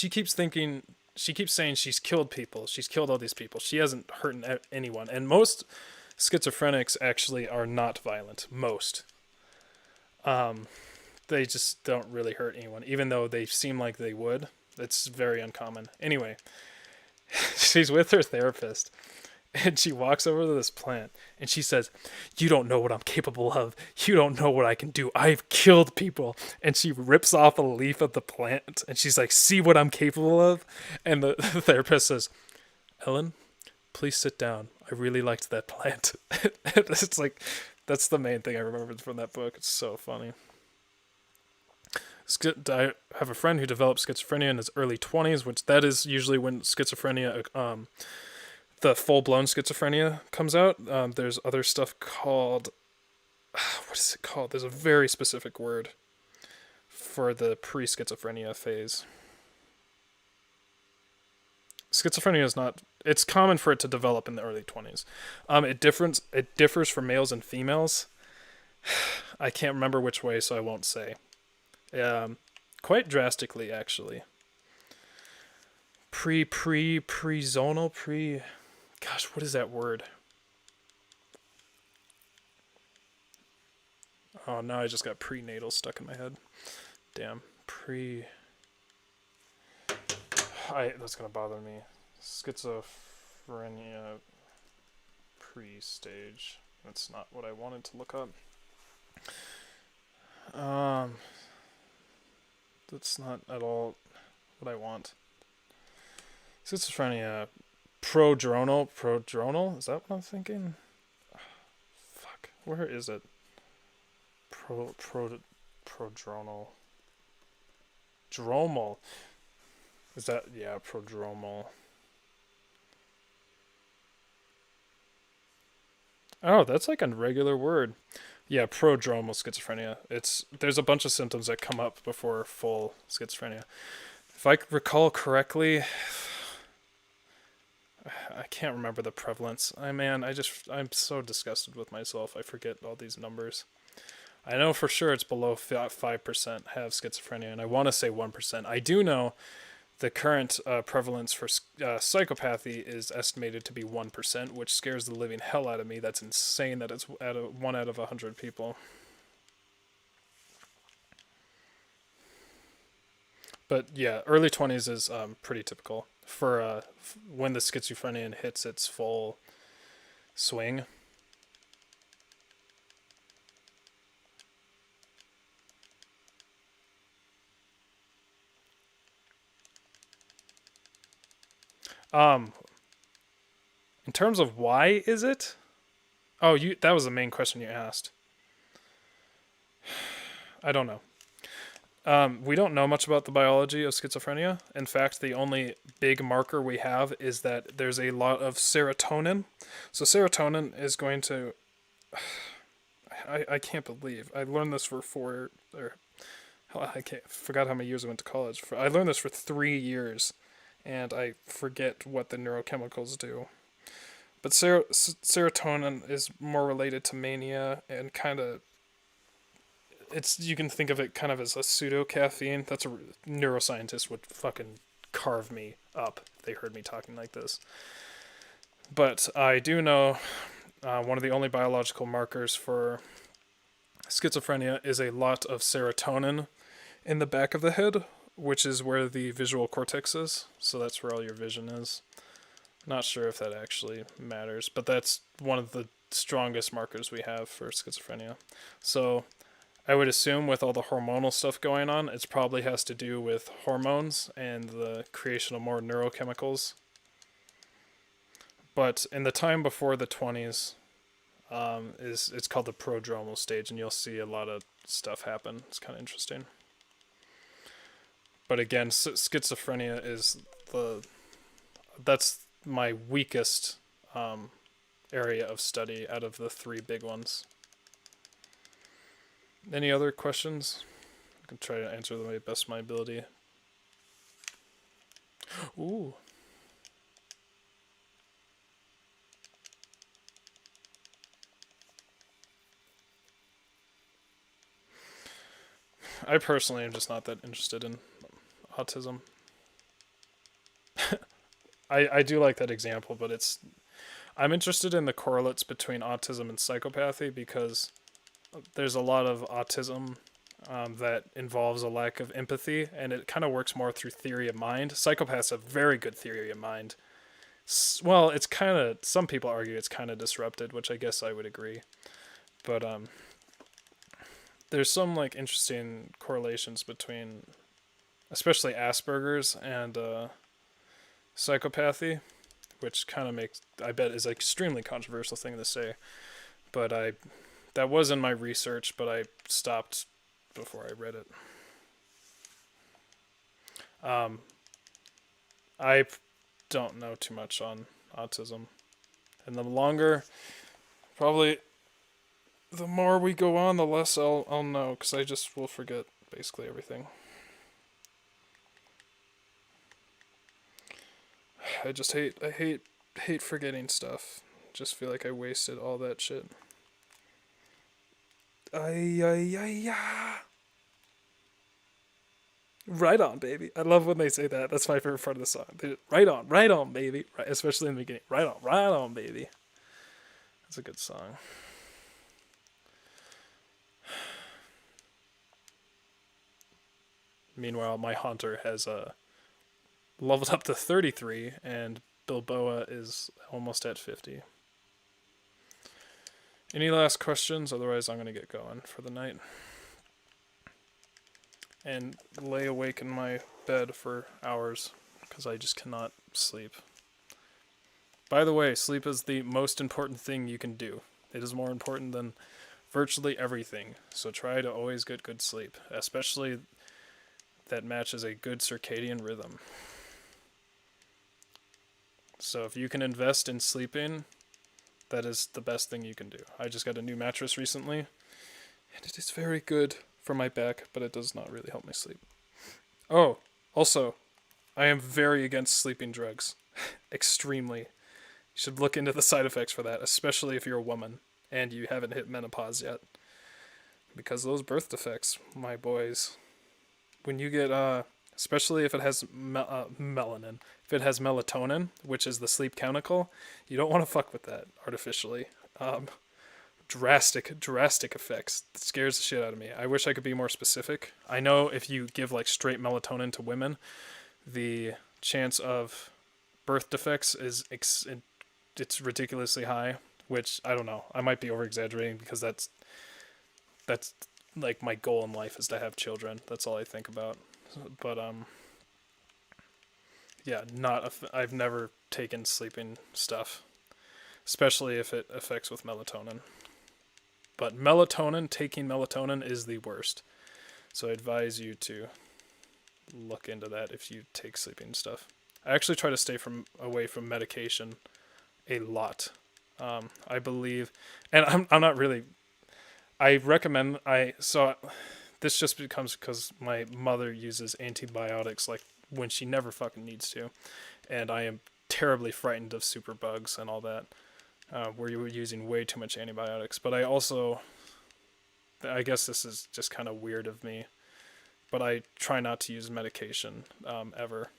keeps saying she's killed people. She's killed all these people. She hasn't hurt anyone. And most schizophrenics actually are not violent. Most. They just don't really hurt anyone, even though they seem like they would. It's very uncommon. Anyway, she's with her therapist, and she walks over to this plant, and she says, "You don't know what I'm capable of. You don't know what I can do. I've killed people." And she rips off a leaf of the plant, and she's like, "See what I'm capable of?" And the therapist says, "Ellen, please sit down. I really liked that plant." It's like, that's the main thing I remembered from that book. It's so funny. I have a friend who developed schizophrenia in his early 20s, which that is usually when schizophrenia, the full-blown schizophrenia comes out. There's other stuff called, what is it called? There's a very specific word for the pre-schizophrenia phase. Schizophrenia is not, it's common for it to develop in the early 20s. It differs for males and females. I can't remember which way, so I won't say. Quite drastically, actually. Pre-zonal, gosh, what is that word? Oh, now I just got prenatal stuck in my head. Damn, That's gonna bother me. Schizophrenia pre-stage. That's not what I wanted to look up. Um, that's not at all what I want. Schizophrenia prodronal. Is that what I'm thinking? Fuck. Where is it? Prodronal. Dromal. Is that, yeah, prodromal. Oh, that's like a regular word. Yeah, prodromal schizophrenia. There's a bunch of symptoms that come up before full schizophrenia. If I recall correctly, I can't remember the prevalence. I'm so disgusted with myself. I forget all these numbers. I know for sure it's below 5% have schizophrenia, and I want to say 1%. I do know the current prevalence for psychopathy is estimated to be 1%, which scares the living hell out of me. That's insane that it's 1 out of 100 people. But yeah, early 20s is pretty typical for when the schizophrenia hits its full swing. Um, in terms of why is it? Oh, that was the main question you asked. I don't know. We don't know much about the biology of schizophrenia. In fact, the only big marker we have is that there's a lot of serotonin. So serotonin is going to. I can't believe I learned this for forgot how many years I went to college. I learned this for 3 years, and I forget what the neurochemicals do. But serotonin is more related to mania and kind of you can think of it kind of as a pseudo caffeine. That's a neuroscientist would fucking carve me up if they heard me talking like this. But I do know one of the only biological markers for schizophrenia is a lot of serotonin in the back of the head, which is where the visual cortex is. So that's where all your vision is. Not sure if that actually matters, but that's one of the strongest markers we have for schizophrenia. So I would assume with all the hormonal stuff going on, it probably has to do with hormones and the creation of more neurochemicals. But in the time before the 20s, it's called the prodromal stage, and you'll see a lot of stuff happen. It's kind of interesting. But again, schizophrenia is that's my weakest area of study out of the 3 big ones. Any other questions? I can try to answer them to the best of my ability. Ooh. I personally am just not that interested in autism. I do like that example, but I'm interested in the correlates between autism and psychopathy because there's a lot of autism that involves a lack of empathy, and it kind of works more through theory of mind. Psychopaths have very good theory of mind. Well, it's kind of, some people argue it's kind of disrupted, which I guess I would agree. But there's some like interesting correlations between, especially Asperger's and psychopathy, which kind of makes, I bet, is an extremely controversial thing to say. But that was in my research, but I stopped before I read it. I don't know too much on autism, and the more we go on, the less I'll know, because I just will forget basically everything. I hate forgetting stuff. Just feel like I wasted all that shit. Right on, baby. I love when they say that. That's my favorite part of the song. Right on, baby. Right, especially in the beginning. Right on, baby. That's a good song. Meanwhile, my hunter has leveled up to 33, and Bilboa is almost at 50. Any last questions? Otherwise, I'm going to get going for the night. And lay awake in my bed for hours, because I just cannot sleep. By the way, sleep is the most important thing you can do. It is more important than virtually everything, so try to always get good sleep, especially that matches a good circadian rhythm. So if you can invest in sleeping, that is the best thing you can do. I just got a new mattress recently, and it is very good for my back, but it does not really help me sleep. Oh, also, I am very against sleeping drugs. Extremely. You should look into the side effects for that, especially if you're a woman and you haven't hit menopause yet. Because those birth defects, my boys, when you get, especially if it has melanin, if it has melatonin, which is the sleep chemical, you don't want to fuck with that artificially. Drastic effects. It scares the shit out of me. I wish I could be more specific. I know if you give like straight melatonin to women, the chance of birth defects is it's ridiculously high, which I don't know. I might be over exaggerating because that's like my goal in life is to have children. That's all I think about. But yeah, I've never taken sleeping stuff, especially if it affects with melatonin. But taking melatonin is the worst. So I advise you to look into that if you take sleeping stuff. I actually try to stay away from medication a lot. I believe, and I'm not really. I recommend this just becomes because my mother uses antibiotics like when she never fucking needs to, and I am terribly frightened of superbugs and all that. Where you were using way too much antibiotics. But I guess this is just kind of weird of me, but I try not to use medication ever.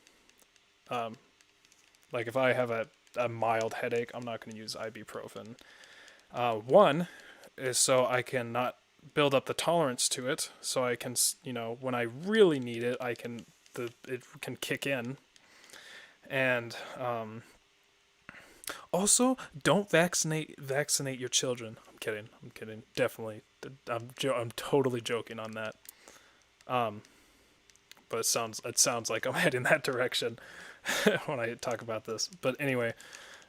Like if I have a mild headache, I'm not going to use ibuprofen. One is so I can not build up the tolerance to it, so I can, when I really need it, it can kick in. And also, don't vaccinate your children. I'm kidding. Definitely, I'm totally joking on that. But it sounds like I'm heading that direction when I talk about this. But anyway,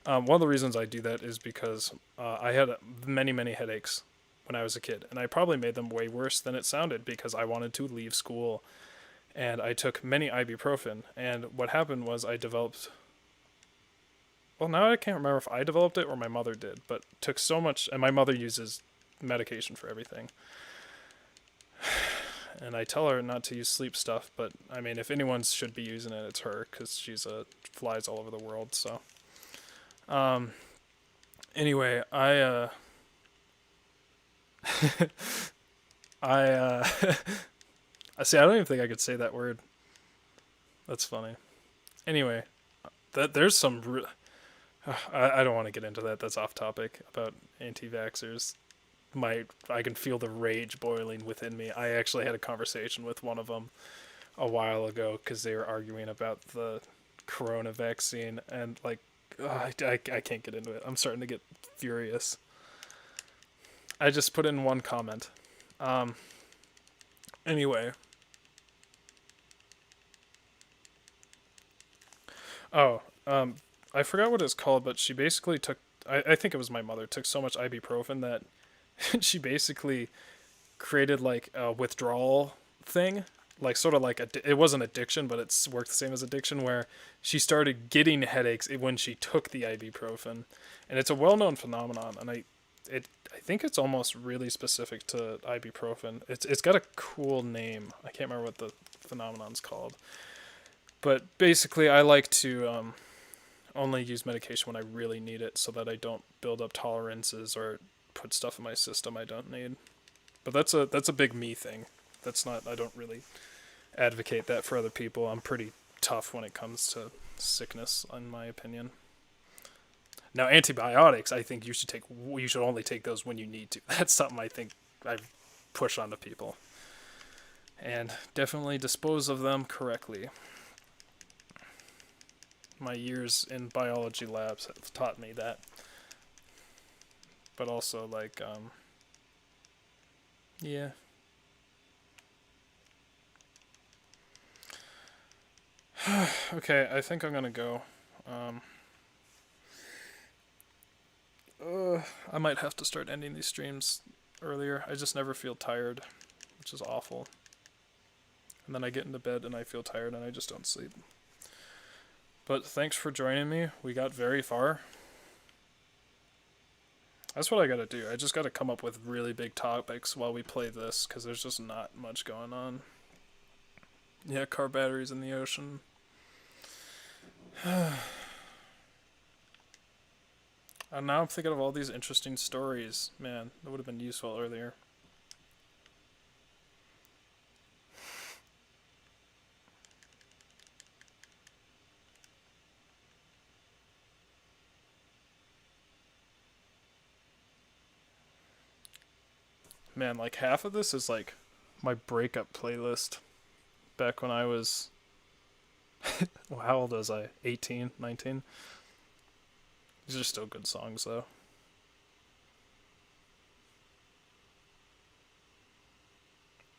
one of the reasons I do that is because I had many headaches when I was a kid, and I probably made them way worse than it sounded because I wanted to leave school, and I took many ibuprofen. And what happened was I developed. Well, now I can't remember if I developed it or my mother did, but took so much, and my mother uses medication for everything. And I tell her not to use sleep stuff, but I mean, if anyone should be using it, it's her, because she's flies all over the world. So, anyway, I see. I don't even think I could say that word. That's funny. Anyway, there's some. I don't want to get into that. That's off topic about anti-vaxxers. I can feel the rage boiling within me. I actually had a conversation with one of them a while ago because they were arguing about the corona vaccine, and like, I can't get into it. I'm starting to get furious. I just put in one comment. Anyway. I forgot what it's called, but she basically took, I think it was my mother, took so much ibuprofen that she basically created like a withdrawal thing. Like sort of like, it wasn't addiction, but it's worked the same as addiction, where she started getting headaches when she took the ibuprofen. And it's a well-known phenomenon, and I think it's almost really specific to ibuprofen. It's got a cool name. I can't remember what the phenomenon's called. But basically, I like to only use medication when I really need it, so that I don't build up tolerances or put stuff in my system I don't need. But that's a big me thing. I don't really advocate that for other people. I'm pretty tough when it comes to sickness, in my opinion. Now, antibiotics, I think you should only take those when you need to. That's something I think I push onto people. And definitely dispose of them correctly. My years in biology labs have taught me that. But also, like, yeah. Okay, I think I'm gonna go. I might have to start ending these streams earlier. I just never feel tired, which is awful. And then I get into bed and I feel tired and I just don't sleep. But thanks for joining me. We got very far. That's what I gotta do. I just gotta come up with really big topics while we play this, because there's just not much going on. Yeah, car batteries in the ocean. And now I'm thinking of all these interesting stories. Man, that would have been useful earlier. Man, like half of this is like my breakup playlist back when I was... well, how old was I? 18, 19? These are still good songs, though.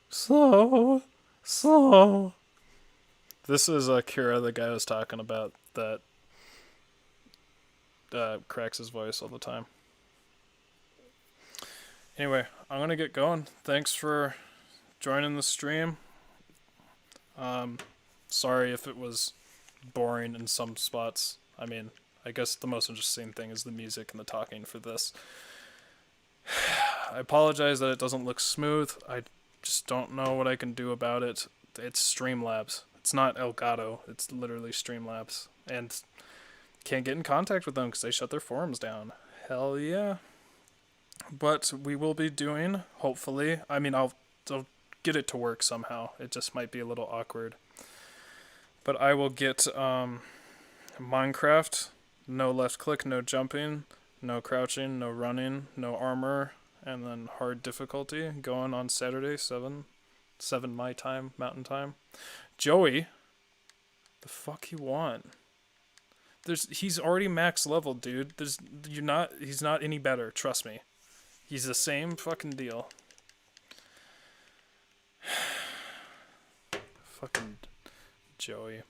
Slow, slow. This is Kira, the guy I was talking about, that cracks his voice all the time. Anyway, I'm gonna get going. Thanks for joining the stream. Sorry if it was boring in some spots. I mean, I guess the most interesting thing is the music and the talking for this. I apologize that it doesn't look smooth. I just don't know what I can do about it. It's Streamlabs. It's not Elgato. It's literally Streamlabs. And can't get in contact with them because they shut their forums down. Hell yeah. But we will be doing, hopefully, I mean, I'll get it to work somehow. It just might be a little awkward. But I will get Minecraft, no left click, no jumping, no crouching, no running, no armor, and then hard difficulty going on Saturday, 7 my time, mountain time. Joey, the fuck you want? He's already max level, dude. He's not any better, trust me. He's the same fucking deal. Fucking Joey.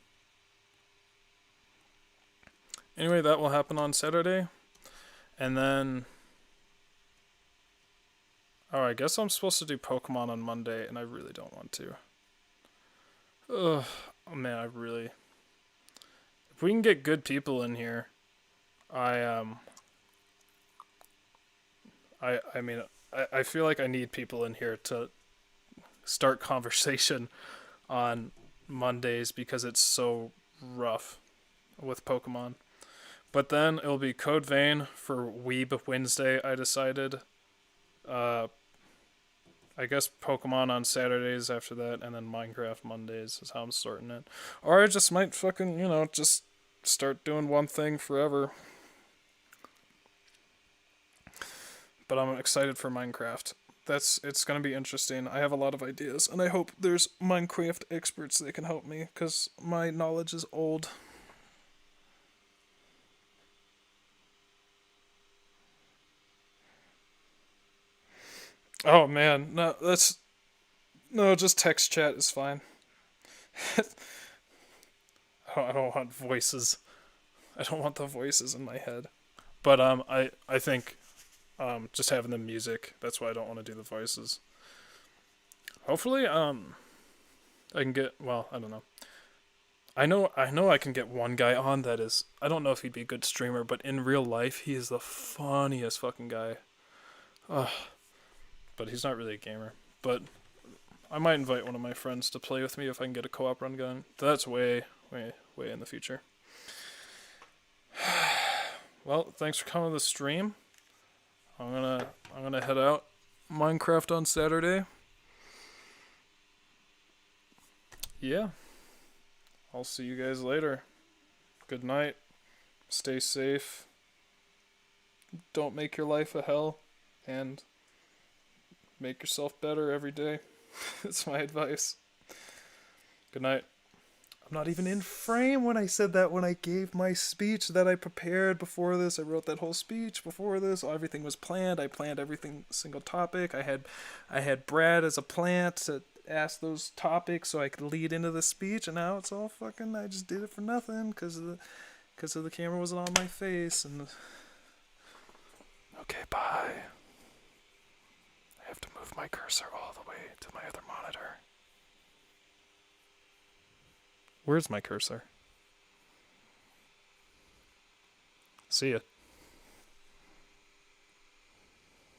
Anyway, that will happen on Saturday. And then... oh, I guess I'm supposed to do Pokemon on Monday, and I really don't want to. Ugh. Oh, man, I really... if we can get good people in here, I mean, I feel like I need people in here to start conversation on Mondays because it's so rough with Pokemon. But then it'll be Code Vein for Weeb Wednesday, I decided. I guess Pokemon on Saturdays after that, and then Minecraft Mondays is how I'm starting it. Or I just might fucking, just start doing one thing forever. But I'm excited for Minecraft. It's gonna be interesting. I have a lot of ideas, and I hope there's Minecraft experts that can help me, because my knowledge is old. Oh man, no, just text chat is fine. I don't want voices. I don't want the voices in my head. But I think just having the music, that's why I don't want to do the voices. Hopefully I can get, well, I don't know. I know I can get one guy on that is, I don't know if he'd be a good streamer, but in real life he is the funniest fucking guy. But he's not really a gamer. But I might invite one of my friends to play with me if I can get a co-op run going. That's way in the future. Well, thanks for coming to the stream. I'm gonna head out. Minecraft on Saturday. Yeah. I'll see you guys later. Good night. Stay safe. Don't make your life a hell. And make yourself better every day. That's my advice. Good night. I'm not even in frame when I said that, when I gave my speech that I prepared before this. I wrote that whole speech before this. Everything was planned. I planned everything, single topic. I had Brad as a plant to ask those topics so I could lead into the speech, and now it's all fucking, I just did it for nothing because of the camera wasn't on my face. And okay, bye. I have to move my cursor all the way to my other monitor. Where's my cursor? See ya.